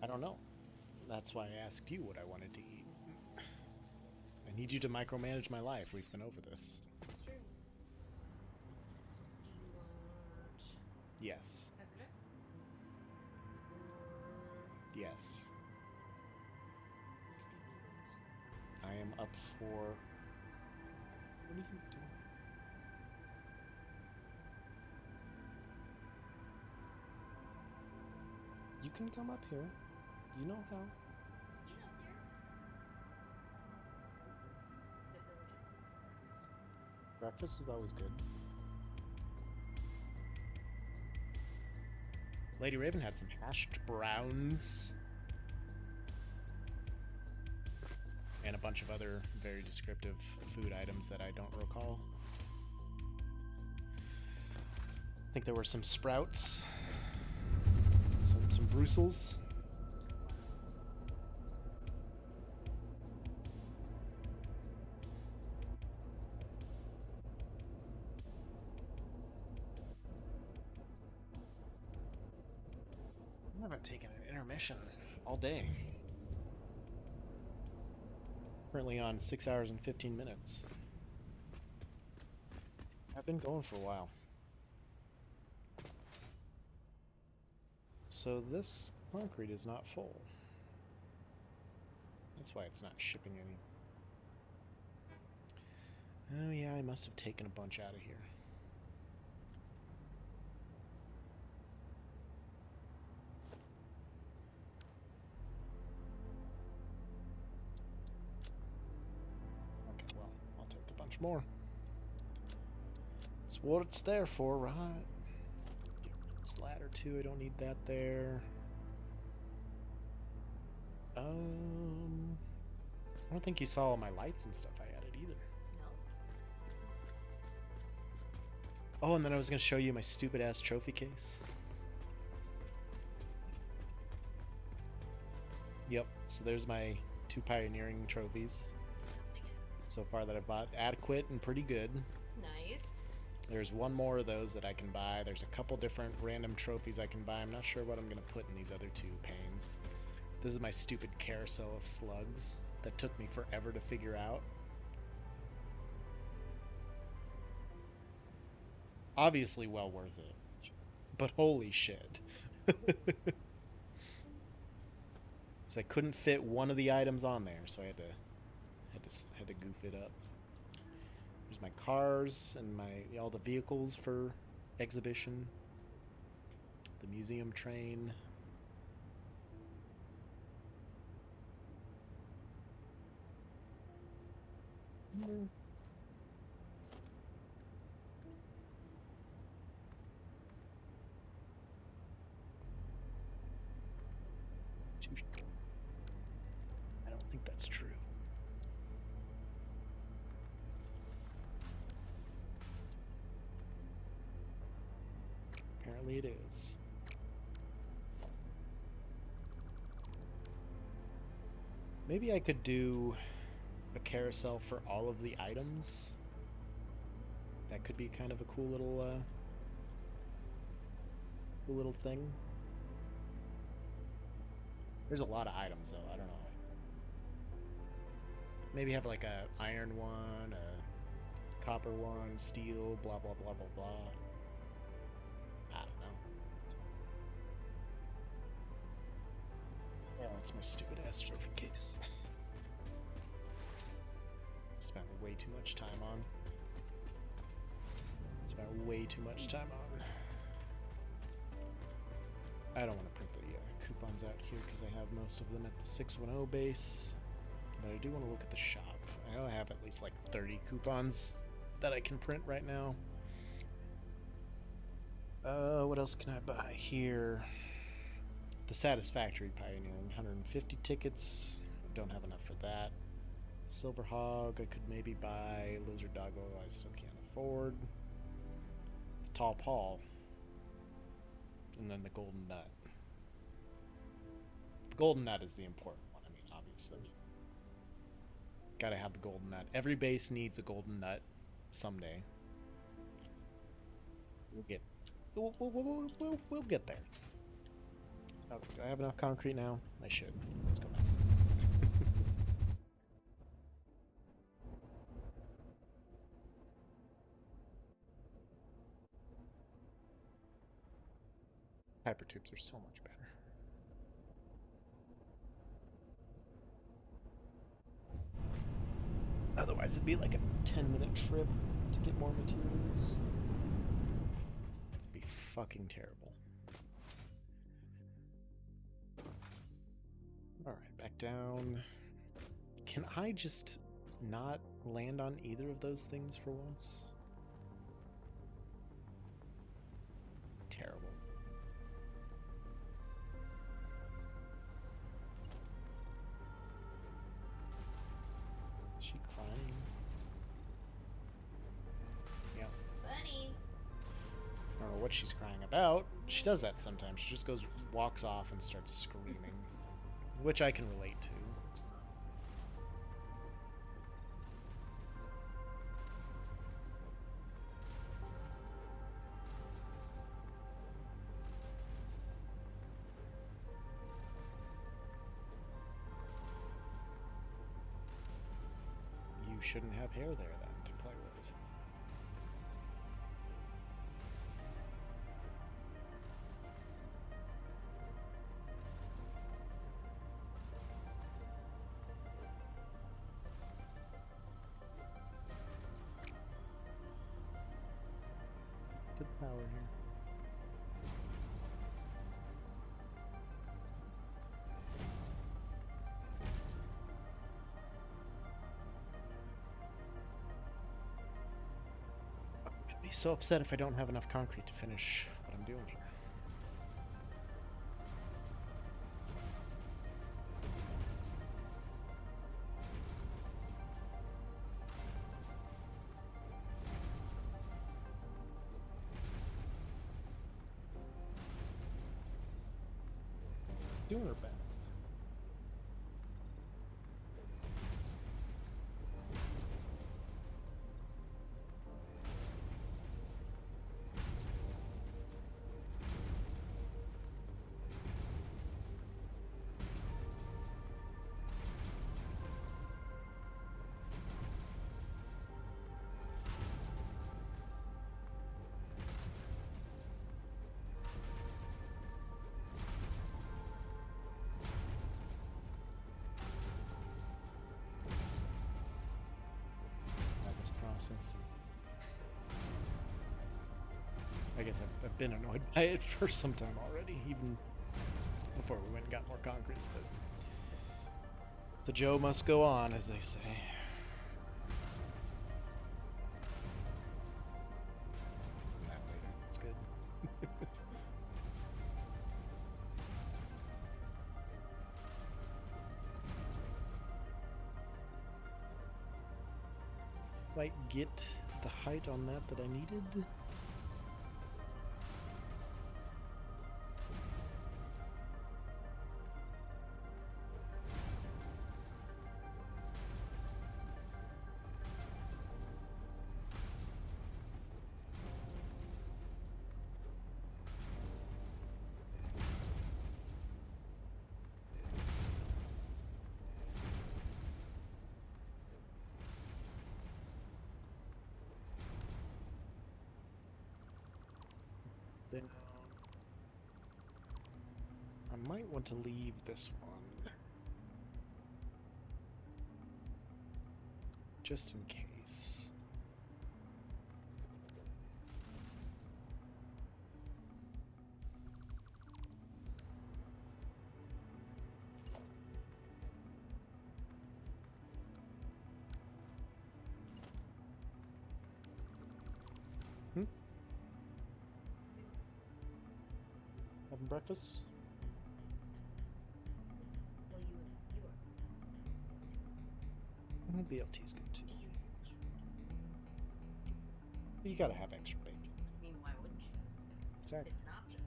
I don't know. That's why I asked you what I wanted to eat. I need you to micromanage my life. We've been over this. That's true. Do you want Yes. pepper jacks? Yes. I am up for... What are you doing? You can come up here. You know how. Get up there. Breakfast is always good. Lady Raven had some hashed browns. And a bunch of other very descriptive food items that I don't recall. I think there were some sprouts. Some Brussels. I haven't taken an intermission all day. Currently on 6 hours and 15 minutes. I've been going for a while. So this concrete is not full. That's why it's not shipping any. Oh yeah, I must have taken a bunch out of here. Okay, well, I'll take a bunch more. That's what it's there for, right? Get rid of this ladder too, I don't need that there. I don't think you saw all my lights and stuff I added either. No. Oh, and then I was going to show you my stupid ass trophy case. Yep, so there's my 2 pioneering trophies so far that I've bought. Adequate and pretty good. Nice. There's one more of those that I can buy. There's a couple different random trophies I can buy. I'm not sure what I'm going to put in these other 2 panes. This is my stupid carousel of slugs that took me forever to figure out. Obviously well worth it. But holy shit. So I couldn't fit one of the items on there, so I had to goof it up. There's my cars and my all the vehicles for exhibition. The museum train. I don't think that's true. Apparently it is. Maybe I could do a carousel for all of the items. That could be kind of a cool little thing. There's a lot of items though, I don't know. Maybe have like a iron one, a copper one, steel, blah blah blah blah blah. I don't know. Yeah, that's my stupid ass trophy case. Spent way too much time on. Spent way too much time on. I don't want to print the coupons out here because I have most of them at the 610 base. But I do want to look at the shop. I know I have at least like 30 coupons that I can print right now. What else can I buy here? The Satisfactory Pioneering, 150 tickets. Don't have enough for that. Silver Hog, I could maybe buy. Lizard Doggo, I still can't afford. The Tall Paul. and then the golden nut. The golden nut is the important one. I mean, obviously. Gotta have the golden nut. Every base needs a golden nut someday. We'll get there. Oh, do I have enough concrete now? I should. Let's go back. Hypertubes are so much better. Otherwise, it'd be like a 10-minute trip to get more materials. It'd be fucking terrible. Alright, back down. Can I just not land on either of those things for once? Terrible. Is she crying? Yeah. Bunny. I don't know what she's crying about. She does that sometimes. She just goes, walks off and starts screaming. Which I can relate to. You shouldn't have hair there then to play with. To the power here. I'd be so upset if I don't have enough concrete to finish what I'm doing here. Doing her best. Process. I guess I've been annoyed by it for some time already, even before we went and got more concrete, but the Joe must go on, as they say. That later. That's good. Quite get the height on that I needed. Down. I might want to leave this one. Just in case. Having breakfast? Well, you are. BLT is good too. You gotta have extra bacon. I mean, why wouldn't you? Exactly. It's an option.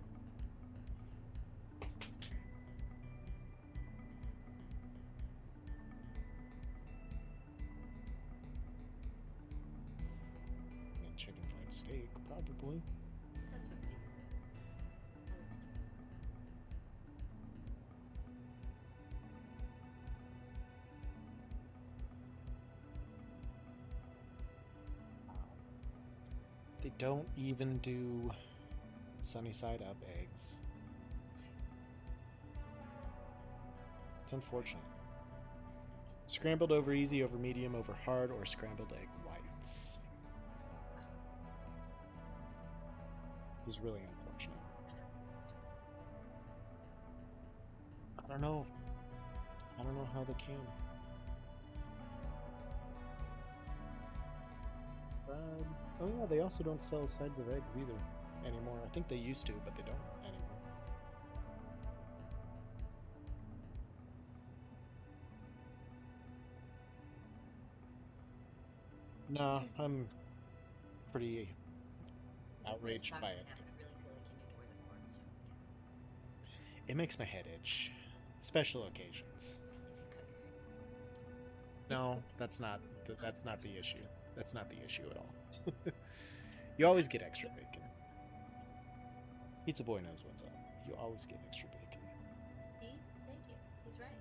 steak, probably. That's what people do. They don't even do sunny side up eggs. It's unfortunate. Scrambled over easy, over medium, over hard, or scrambled egg whites. It was really unfortunate. I don't know. I don't know how they can. Oh yeah, they also don't sell sides of eggs either anymore. I think they used to, but they don't anymore. No, I'm pretty outraged by it. I really feel like you need to wear the cords too. It makes my head itch. Special occasions. If you cut your hair. No, that's not the issue. That's not the issue at all. You always get extra bacon. Pizza Boy knows what's up. You always get extra bacon. Thank you. He's right.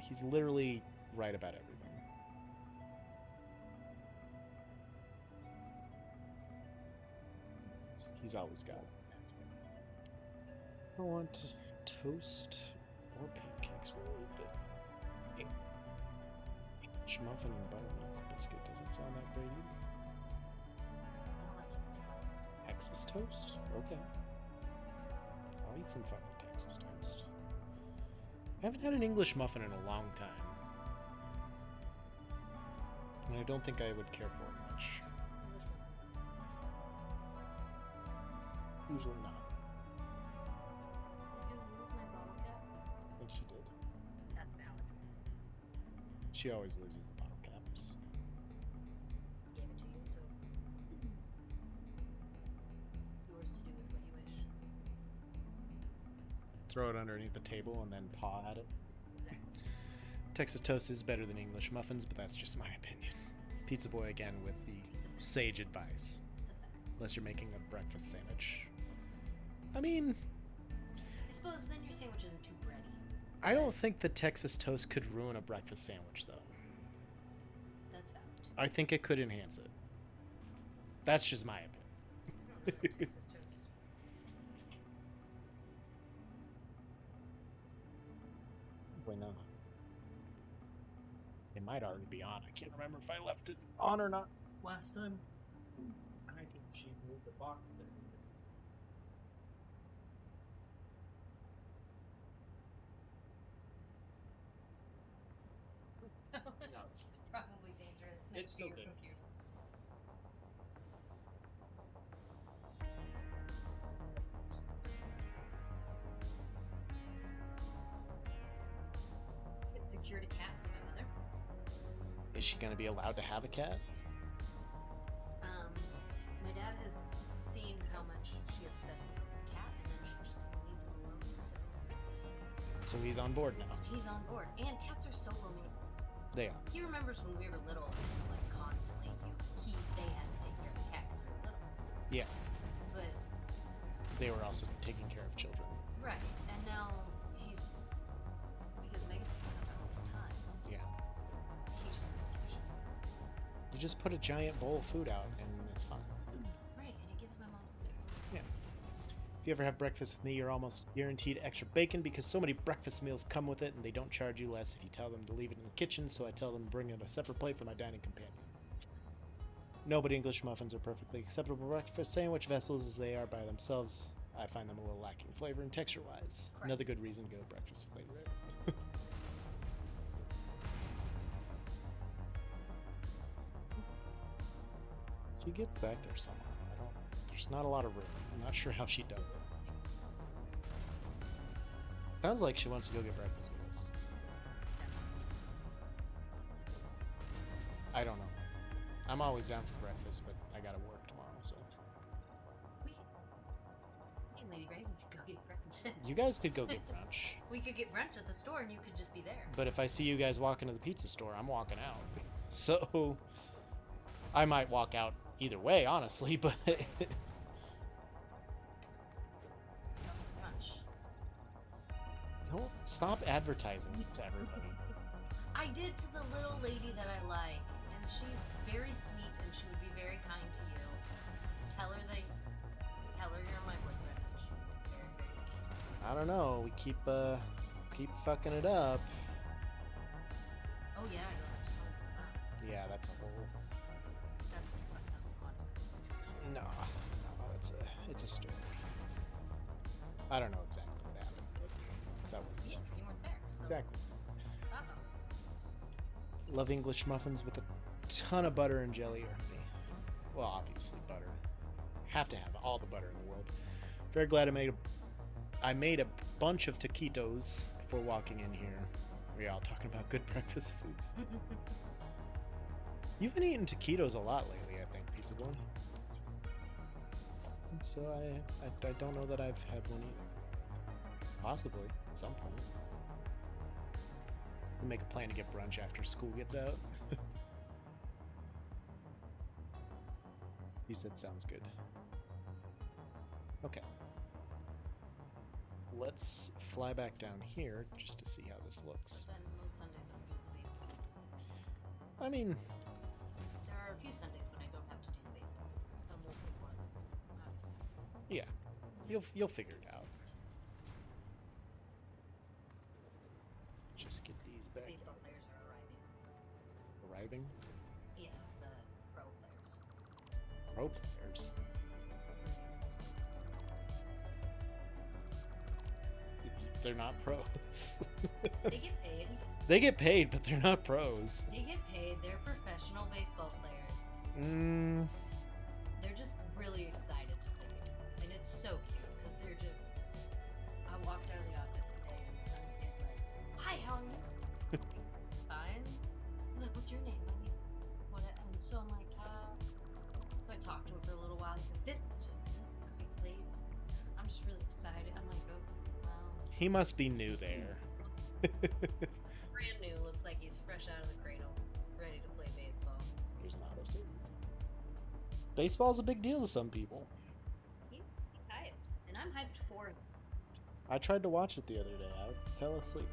He's literally right about everything. He's always got it. That's right. I want toast or pancakes for a little bit. Muffin and buttermilk biscuit doesn't sound that great either. I don't like to make buttons. Texas toast? Okay. I'll eat some fucking Texas toast. I haven't had an English muffin in a long time. And I don't think I would care for it much. Usually not. Did you lose my bottle cap? I think she did. That's valid. She always loses the bottle caps. Gave it to you, so yours to do with what you wish. Throw it underneath the table and then paw at it. Exactly. Texas toast is better than English muffins, but that's just my opinion. Pizza Boy again with the sage advice. The facts. Unless you're making a breakfast sandwich. I mean, I suppose then your sandwich isn't too bready. I don't think the Texas toast could ruin a breakfast sandwich, though. That's valid. I think it could enhance it. That's just my opinion. I don't know Texas toast. Wait, no. It might already be on. I can't remember if I left it on or not last time. I think she moved the box there. So it's probably dangerous next It's to still your good. computer. It secured a cat for my mother. Is she going to be allowed to have a cat? My dad has seen how much she obsesses with the cat, and then she just leaves him alone. So he's on board now. So he's on board. And cats are so low maintenance. They are. He remembers when we were little, it was like constantly they had to take care of the cat because we were little. Yeah. But They were also taking care of children. right, and now he's because Megan's picking up all the time. Yeah. He just doesn't give a shit. You just put a giant bowl of food out and it's fine. Right, and it gives my mom something to do. Yeah. If you ever have breakfast with me, you're almost guaranteed extra bacon because so many breakfast meals come with it and they don't charge you less if you tell them to leave it in the kitchen, so I tell them to bring in a separate plate for my dining companion. No, but English muffins are perfectly acceptable breakfast sandwich vessels as they are by themselves. I find them a little lacking flavor and texture-wise. Correct. Another good reason to go breakfast with Lady Ray. She gets back there somehow. There's not a lot of room. I'm not sure how she does it. Sounds like she wants to go get breakfast with us. I don't know. I'm always down for breakfast, but I gotta work tomorrow, so. Me and Lady Ray, we could go get brunch. You guys could go get brunch. We could get brunch at the store and you could just be there. But if I see you guys walking to the pizza store, I'm walking out. So I might walk out either way, honestly, but Much. don't stop advertising to everybody. I did to the little lady that I like, and she's very sweet, and she would be very kind to you. Tell her you're my boyfriend. She'd be very, very nice to you. I don't know. We keep fucking it up. Oh yeah, I don't have to tell you that. Yeah, that's a whole. That's a fucking situation. No, it's a story. I don't know exactly what happened, but 'cause that was Yeah, 'cause you weren't there. So exactly. fuck 'em. Love English muffins with a ton of butter and jelly or honey. Well, obviously butter. Have to have all the butter in the world. Very glad I made a bunch of taquitos before walking in here. We're all talking about good breakfast foods. You've been eating taquitos a lot lately, I think, Pizza Boy. And so I don't know that I've had one either. Possibly at some point. We'll make a plan to get brunch after school gets out. He said sounds good. Okay. Let's fly back down here just to see how this looks. Then most Sundays I'm doing the baseball. I mean, There are a few Sundays when I don't have to do the baseball. And we'll pick one of those, obviously. yeah. You'll figure it out. Just get these back. Baseball players are arriving. Arriving? Yeah, the pro players. Pro players. They're not pros. They get paid. They get paid, but they're not pros. They get paid. They're professional baseball players. They're just really excited to play baseball. And it's so cute because they're just. I walked out of the office today and some kid's like, "Hi, how are you?" Like, fine. He's like, "What's your name?" I'm like, "What?" And so I'm like, So I talked to him for a little while. He's like, this is a great place. I'm just really excited. I'm like, oh, wow. He must be new there. Brand new. Looks like he's fresh out of the cradle, ready to play baseball. There's not a thing. Baseball's a big deal to some people. He's hyped. And I'm hyped for him. I tried to watch it the other day. I fell asleep.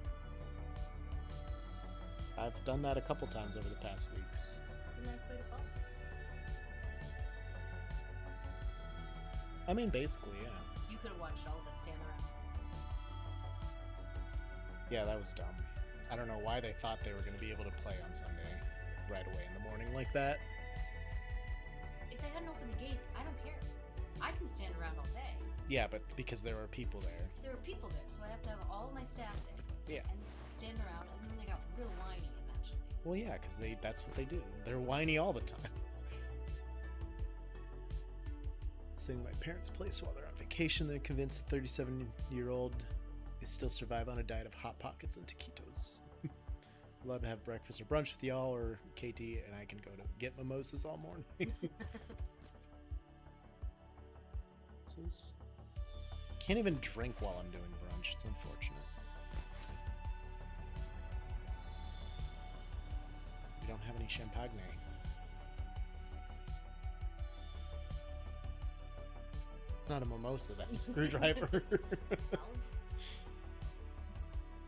I've done that a couple times over the past weeks. A nice way to fall. I mean, basically, yeah. You could have watched all of us stand around. Yeah, that was dumb. I don't know why they thought they were going to be able to play on Sunday right away in the morning like that. If they hadn't opened the gates, I don't care. I can stand around all day. Yeah, but because there were people there. There were people there, so I have to have all of my staff there. Yeah. And stand around, and then they got real whiny eventually. Well, yeah, because that's what they do. They're whiny all the time. Sitting at my parents' place while they're on vacation, they're convinced the 37-year-old is still survive on a diet of Hot Pockets and taquitos. Love to have breakfast or brunch with y'all or KT, and I can go to get mimosas all morning. Can't even drink while I'm doing brunch. It's unfortunate. We don't have any champagne. It's not a mimosa, that's a screwdriver.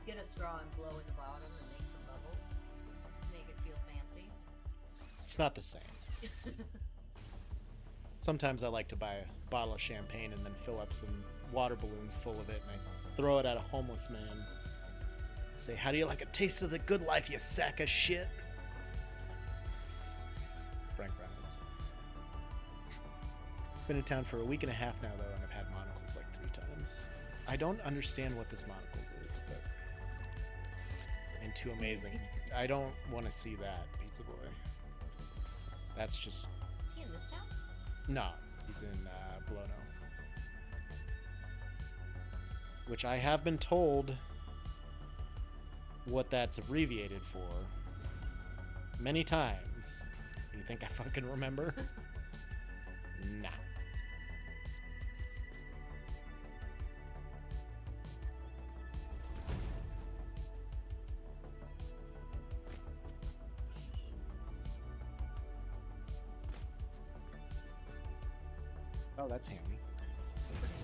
Get a straw and blow in the bottom and make some bubbles. Make it feel fancy. It's not the same. Sometimes I like to buy a bottle of champagne and then fill up some water balloons full of it, and I throw it at a homeless man. Say, how do you like a taste of the good life, you sack of shit? Frank Reynolds. Been in town for a week and a half now, though, and I've had monocles like 3 times. I don't understand what this monocles is, but... And too amazing. I don't want to see that, Pizza Boy. That's just... Is he in this town? No, he's in Blono. Which I have been told what that's abbreviated for many times. You think I fucking remember? Nah. Oh, that's handy. Super handy.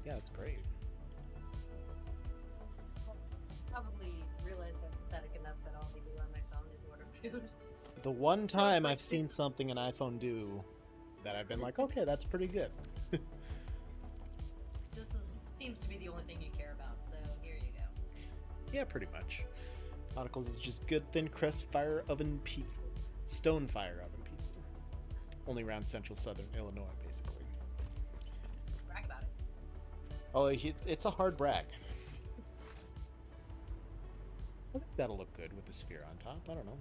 Yeah, that's great. Probably realized I'm pathetic enough that all they do on my phone is order food. The one time like I've seen it's- something an iPhone do that I've been like, okay, that's pretty good. Seems to be the only thing you care about, so here you go. Yeah, pretty much. Nauticals is just good thin crust fire oven pizza. Stone fire oven pizza. Only around central southern Illinois, basically. Brag about it. Oh, it's a hard brag. I think that'll look good with the sphere on top. I don't know.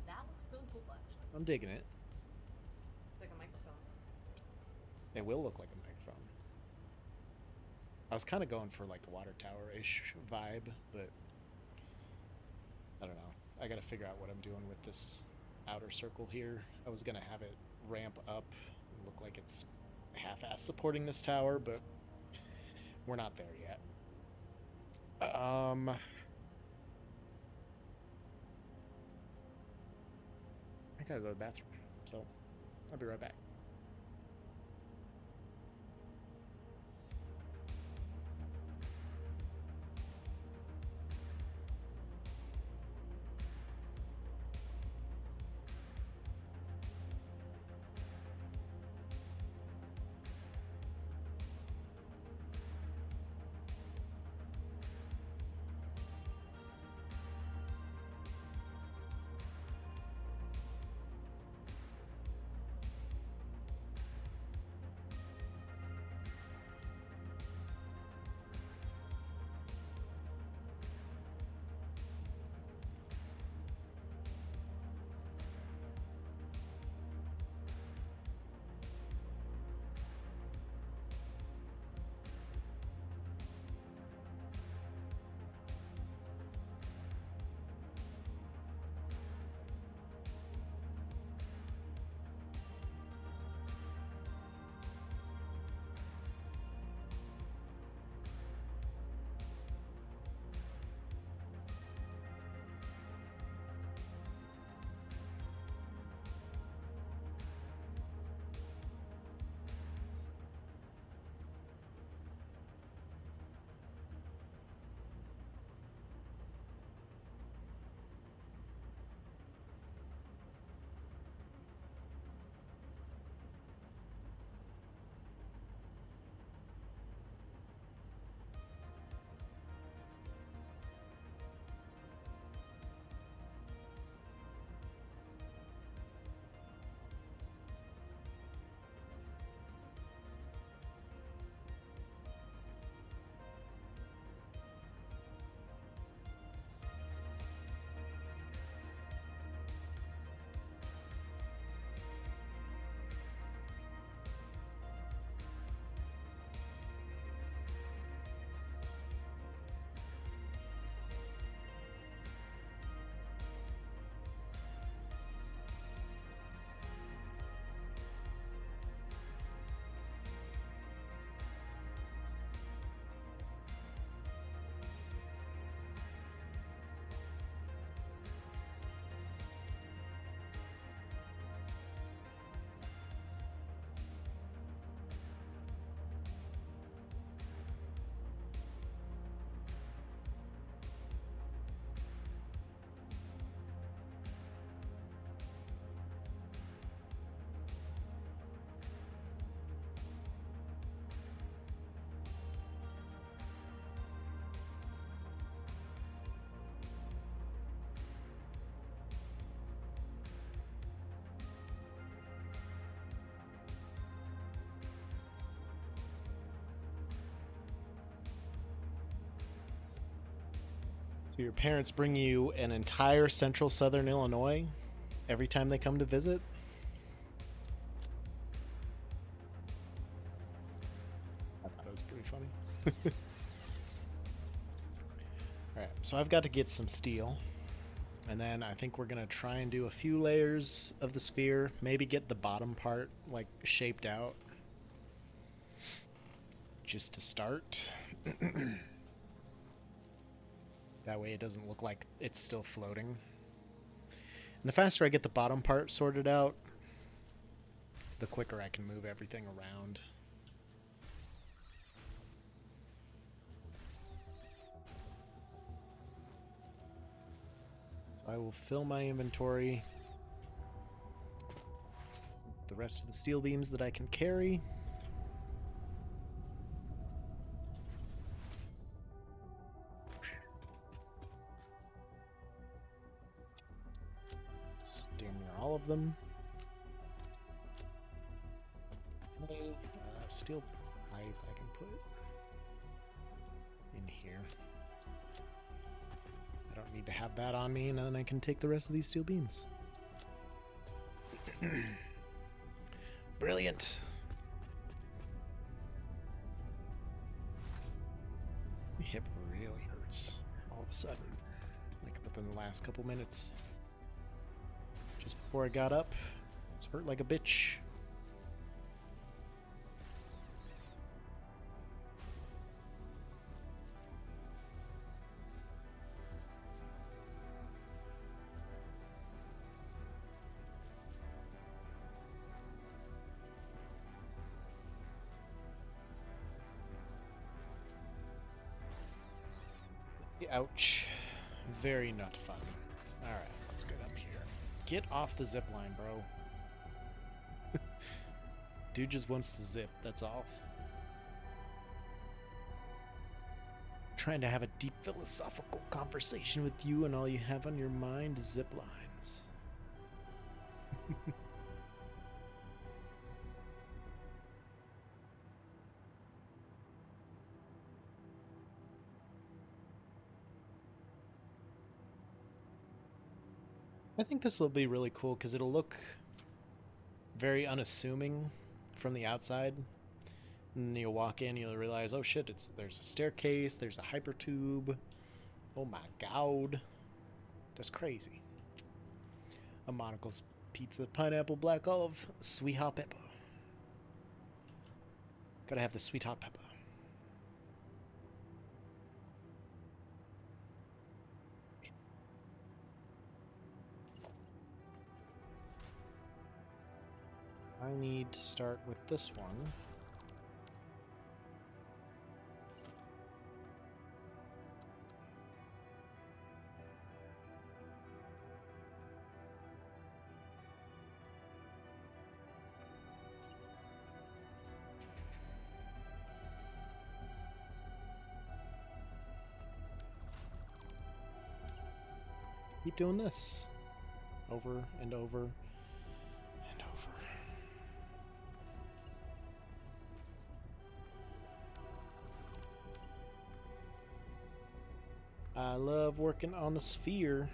That looks really cool, actually. I'm digging it. It's like a microphone. It will look like a microphone. I was kind of going for like a water tower-ish vibe, but I don't know. I gotta figure out what I'm doing with this outer circle here. I was gonna have it ramp up and look like it's half-ass supporting this tower, but we're not there yet. I gotta go to the bathroom, so I'll be right back. So your parents bring you an entire central southern Illinois every time they come to visit? I thought it was pretty funny. Alright, so I've got to get some steel. And then I think we're going to try and do a few layers of the sphere. Maybe get the bottom part, like, shaped out. Just to start. That way it doesn't look like it's still floating. And the faster I get the bottom part sorted out, the quicker I can move everything around. I will fill my inventory with the rest of the steel beams that I can carry. Damn near all of them. Steel pipe I can put in here. I don't need to have that on me, and then I can take the rest of these steel beams. Brilliant. My hip really hurts all of a sudden, like within the last couple minutes. Just before I got up, it's hurt like a bitch. Ouch. Very not fun. Alright, let's get up here. Get off the zip line, bro. Dude just wants to zip, that's all. Trying to have a deep philosophical conversation with you, and all you have on your mind is zip lines. I think this will be really cool because it'll look very unassuming from the outside. And then you'll walk in, you'll realize, oh shit, there's a staircase, there's a hyper tube. Oh my god. That's crazy. A Monocle's pizza, pineapple, black olive, sweet hot pepper. Gotta have the sweet hot pepper. I need to start with this one. Keep doing this over and over and over. I love working on the sphere.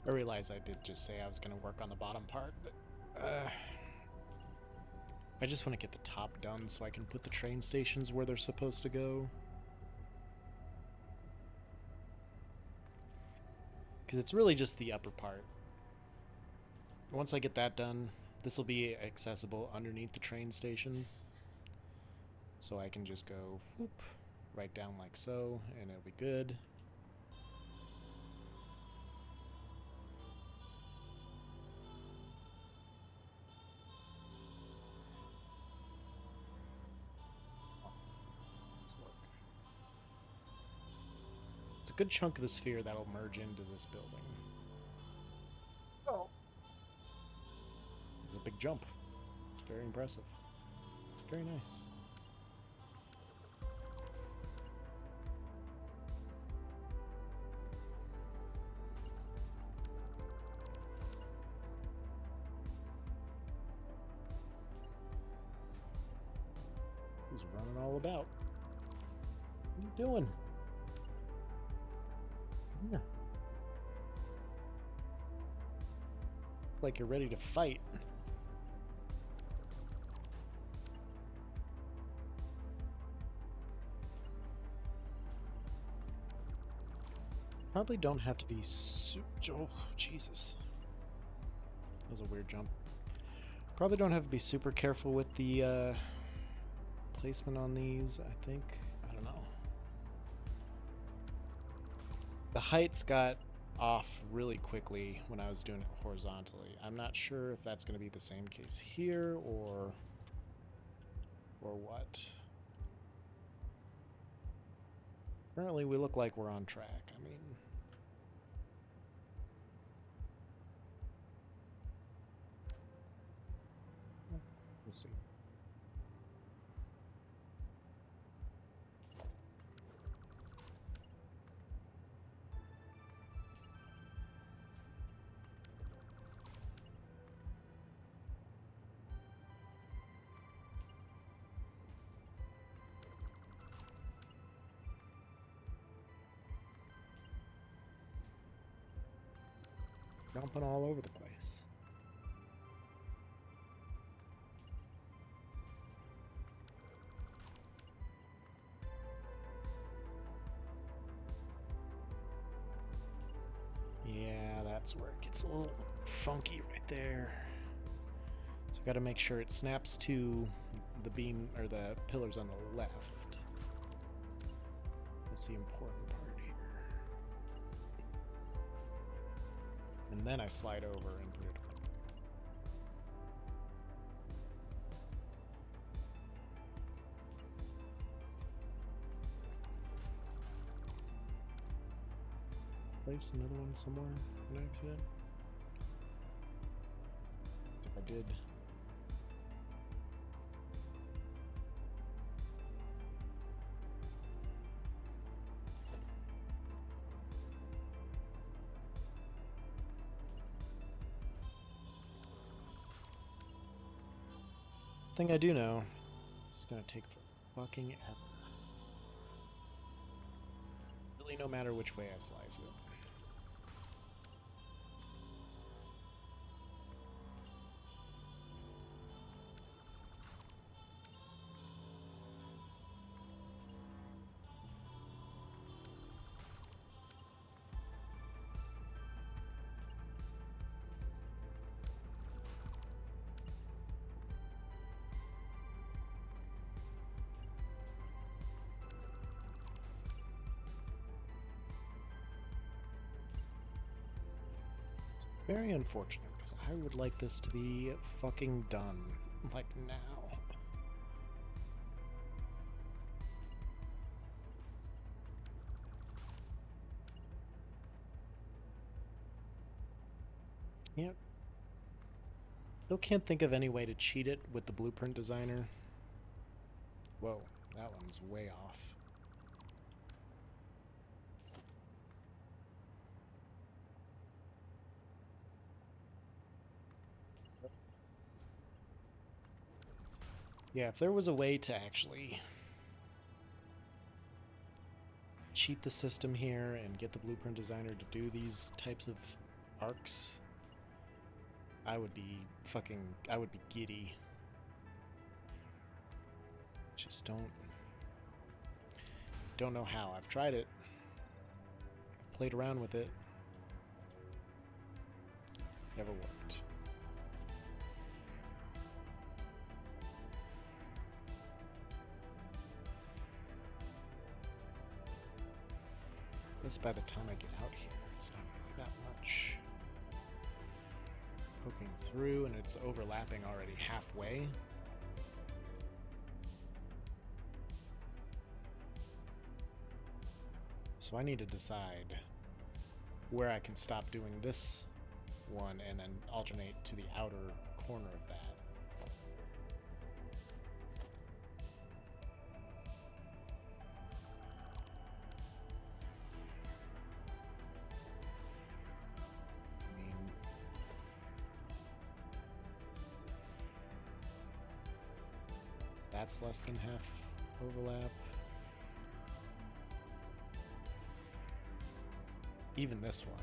I realize I did just say I was going to work on the bottom part, but I just want to get the top done so I can put the train stations where they're supposed to go. Because it's really just the upper part. Once I get that done, this will be accessible underneath the train station. So I can just go whoop, right down like so, and it'll be good. It's a good chunk of the sphere that'll merge into this building. Oh. It's a big jump. It's very impressive. It's very nice. He's running all about. What are you doing? Come here. Like you're ready to fight. Probably don't have to be oh, Jesus. That was a weird jump. Probably don't have to be super careful with the placement on these, I think. I don't know. The heights got off really quickly when I was doing it horizontally. I'm not sure if that's going to be the same case here or what. Currently, we look like we're on track. I mean, we'll see. Jumping all over the place. Yeah, that's where it gets a little funky right there. So got to make sure it snaps to the beam or the pillars on the left. That's the important part here. And then I slide over and put it on. Place another one somewhere on accident. If I did. Thing I do know, it's gonna take fucking ever. Really, no matter which way I slice it. Very unfortunate, because I would like this to be fucking done, like now. Yep. Still can't think of any way to cheat it with the blueprint designer. Whoa, that one's way off. Yeah, if there was a way to actually cheat the system here and get the blueprint designer to do these types of arcs, I would be giddy. Just don't know how. I've tried it. I've played around with it. Never worked. I guess by the time I get out here, it's not really that much. Poking through, and it's overlapping already halfway. So I need to decide where I can stop doing this one and then alternate to the outer corner of that. I mean, that's less than half overlap. Even this one.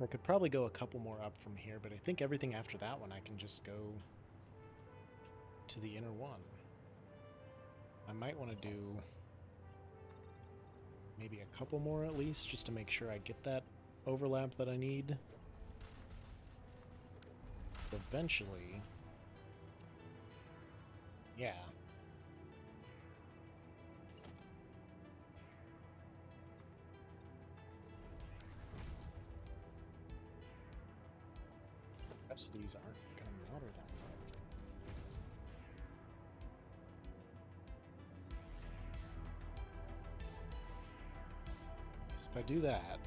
I could probably go a couple more up from here, but I think everything after that one I can just go to the inner one. I might want to do maybe a couple more at least, just to make sure I get that overlap that I need. Eventually, yeah. I guess these aren't gonna matter that much. So if I do that,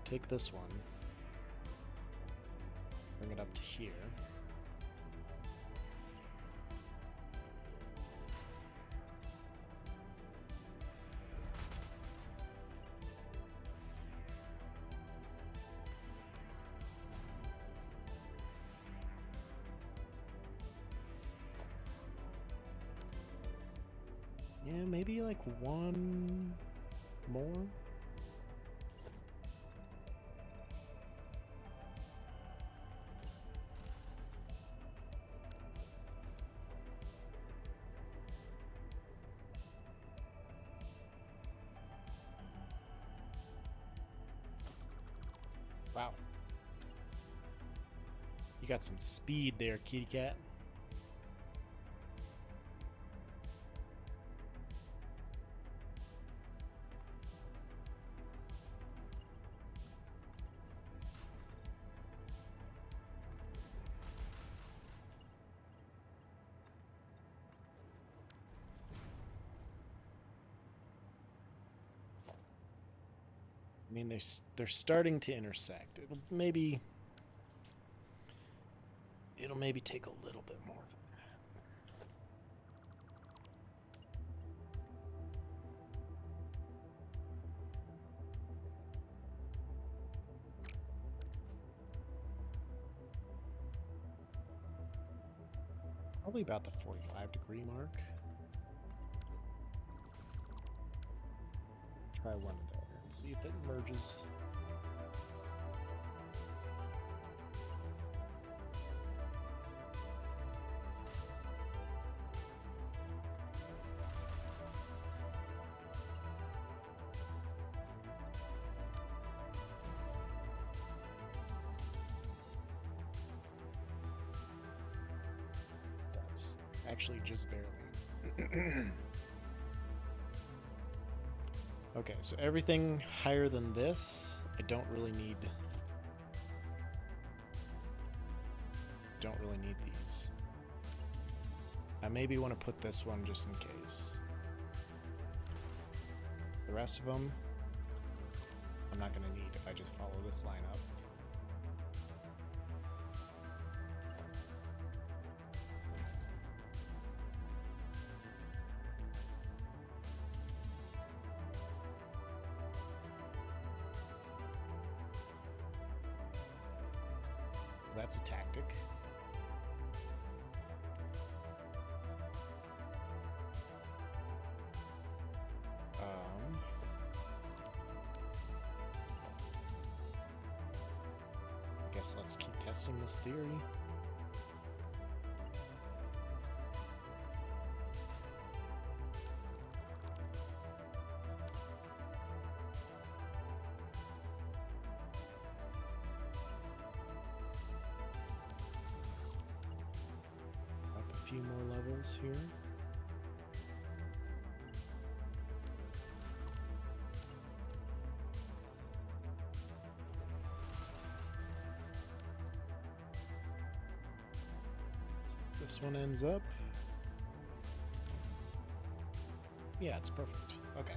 take this one, bring it up to here. Yeah, maybe like one more. Wow. You got some speed there, kitty cat. I mean, they're starting to intersect. It'll maybe take a little bit more than that. Probably about the 45-degree mark. Try one there and see if it merges. Actually, just barely. Okay, so everything higher than this, I don't really need these. I maybe want to put this one just in case. The rest of them, I'm not going to need if I just follow this line up. That's a tactic. I guess let's keep testing this theory. A few more levels here. So this one ends up. Yeah, it's perfect. Okay.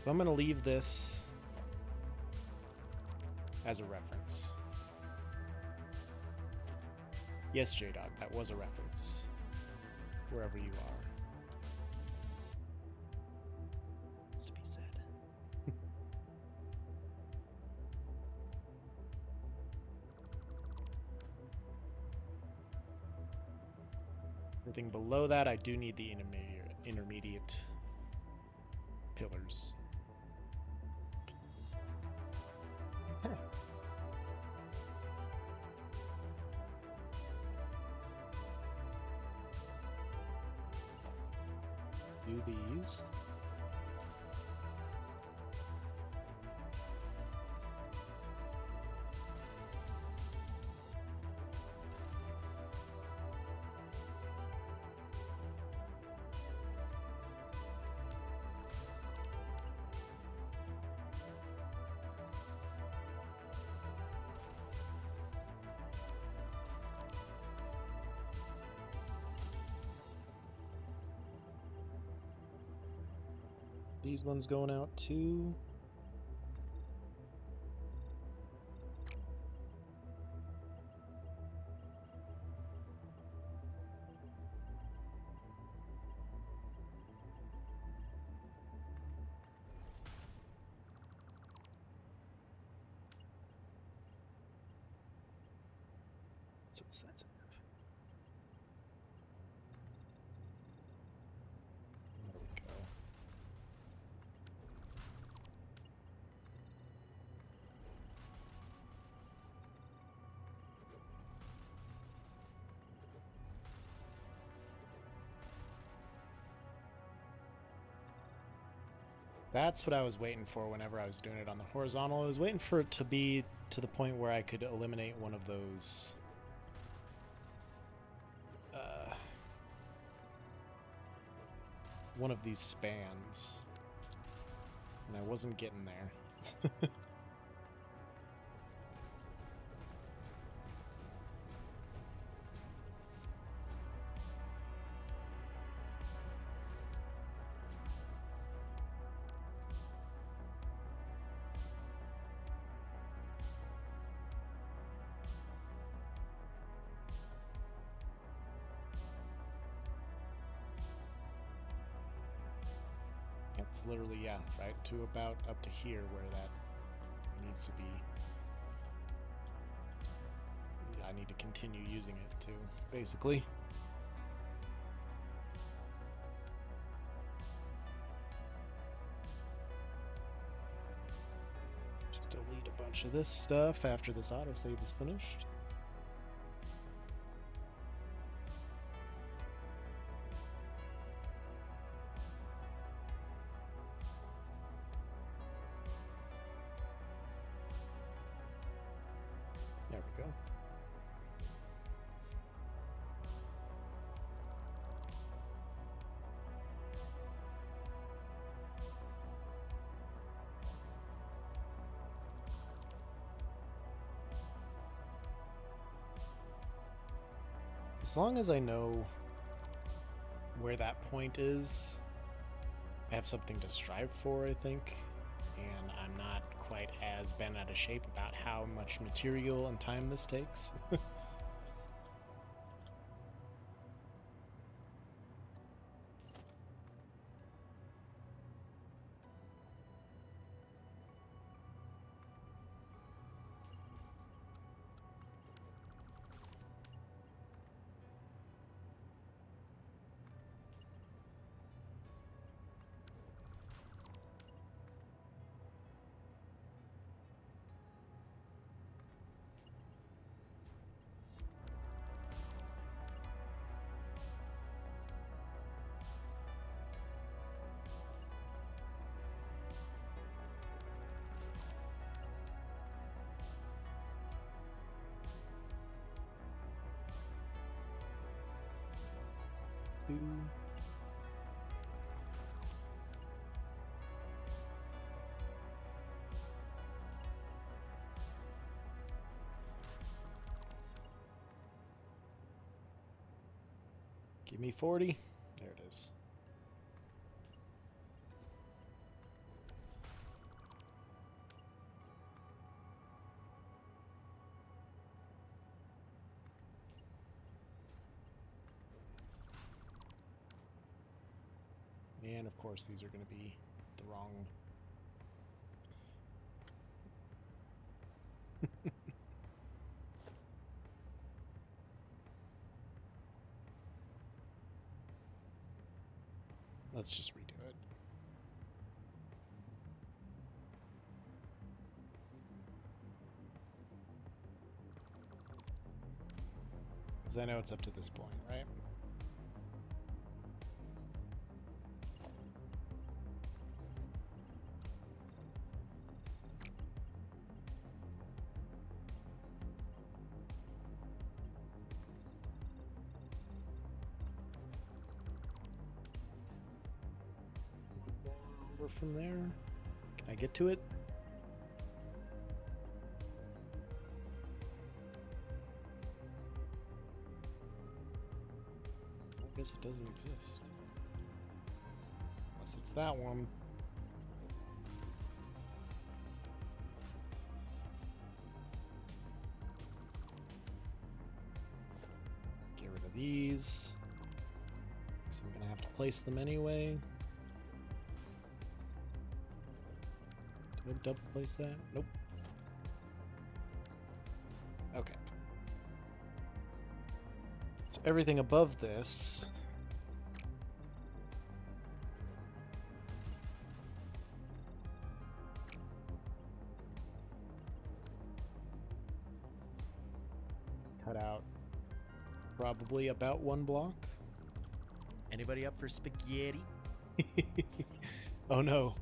So I'm going to leave this as a reference. Yes, J-Dog, that was a reference. Wherever you are. It's to be said. Everything below that, I do need the intermediate pillars. Huh. Do these. These ones going out too. So sensitive. There we go. That's what I was waiting for whenever I was doing it on the horizontal. I was waiting for it to be to the point where I could eliminate one of those one of these spans. And I wasn't getting there. It's literally, yeah, right to about up to here where that needs to be. I need to continue using it too, basically. Just delete a bunch of this stuff after this autosave is finished. There we go. As long as I know where that point is, I have something to strive for, I think. And I'm not quite as bent out of shape about how much material and time this takes. Two. Give me 40. There it is. And of course, these are going to be the wrong. let's just redo it. Because I know it's up to this point, right? From there. Can I get to it? I guess it doesn't exist. Unless it's that one. Get rid of these. Guess I'm gonna have to place them anyway. Did I double place that? Nope. Okay. So everything above this cut out probably about 1 block. Anybody up for spaghetti? Oh no.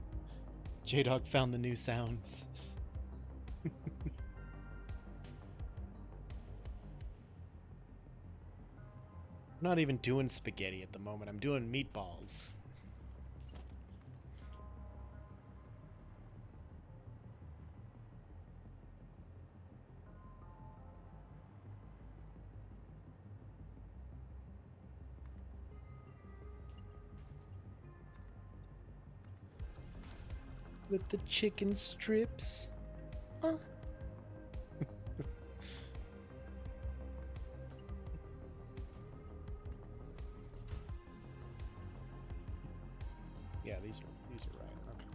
J-Dog found the new sounds. I'm not even doing spaghetti at the moment. I'm doing meatballs. With the chicken strips. Yeah, these are right. Okay.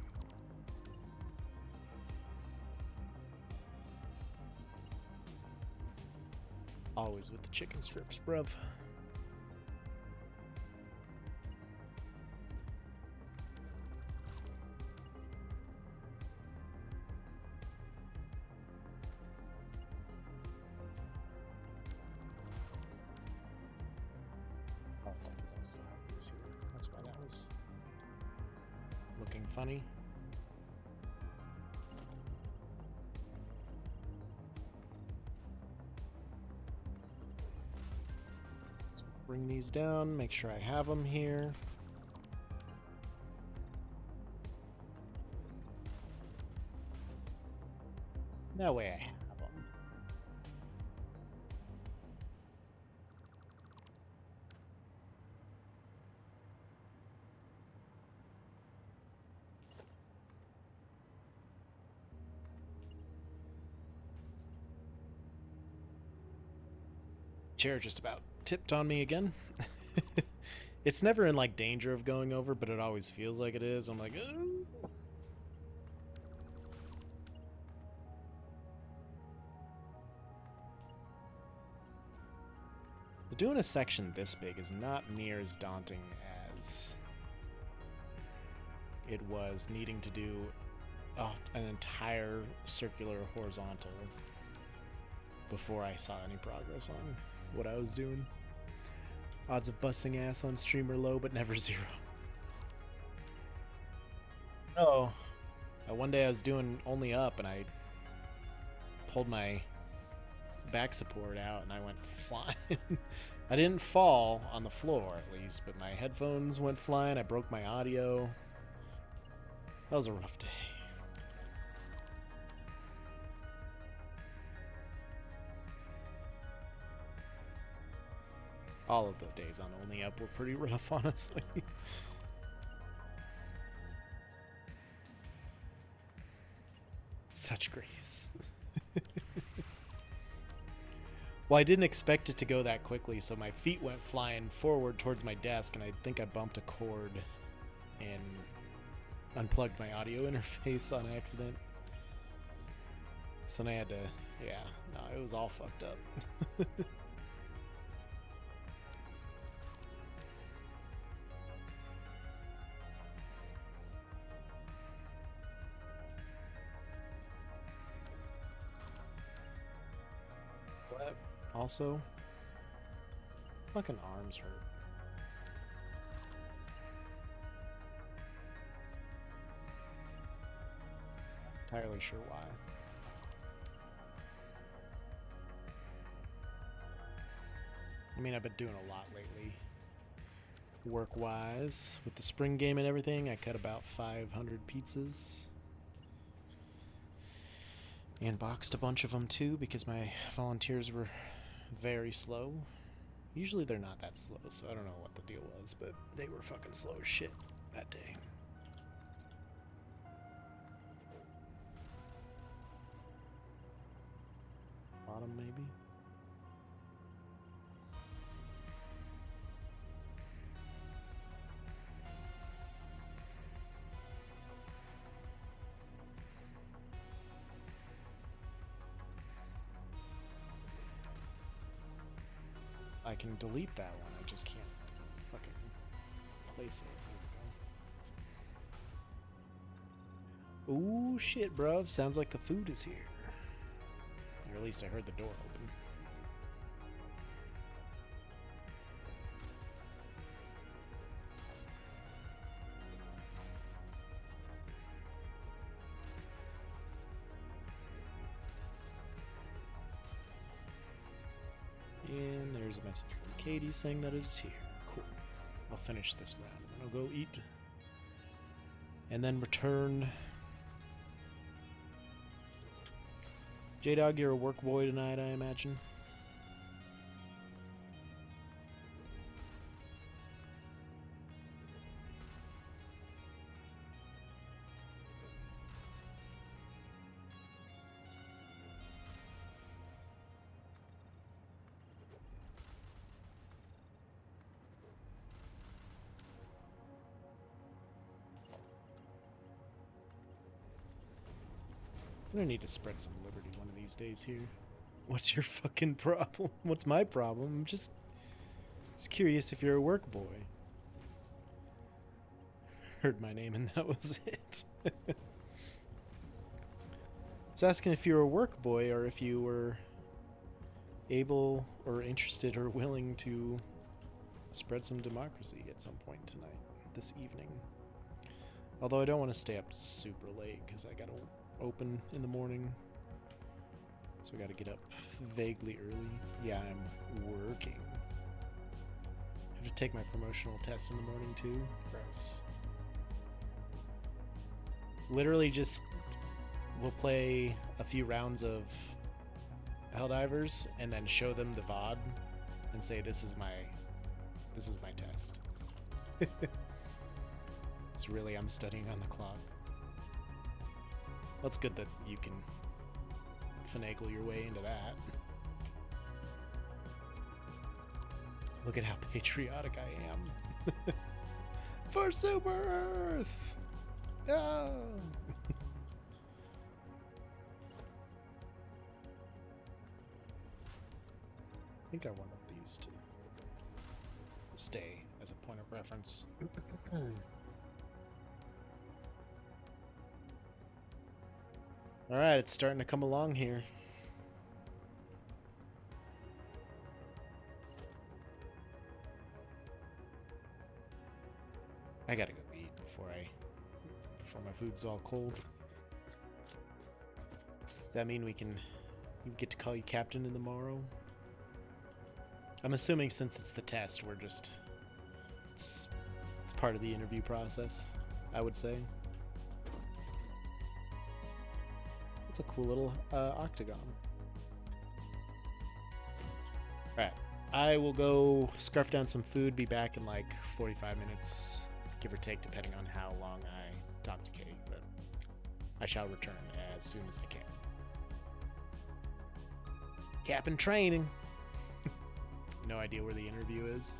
Always with the chicken strips, bruv. Oh, it's because I still have these here. That's why that was looking funny. So bring these down, make sure I have them here. That way I have them. Chair just about tipped on me again. It's never in like danger of going over, but it always feels like it is. I'm like, ooh. Doing a section this big is not near as daunting as it was needing to do an entire circular horizontal before I saw any progress on what I was doing. Odds of busting ass on stream are low, but never zero. Oh, one day I was doing only up and I pulled my back support out and I went flying. I didn't fall on the floor at least, but my headphones went flying. I broke my audio. That was a rough day. All of the days on Only Up were pretty rough, honestly. Such grace. Well, I didn't expect it to go that quickly, so my feet went flying forward towards my desk, and I think I bumped a cord and unplugged my audio interface on accident. So then I had to, yeah, no, it was all fucked up. But also, fucking arms hurt. Entirely sure why. I mean, I've been doing a lot lately, work-wise. With the spring game and everything, I cut about 500 pizzas. And boxed a bunch of them too, because my volunteers were very slow. Usually they're not that slow, so I don't know what the deal was, but they were fucking slow as shit that day. Bottom, maybe? I can delete that one, I just can't fucking place it. Ooh, shit, bruv. Sounds like the food is here. Or at least I heard the door open. And there's a message from Katie saying that it's here. Cool. I'll finish this round and then I'll go eat. And then return. J-Dog, you're a work boy tonight, I imagine. I'm gonna need to spread some liberty one of these days here. What's your fucking problem? What's my problem? I'm just curious if you're a work boy. Heard my name and that was it. It's asking if you're a work boy or if you were able or interested or willing to spread some democracy at some point tonight, this evening. Although I don't want to stay up super late because I gotta open in the morning. So I gotta get up vaguely early. Yeah, I'm working. I have to take my promotional test in the morning too. Gross. Literally just we'll play a few rounds of Helldivers and then show them the VOD and say this is my test. It's really I'm studying on the clock. Well, it's good that you can finagle your way into that. Look at how patriotic I am. For Super Earth! Oh. I think I wanted these to stay as a point of reference. Alright, it's starting to come along here. I gotta go eat before my food's all cold. Does that mean we get to call you Captain in the morrow? I'm assuming since it's the test, we're just it's part of the interview process, I would say. It's a cool little octagon. Alright, I will go scarf down some food, be back in like 45 minutes, give or take, depending on how long I talk to Katie, but I shall return as soon as I can. Cap in training. No idea where the interview is.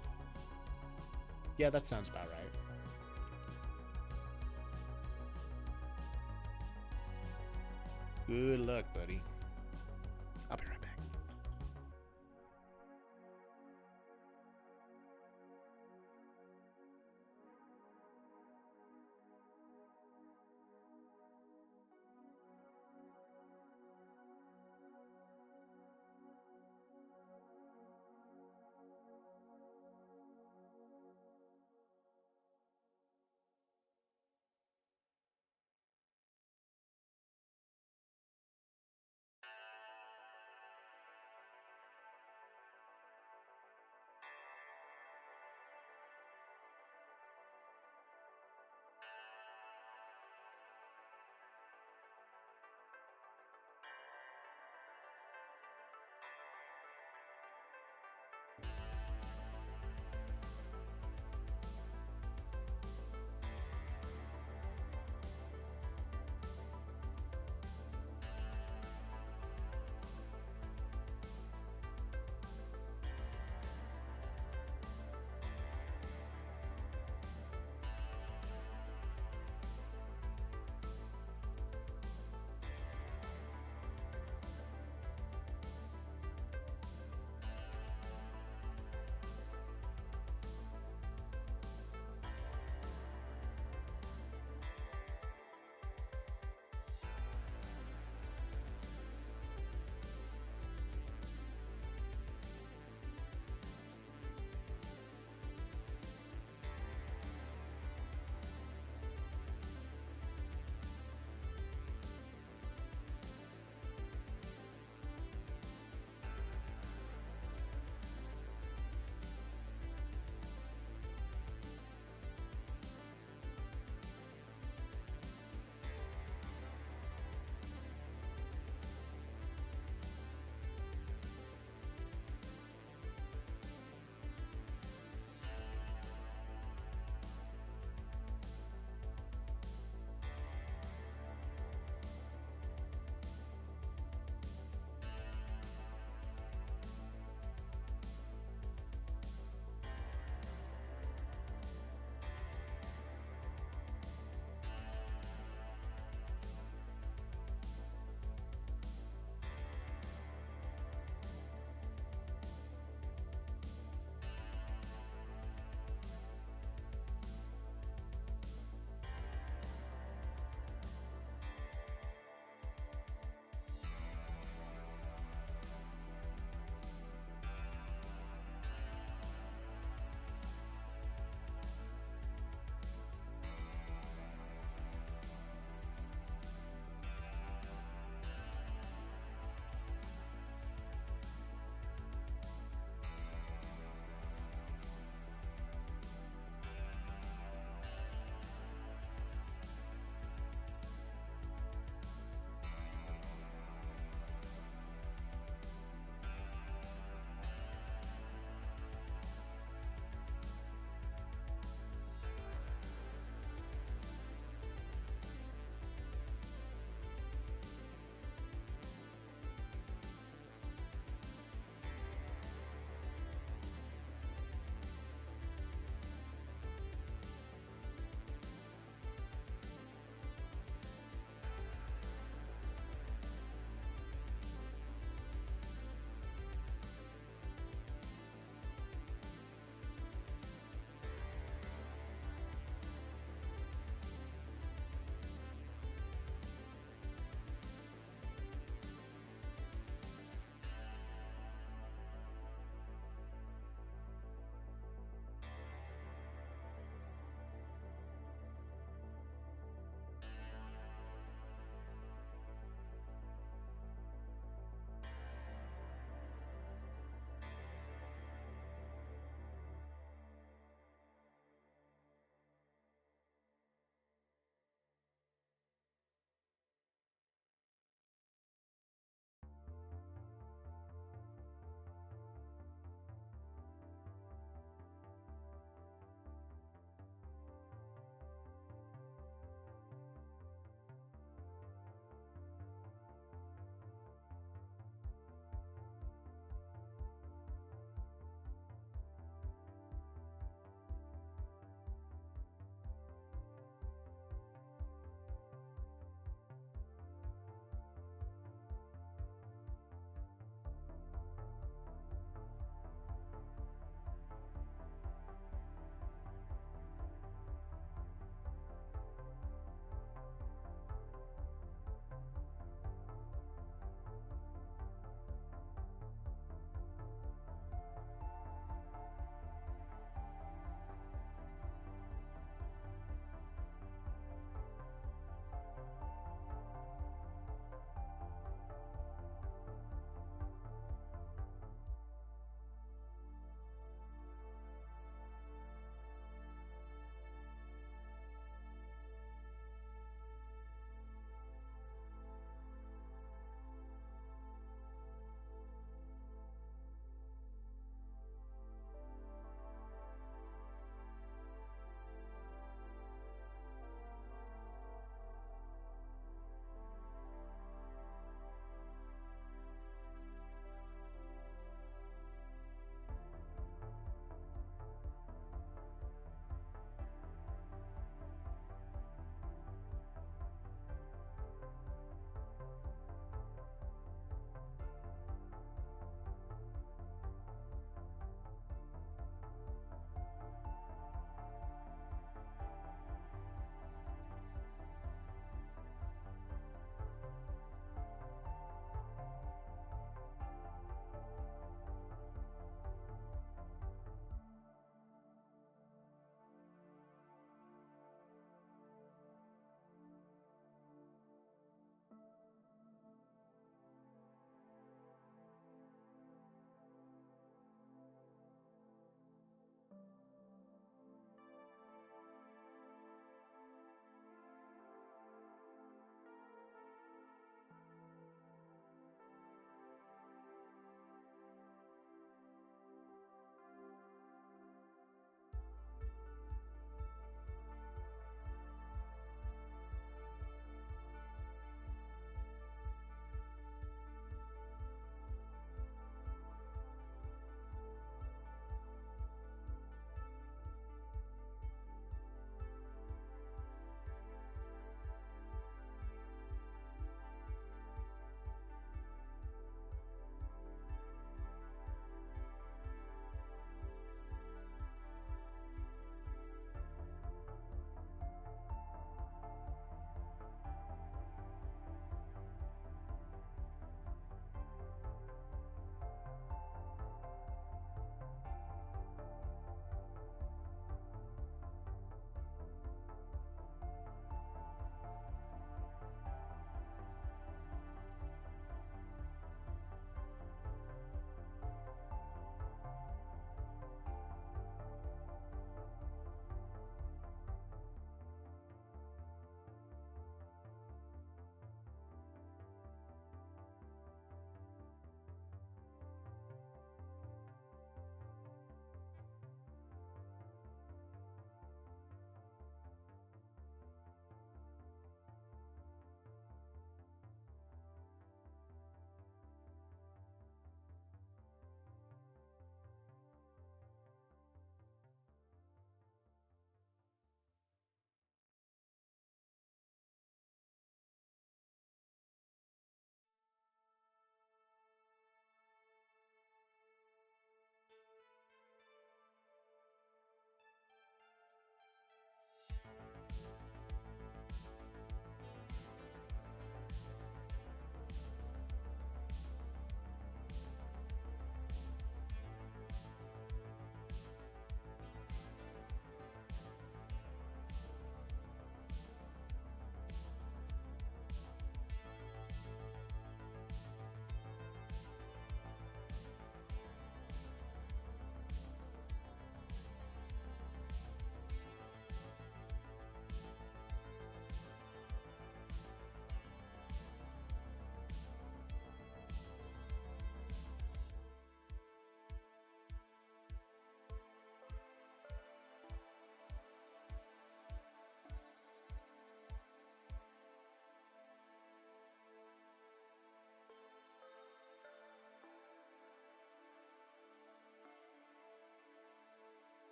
Yeah, that sounds about right. Good luck, buddy. I'll be right back.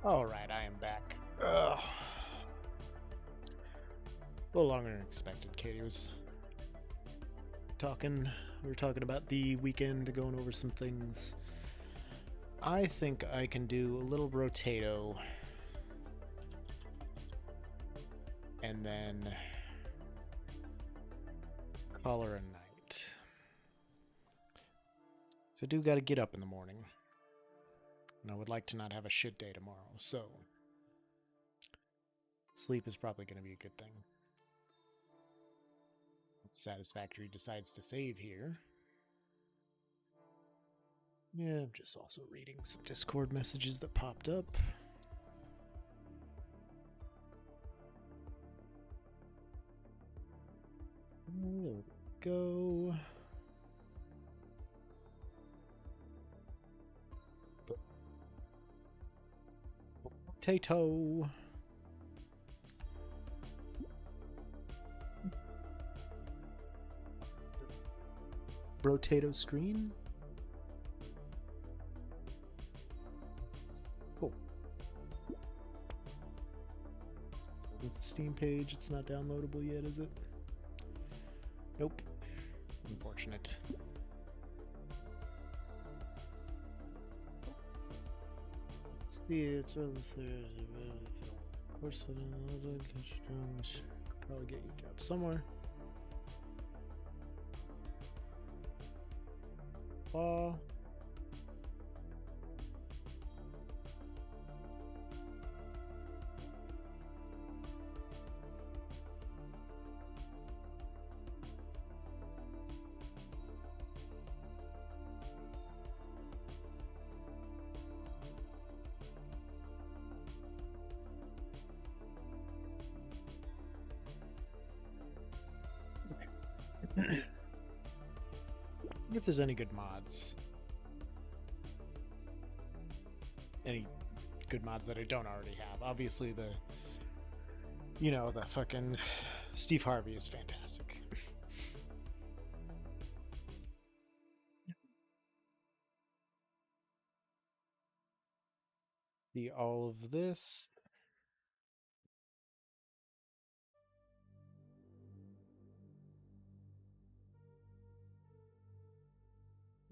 Alright, I am back. Ugh. A little longer than expected. Katie was talking. We were talking about the weekend, going over some things. I think I can do a little rotato. And then call her a night. So I do got to get up in the morning. And I would like to not have a shit day tomorrow, so sleep is probably going to be a good thing. Satisfactory decides to save here. Yeah, I'm just also reading some Discord messages that popped up. There we go. Potato. Brotato screen. Cool. It's the Steam page. It's not downloadable yet, is it? Nope. Unfortunate. Of course, probably get your job somewhere. If there's any good mods. Any good mods that I don't already have. Obviously the fucking Steve Harvey is fantastic. See all of this.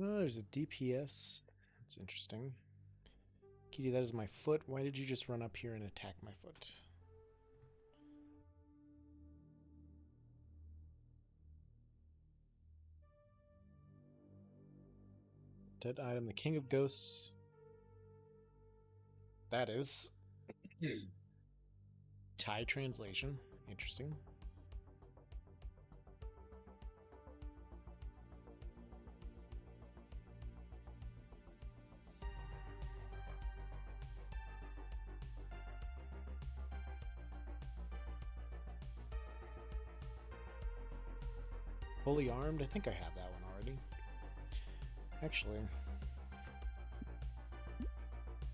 Oh, there's a DPS. That's interesting. Kitty, that is my foot. Why did you just run up here and attack my foot? Dead item, the King of Ghosts. That is. Thai translation. Interesting. Fully armed? I think I have that one already. Actually.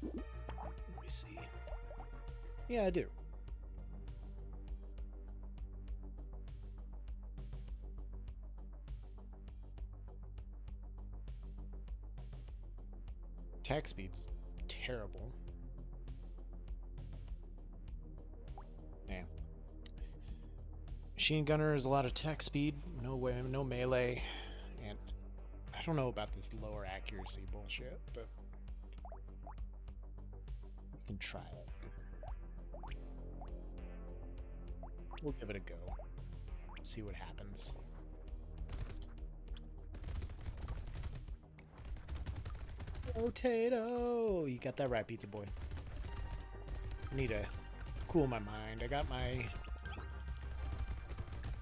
Let me see. Yeah, I do. Attack speed's terrible. Damn. Machine gunner is a lot of attack speed, no way, no melee, and I don't know about this lower accuracy bullshit, but we can try it. We'll give it a go. See what happens. Potato! You got that right, pizza boy. I need to cool my mind. I got my...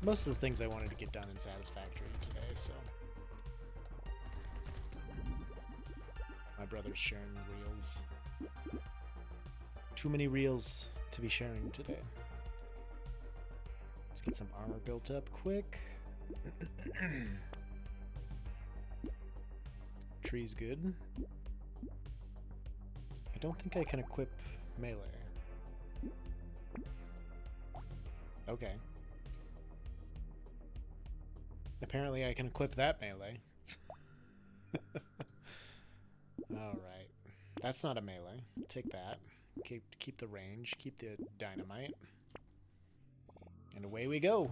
most of the things I wanted to get done in Satisfactory today, so... my brother's sharing reels. Too many reels to be sharing today. Let's get some armor built up quick. Tree's good. I don't think I can equip melee. Okay. Apparently I can equip that melee. Alright. That's not a melee. Take that. Keep the range. Keep the dynamite. And away we go.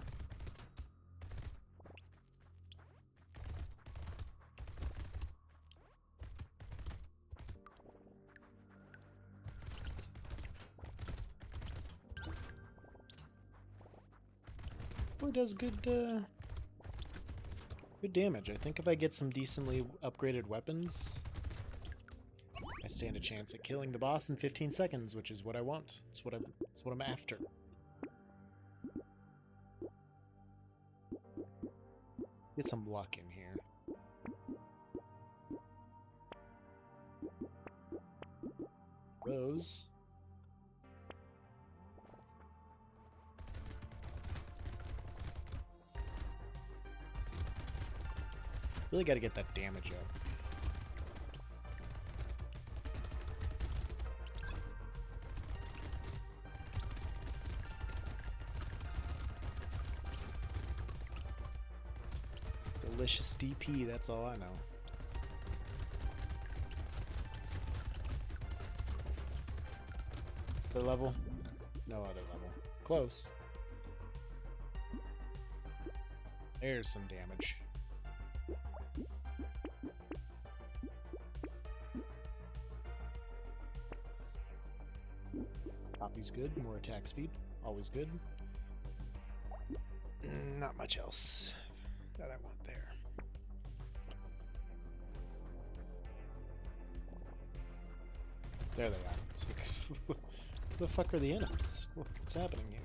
Boy, does good damage. I think if I get some decently upgraded weapons, I stand a chance at killing the boss in 15 seconds, which is what I want. That's what I'm after. Get some luck in here. Rose. Really got to get that damage up. Delicious DP, that's all I know. Other level? No other level. Close. There's some damage. Copy's good. More attack speed. Always good. Not much else that I want there. There they are. It's like, what the fuck are the enemies? What's happening here?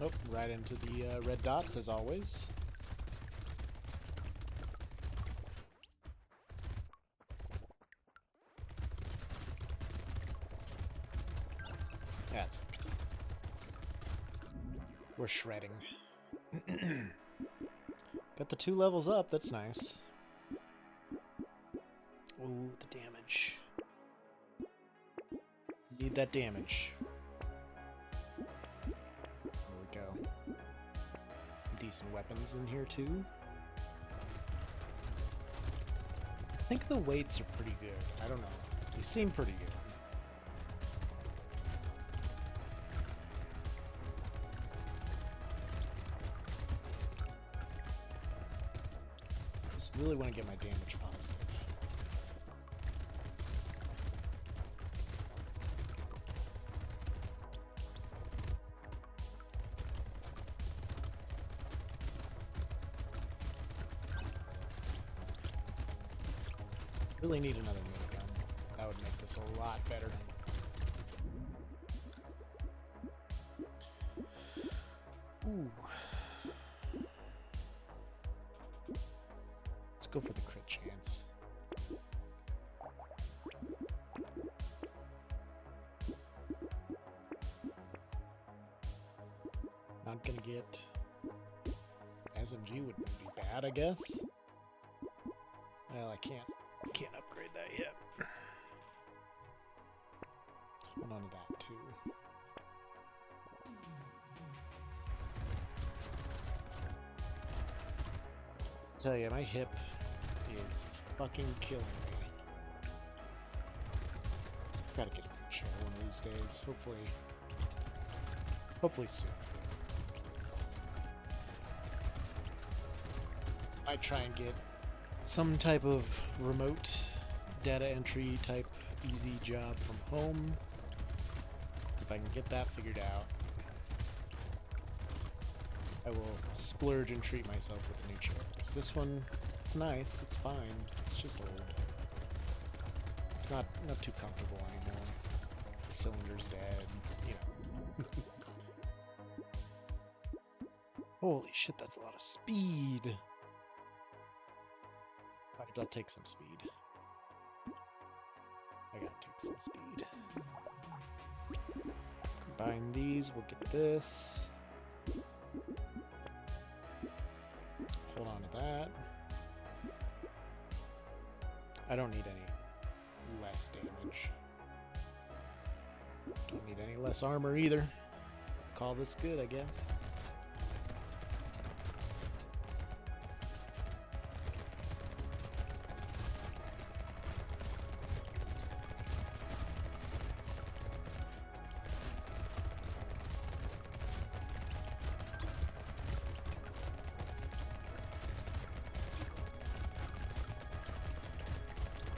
Oh, right into the red dots as always. That's okay. We're shredding. Got the 2 levels up, that's nice. Ooh, the damage. Need that damage. Some decent weapons in here too. I think the weights are pretty good. I don't know. They seem pretty good. Just really want to get my damage positive. Really need another minigun. That would make this a lot better. Ooh. Let's go for the crit chance. Not gonna get SMG would be bad, I guess. Well, I can't upgrade that yet. Hold on to that too. Tell you, my hip is fucking killing me. Gotta get a new chair one of these days. Hopefully soon. Might try and get some type of remote data entry type easy job from home. If I can get that figured out, I will splurge and treat myself with a new chair. Because this one, it's nice, it's fine, it's just old. It's not too comfortable anymore. The cylinder's dead, you know. Holy shit, that's a lot of speed. Alright, I'll take some speed. I gotta take some speed. Combine these, we'll get this. Hold on to that. I don't need any less damage. Don't need any less armor either. Call this good, I guess.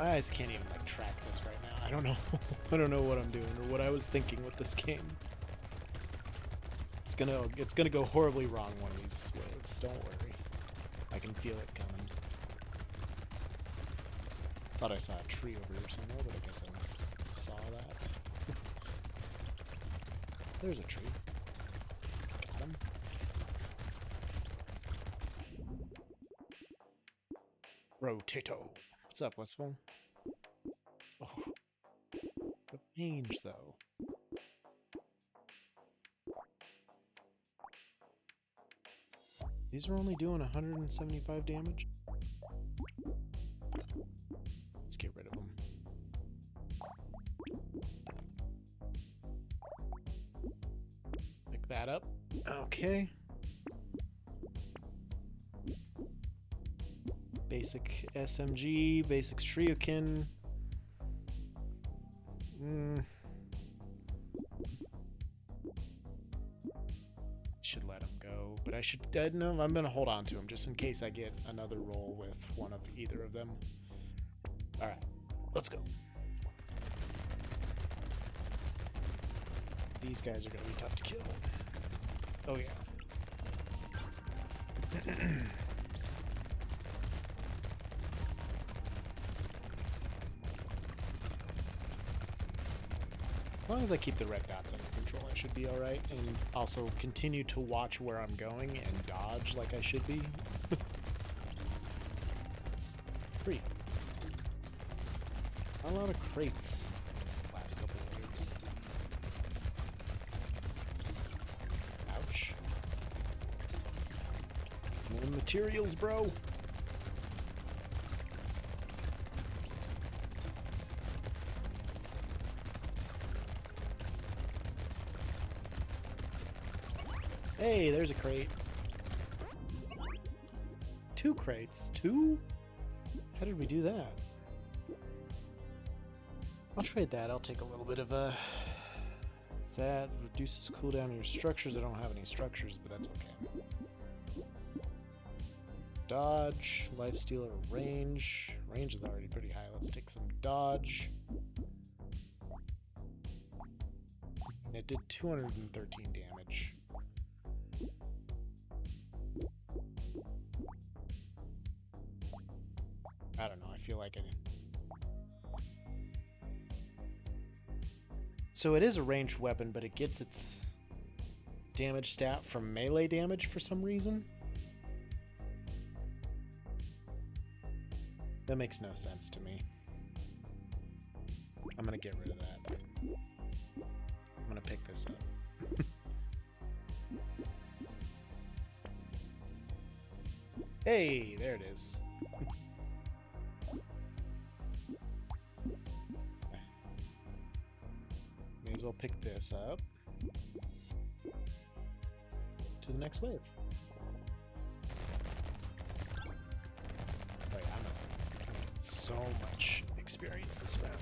My eyes can't even like track this right now. I don't know. I don't know what I'm doing or what I was thinking with this game. It's gonna go horribly wrong one of these waves. Don't worry. I can feel it coming. Thought I saw a tree over here somewhere, but I guess I saw that. There's a tree. Got him. Rotato. What's up, Westfall? Oh, the range, though. These are only doing 175 damage. Let's get rid of them. Pick that up. Okay. Basic SMG, basic Shuriken. Should let him go, but I should. No, I'm gonna hold on to him just in case I get another roll with one of either of them. All right, let's go. These guys are gonna be tough to kill. Oh yeah. As long as I keep the red dots under control, I should be alright, and also continue to watch where I'm going and dodge like I should be. Free. A lot of crates last couple of weeks. Ouch. More materials, bro. Hey, there's a crate. 2 crates. 2? How did we do that? I'll trade that. I'll take a little bit of that reduces cooldown of your structures. I don't have any structures, but that's okay. Dodge, lifesteal, or range. Range is already pretty high. Let's take some dodge. And it did 213 damage. I don't know, I feel like it. So it is a ranged weapon, but it gets its damage stat from melee damage for some reason. That makes no sense to me. I'm gonna get rid of that. I'm gonna pick this up. Hey, there it is. May as well pick this up to the next wave. Wait, I'm gonna get so much experience this round.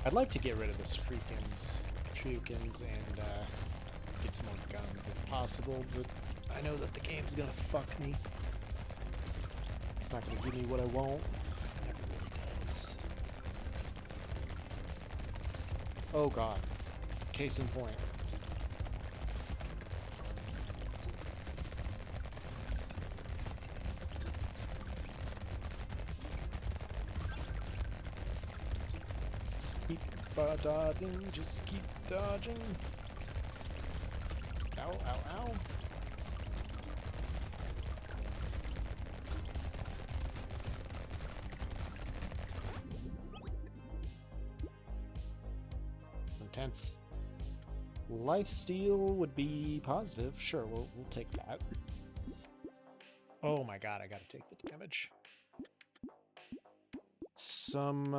I'd like to get rid of this Shurikens and get some more guns if possible, but I know that the game's gonna fuck me. It's not gonna give me what I want. It never really does. Oh god. Case in point. Keep dodging, just keep dodging. Ow, ow, ow. Intense. Lifesteal would be positive. Sure, we'll take that. Oh my god, I gotta take the damage. Some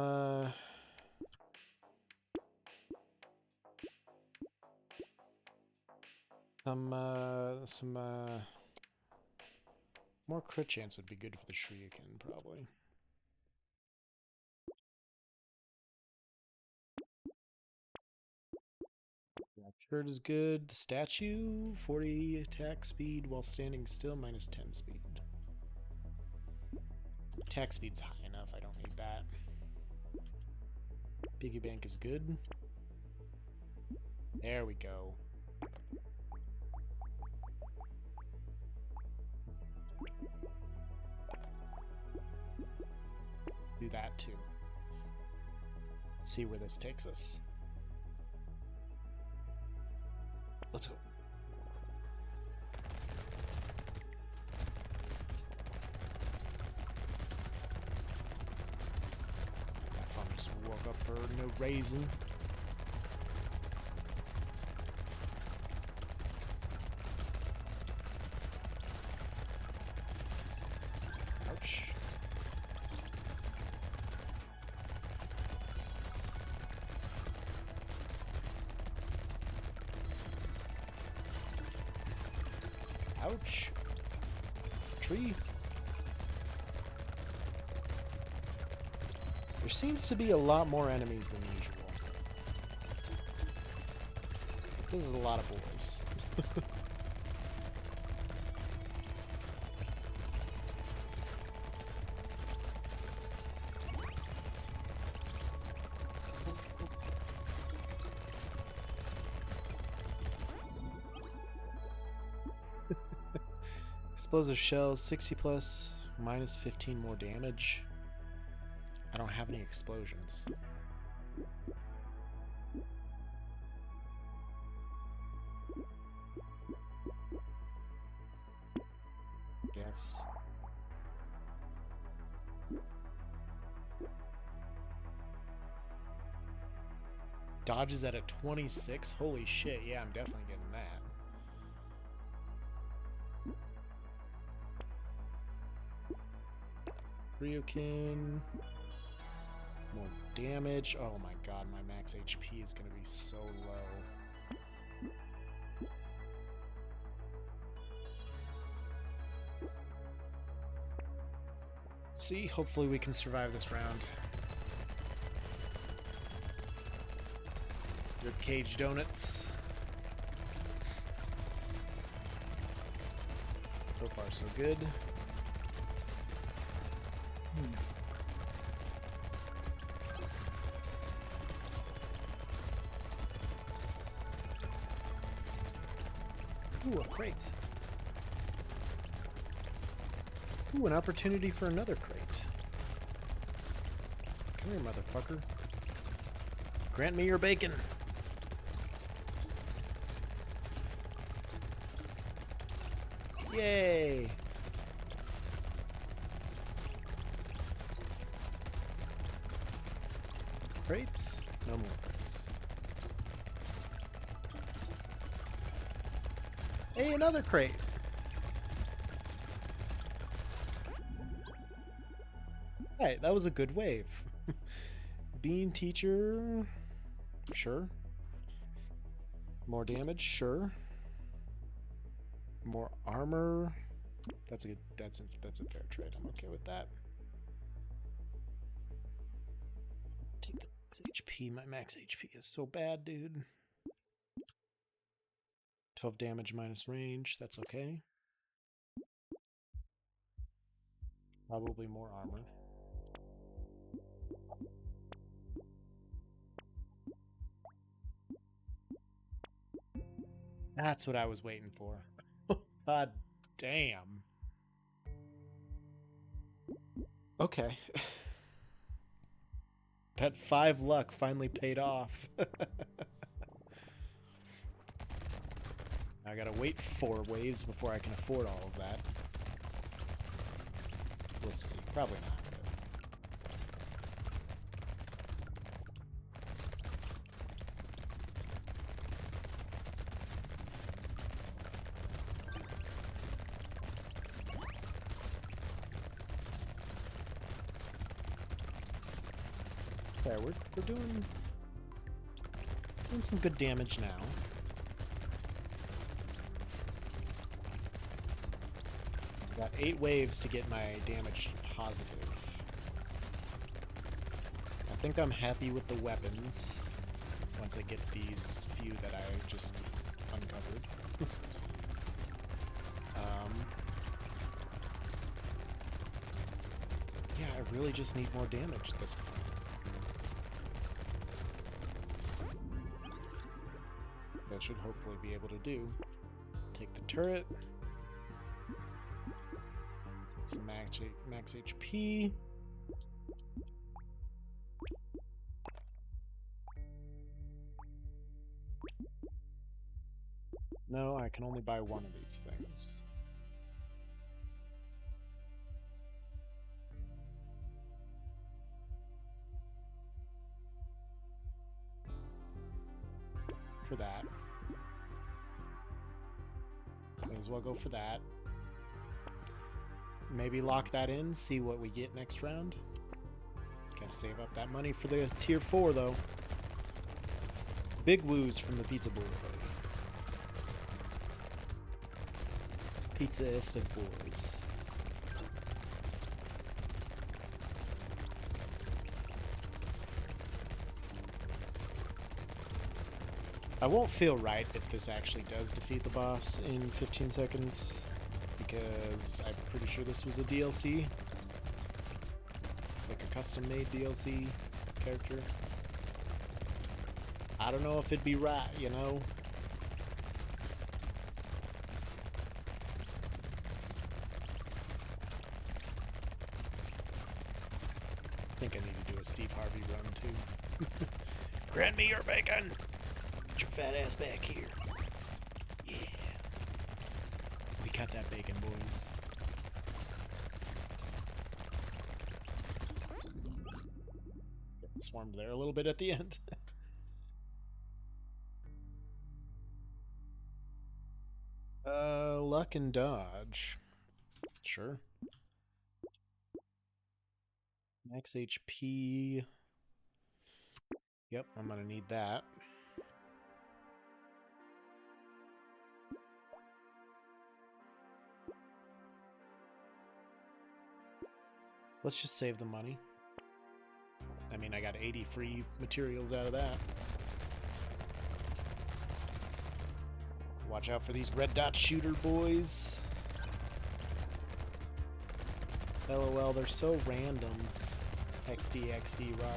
more crit chance would be good for the Shuriken, probably. Shirt is good. The statue, 40 attack speed while standing still, minus 10 speed. Attack speed's high enough, I don't need that. Piggy bank is good. There we go. Do that too. See where this takes us. Let's go. That farm just woke up for no reason. Ouch. Ouch. Tree. There seems to be a lot more enemies than usual. This is a lot of boys. Explosive shells, 60 plus, minus 15 more damage. I don't have any explosions. Guess. Dodge is at a 26? Holy shit, yeah, I'm definitely getting that. Ryukin. More damage. Oh my god, my max HP is gonna be so low. See, hopefully we can survive this round. Rib cage donuts. So far, so good. Ooh, a crate. Ooh, an opportunity for another crate. Come here, motherfucker. Grant me your bacon. Yay! Crates? No more crates. Hey, another crate! Right, that was a good wave. Bean teacher... Sure. More damage? Sure. More armor? That's a fair trade. I'm okay with that. Take the max HP. My max HP is so bad, dude. 12 damage minus range. That's okay. Probably more armor. That's what I was waiting for. God damn. Okay. That 5 luck finally paid off. I gotta wait 4 waves before I can afford all of that. We'll see. Probably not. Okay, we're doing some good damage now. Got 8 waves to get my damage positive. I think I'm happy with the weapons. once I get these few that I just uncovered. Yeah, I really just need more damage at this point. That should hopefully be able to do. Take the turret. Some max HP. No, I can only buy one of these things. For that. May as well go for that. Maybe lock that in, see what we get next round. Gotta save up that money for the tier 4 though. Big woos from the pizza boy. Pizza-istic boys. I won't feel right if this actually does defeat the boss in 15 seconds, because I'm pretty sure this was a DLC. Like a custom-made DLC character. I don't know if it'd be right, you know? I think I need to do a Steve Harvey run, too. Grant me your bacon! Get your fat ass back here. Yeah. We got that bacon, boys. Getting swarmed there a little bit at the end. Luck and dodge. Sure. Max HP. Yep, I'm gonna need that. Let's just save the money. I mean, I got 80 free materials out of that. Watch out for these red dot shooter boys. LOL, they're so random. XD, XD, rar.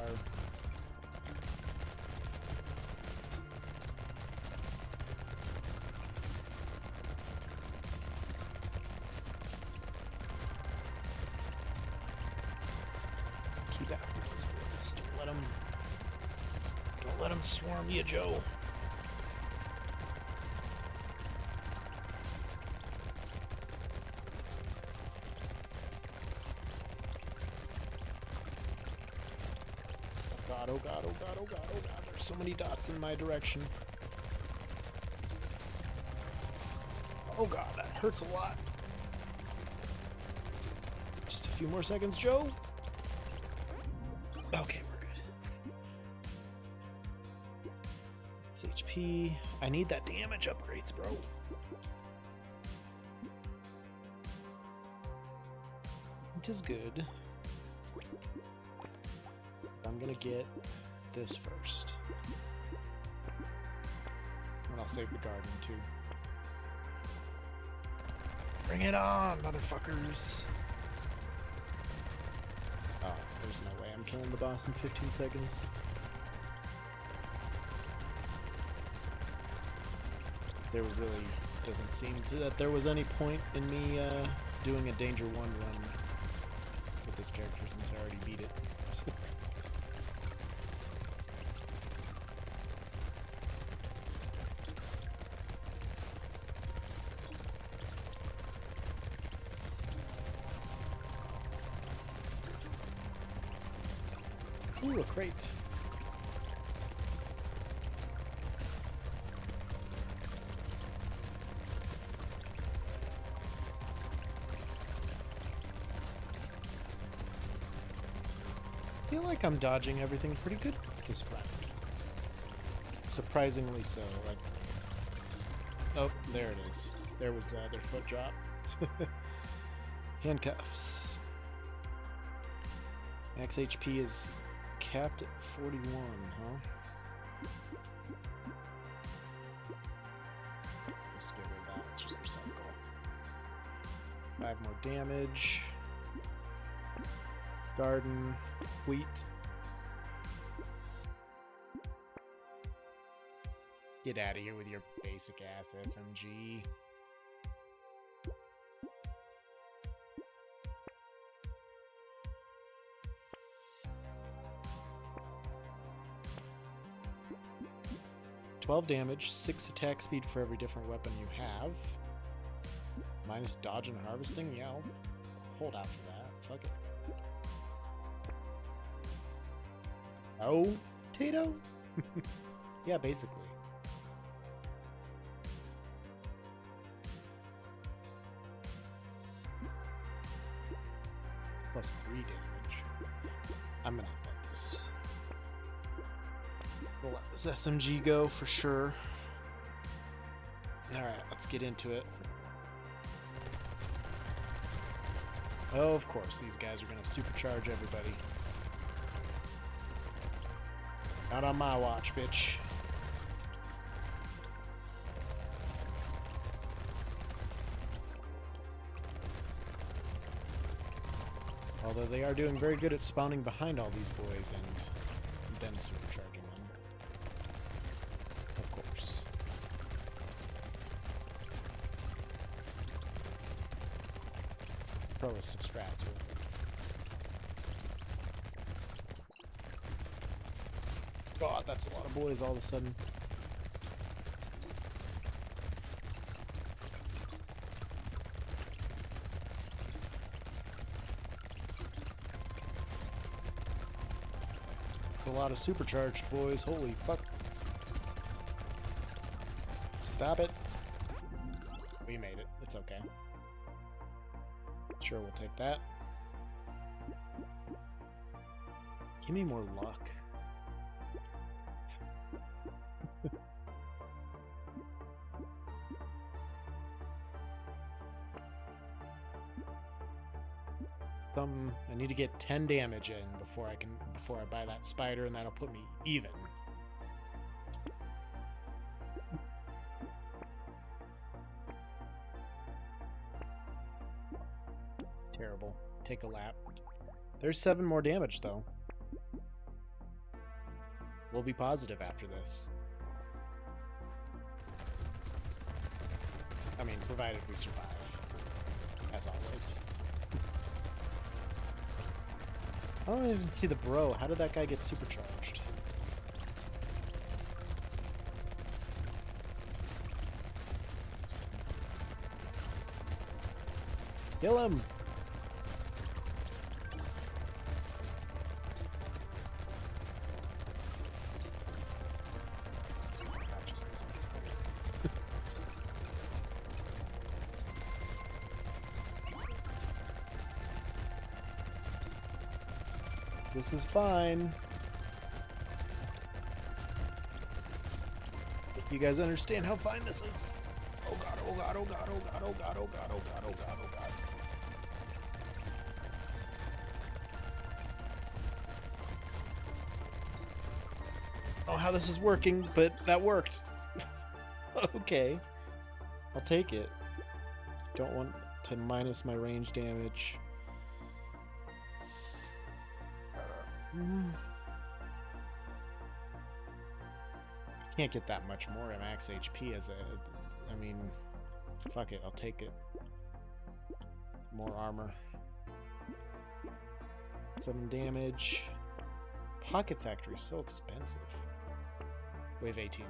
Keep after those boys. Don't let them swarm you, Joe. Oh god, oh god, oh god, oh god. There's so many dots in my direction. Oh god, that hurts a lot. Just a few more seconds, Joe. Okay, we're good. It's HP. I need that damage upgrades, bro. It is good. I'm gonna get this first. And I'll save the garden too. Bring it on, motherfuckers! Oh, there's no way I'm killing the boss in 15 seconds. There really doesn't seem that there was any point in me doing a Danger 1 run with this character since I already beat it. Ooh, a crate. I feel like I'm dodging everything pretty good this round. Surprisingly so. Like, oh, there it is. There was the other foot drop. Handcuffs. Max HP is capped at 41, huh? 5 more damage. Garden, wheat. Get out of here with your basic ass SMG. $12 damage, 6 attack speed for every different weapon you have. Minus dodge and harvesting? Yeah, I'll hold out for that. Fuck it. Oh, Tato? Yeah, basically. Plus 3 damage. I'm gonna let this. We'll let this SMG go for sure. Alright, let's get into it. Oh, of course, these guys are gonna supercharge everybody. Not on my watch, bitch. Although they are doing very good at spawning behind all these boys and then supercharging them. Of course. Proest of strats, really. God, that's a lot of boys all of a sudden. A lot of supercharged boys. Holy fuck. Stop it. We made it. It's okay. Sure, we'll take that. Give me more luck. I need to get 10 damage in before I buy that spider, and that'll put me even. Terrible. Take a lap. There's 7 more damage though. We'll be positive after this. I mean, provided we survive. As always. I don't even see the bro. How did that guy get supercharged? Kill him! This is fine. You guys understand how fine this is? Oh god, oh god, oh god, oh god, oh god, oh god, oh god, oh god, oh god. Oh, how this is working, but that worked. Okay. I'll take it. Don't want to minus my range damage. Can't get that much more at max HP as I mean, fuck it, I'll take it. More armor. 7 damage. Pocket Factory is so expensive. Wave 18.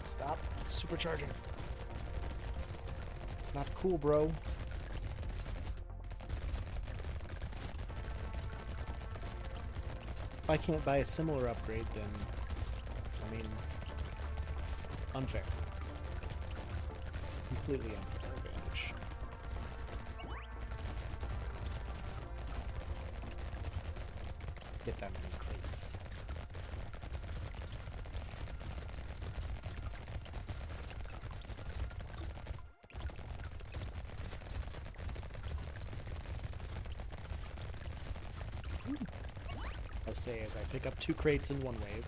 Stop supercharging. It's not cool, bro. If I can't buy a similar upgrade, then, I mean, unfair. Completely unfair advantage. Get that many crates. I say as I pick up 2 crates in one wave.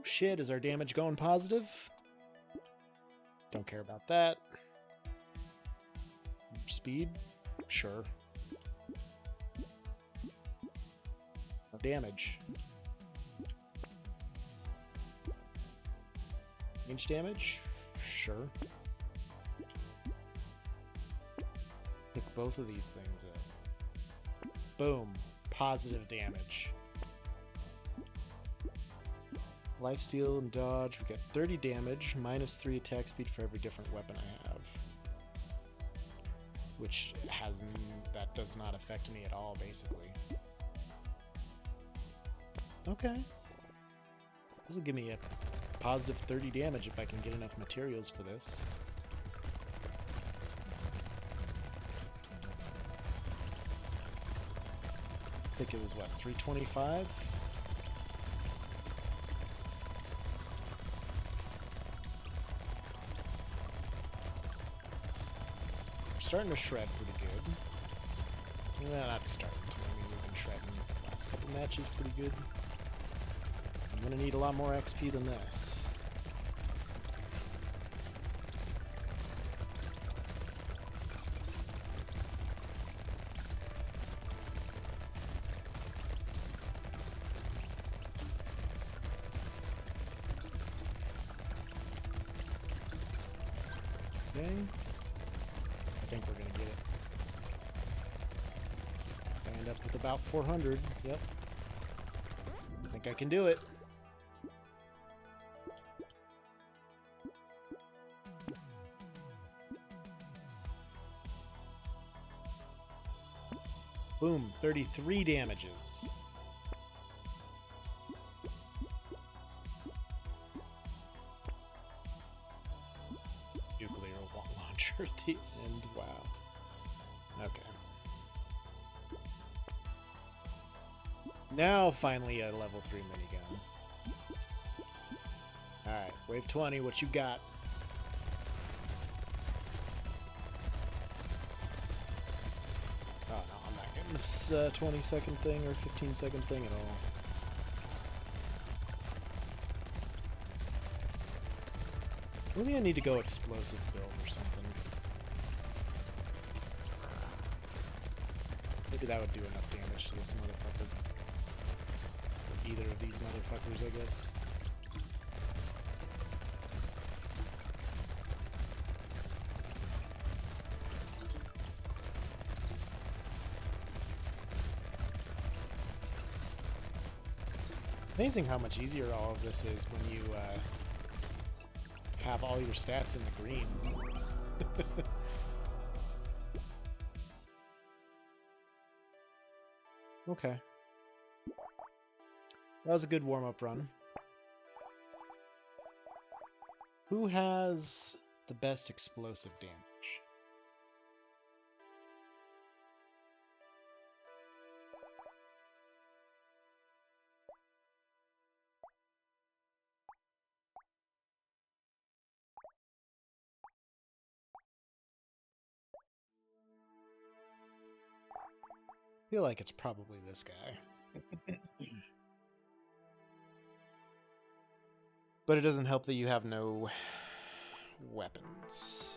shit, is our damage going positive? Don't care about that. Speed? Sure. No damage. Range damage? Sure. Pick both of these things up. Boom. Positive damage. Lifesteal and dodge. We get 30 damage, minus 3 attack speed for every different weapon I have. Which that does not affect me at all, basically. Okay. This will give me a positive 30 damage if I can get enough materials for this. I think it was, what, 325? Starting to shred pretty good. Well, not starting to. I mean, we've been shredding the last couple matches pretty good. I'm gonna need a lot more XP than this. Okay. I think we're gonna get it. I end up with about 400. Yep. I think I can do it. Boom, 33 damages. Nuclear wall launcher at the end. Wow. Okay. Now finally a level 3 minigun. Alright, wave 20, what you got? Oh no, I'm not getting this 20-second thing or 15-second thing at all. Maybe I need to go explosive build or something. Maybe that would do enough damage to this motherfucker. Or either of these motherfuckers, I guess. Amazing how much easier all of this is when you have all your stats in the green. Okay. That was a good warm-up run. Who has the best explosive damage? I feel like it's probably this guy. But it doesn't help that you have no weapons.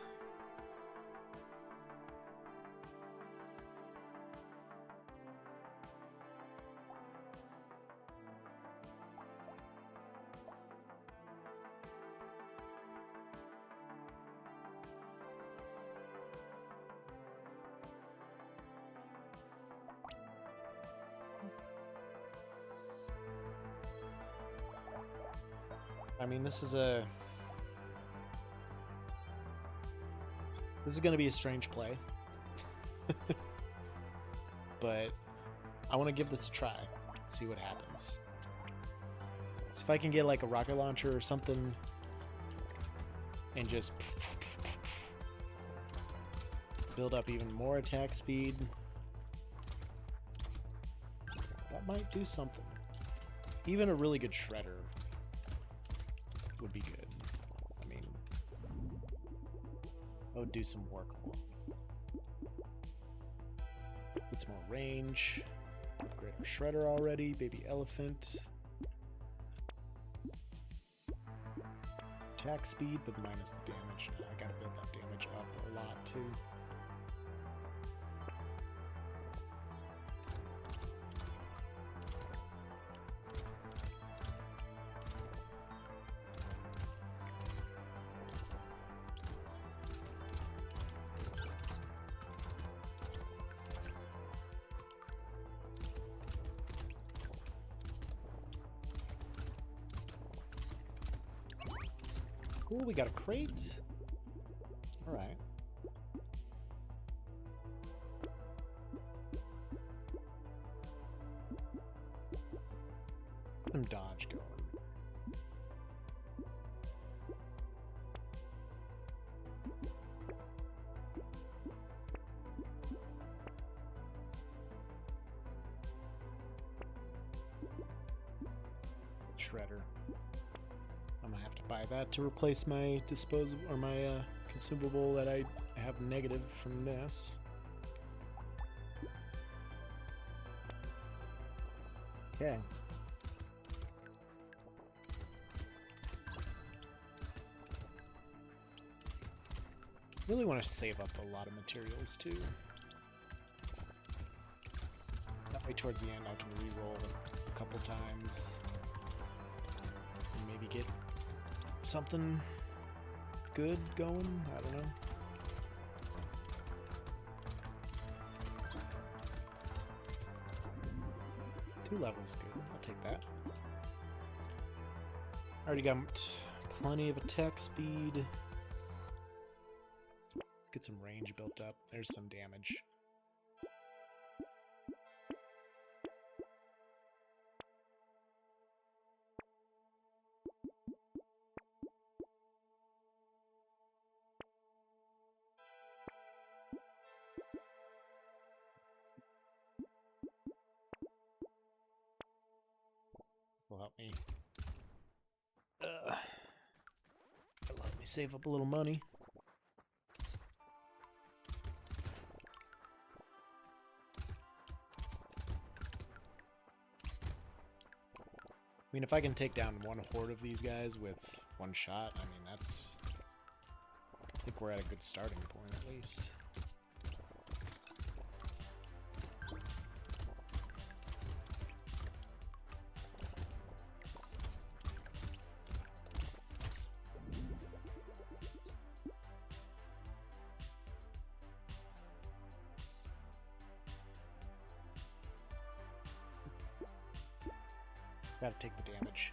I mean, this is going to be a strange play. But I want to give this a try. See what happens. So if I can get like a rocket launcher or something and just build up even more attack speed, that might do something. Even a really good shredder would be good. I mean, that would do some work for me. Get some more range. Upgrade our shredder already. Baby elephant. attack speed, but minus the damage. Now I gotta build that damage up a lot too. Cool, we got a crate. All right. Some dodge going. Shredder. I'm gonna have to buy that to replace my disposable or my consumable that I have negative from this. Okay. Really want to save up a lot of materials too. That way towards the end I can re-roll a couple times. And maybe get something good going. I don't know. Two levels, good. I'll take that. Already got plenty of attack speed. Let's get some range built up. There's some damage. This will help me. It'll help me save up a little money. I mean, if I can take down one horde of these guys with one shot, I mean, that's... I think we're at a good starting point, at least. Gotta take the damage.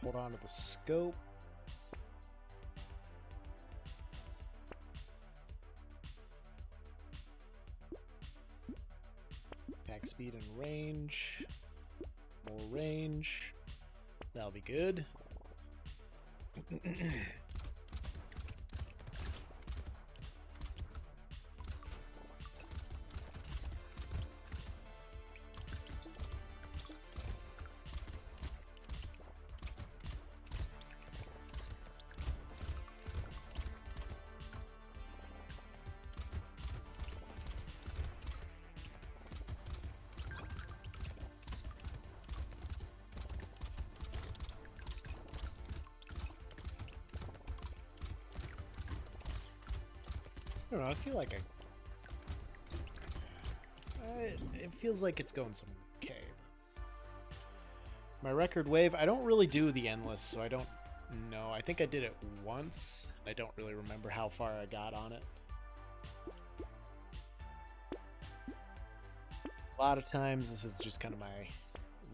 Hold on to the scope. Attack speed and range. More range. That'll be good. I don't know, I feel like it feels like it's going some okay. My record wave, I don't really do the endless, so I don't know. I think I did it once. I don't really remember how far I got on it. A lot of times this is just kind of my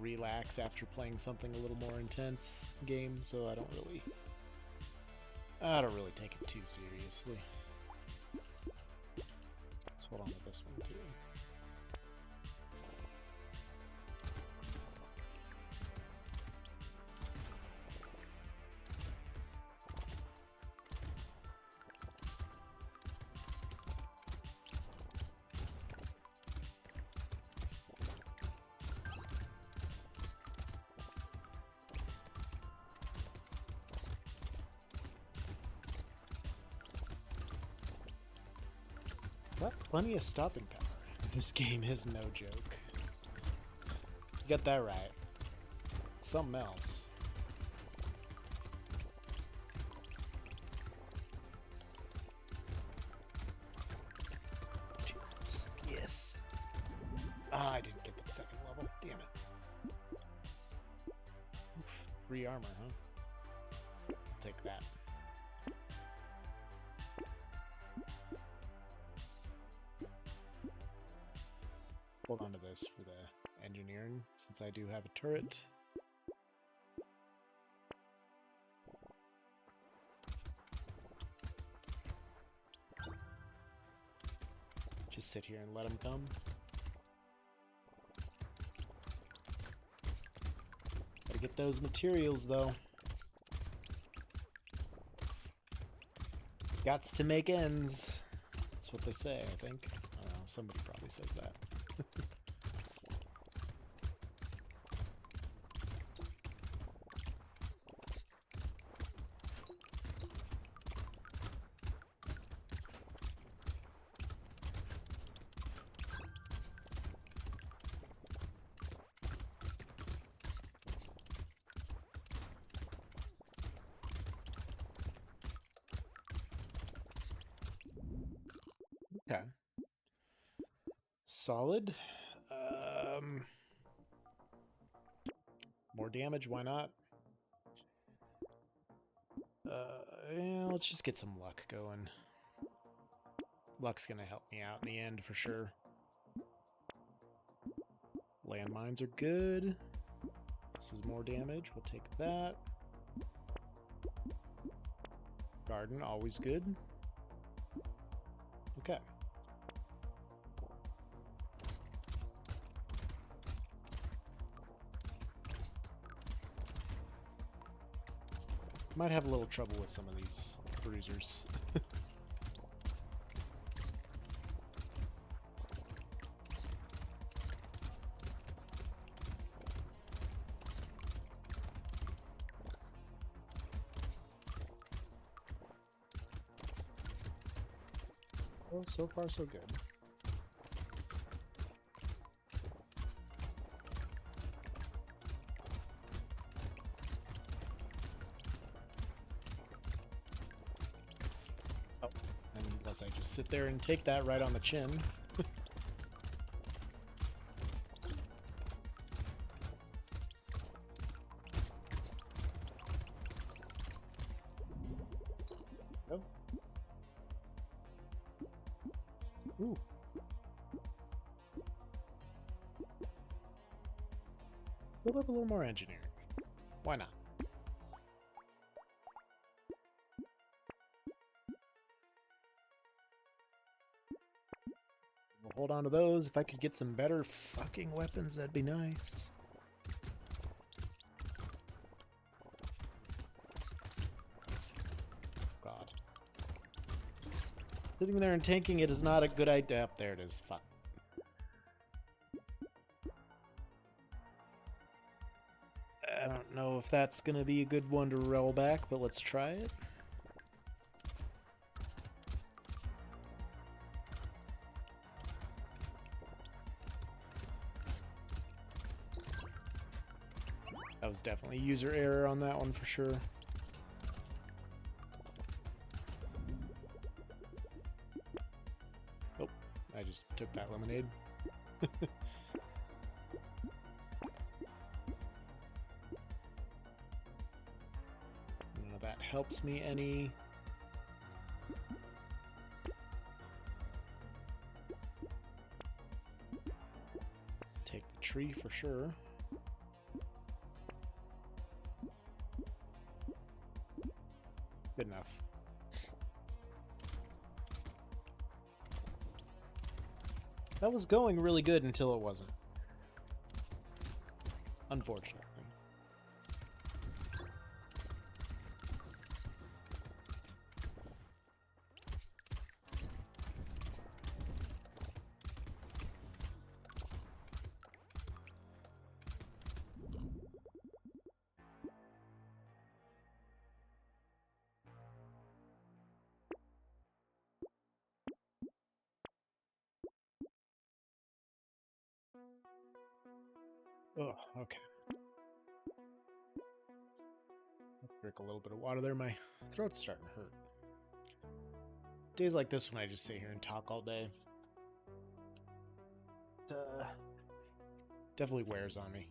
relax after playing something a little more intense game, so I don't really take it too seriously. Let's hold on to this one too. What? Plenty of stopping power. This game is no joke. You got that right. Something else. Yes. Ah, I didn't get the second level. Damn it. Oof. 3 armor, huh? I'll take that. Hold on to this for the engineering, since I do have a turret. Just sit here and let them come. Gotta get those materials, though. Gots to make ends. That's what they say, I think. I don't know, somebody probably says that. Okay. Solid. More damage, why not? Yeah, let's just get some luck going. Luck's gonna help me out in the end for sure. Landmines are good. This is more damage. We'll take that. Garden, always good. Okay. Might have a little trouble with some of these bruisers. Well, so far so good. Oh, unless I just sit there and take that right on the chin. Oh. Ooh. Build up a little more engineering. Why not? We'll hold on to those. If I could get some better fucking weapons, that'd be nice. God. Sitting there and tanking it is not a good idea. Up there it is. Fuck. I don't know if that's gonna be a good one to roll back, but let's try it. That was definitely user error on that one for sure. Oh, I just took that lemonade. None of that helps me any. Take the tree for sure. Good enough. That was going really good until it wasn't. Unfortunately. Oh, okay. I'll drink a little bit of water there. My throat's starting to hurt. Days like this when I just sit here and talk all day. It definitely wears on me.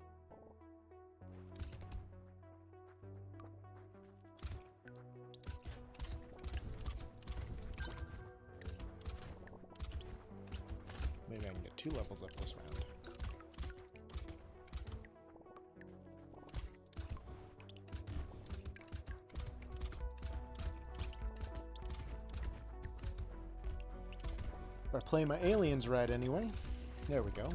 Maybe I can get 2 levels up this round. If I play my aliens right anyway. There we go.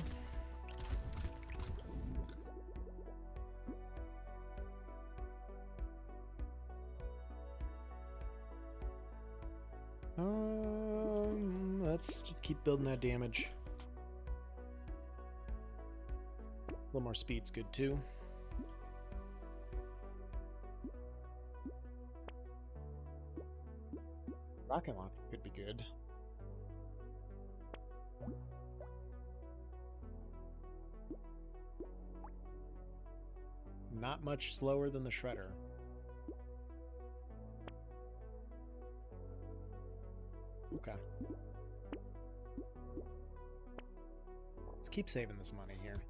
Let's just keep building that damage. A little more speed's good too. Rocket launcher could be good. Not much slower than the shredder. Okay. Let's keep saving this money here.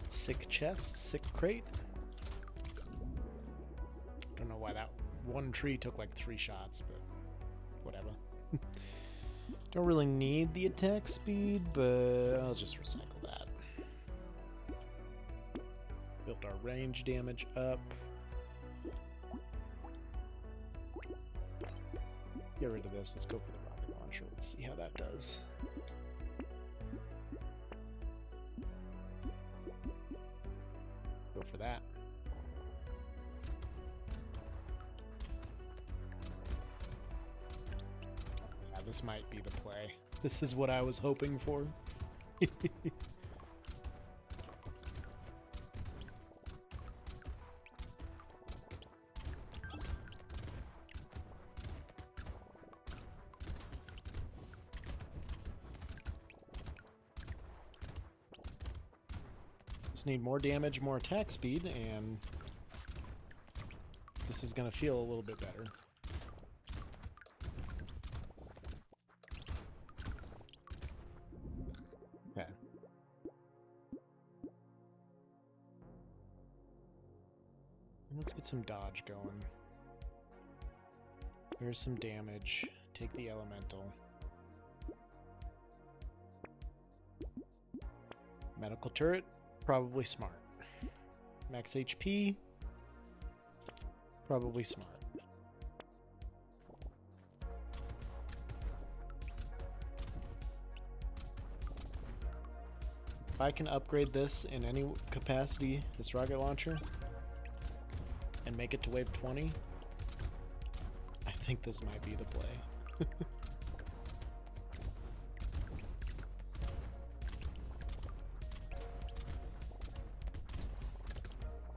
Sick chest, sick crate. Don't know why that one tree took like 3 shots, but whatever. Don't really need the attack speed, but I'll just recycle that. Built our range damage up. Get rid of this. Let's go for the rocket launcher. Let's see how that does. Go for that. Yeah, this might be the play. This is what I was hoping for. Need more damage, more attack speed, and this is going to feel a little bit better. Okay. Let's get some dodge going. There's some damage. Take the elemental. Medical turret. Probably smart. Max HP. Probably smart. If I can upgrade this in any capacity, this rocket launcher, and make it to wave 20, I think this might be the play.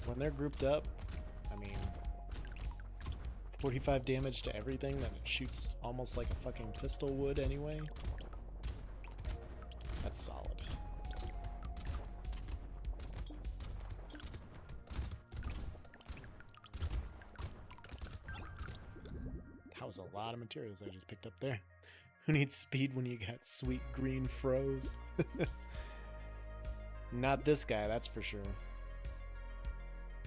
When they're grouped up, I mean, 45 damage to everything, then it shoots almost like a fucking pistol would anyway. That's solid. That was a lot of materials I just picked up there. Who needs speed when you got sweet green froze? Not this guy, that's for sure.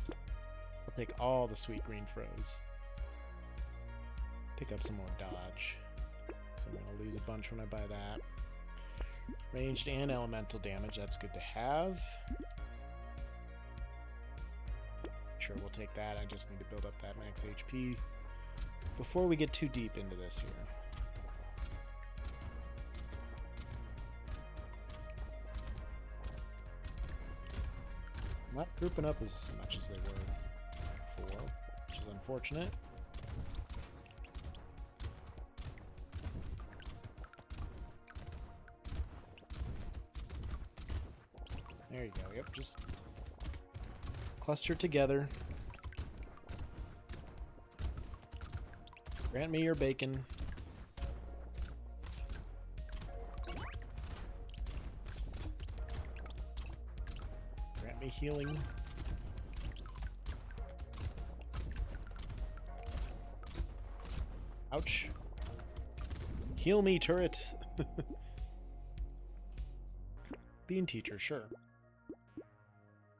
I'll take all the sweet green froze. Pick up some more dodge. So I'm going to lose a bunch when I buy that. Ranged and elemental damage, that's good to have. Sure, we'll take that. I just need to build up that max HP before we get too deep into this here. Not grouping up as much as they were before, which is unfortunate. There you go. Yep, just cluster together. Grant me your bacon. Grant me healing. Ouch. Heal me, turret. Bean teacher, sure.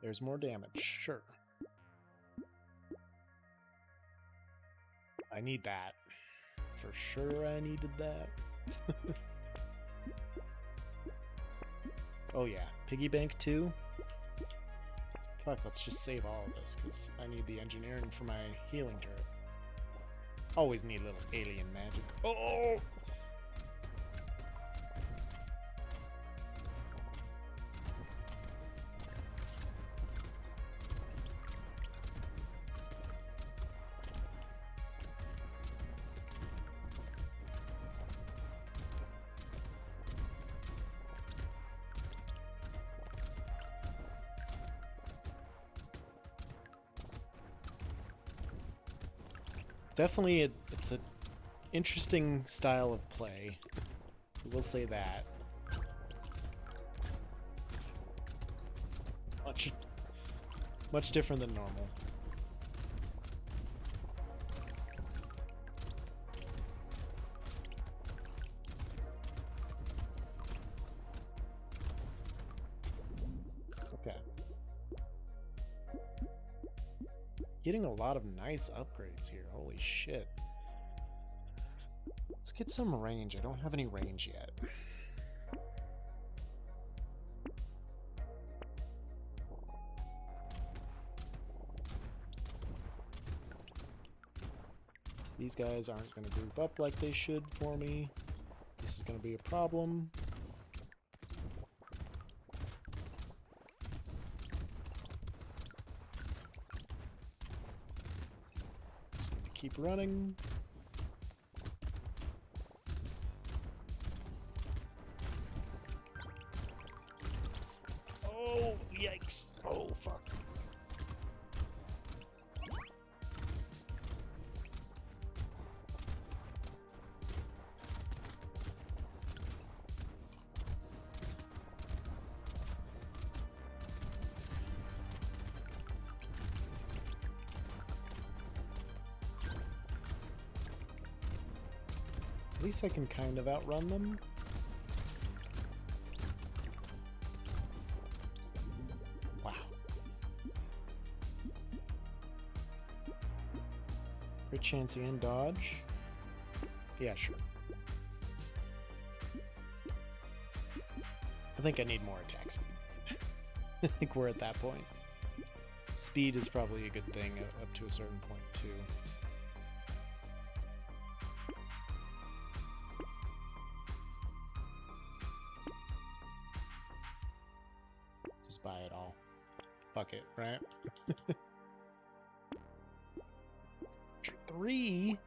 There's more damage, sure. I need that. For sure I needed that. Oh yeah, piggy bank too? Fuck, let's just save all of this, because I need the engineering for my healing turret. Always need a little alien magic. Oh! Definitely, it's an interesting style of play. We'll say that. Much different than normal. Okay. Getting a lot of nice upgrades here. Holy shit. Let's get some range. I don't have any range yet. These guys aren't going to group up like they should for me. This is going to be a problem. Keep running. Oh, yikes. Oh, fuck. At least I can kind of outrun them. Wow. Crit chance and dodge. Yeah, sure. I think I need more attack speed. I think we're at that point. Speed is probably a good thing up to a certain point, too. Buy it all. Fuck it, right? 3?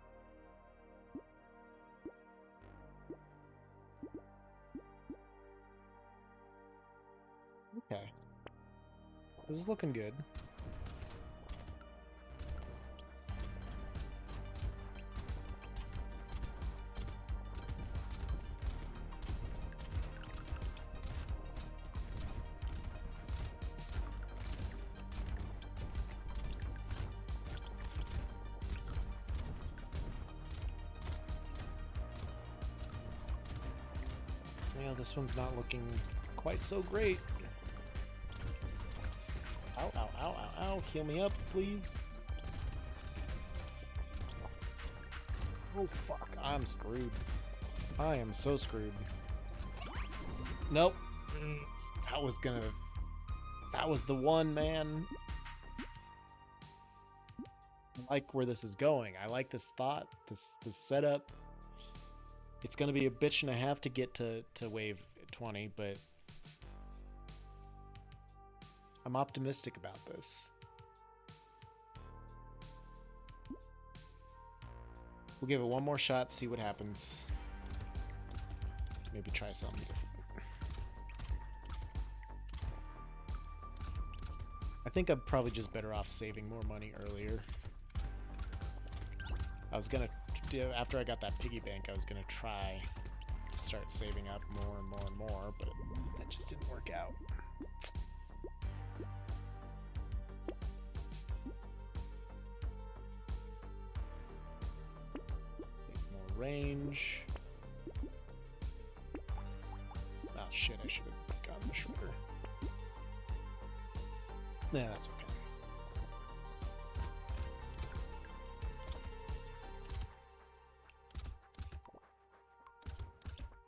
Okay. This is looking good. Well, this one's not looking quite so great. Ow, ow, ow, ow, ow. Heal me up, please. Oh, fuck. I'm screwed. I am so screwed. Nope. That was gonna... That was the one, man. I like where this is going. I like this thought, this setup. It's going to be a bitch and a half to get to wave 20, but I'm optimistic about this. We'll give it one more shot, see what happens. Maybe try something different. I think I'm probably just better off saving more money earlier. I was gonna do, after I got that piggy bank, I was gonna try to start saving up more and more and more, but that just didn't work out. More range. Oh shit, I should have gotten the shredder. Nah, that's okay.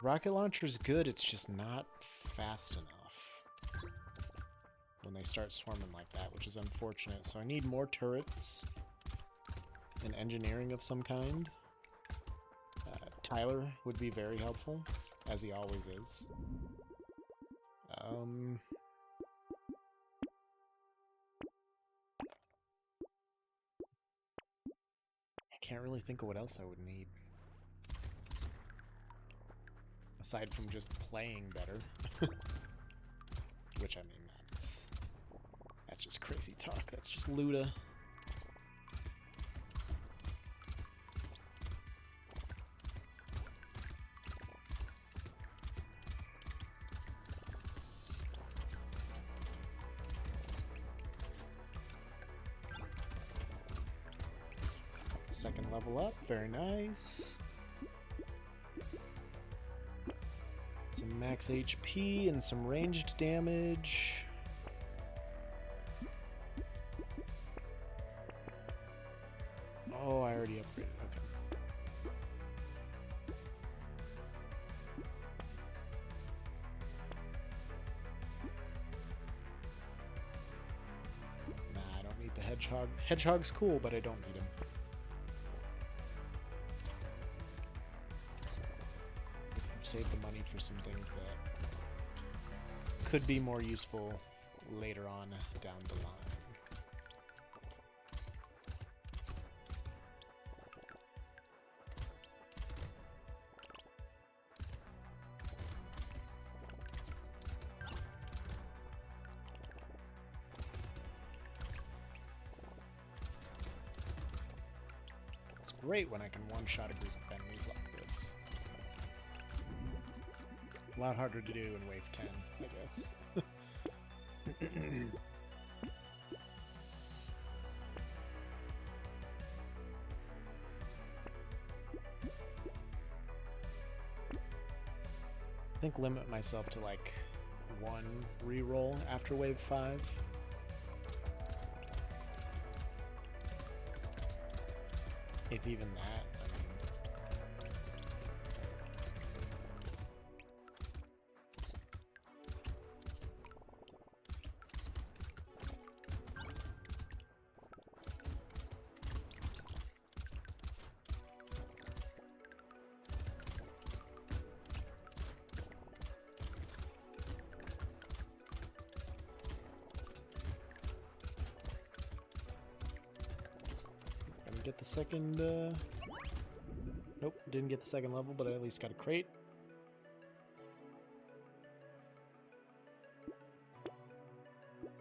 Rocket launcher's good, it's just not fast enough when they start swarming like that, which is unfortunate. So I need more turrets and engineering of some kind. Tyler would be very helpful, as he always is. I can't really think of what else I would need. Aside from just playing better. Which, I mean, that's just crazy talk. That's just Luda. Second level up, very nice. Some max HP and some ranged damage. Oh, I already upgraded, okay. Nah, I don't need the hedgehog. Hedgehog's cool, but I don't need him. Save the money for some things that could be more useful later on down the line. It's great when I can one-shot a group of enemies like this. A lot harder to do in Wave 10, I guess. I think limit myself to like one reroll after Wave 5. If even that. Get the second, nope, didn't get the second level, but I at least got a crate.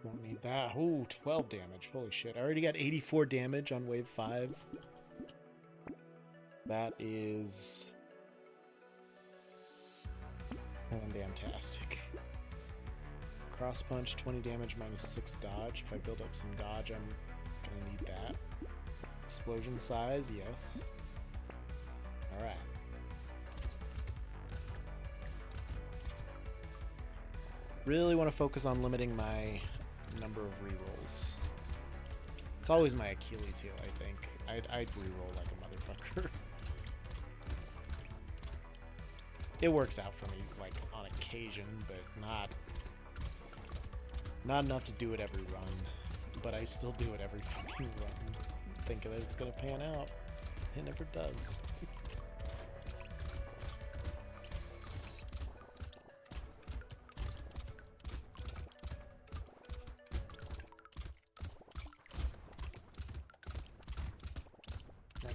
Won't need that. Ooh, 12 damage. Holy shit. I already got 84 damage on Wave 5. That is fantastic. Cross punch, 20 damage, minus 6 dodge. If I build up some dodge, I'm gonna need that. Explosion size, yes. Alright. Really want to focus on limiting my number of rerolls. It's always my Achilles heel, I think. I'd reroll like a motherfucker. It works out for me, like, on occasion, but not enough to do it every run. But I still do it every fucking run. Thinking that it's gonna pan out. It never does.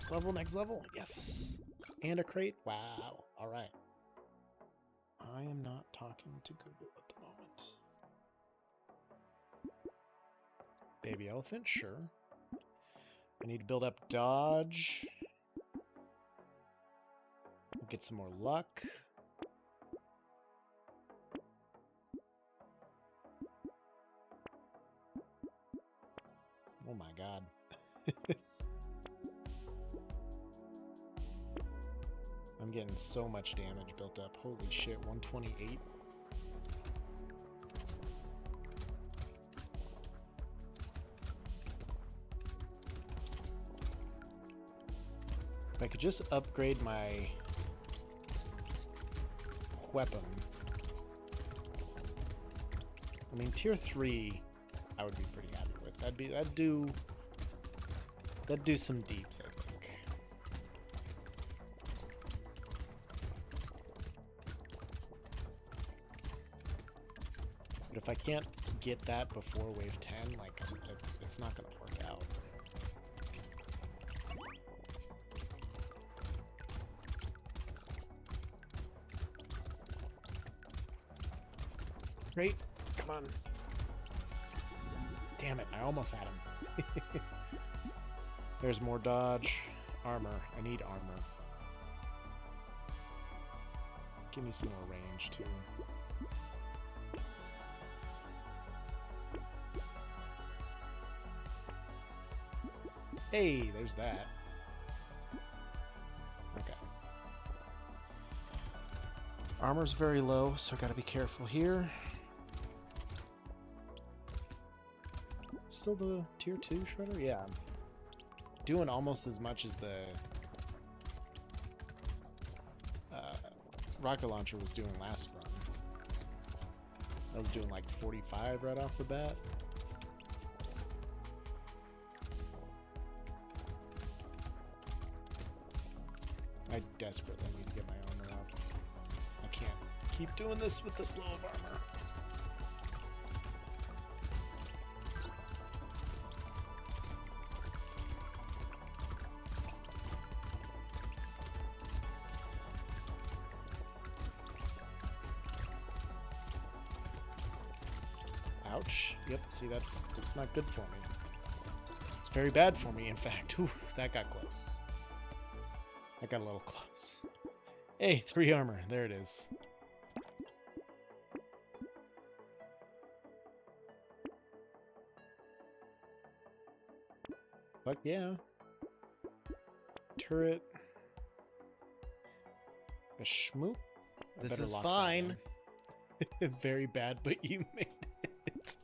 Next level, next level. Yes. And a crate. Wow. All right. I am not talking to Google at the moment. Baby elephant, sure. I need to build up dodge. Get some more luck. Oh my god. I'm getting so much damage built up. Holy shit, 128. If I could just upgrade my weapon. I mean, tier 3 I would be pretty happy with. That'd do some deeps, I think. But if I can't get that before wave 10, like, it's not gonna work out. Great. Come on. Damn it, I almost had him. There's more dodge. Armor. I need armor. Give me some more range, too. Hey, there's that. Okay. Armor's very low, so I gotta be careful here. Still the tier 2 shredder? Yeah. Doing almost as much as the rocket launcher was doing last run. I was doing like 45 right off the bat. I desperately need to get my armor up. I can't keep doing this with this low of armor. Ouch. Yep, see, that's not good for me. It's very bad for me, in fact. Ooh, that got close. That got a little close. Hey, 3 armor. There it is. But yeah. Turret. A schmoop. This is fine. Very bad, but you made it.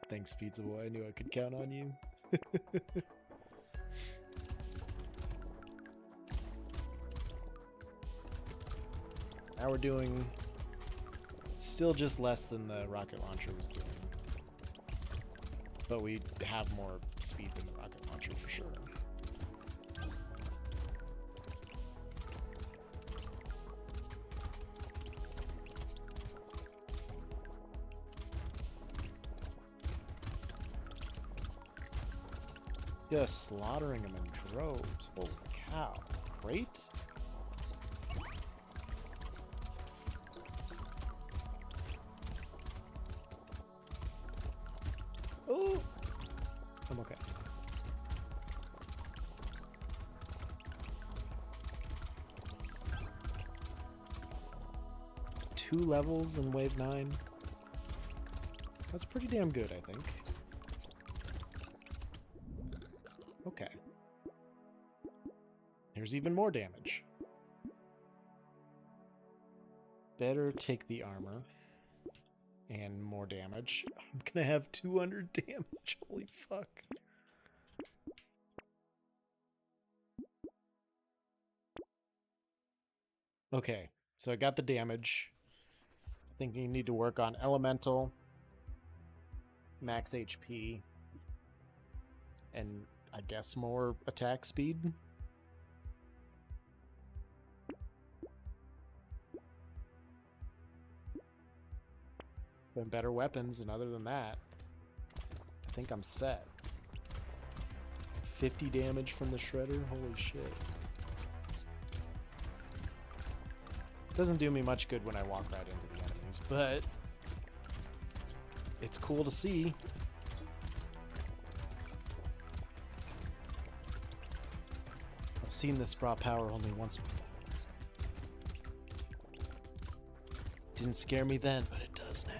Thanks, Pizza Boy. I knew I could count on you. Now we're doing still just less than the rocket launcher was doing. But we have more speed than the rocket launcher for sure. Just slaughtering them in droves. Holy cow. Great. Oh! I'm okay. Two levels in wave 9. That's pretty damn good, I think. Okay. There's even more damage. Better take the armor. And more damage. I'm gonna have 200 damage. Holy fuck. Okay, so I got the damage. I think you need to work on elemental, max HP, and I guess more attack speed. And better weapons, and other than that, I think I'm set. 50 damage from the shredder. Holy shit. Doesn't do me much good when I walk right into the enemies, but it's cool to see. I've seen this raw power only once before. Didn't scare me then, but it does now.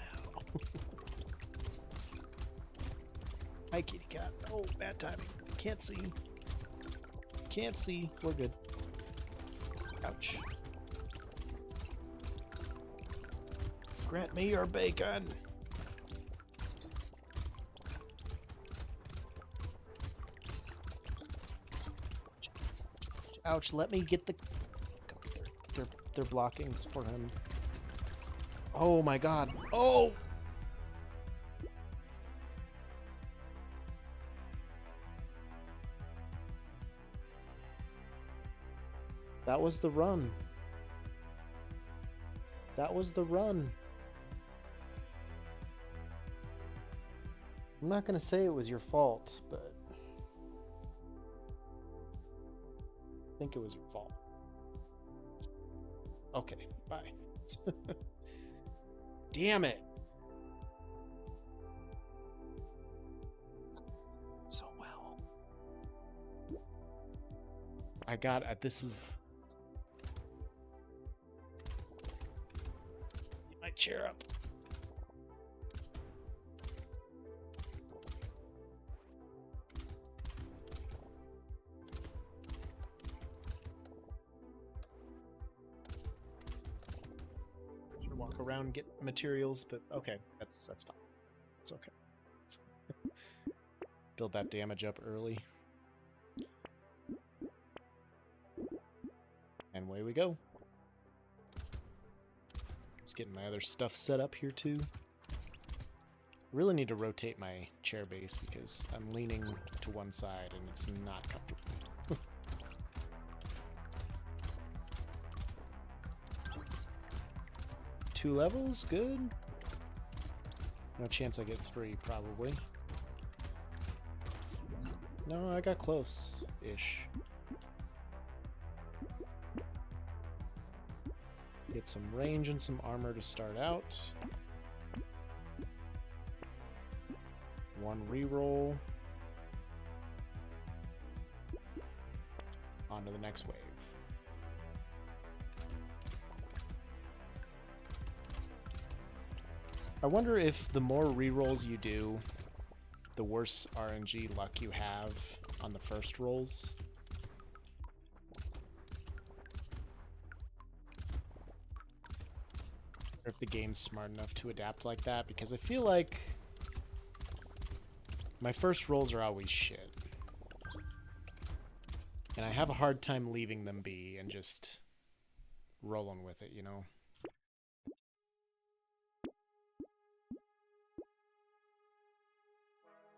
Hi, kitty cat. Oh, bad timing. Can't see. Can't see. We're good. Ouch. Grant me your bacon. Ouch, let me get the... They're blocking for him. Oh my god. Oh! That was the run. That was the run. I'm not gonna say it was your fault, but I think it was your fault. Okay, bye. Damn it. So well. I got it. This is... Get my chair up. Walk around, get materials, but okay, that's fine. It's okay. Build that damage up early. And away we go. Let's get my other stuff set up here too. Really need to rotate my chair base because I'm leaning to one side and it's not comfortable. 2 levels, good. No chance I get 3, probably. No, I got close-ish. Get some range and some armor to start out. 1 reroll. On to the next wave. I wonder if the more rerolls you do, the worse RNG luck you have on the first rolls. Or if the game's smart enough to adapt like that, because I feel like my first rolls are always shit. And I have a hard time leaving them be and just rolling with it, you know?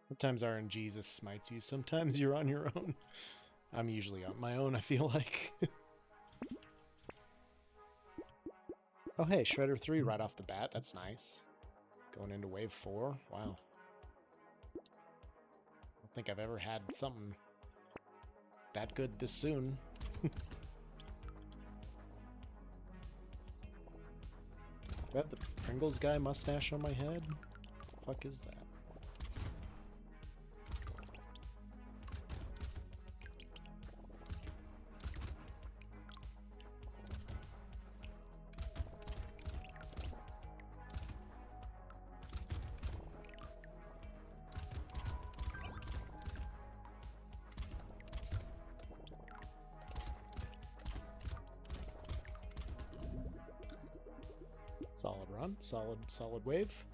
Sometimes RNG just smites you. Sometimes you're on your own. I'm usually on my own, I feel like. Oh, hey, Shredder 3 right off the bat. That's nice. Going into wave 4. Wow. I don't think I've ever had something that good this soon. Do I have the Pringles guy mustache on my head? What the fuck is that? Solid run, solid wave.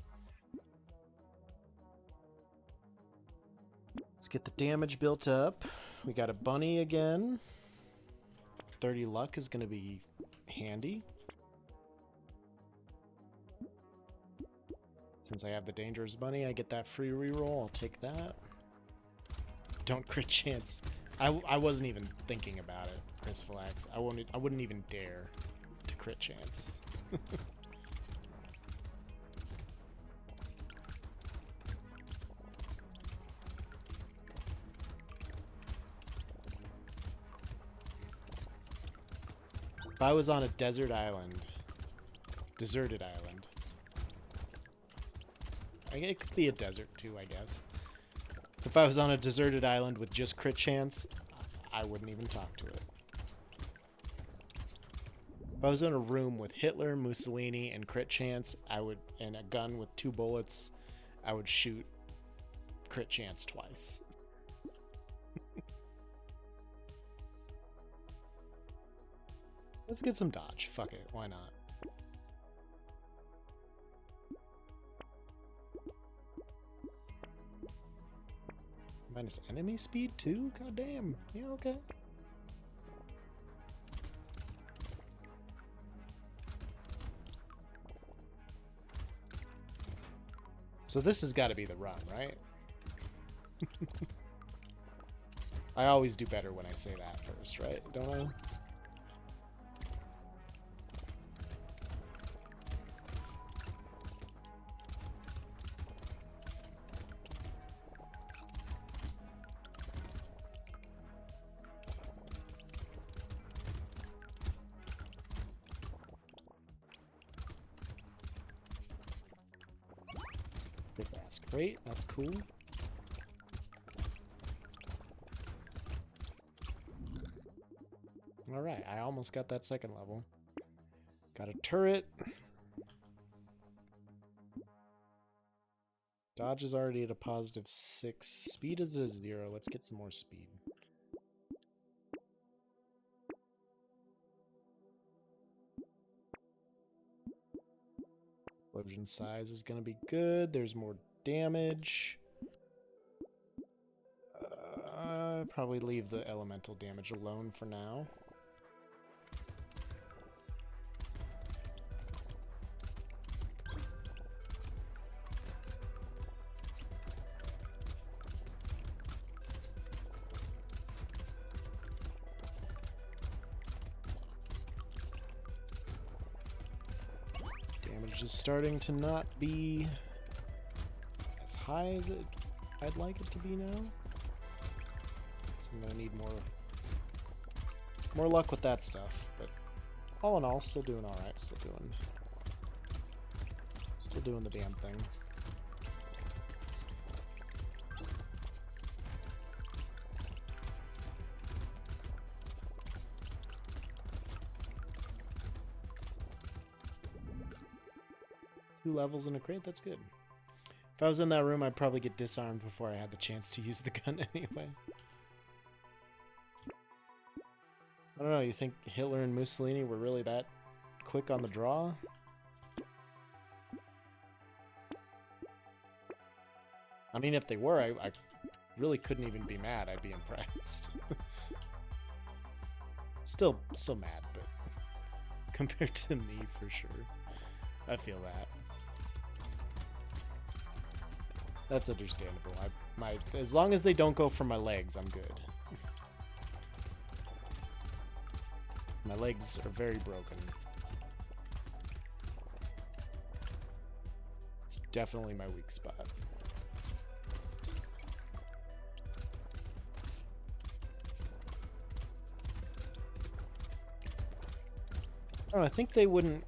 Let's get the damage built up. We got a bunny again. 30 luck is going to be handy. Since I have the dangerous bunny, I get that free reroll. I'll take that. Don't crit chance. I wasn't even thinking about it, Chris Flax. I wouldn't even dare to crit chance. If I was on a deserted island, it could be a desert too, I guess. If I was on a deserted island with just crit chance, I wouldn't even talk to it. If I was in a room with Hitler, Mussolini, and crit chance, and a gun with 2 bullets, I would shoot crit chance twice. Let's get some dodge. Fuck it. Why not? Minus enemy speed too? God damn. Yeah, okay. So this has got to be the run, right? I always do better when I say that first, right? Don't I? Great, that's cool. Alright, I almost got that second level. Got a turret. Dodge is already at a +6. Speed is a 0. Let's get some more speed. Explosion size is going to be good. There's more damage. Probably leave the elemental damage alone for now. Damage is starting to not be as high as I'd like it to be now. So I'm gonna need more luck with that stuff. But all in all, still doing all right. Still doing the damn thing. Two levels in a crate, that's good. If I was in that room, I'd probably get disarmed before I had the chance to use the gun anyway. I don't know, you think Hitler and Mussolini were really that quick on the draw? I mean, if they were, I really couldn't even be mad. I'd be impressed. Still mad, but compared to me, for sure. I feel that. That's understandable. As long as they don't go for my legs, I'm good. My legs are very broken. It's definitely my weak spot. Oh, I think I wouldn't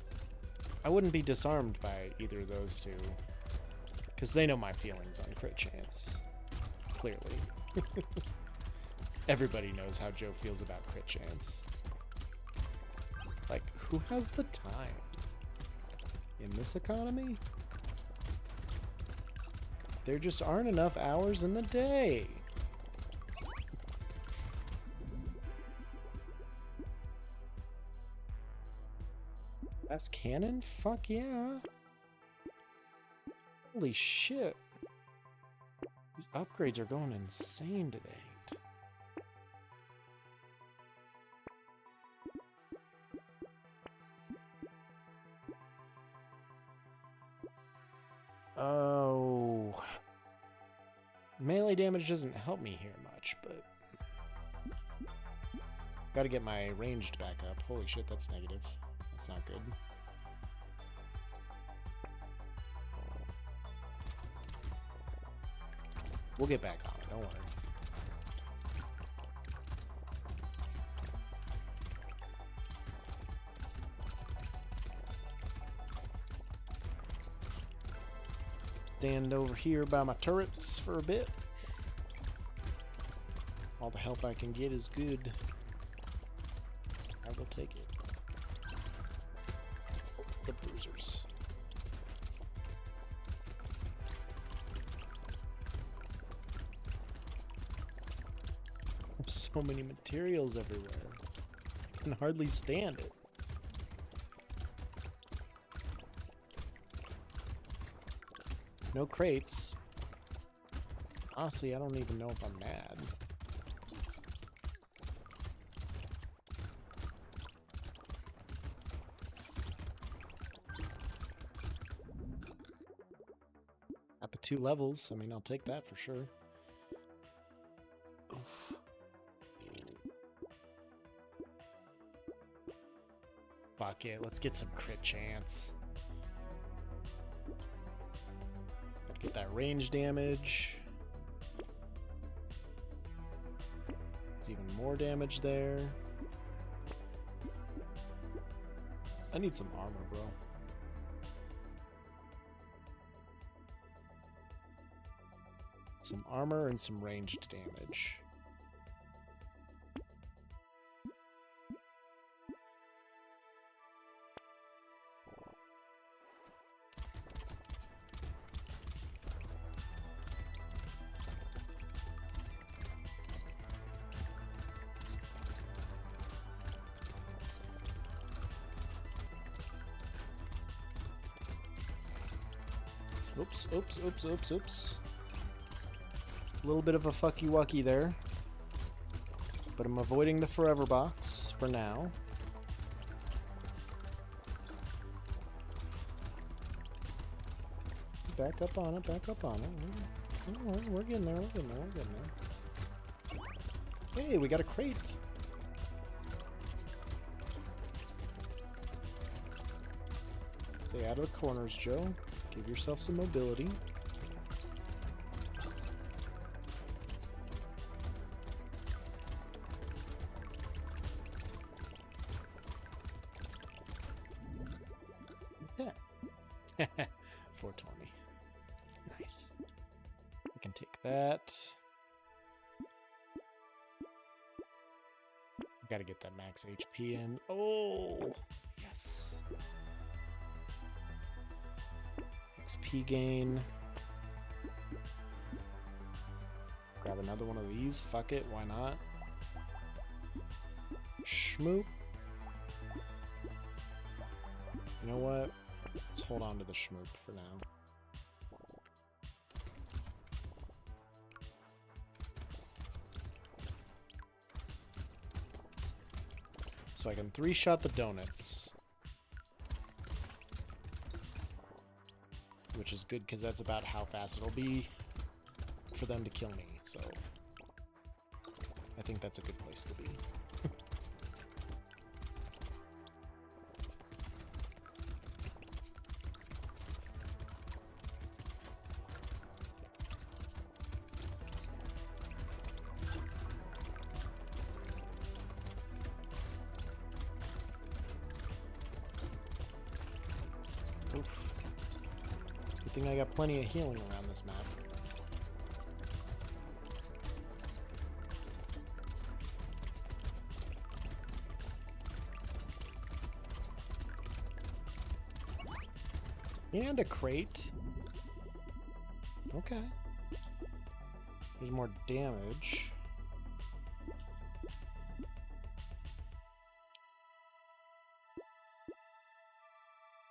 be disarmed by either of those two. Because they know my feelings on crit chance. Clearly. Everybody knows how Joe feels about crit chance. Like, who has the time? In this economy? There just aren't enough hours in the day. That's cannon? Fuck yeah. Holy shit. These upgrades are going insane today. Oh. Melee damage doesn't help me here much, but gotta get my ranged back up. Holy shit, that's negative. That's not good. We'll get back on it, don't worry. Stand over here by my turrets for a bit. All the help I can get is good. I will take it. The bruisers. So many materials everywhere. I can hardly stand it. No crates. Honestly, I don't even know if I'm mad. At the 2 levels, I mean, I'll take that for sure. Oof. Fuck it, let's get some crit chance. Gotta get that range damage. There's even more damage there. I need some armor, bro. Some armor and some ranged damage. Oops, oops, oops, oops, oops. A little bit of a fucky wucky there. But I'm avoiding the forever box for now. Back up on it, back up on it. We're getting there, we're getting there, we're getting there. Hey, we got a crate. Stay out of the corners, Joe. Give yourself some mobility. Yeah. 420. Nice. We can take that. Gotta get that max HP in. Oh, yes. XP gain. Grab another one of these. Fuck it, why not? Schmoop. You know what? Let's hold on to the schmoop for now. So I can 3-shot the donuts. Which is good because that's about how fast it'll be for them to kill me. So I think that's a good place to be. I think I got plenty of healing around this map. And a crate. Okay. There's more damage.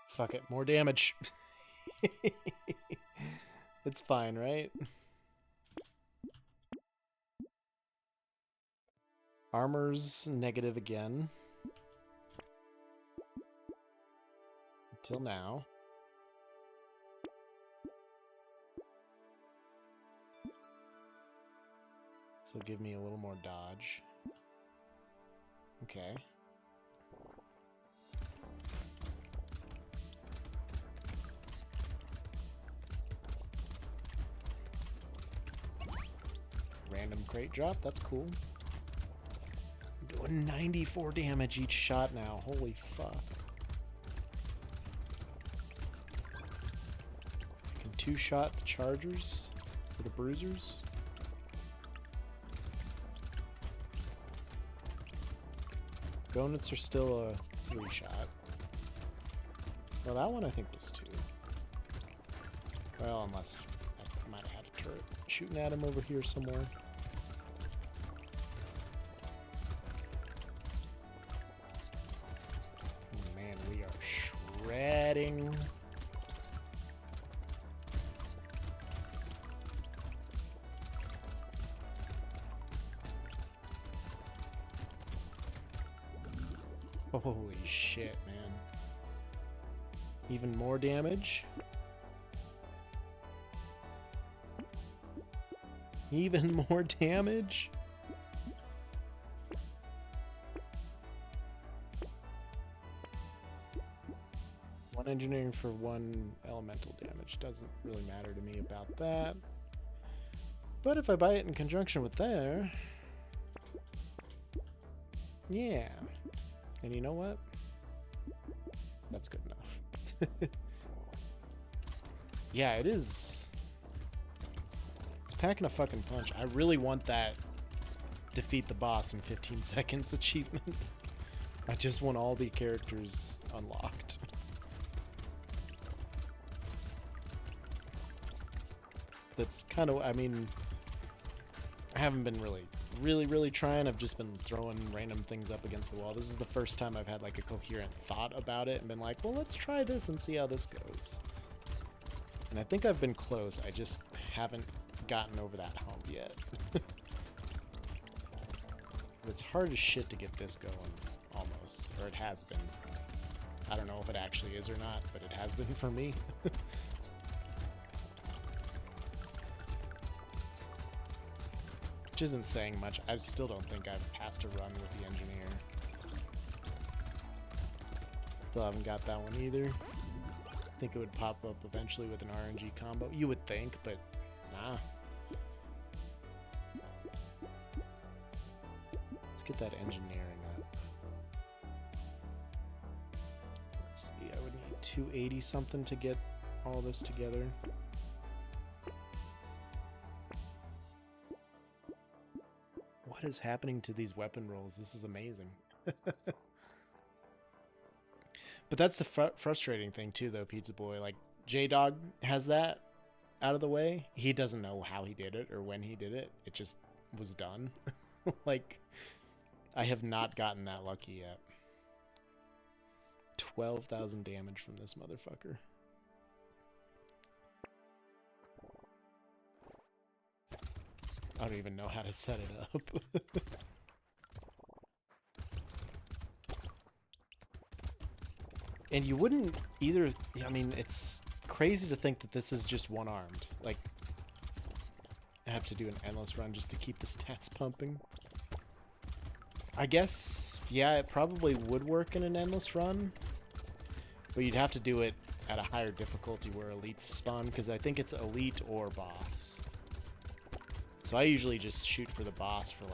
Fuck it, more damage. It's fine, right? Armor's negative again. Until now. So give me a little more dodge. Okay. Random crate drop, that's cool. I'm doing 94 damage each shot now, holy fuck. I can 2-shot the chargers for the bruisers. Gonits are still a 3-shot. Well, that one I think was 2. Well, unless I might have had a turret shooting at him over here somewhere. Man, we are shredding. Holy shit, man. Even more damage. Even more damage. One engineering for 1 elemental damage. Doesn't really matter to me about that. But if I buy it in conjunction with there... Yeah. And you know what? That's good enough. Yeah, it is. It's packing a fucking punch. I really want that defeat the boss in 15 seconds achievement. I just want all the characters unlocked. That's kind of, I mean, I haven't been really trying. I've just been throwing random things up against the wall. This is the first time I've had like a coherent thought about it and been like, well, let's try this and see how this goes. And I think I've been close. I just haven't gotten over that hump yet. It's hard as shit to get this going, almost. Or it has been. I don't know if it actually is or not, but it has been for me. Which isn't saying much. I still don't think I've passed a run with the engineer. Still haven't got that one either. I think it would pop up eventually with an RNG combo. You would think, but nah. Let's get that engineering up. Let's see, I would need 280 something to get all this together. What is happening to these weapon rolls? This is amazing. But that's the frustrating thing too, though, Pizza Boy. Like, J-Dog has that out of the way. He doesn't know how he did it or when he did it. It just was done. Like, I have not gotten that lucky yet. 12,000 damage from this motherfucker. I don't even know how to set it up. And you wouldn't either. I mean, it's crazy to think that this is just one-armed. Like, I have to do an endless run just to keep the stats pumping. I guess, yeah, it probably would work in an endless run. But you'd have to do it at a higher difficulty where elites spawn, because I think it's elite or boss. So I usually just shoot for the boss for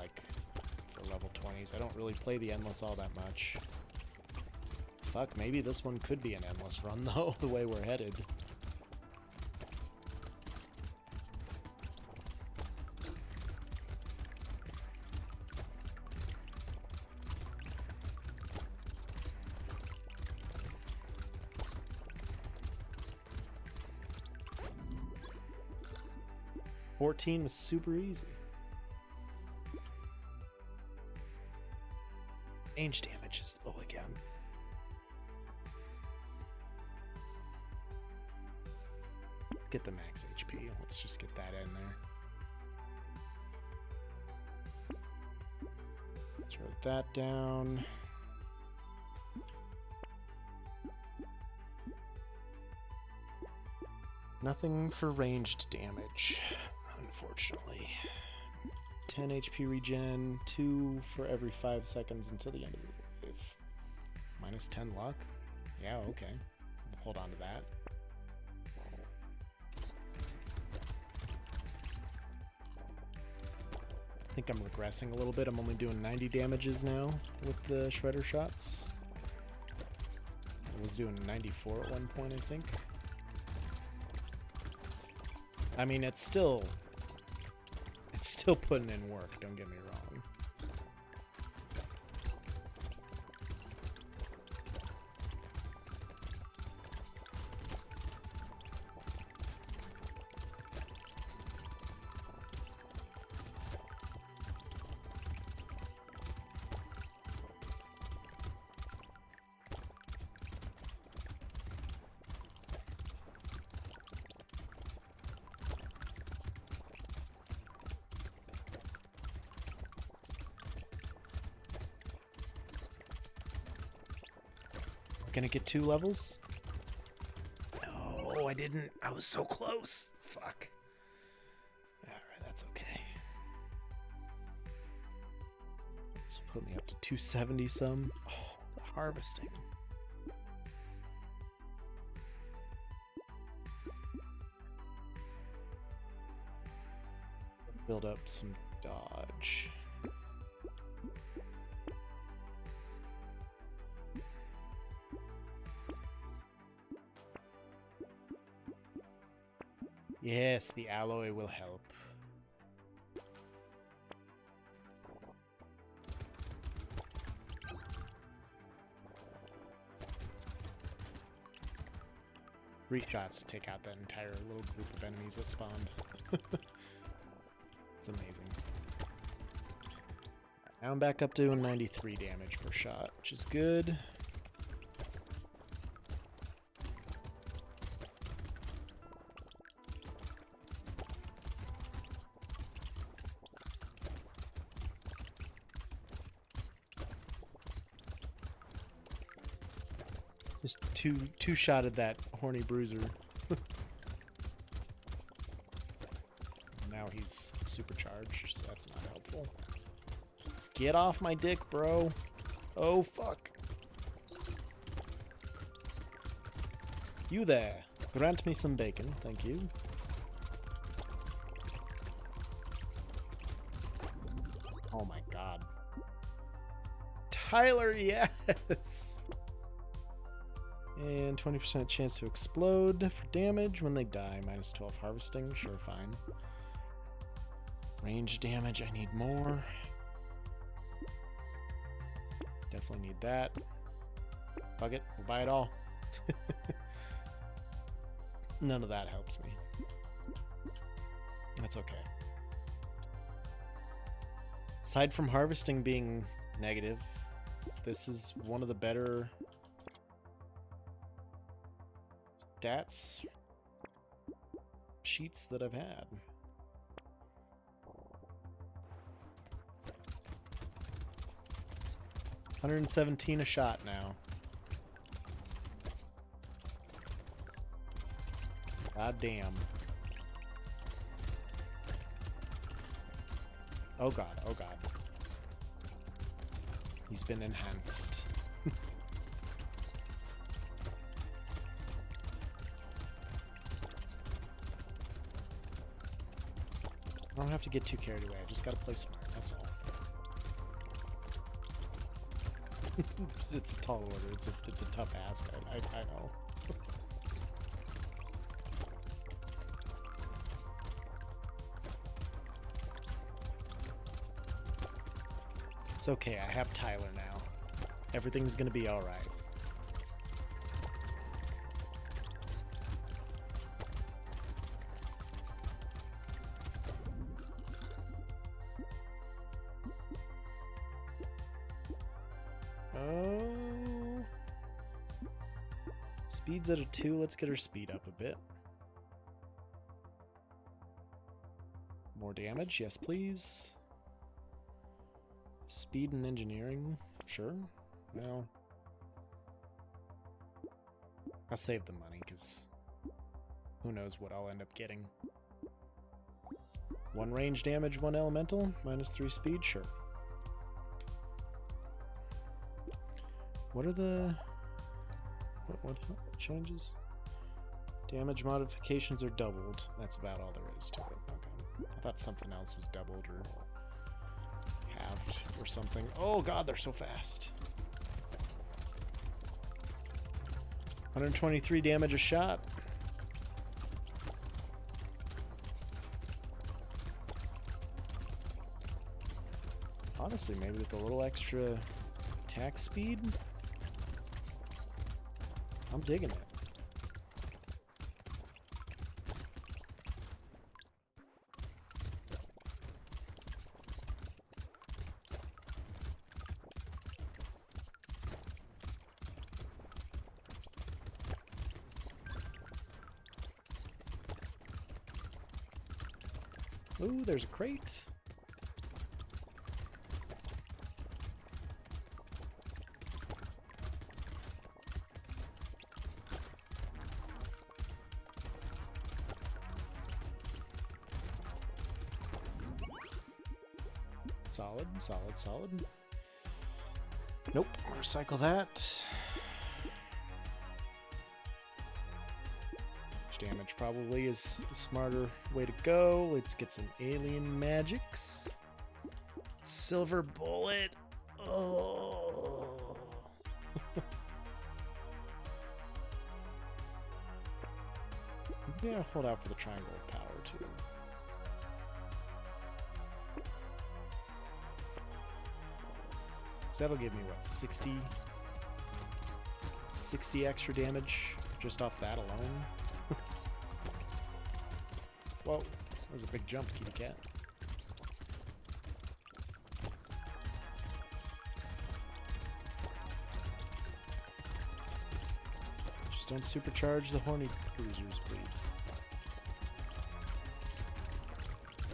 level 20s. I don't really play the endless all that much. Fuck, maybe this one could be an endless run though, the way we're headed. $14 was super easy. Range damage is low again. Let's get the max HP. Let's just get that in there. Throw that down. Nothing for ranged damage, unfortunately. 10 HP regen, 2 for every 5 seconds until the end of the wave. Minus 10 luck? Yeah, okay. We'll hold on to that. I think I'm regressing a little bit. I'm only doing 90 damages now with the shredder shots. I was doing 94 at one point, I think. I mean, it's still putting in work, don't get me wrong. Gonna get 2 levels? No, I didn't. I was so close. Fuck. Alright, that's okay. This will put me up to 270 some. Oh, the harvesting. Build up some dodge. Yes, the alloy will help. Three shots to take out that entire little group of enemies that spawned. It's amazing. Now I'm back up to 93 damage per shot, which is good. Just two-shotted that horny bruiser. Now he's supercharged, so that's not helpful. Get off my dick, bro. Oh, fuck. You there. Grant me some bacon, thank you. Oh my god. Tyler, yes! And 20% chance to explode for damage when they die. Minus 12 harvesting. Sure, fine. Range damage, I need more. Definitely need that. Fuck it, we'll buy it all. None of that helps me. That's okay. Aside from harvesting being negative, this is one of the better stats sheets that I've had. $117 a shot now. God damn. Oh god, oh god. He's been enhanced. I don't have to get too carried away. I just gotta play smart, that's all. It's a tall order. It's a tough ask. I know. It's okay. I have Tyler now. Everything's gonna be all right. Speed's at a 2. Let's get her speed up a bit. More damage. Yes, please. Speed and engineering. Sure. Well, I'll save the money because who knows what I'll end up getting. 1 range damage, 1 elemental. Minus 3 speed. Sure. What are the... What changes? Damage modifications are doubled. That's about all there is to it. Okay. I thought something else was doubled or halved or something. Oh god, they're so fast. 123 damage a shot. Honestly, maybe with a little extra attack speed, I'm digging it. Ooh, there's a crate. Solid, solid, solid. Nope, recycle that. Damage probably is the smarter way to go. Let's get some alien magics. Silver bullet. Oh. Yeah, hold out for the triangle of power too. So that'll give me what, 60 extra damage just off that alone. Whoa, that was a big jump, kitty cat. Just don't supercharge the horny bruisers, please.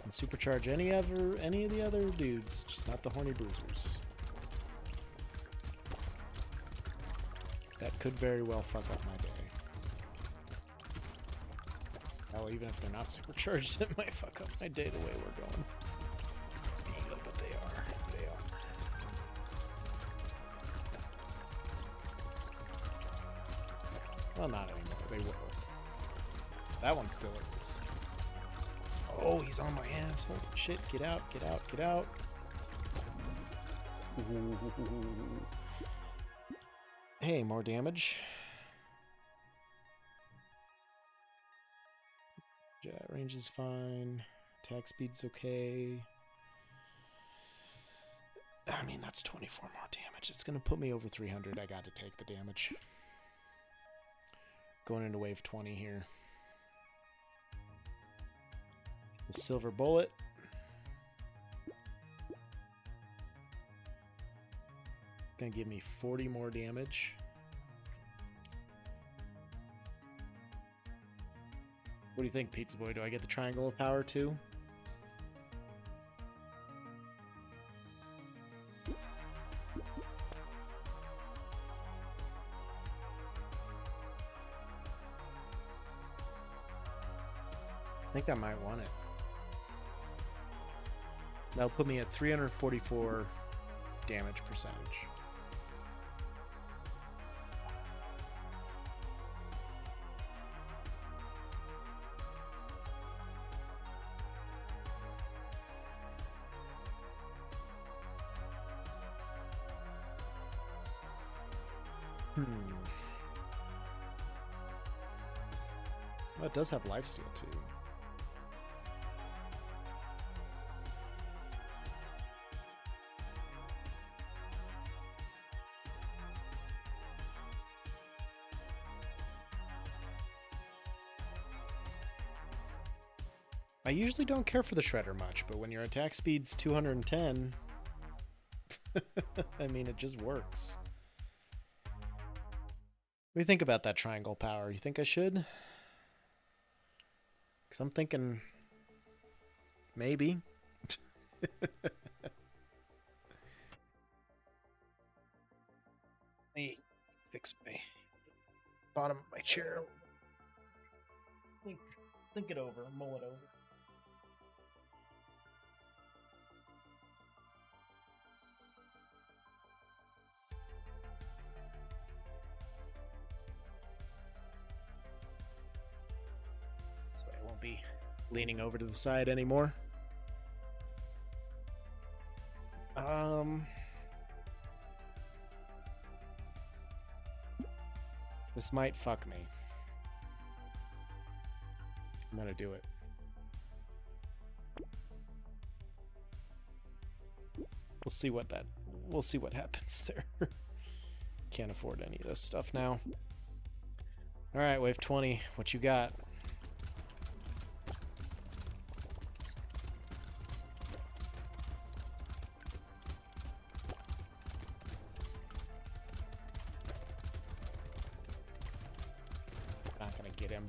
And supercharge any of the other dudes, just not the horny bruisers. That could very well fuck up my day. Hell, even if they're not supercharged, it might fuck up my day the way we're going. But they are. They are. Well, not anymore. They will. That one still is. Oh, he's on my ass. Holy shit. Get out, get out, get out. Ooh. Hey, more damage. Jet range is fine. Attack speed's okay. I mean, that's 24 more damage. It's going to put me over 300. I got to take the damage. Going into wave 20 here. The silver bullet. Going to give me 40 more damage. What do you think, Pizza Boy? Do I get the triangle of power too? I think I might want it. That'll put me at 344 damage percentage. Well, it does have lifesteal too. I usually don't care for the shredder much, but when your attack speed's 210, I mean, it just works. What do you think about that triangle power? You think I should? Because I'm thinking maybe. Let me fix my bottom of my chair. Think it over, mull it over. So I won't be leaning over to the side anymore. This might fuck me. I'm gonna do it. We'll see what happens there. Can't afford any of this stuff now. All right, wave 20. What you got? Not gonna get him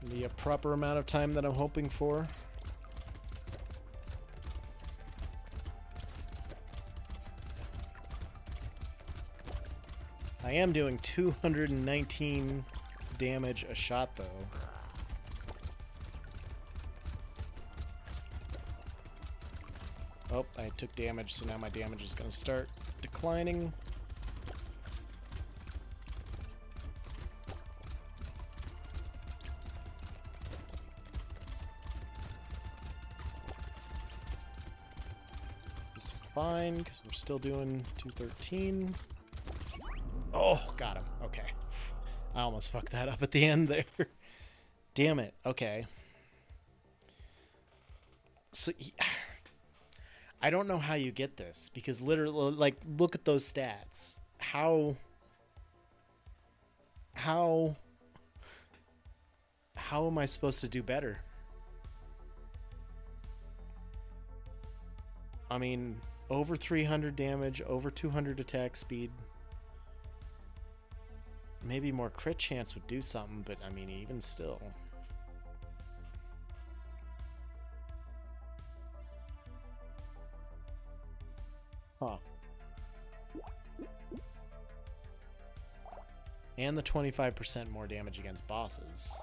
the proper amount of time that I'm hoping for. I am doing 219 damage a shot, though. Oh, I took damage, so now my damage is going to start declining. It's fine, because we're still doing 213. Oh, got him. Okay. I almost fucked that up at the end there. Damn it. Okay. So, I don't know how you get this, because literally, like, look at those stats. How am I supposed to do better? I mean, over 300 damage, over 200 attack speed. Maybe more crit chance would do something, but I mean, even still. Huh. And the 25% more damage against bosses.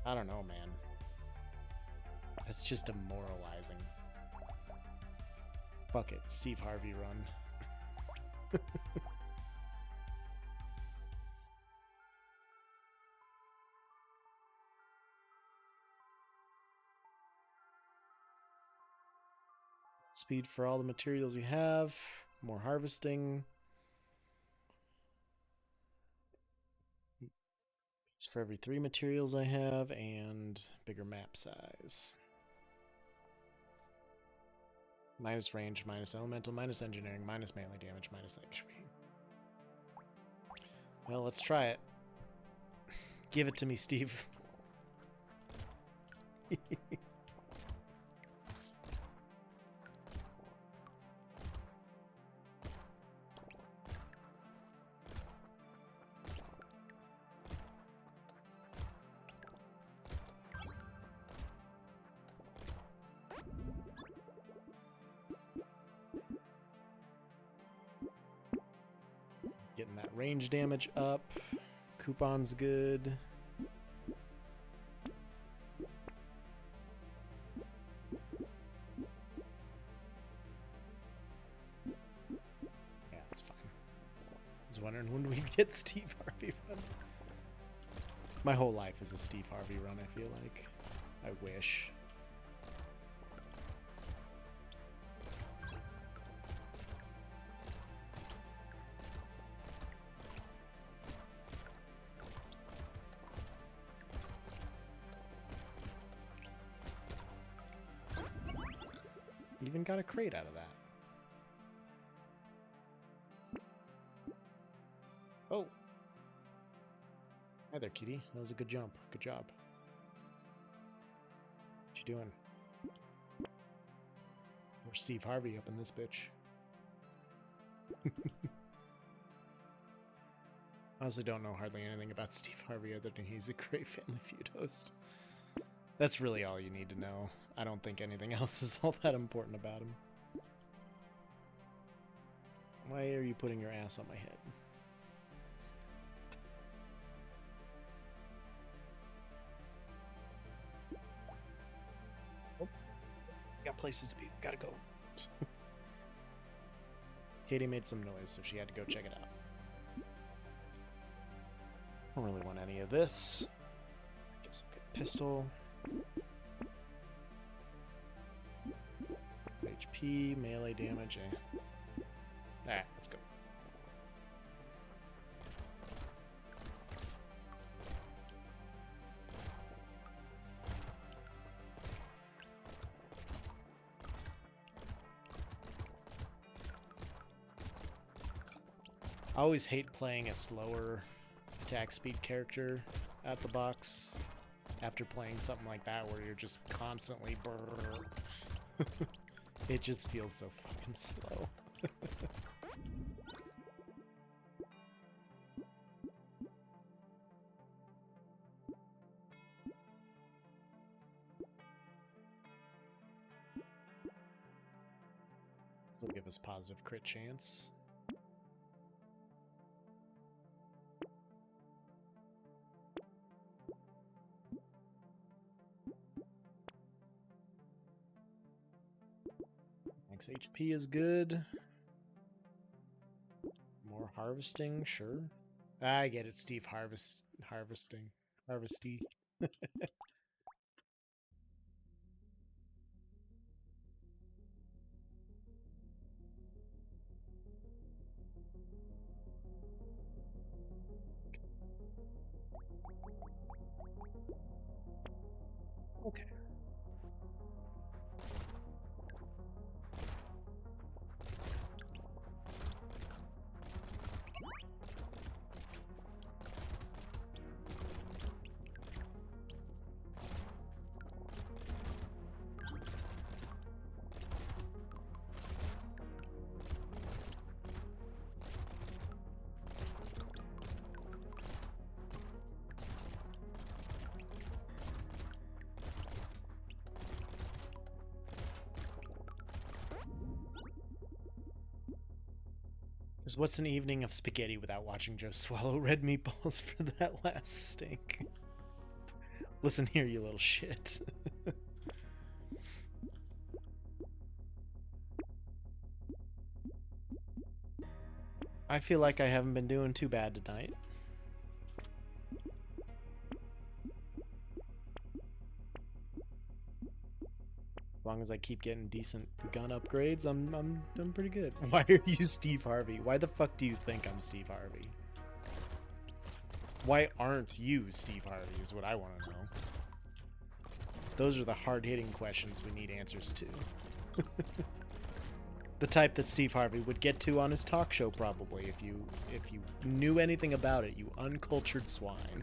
I don't know, man. That's just demoralizing. Fuck it, Steve Harvey run. Speed for all the materials you have, more harvesting. It's for every 3 materials I have, and bigger map size. Minus range, minus elemental, minus engineering, minus melee damage, minus HP. Well, let's try it. Give it to me, Steve. Getting that range damage up. Coupon's good. Yeah, that's fine. I was wondering when we get Steve Harvey run. My whole life is a Steve Harvey run, I feel like. I wish. Even got a crate out of that. Oh. Hi there, kitty. That was a good jump. Good job. What you doing? We're Steve Harvey up in this bitch. I honestly don't know hardly anything about Steve Harvey other than he's a great Family Feud host. That's really all you need to know. I don't think anything else is all that important about him. Why are you putting your ass on my head? Oh, got places to be. Gotta go. Katie made some noise, so she had to go check it out. I don't really want any of this. Guess I'll get pistol. HP, melee damage. Alright, let's go. I always hate playing a slower attack speed character at the box after playing something like that where you're just constantly brrr. It just feels so fucking slow. This will give us positive crit chance. Max HP is good. More harvesting, sure. I get it, Steve. Harvesting. Harvesty. Okay. Because what's an evening of spaghetti without watching Joe swallow red meatballs for that last stink? Listen here, you little shit. I feel like I haven't been doing too bad tonight. As long as I keep getting decent gun upgrades, I'm pretty good. Why are you Steve Harvey? Why the fuck do you think I'm Steve Harvey? Why aren't you Steve Harvey is what I want to know. Those are the hard-hitting questions we need answers to. The type that Steve Harvey would get to on his talk show probably if you knew anything about it, you uncultured swine.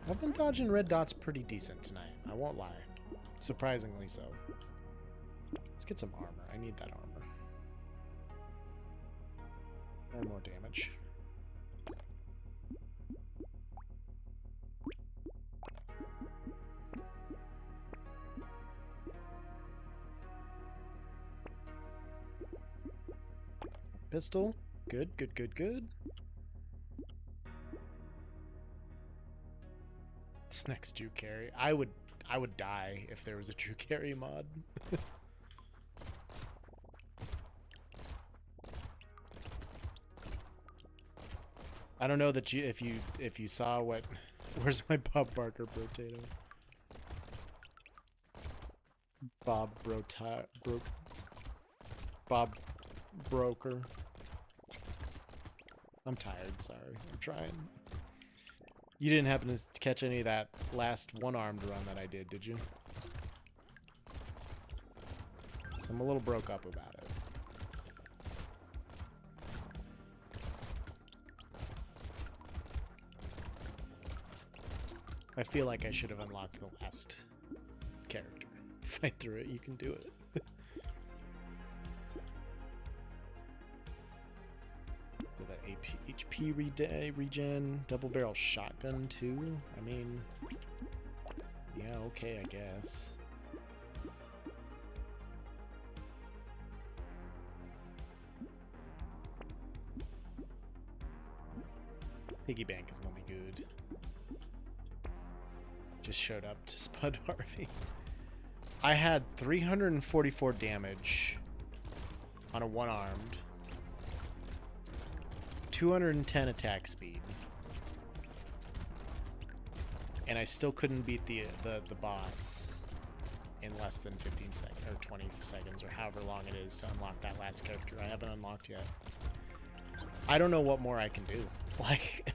I've been dodging red dots pretty decent tonight, I won't lie. Surprisingly so. Let's get some armor. I need that armor. And more damage. Pistol. Good, good, good, good. What's next, Drew Carey? I would die if there was a Drew Carey mod. I don't know that if you saw what. Where's my Bob Barker potato? Bob Broker. I'm tired. Sorry, I'm trying. You didn't happen to catch any of that last one-armed run that I did you? So I'm a little broke up about it. I feel like I should have unlocked the last character. Fight through it, you can do it. With an HP regen, double barrel shotgun too. I mean, yeah, okay, I guess. Piggy bank is gonna be good. Just showed up to Spud Harvey. I had 344 damage on a one-armed, 210 attack speed, and I still couldn't beat the boss in less than 15 seconds or 20 seconds or however long it is to unlock that last character. I haven't unlocked yet. I don't know what more I can do. Like,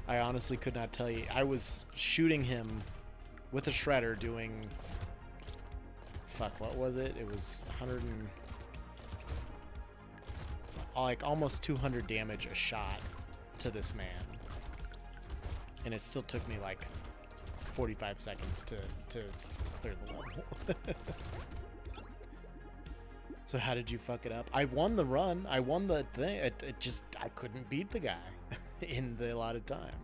I honestly could not tell you. I was shooting him with a shredder doing, fuck, what was it? It was 100 and, like, almost 200 damage a shot to this man. And it still took me like 45 seconds to clear the level. So how did you fuck it up? I won the run. I won the thing. It just, I couldn't beat the guy in the allotted time.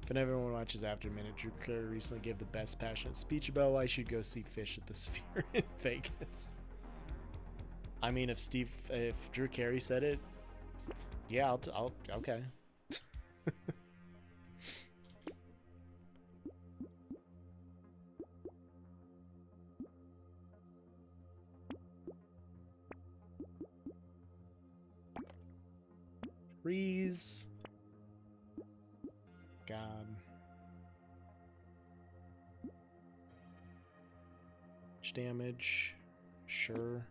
If everyone watches After Minute, Drew Carey recently gave the best passionate speech about why I should go see Fish at the Sphere in Vegas. I mean, if Drew Carey said it, yeah, I'll okay. Freeze. God. Damage. Sure.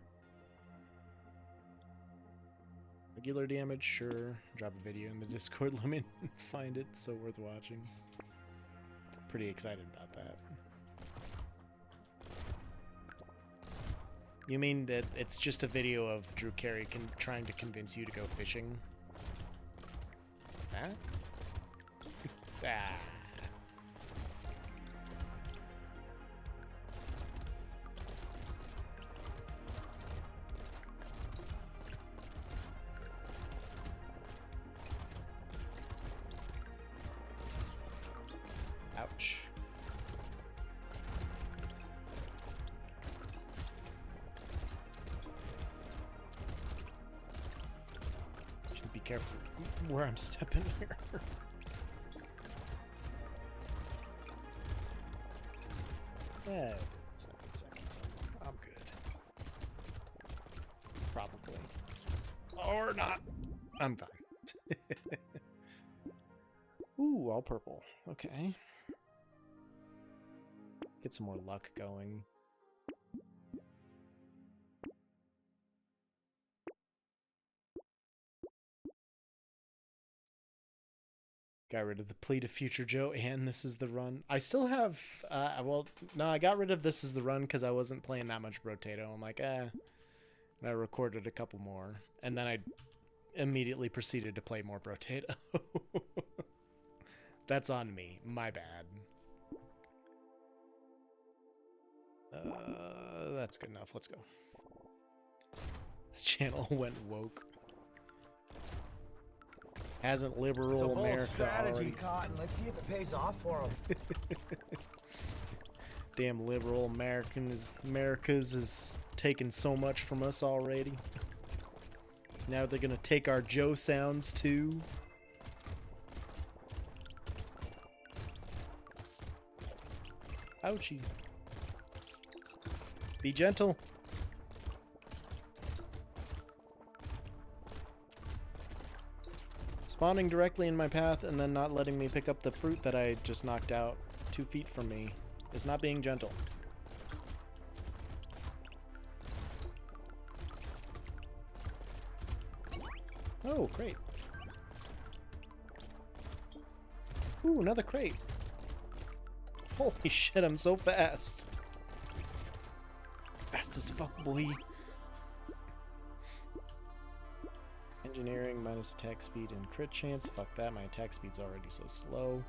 Regular damage. Sure. Drop a video in the Discord. Let me find it. So worth watching. Pretty excited about that. You mean that it's just a video of Drew Carey trying to convince you to go fishing? Huh? Ah. Ouch. Should be careful where I'm stepping here. Yeah, 7 seconds. I'm good. Probably. Or not. I'm fine. Ooh, all purple. Okay. Get some more luck going. Got rid of the plea to Future Joe, and This Is the Run. I still have, well, no, I got rid of This Is the Run because I wasn't playing that much Brotato. I'm like, And I recorded a couple more, and then I immediately proceeded to play more Brotato. That's on me. My bad. That's good enough. Let's go. This channel went woke. Hasn't liberal America already? Cotton. Let's see if it pays off for them. Damn liberal America's is taking so much from us already. Now they're gonna take our Joe sounds too. Ouchie. Be gentle. Spawning directly in my path and then not letting me pick up the fruit that I just knocked out 2 feet from me is not being gentle. Oh, crate. Ooh, another crate. Holy shit, I'm so fast. Fast as fuck, boy. Engineering minus attack speed and crit chance. Fuck that, my attack speed's already so slow.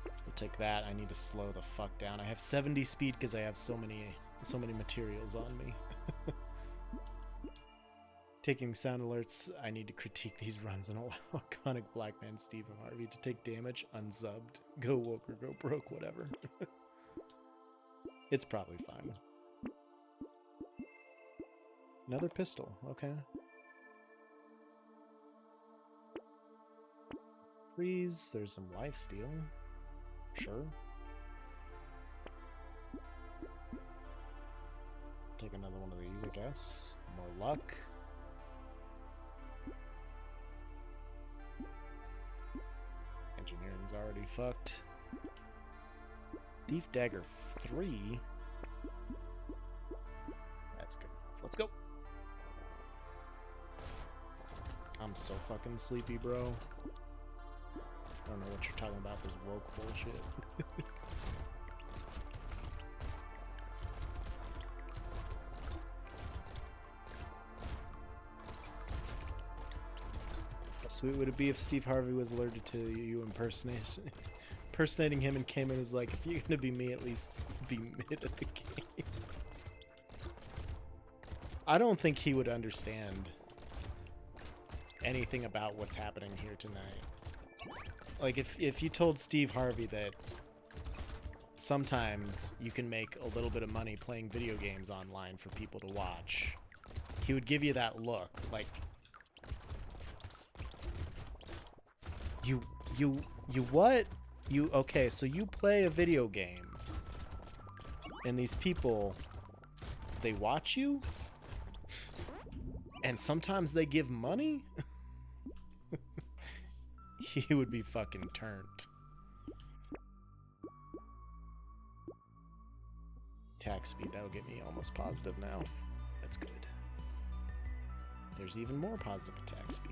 I'll take that. I need to slow the fuck down. I have 70 speed because I have so many materials on me. Taking sound alerts. I need to critique these runs and allow iconic black man Stephen Harvey to take damage unsubbed. Go woke or go broke, whatever. It's probably fine. Another pistol, okay. Freeze, there's some lifesteal. Sure. Take another one of these, I guess. More luck. Engineering's already fucked. Thief Dagger 3. Let's go. I'm so fucking sleepy, bro. I don't know what you're talking about, this woke bullshit. How sweet would it be if Steve Harvey was allergic to you impersonating him and came in as like, if you're gonna be me, at least be mid at the game. I don't think he would understand anything about what's happening here tonight. Like, if you told Steve Harvey that sometimes you can make a little bit of money playing video games online for people to watch, he would give you that look, like, you what? Okay, so you play a video game, and these people, they watch you? And sometimes they give money? He would be fucking turned. Attack speed, that'll get me almost positive now. That's good. There's even more positive attack speed.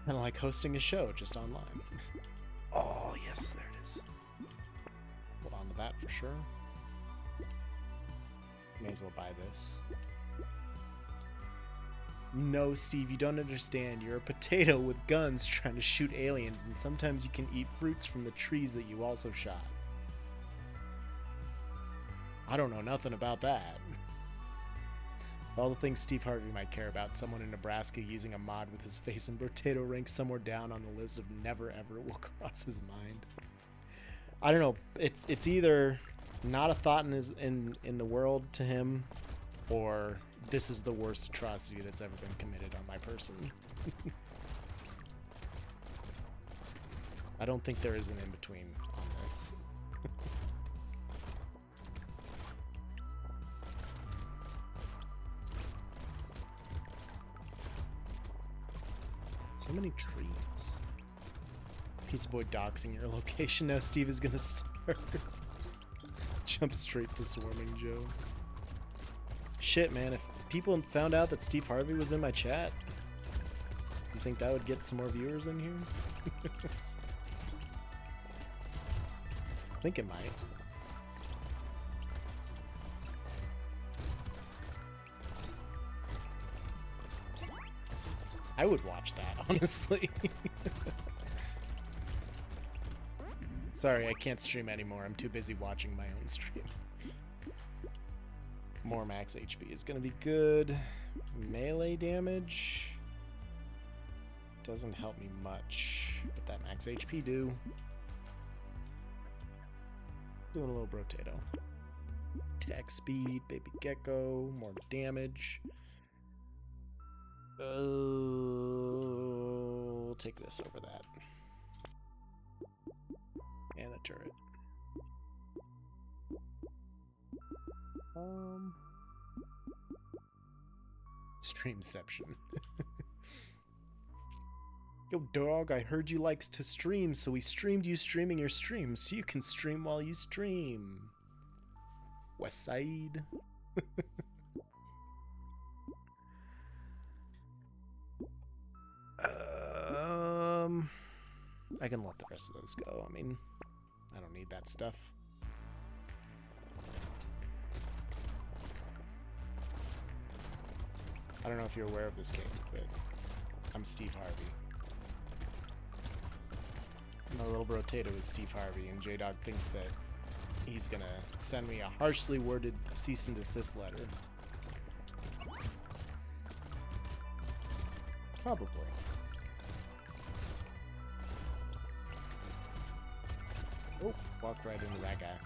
Kind of like hosting a show, just online. Oh, yes, there it is. Hold on to that for sure. May as well buy this. No, Steve, you don't understand. You're a potato with guns trying to shoot aliens, and sometimes you can eat fruits from the trees that you also shot. I don't know nothing about that. All the things Steve Harvey might care about, someone in Nebraska using a mod with his face in potato ranks somewhere down on the list of never ever will cross his mind. I don't know. It's either not a thought in the world to him, or this is the worst atrocity that's ever been committed on my person. I don't think there is an in-between on this. So many trees. Pizza Boy doxing your location. Now Steve is gonna start. Jump straight to Swarming Joe. Shit, man. If people found out that Steve Harvey was in my chat, you think that would get some more viewers in here? I think it might. I would watch that, honestly. Sorry, I can't stream anymore. I'm too busy watching my own stream. More max HP is gonna be good. Melee damage doesn't help me much, but that max HP do. Doing a little brotato. Attack speed, baby gecko, more damage. We'll take this over that. And a turret. Streamception. Yo, dog, I heard you likes to stream, so we streamed you streaming your stream, so you can stream while you stream. West Side. I can let the rest of those go. I mean, I don't need that stuff. I don't know if you're aware of this game, but I'm Steve Harvey. My little brotato is Steve Harvey, and J-Dog thinks that he's gonna send me a harshly worded cease and desist letter. Probably. Oh, walked right into that guy.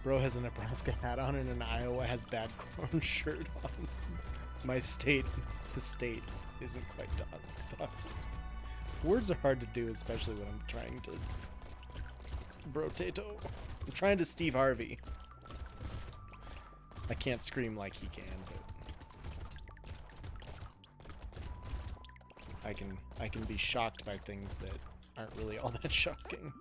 Bro has a Nebraska hat on and an Iowa has bad corn shirt on. My state, the state, isn't quite toxic. Words are hard to do, especially when I'm trying to... Brotato. I'm trying to Steve Harvey. I can't scream like he can, but... I can be shocked by things that aren't really all that shocking.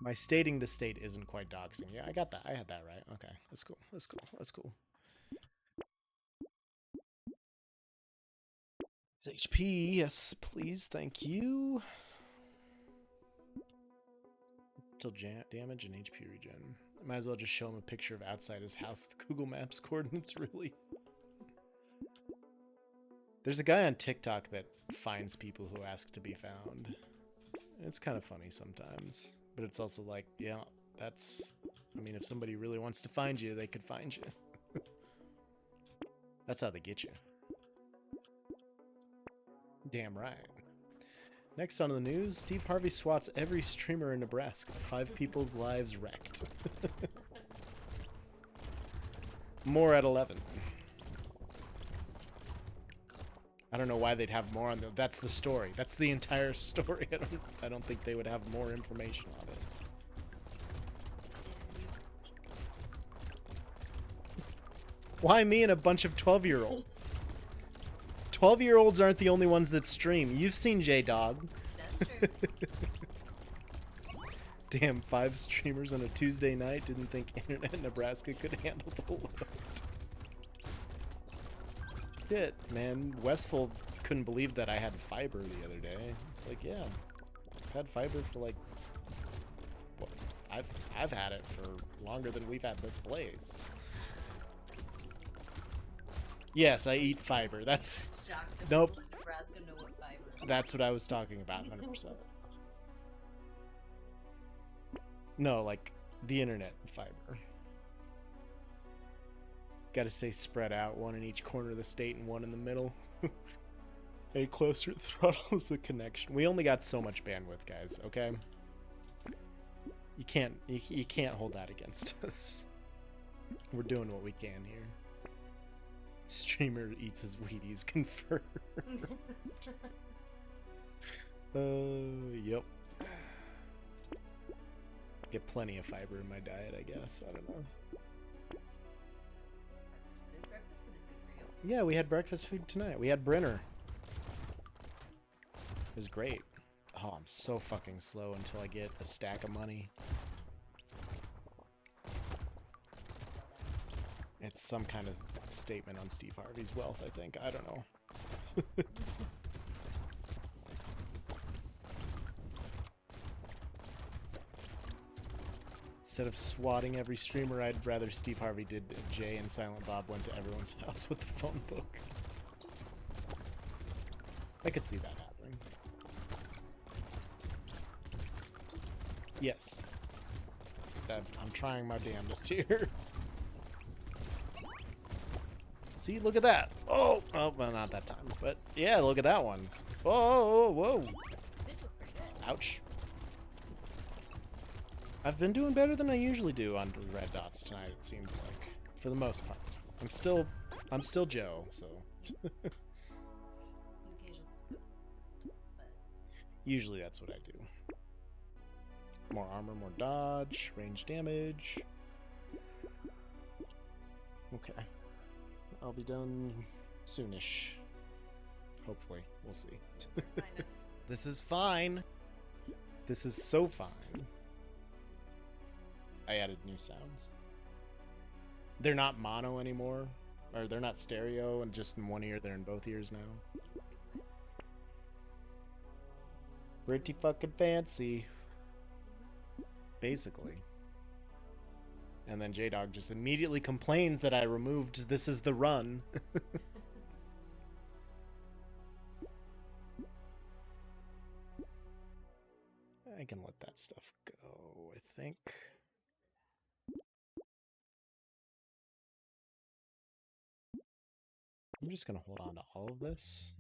My stating the state isn't quite doxing. Yeah, I got that. I had that right. Okay, that's cool. That's cool. That's cool. It's HP. Yes, please. Thank you. Till damage and HP regen. Might as well just show him a picture of outside his house with Google Maps coordinates, really. There's a guy on TikTok that finds people who ask to be found. It's kind of funny sometimes. But it's also like, yeah, that's... I mean, if somebody really wants to find you, they could find you. That's how they get you. Damn right. Next on the news, Steve Harvey swats every streamer in Nebraska. 5 people's lives wrecked. More at 11. I don't know why they'd have more on the... That's the story. That's the entire story. I don't think they would have more information on it. Why me and a bunch of 12-year-olds? 12-year-olds aren't the only ones that stream. You've seen J-Dog. That's true. Damn, 5 streamers on a Tuesday night didn't think Internet Nebraska could handle the load. Shit, man. Westful couldn't believe that I had fiber the other day. It's like, yeah. I've had fiber for like... What, I've had it for longer than we've had this place. Yes, I eat fiber. That's... Nope. Nebraska know what fiber is. That's what I was talking about, 100%. No, like, the internet fiber. Gotta stay spread out, one in each corner of the state and one in the middle. A closer throttles the connection. We only got so much bandwidth, guys, okay? You can't hold that against us. We're doing what we can here. Streamer eats his Wheaties, confirmed. Yep. Get plenty of fiber in my diet, I guess. I don't know. Breakfast food is good for you. Yeah, we had breakfast food tonight. We had Brenner. It was great. Oh, I'm so fucking slow until I get a stack of money. It's some kind of statement on Steve Harvey's wealth, I think. I don't know. Instead of swatting every streamer, I'd rather Steve Harvey did Jay and Silent Bob went to everyone's house with the phone book. I could see that happening. Yes. I'm trying my damnedest here. See, look at that. Oh, well, not that time. But, yeah, look at that one. Whoa, whoa. Ouch. I've been doing better than I usually do on red dots tonight, it seems like. For the most part. I'm still Joe, so. Usually that's what I do. More armor, more dodge, range damage. Okay. I'll be done soonish. Hopefully. We'll see. This is fine. This is so fine. I added new sounds. They're not mono anymore. Or they're not stereo and just in one ear. They're in both ears now. Pretty fucking fancy. Basically. And then J-Dog just immediately complains that I removed This Is the Run. I can let that stuff go, I think. I'm just going to hold on to all of this.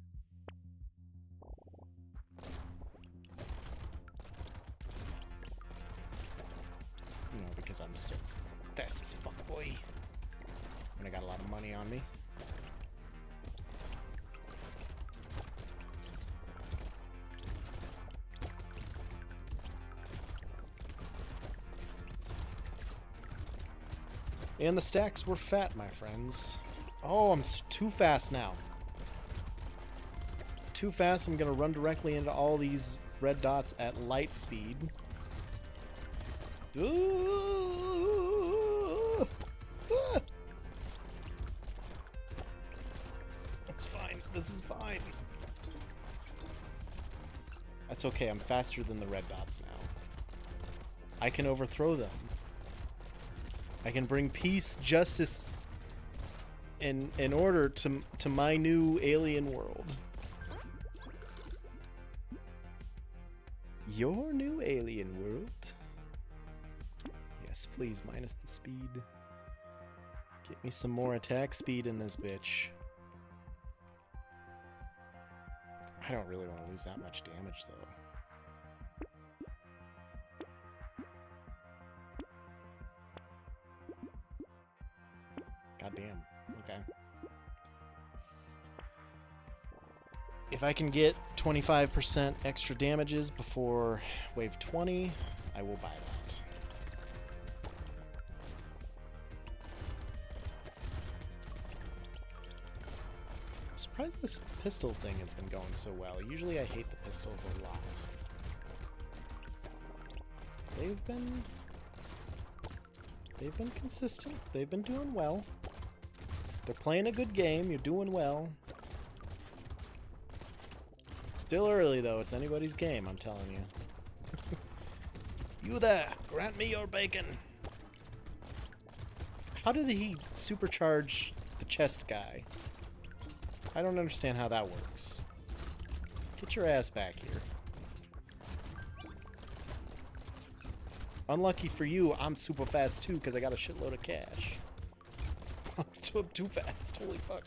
You know, because I'm so fast as fuck, boy. And I got a lot of money on me. And the stacks were fat, my friends. Oh, I'm too fast now. too fast, I'm gonna run directly into all these red dots at light speed. Ooh! Ah! It's fine. This is fine. That's okay. I'm faster than the red dots now. I can overthrow them. I can bring peace, justice, in order to my new alien world. Your new alien world? Yes, please, minus the speed. Get me some more attack speed in this bitch. I don't really want to lose that much damage, though. God damn. Okay. If I can get 25% extra damages before wave 20, I will buy that. I'm surprised this pistol thing has been going so well. Usually I hate the pistols a lot. They've been consistent. They've been doing well. They're playing a good game. You're doing well. Still early, though. It's anybody's game, I'm telling you. You there! Grant me your bacon! How did he supercharge the chest guy? I don't understand how that works. Get your ass back here. Unlucky for you, I'm super fast too because I got a shitload of cash. I'm too fast. Holy fuck.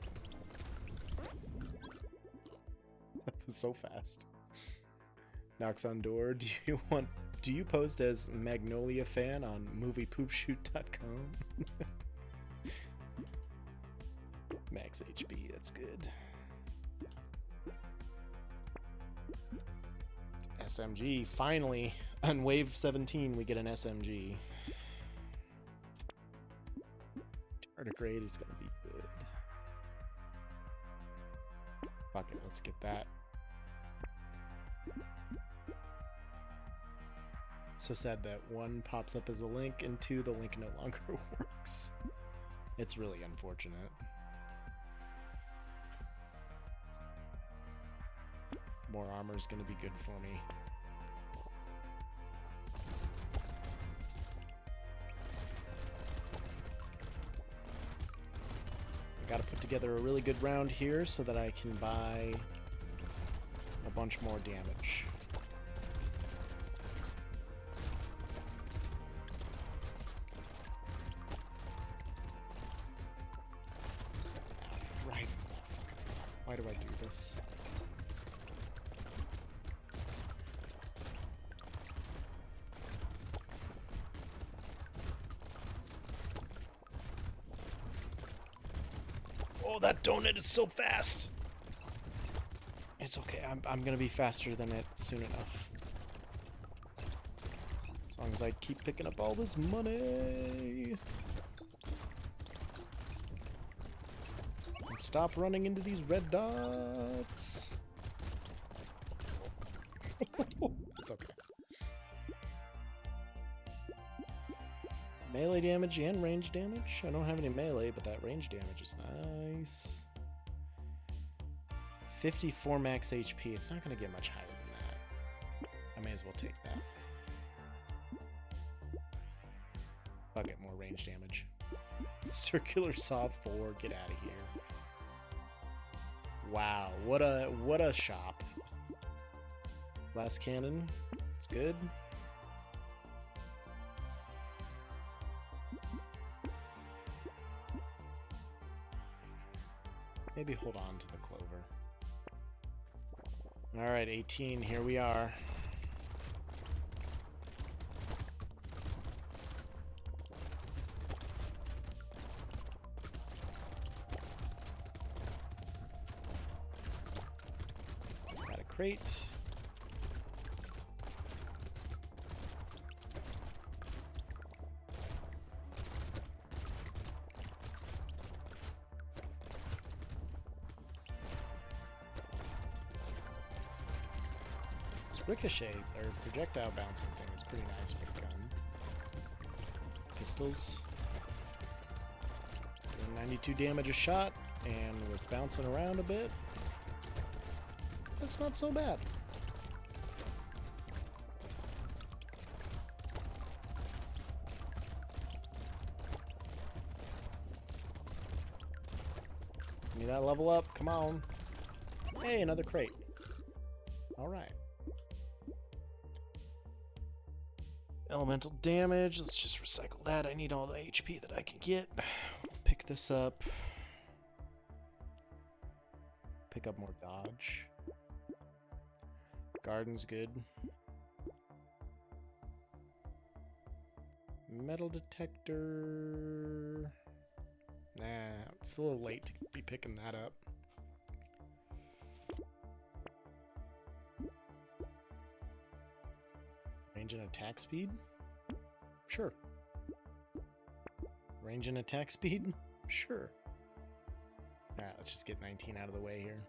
That was so fast. Knocks on door. Do you post as Magnolia fan on moviepoopshoot.com? Max HP, that's good. SMG, finally, on wave 17 we get an SMG. Tardigrade is gonna be good. Fuck it, let's get that. So sad that 1 pops up as a link and 2, the link no longer works. It's really unfortunate. More armor is going to be good for me. I got to put together a really good round here so that I can buy a bunch more damage. Right. Why do I do this? Oh, that donut is so fast. It's okay. I'm gonna be faster than it soon enough. As long as I keep picking up all this money. And stop running into these red dots. It's okay. Melee damage and range damage. I don't have any melee, but that range damage is nice. 54 max HP. It's not going to get much higher than that. I may as well take that. Fuck it, more range damage. Circular Saw 4. Get out of here. Wow, what a shop. Blast cannon. It's good. Maybe hold on to the clover. Alright, 18, here we are. Got a crate. ricochet or projectile bouncing thing is pretty nice for the gun. Pistols. Doing 92 damage a shot, and with bouncing around a bit, that's not so bad. Give me that level up, come on. Hey, another crate. Alright. Elemental damage, let's just recycle that. I need all the HP that I can get. Pick this up. Pick up more dodge. Garden's good. Metal detector. Nah, it's a little late to be picking that up. Range and attack speed? Sure. Range and attack speed? Sure. Alright, let's just get 19 out of the way here.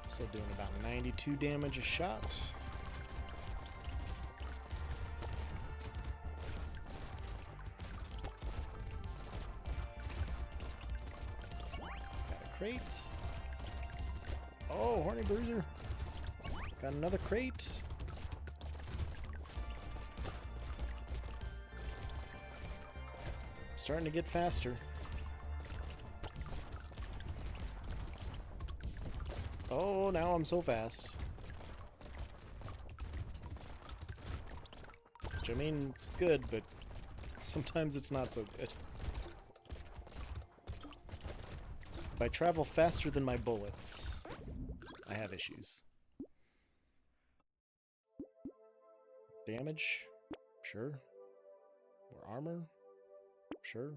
Still doing about 92 damage a shot. Crate. Oh, Horny Bruiser. Got another crate. Starting to get faster. Oh, now I'm so fast. Which, I mean, it's good, but sometimes it's not so good. If I travel faster than my bullets, I have issues. Damage? Sure. More armor? Sure.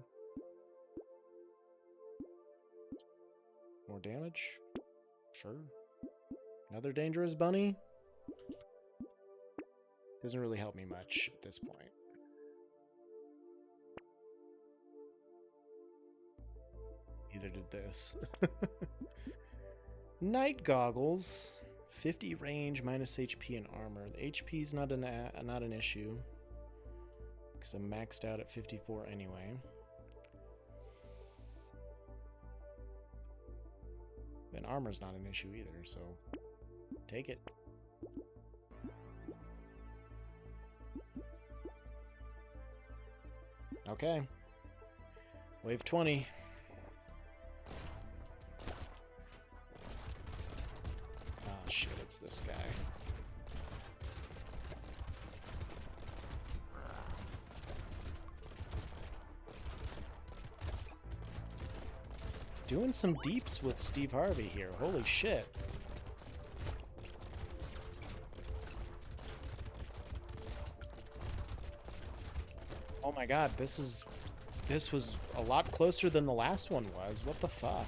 More damage? Sure. Another dangerous bunny? Doesn't really help me much at this point. Neither did this. Night goggles, 50 range, minus HP and armor. The HP's not an issue, because I'm maxed out at 54 anyway. And armor's not an issue either, so take it. Okay. Wave 20. Shit, it's this guy. Doing some deeps with Steve Harvey here. Holy shit. Oh my god, this was a lot closer than the last one was. What the fuck?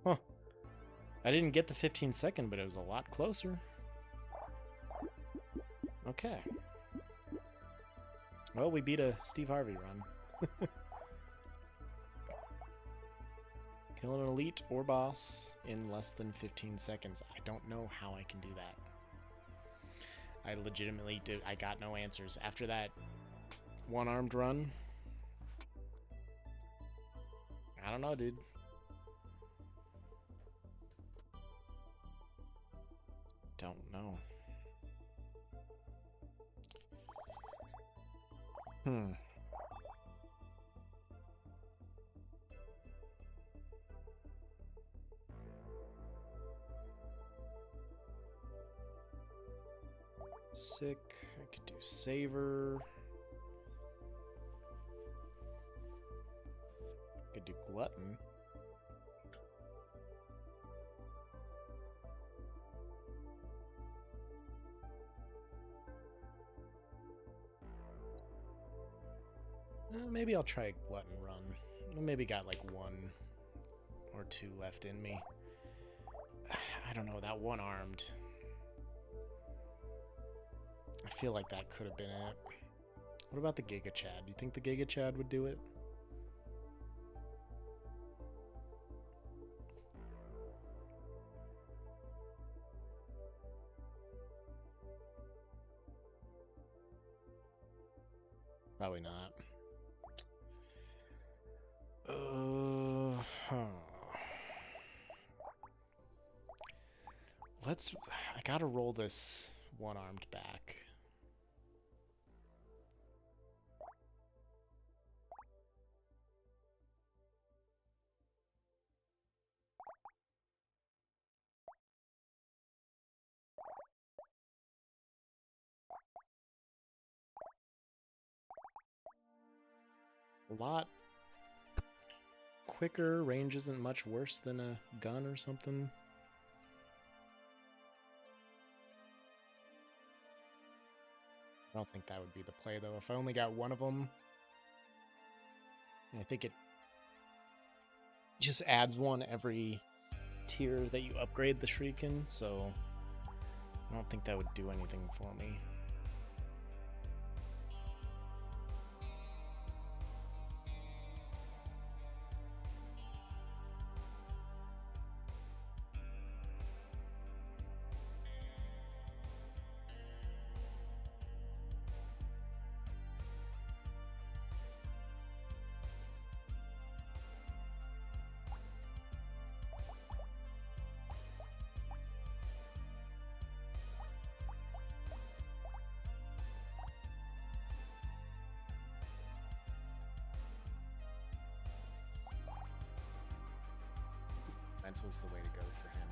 Huh. I didn't get the 15-second, but it was a lot closer. Okay. Well, we beat a Steve Harvey run. Kill an elite or boss in less than 15 seconds. I don't know how I can do that. I legitimately did. I got no answers. After that one-armed run, I don't know, dude. Don't know. Sick. I could do Savor. I could do Glutton. Maybe I'll try a Glutton run. I maybe got like 1 or 2 left in me. I don't know, that one-armed. I feel like that could have been it. What about the Giga Chad? Do you think the Giga Chad would do it? Probably not. I gotta roll this one-armed back. A lot quicker. Range isn't much worse than a gun or something. I don't think that would be the play, though. If I only got one of them, I think it just adds one every tier that you upgrade the Shriek in, so I don't think that would do anything for me. Mental's the way to go for him.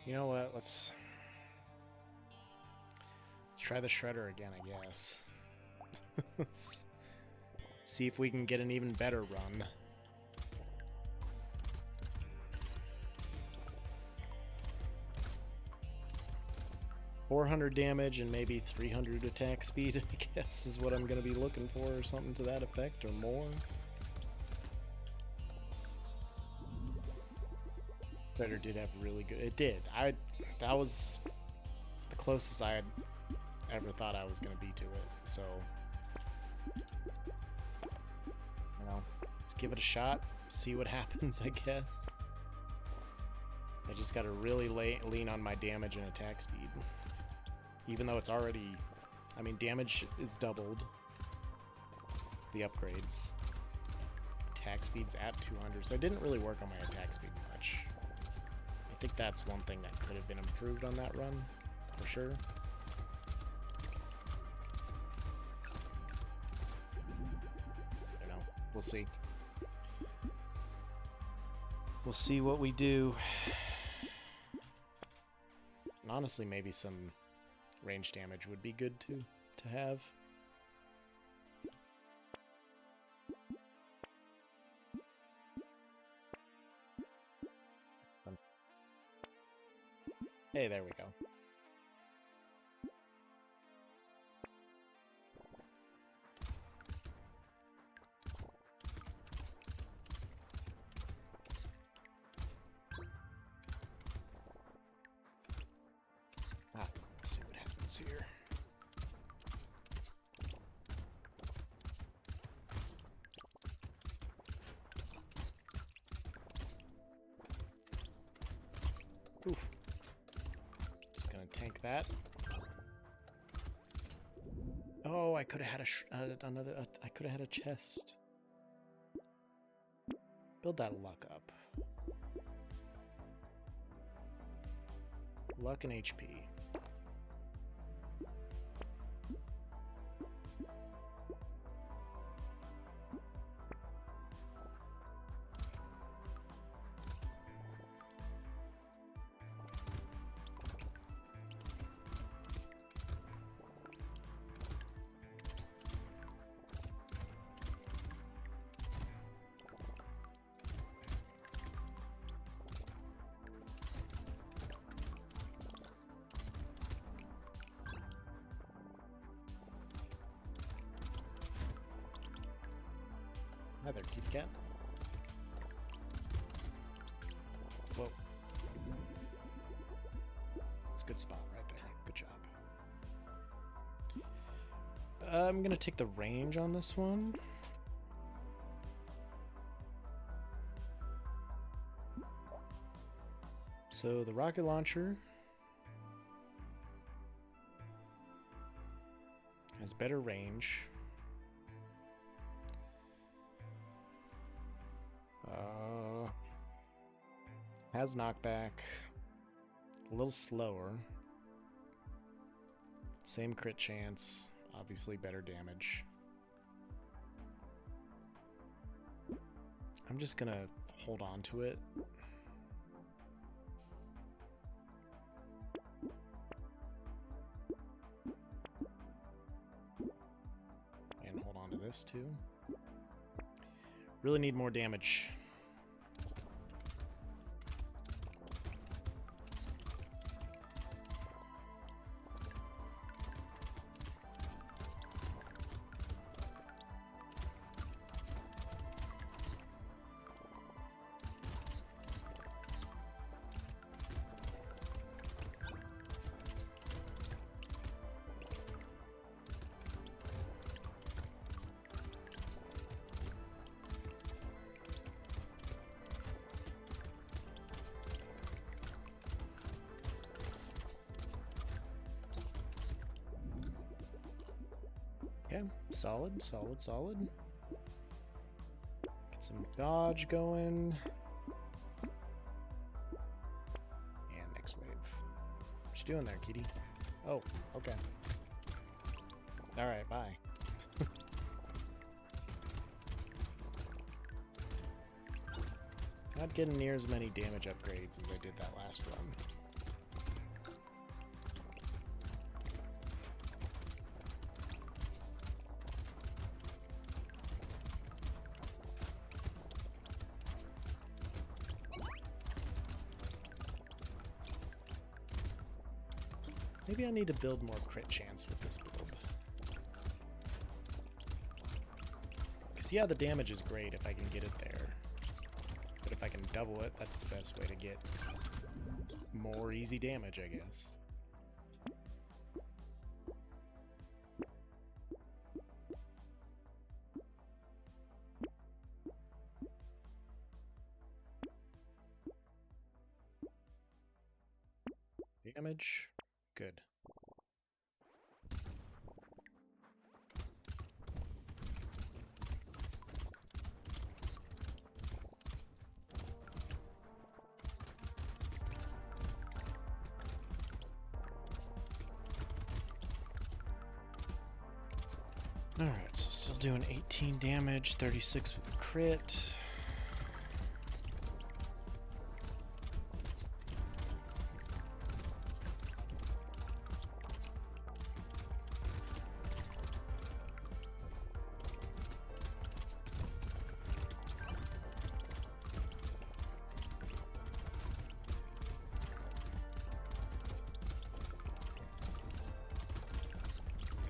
You know what? Let's try the Shredder again, I guess. Let's see if we can get an even better run. $400 damage and maybe 300 attack speed, I guess, is what I'm going to be looking for, or something to that effect, or more. Shredder did have really good... It did. That was the closest I had ever thought I was going to be to it. So, you know, let's give it a shot. See what happens, I guess. I just got to really lean on my damage and attack speed. Even though it's already... I mean, damage is doubled. The upgrades. Attack speed's at 200, so I didn't really work on my attack speed much. I think that's one thing that could have been improved on that run, for sure. I don't know. We'll see. We'll see what we do. And honestly, maybe some range damage would be good to have. Hey, there we go. Let's see what happens here. Oof. Just gonna tank that. Oh, I could have had I could have had a chest. Build that luck up. Luck and HP. Scat. Whoa. It's a good spot right there. Good job. I'm going to take the range on this one. So the rocket launcher has better range. Has knockback. A little slower. Same crit chance. Obviously better damage. I'm just gonna hold on to it. And hold on to this too. Really need more damage. Okay, solid, solid, solid. Get some dodge going. And next wave. What you doing there, kitty? Oh, okay. Alright, bye. Not getting near as many damage upgrades as I did that last run. Maybe I need to build more crit chance with this build. Because yeah, the damage is great if I can get it there. But if I can double it, that's the best way to get more easy damage, I guess. Damage. Good. Alright, so still doing 18 damage, 36 with the crit.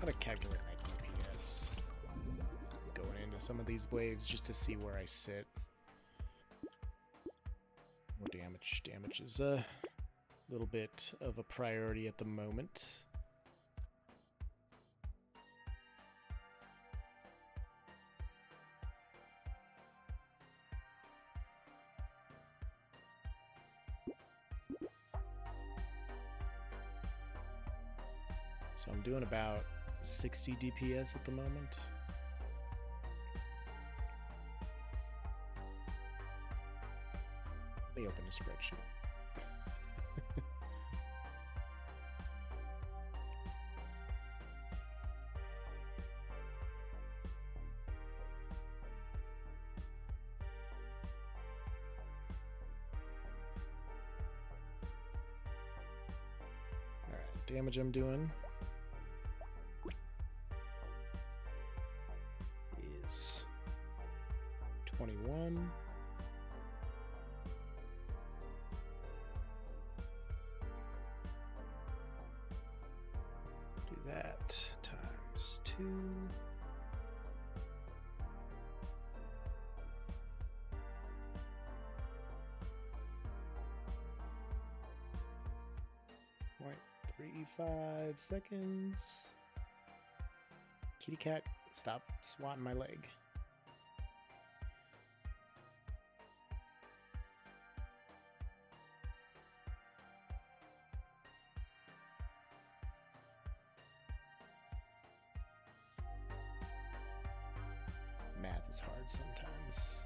Gotta calculate my DPS going into some of these waves just to see where I sit. More damage. Damage is a little bit of a priority at the moment. So I'm doing about 60 DPS at the moment. Let me open a spreadsheet. Alright, damage I'm doing is 21. Do that times 2. 35 seconds. Kitty cat, stop swatting my leg. Math is hard sometimes.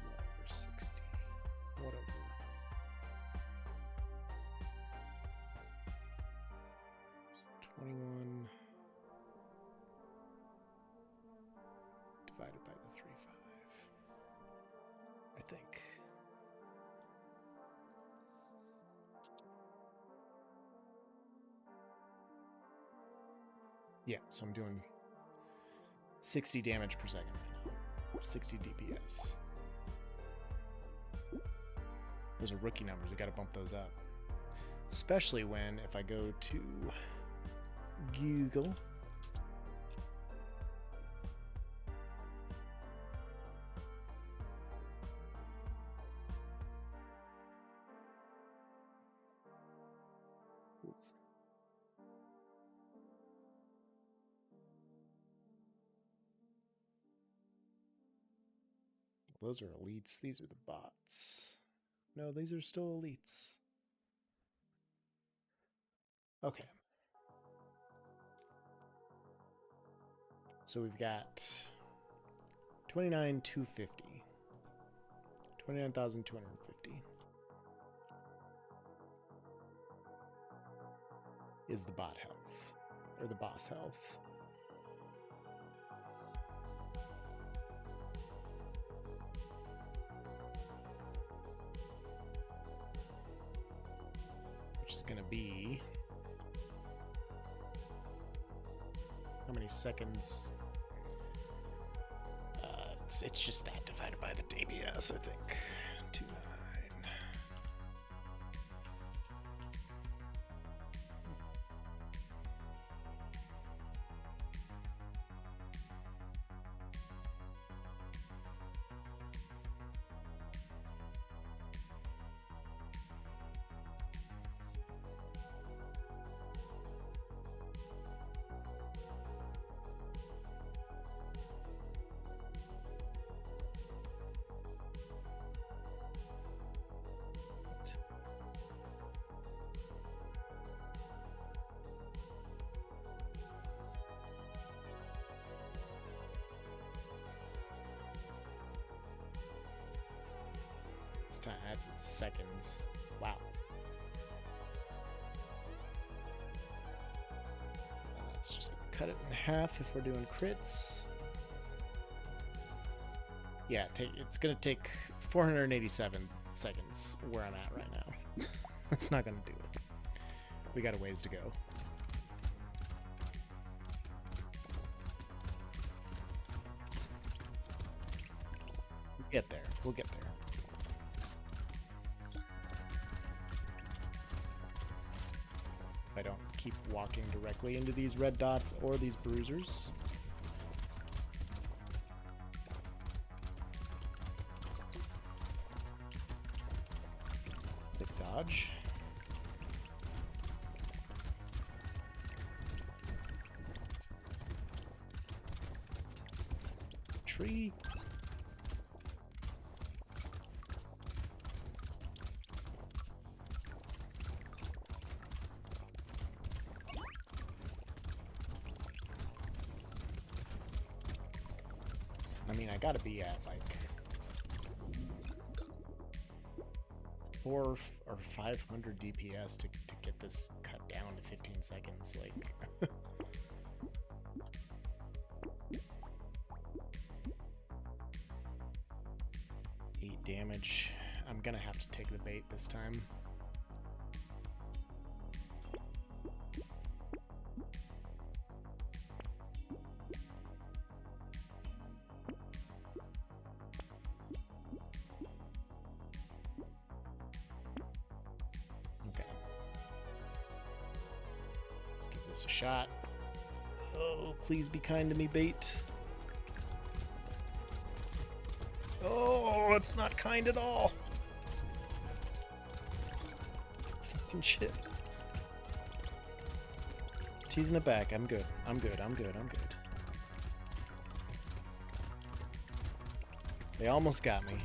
What over 60? What over? So 21 divided by the 3.5. I think. Yeah, so I'm doing 60 damage per second right now. 60 DPS. Those are rookie numbers. We got to bump those up. Especially when, if I go to Google, oops. Those are elites. These are the bots. No, these are still elites. Okay. So we've got 29,250. 29,250 is the bot health, or the boss health. Which is going to be... how many seconds? It's just that divided by the DPS, I think. 2.9. That's in seconds. Wow. And that's just going to cut it in half if we're doing crits. Yeah, it's going to take 487 seconds where I'm at right now. That's not going to do it. We got a ways to go. We'll get there. We'll get there. I don't keep walking directly into these red dots or these bruisers. Sick dodge. Tree. I mean, I gotta be at like 400 or 500 DPS to get this cut down to 15 seconds. Like, 8 damage. I'm gonna have to take the bait this time. A shot. Oh, please be kind to me, bait. Oh, it's not kind at all. Fucking shit. Teasing it back. I'm good. I'm good. I'm good. I'm good. They almost got me.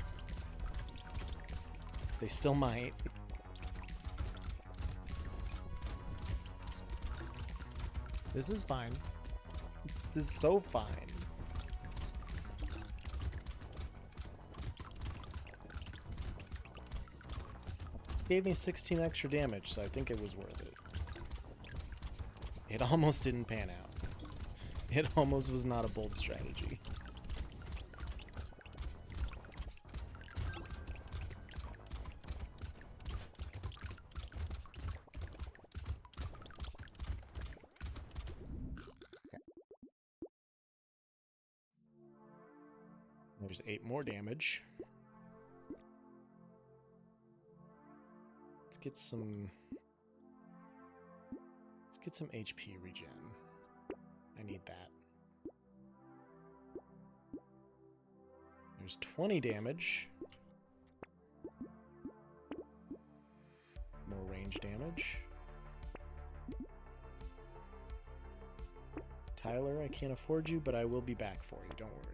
They still might. This is fine. This is so fine. Gave me 16 extra damage, so I think it was worth it. It almost didn't pan out. It almost was not a bold strategy. There's 8 more damage. Let's get some HP regen. I need that. There's 20 damage. More range damage. Tyler, I can't afford you, but I will be back for you, don't worry.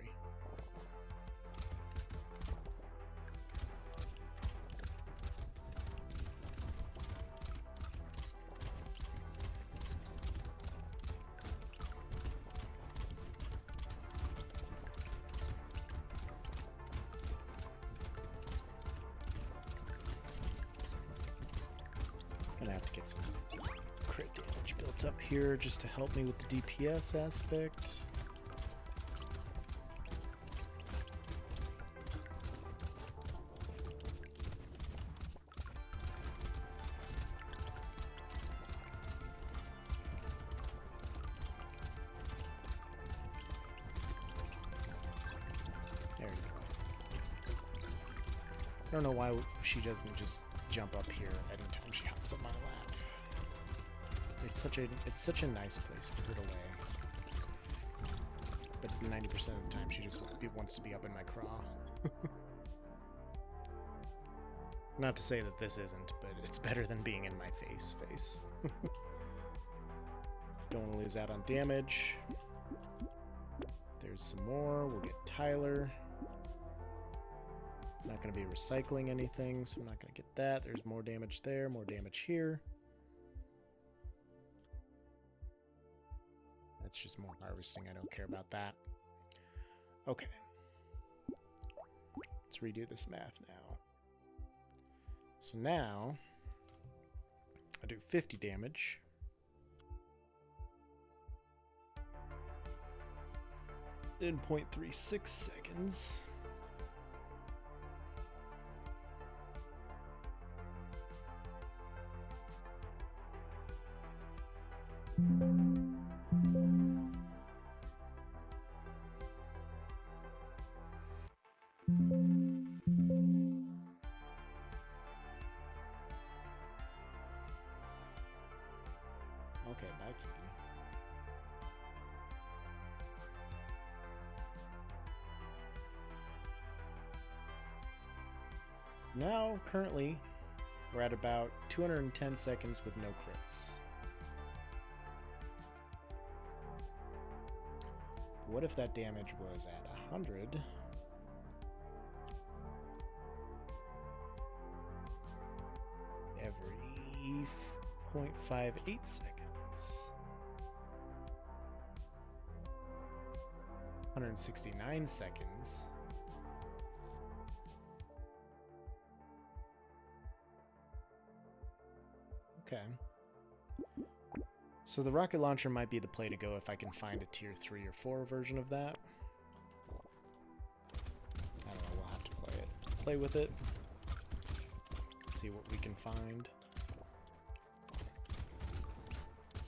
Gonna have to get some crit damage built up here just to help me with the DPS aspect. There you go. I don't know why she doesn't just jump up here anytime she hops up my lap. It's such a nice place for her to lay. But 90% of the time she just wants to be up in my craw. Not to say that this isn't, but it's better than being in my face. Don't want to lose out on damage. There's some more. We'll get Tyler. Not going to be recycling anything, so I'm not going to get that. There's more damage there, more damage here. That's just more harvesting. I don't care about that. Okay. Let's redo this math now. So now, I do 50 damage. In 0.36 seconds. Okay, back in. So now, currently, we're at about 210 seconds with no crits. What if that damage was at 100? Every 0.58 seconds. 169 seconds. Okay. So the rocket launcher might be the play to go if I can find a tier 3 or 4 version of that. I don't know, we'll have to play with it. See what we can find.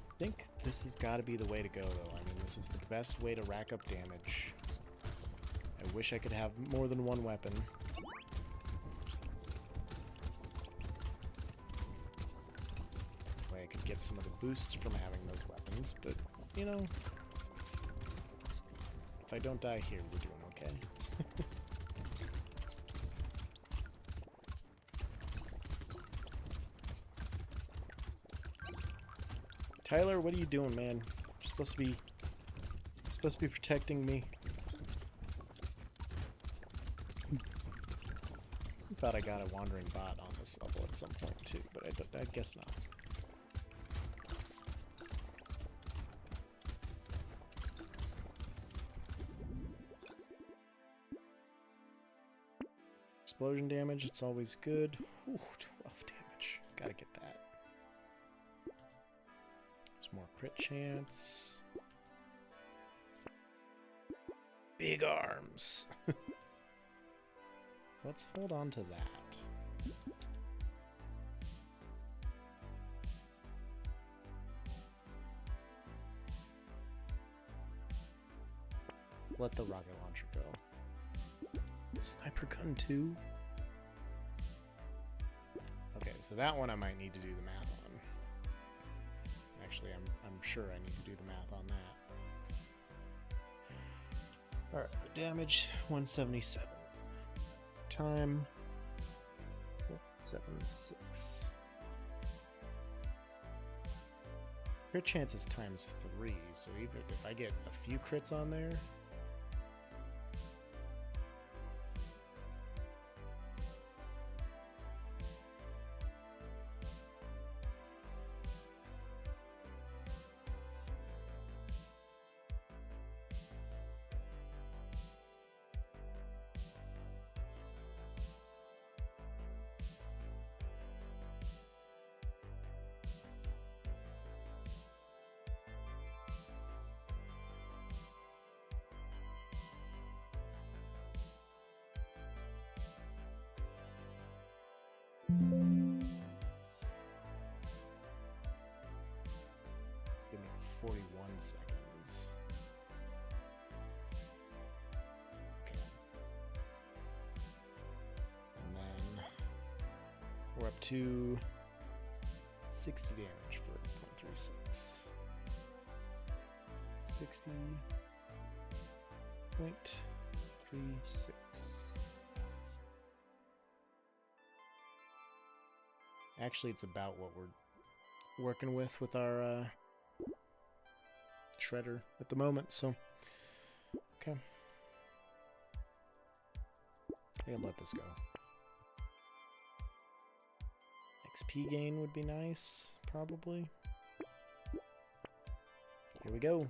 I think this has got to be the way to go, though. I mean, this is the best way to rack up damage. I wish I could have more than one weapon. Way I could get some of the boosts from having those weapons, but, you know, if I don't die here, we're doing okay. Tyler, what are you doing, man? You're supposed to be protecting me. I thought I got a wandering bot on this level at some point too, but I guess not. Explosion damage, it's always good. Ooh, 12 damage. Gotta get that. There's more crit chance. Big arms. Let's hold on to that. Let the rocket launcher go. Sniper gun 2? Okay, so that one I might need to do the math on. Actually, I'm sure I need to do the math on that. Alright, damage 177. Time 76. Crit chance is times 3, so even if I get a few crits on there. Give me 41 seconds. Okay. And then we're up to 60 damage for 0.36. 60.36. Actually, it's about what we're working with our shredder at the moment, so okay. I can let this go. XP gain would be nice, probably. Here we go.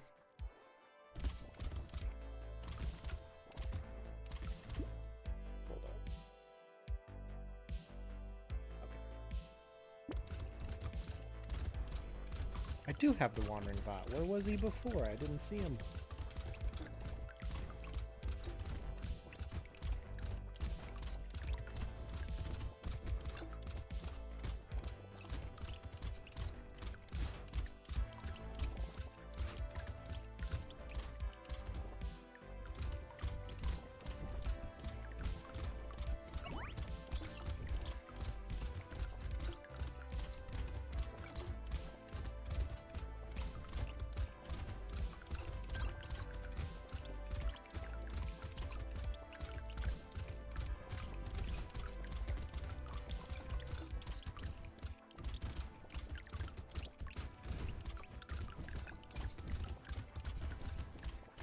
Hold on. Okay. I do have the wandering bot. Where was he before? I didn't see him.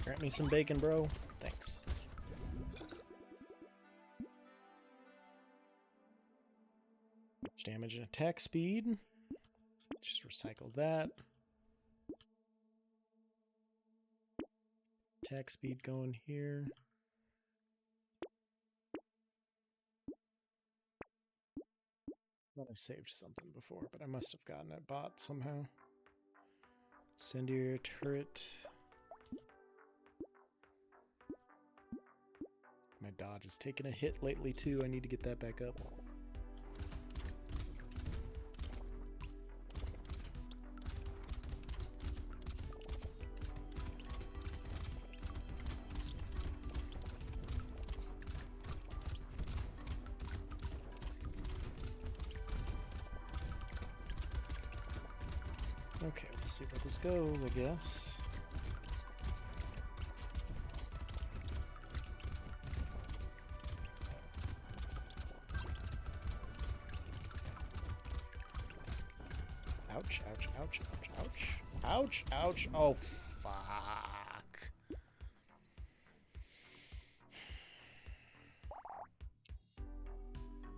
Grant me some bacon, bro. Thanks. Damage and attack speed. Just recycle that. Attack speed going here. Thought I saved something before, but I must have gotten it bot somehow. Incendiary turret. My dodge has taken a hit lately too. I need to get that back up. Okay, let's see where this goes, I guess. Ouch, ouch, ouch, ouch, ouch. Ouch, ouch. Oh, fuck.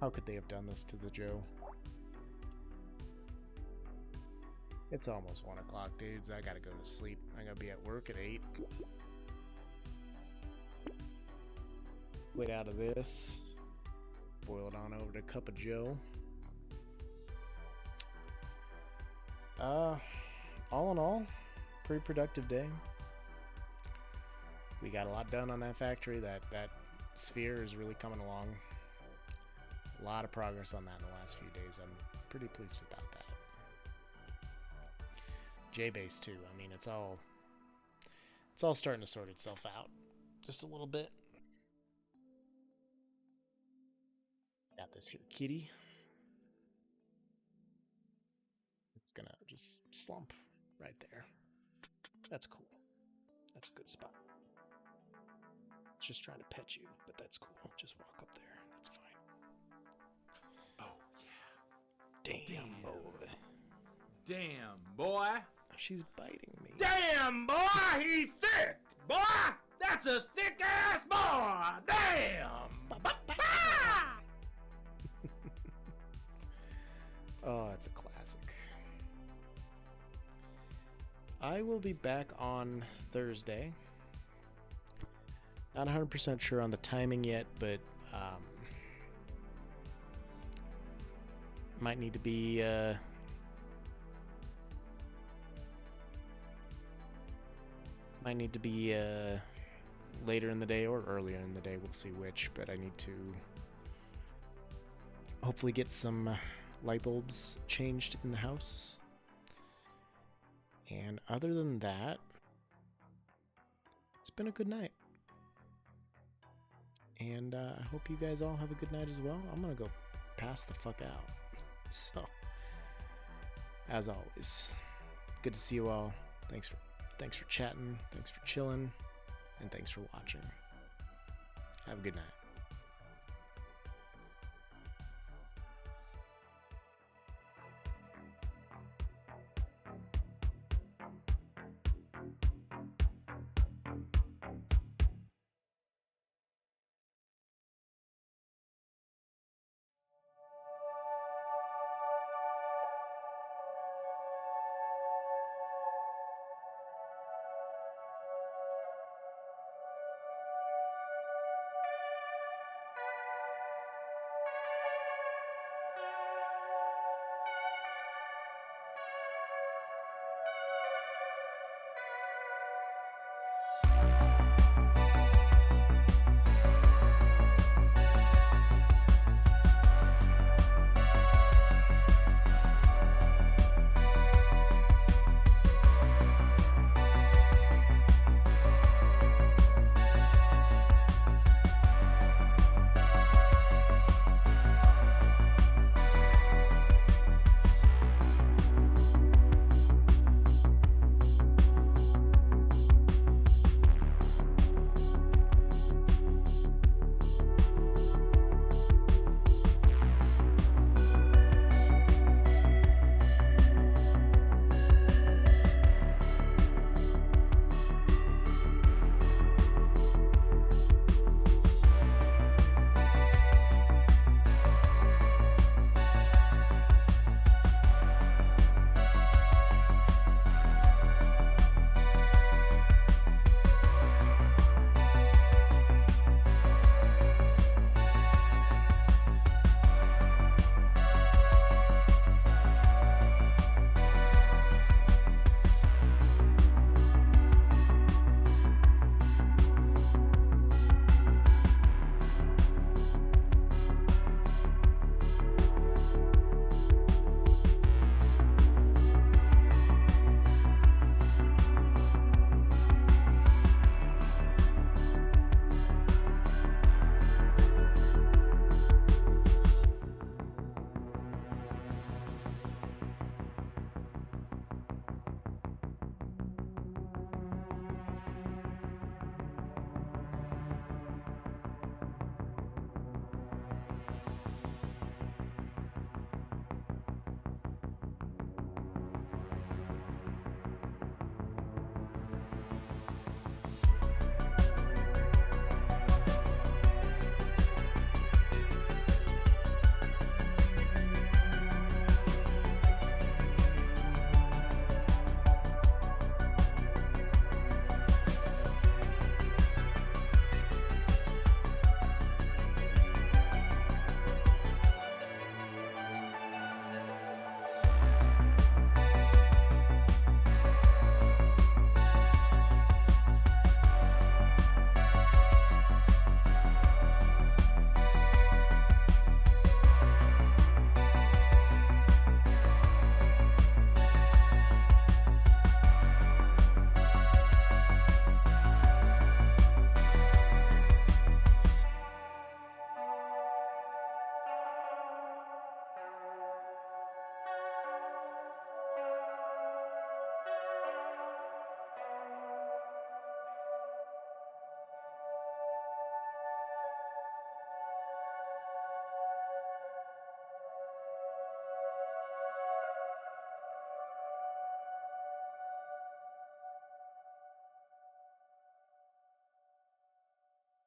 How could they have done this to the Joe? It's almost 1 o'clock, dudes. I gotta go to sleep. I gotta be at work at 8. Wait out of this. Boil it on over to a cup of Joe. All in all, pretty productive day. We got a lot done on that factory. That sphere is really coming along. A lot of progress on that in the last few days. I'm pretty pleased about that. J-Base too. I mean, it's all starting to sort itself out just a little bit. Got this here kitty. It's gonna just slump right there. That's cool. That's a good spot. It's just trying to pet you, but that's cool. Just walk up there. That's fine. Oh, Damn, boy. Damn, boy. She's biting me. Damn, boy, he's thick. Boy, that's a thick-ass boy. Damn. Oh, it's a classic. I will be back on Thursday. Not 100% sure on the timing yet, but might need to be later in the day or earlier in the day. We'll see which, but I need to hopefully get some light bulbs changed in the house. And other than that, it's been a good night. And I hope you guys all have a good night as well. I'm gonna go pass the fuck out. So, as always, good to see you all. Thanks for chatting. Thanks for chilling. And thanks for watching. Have a good night.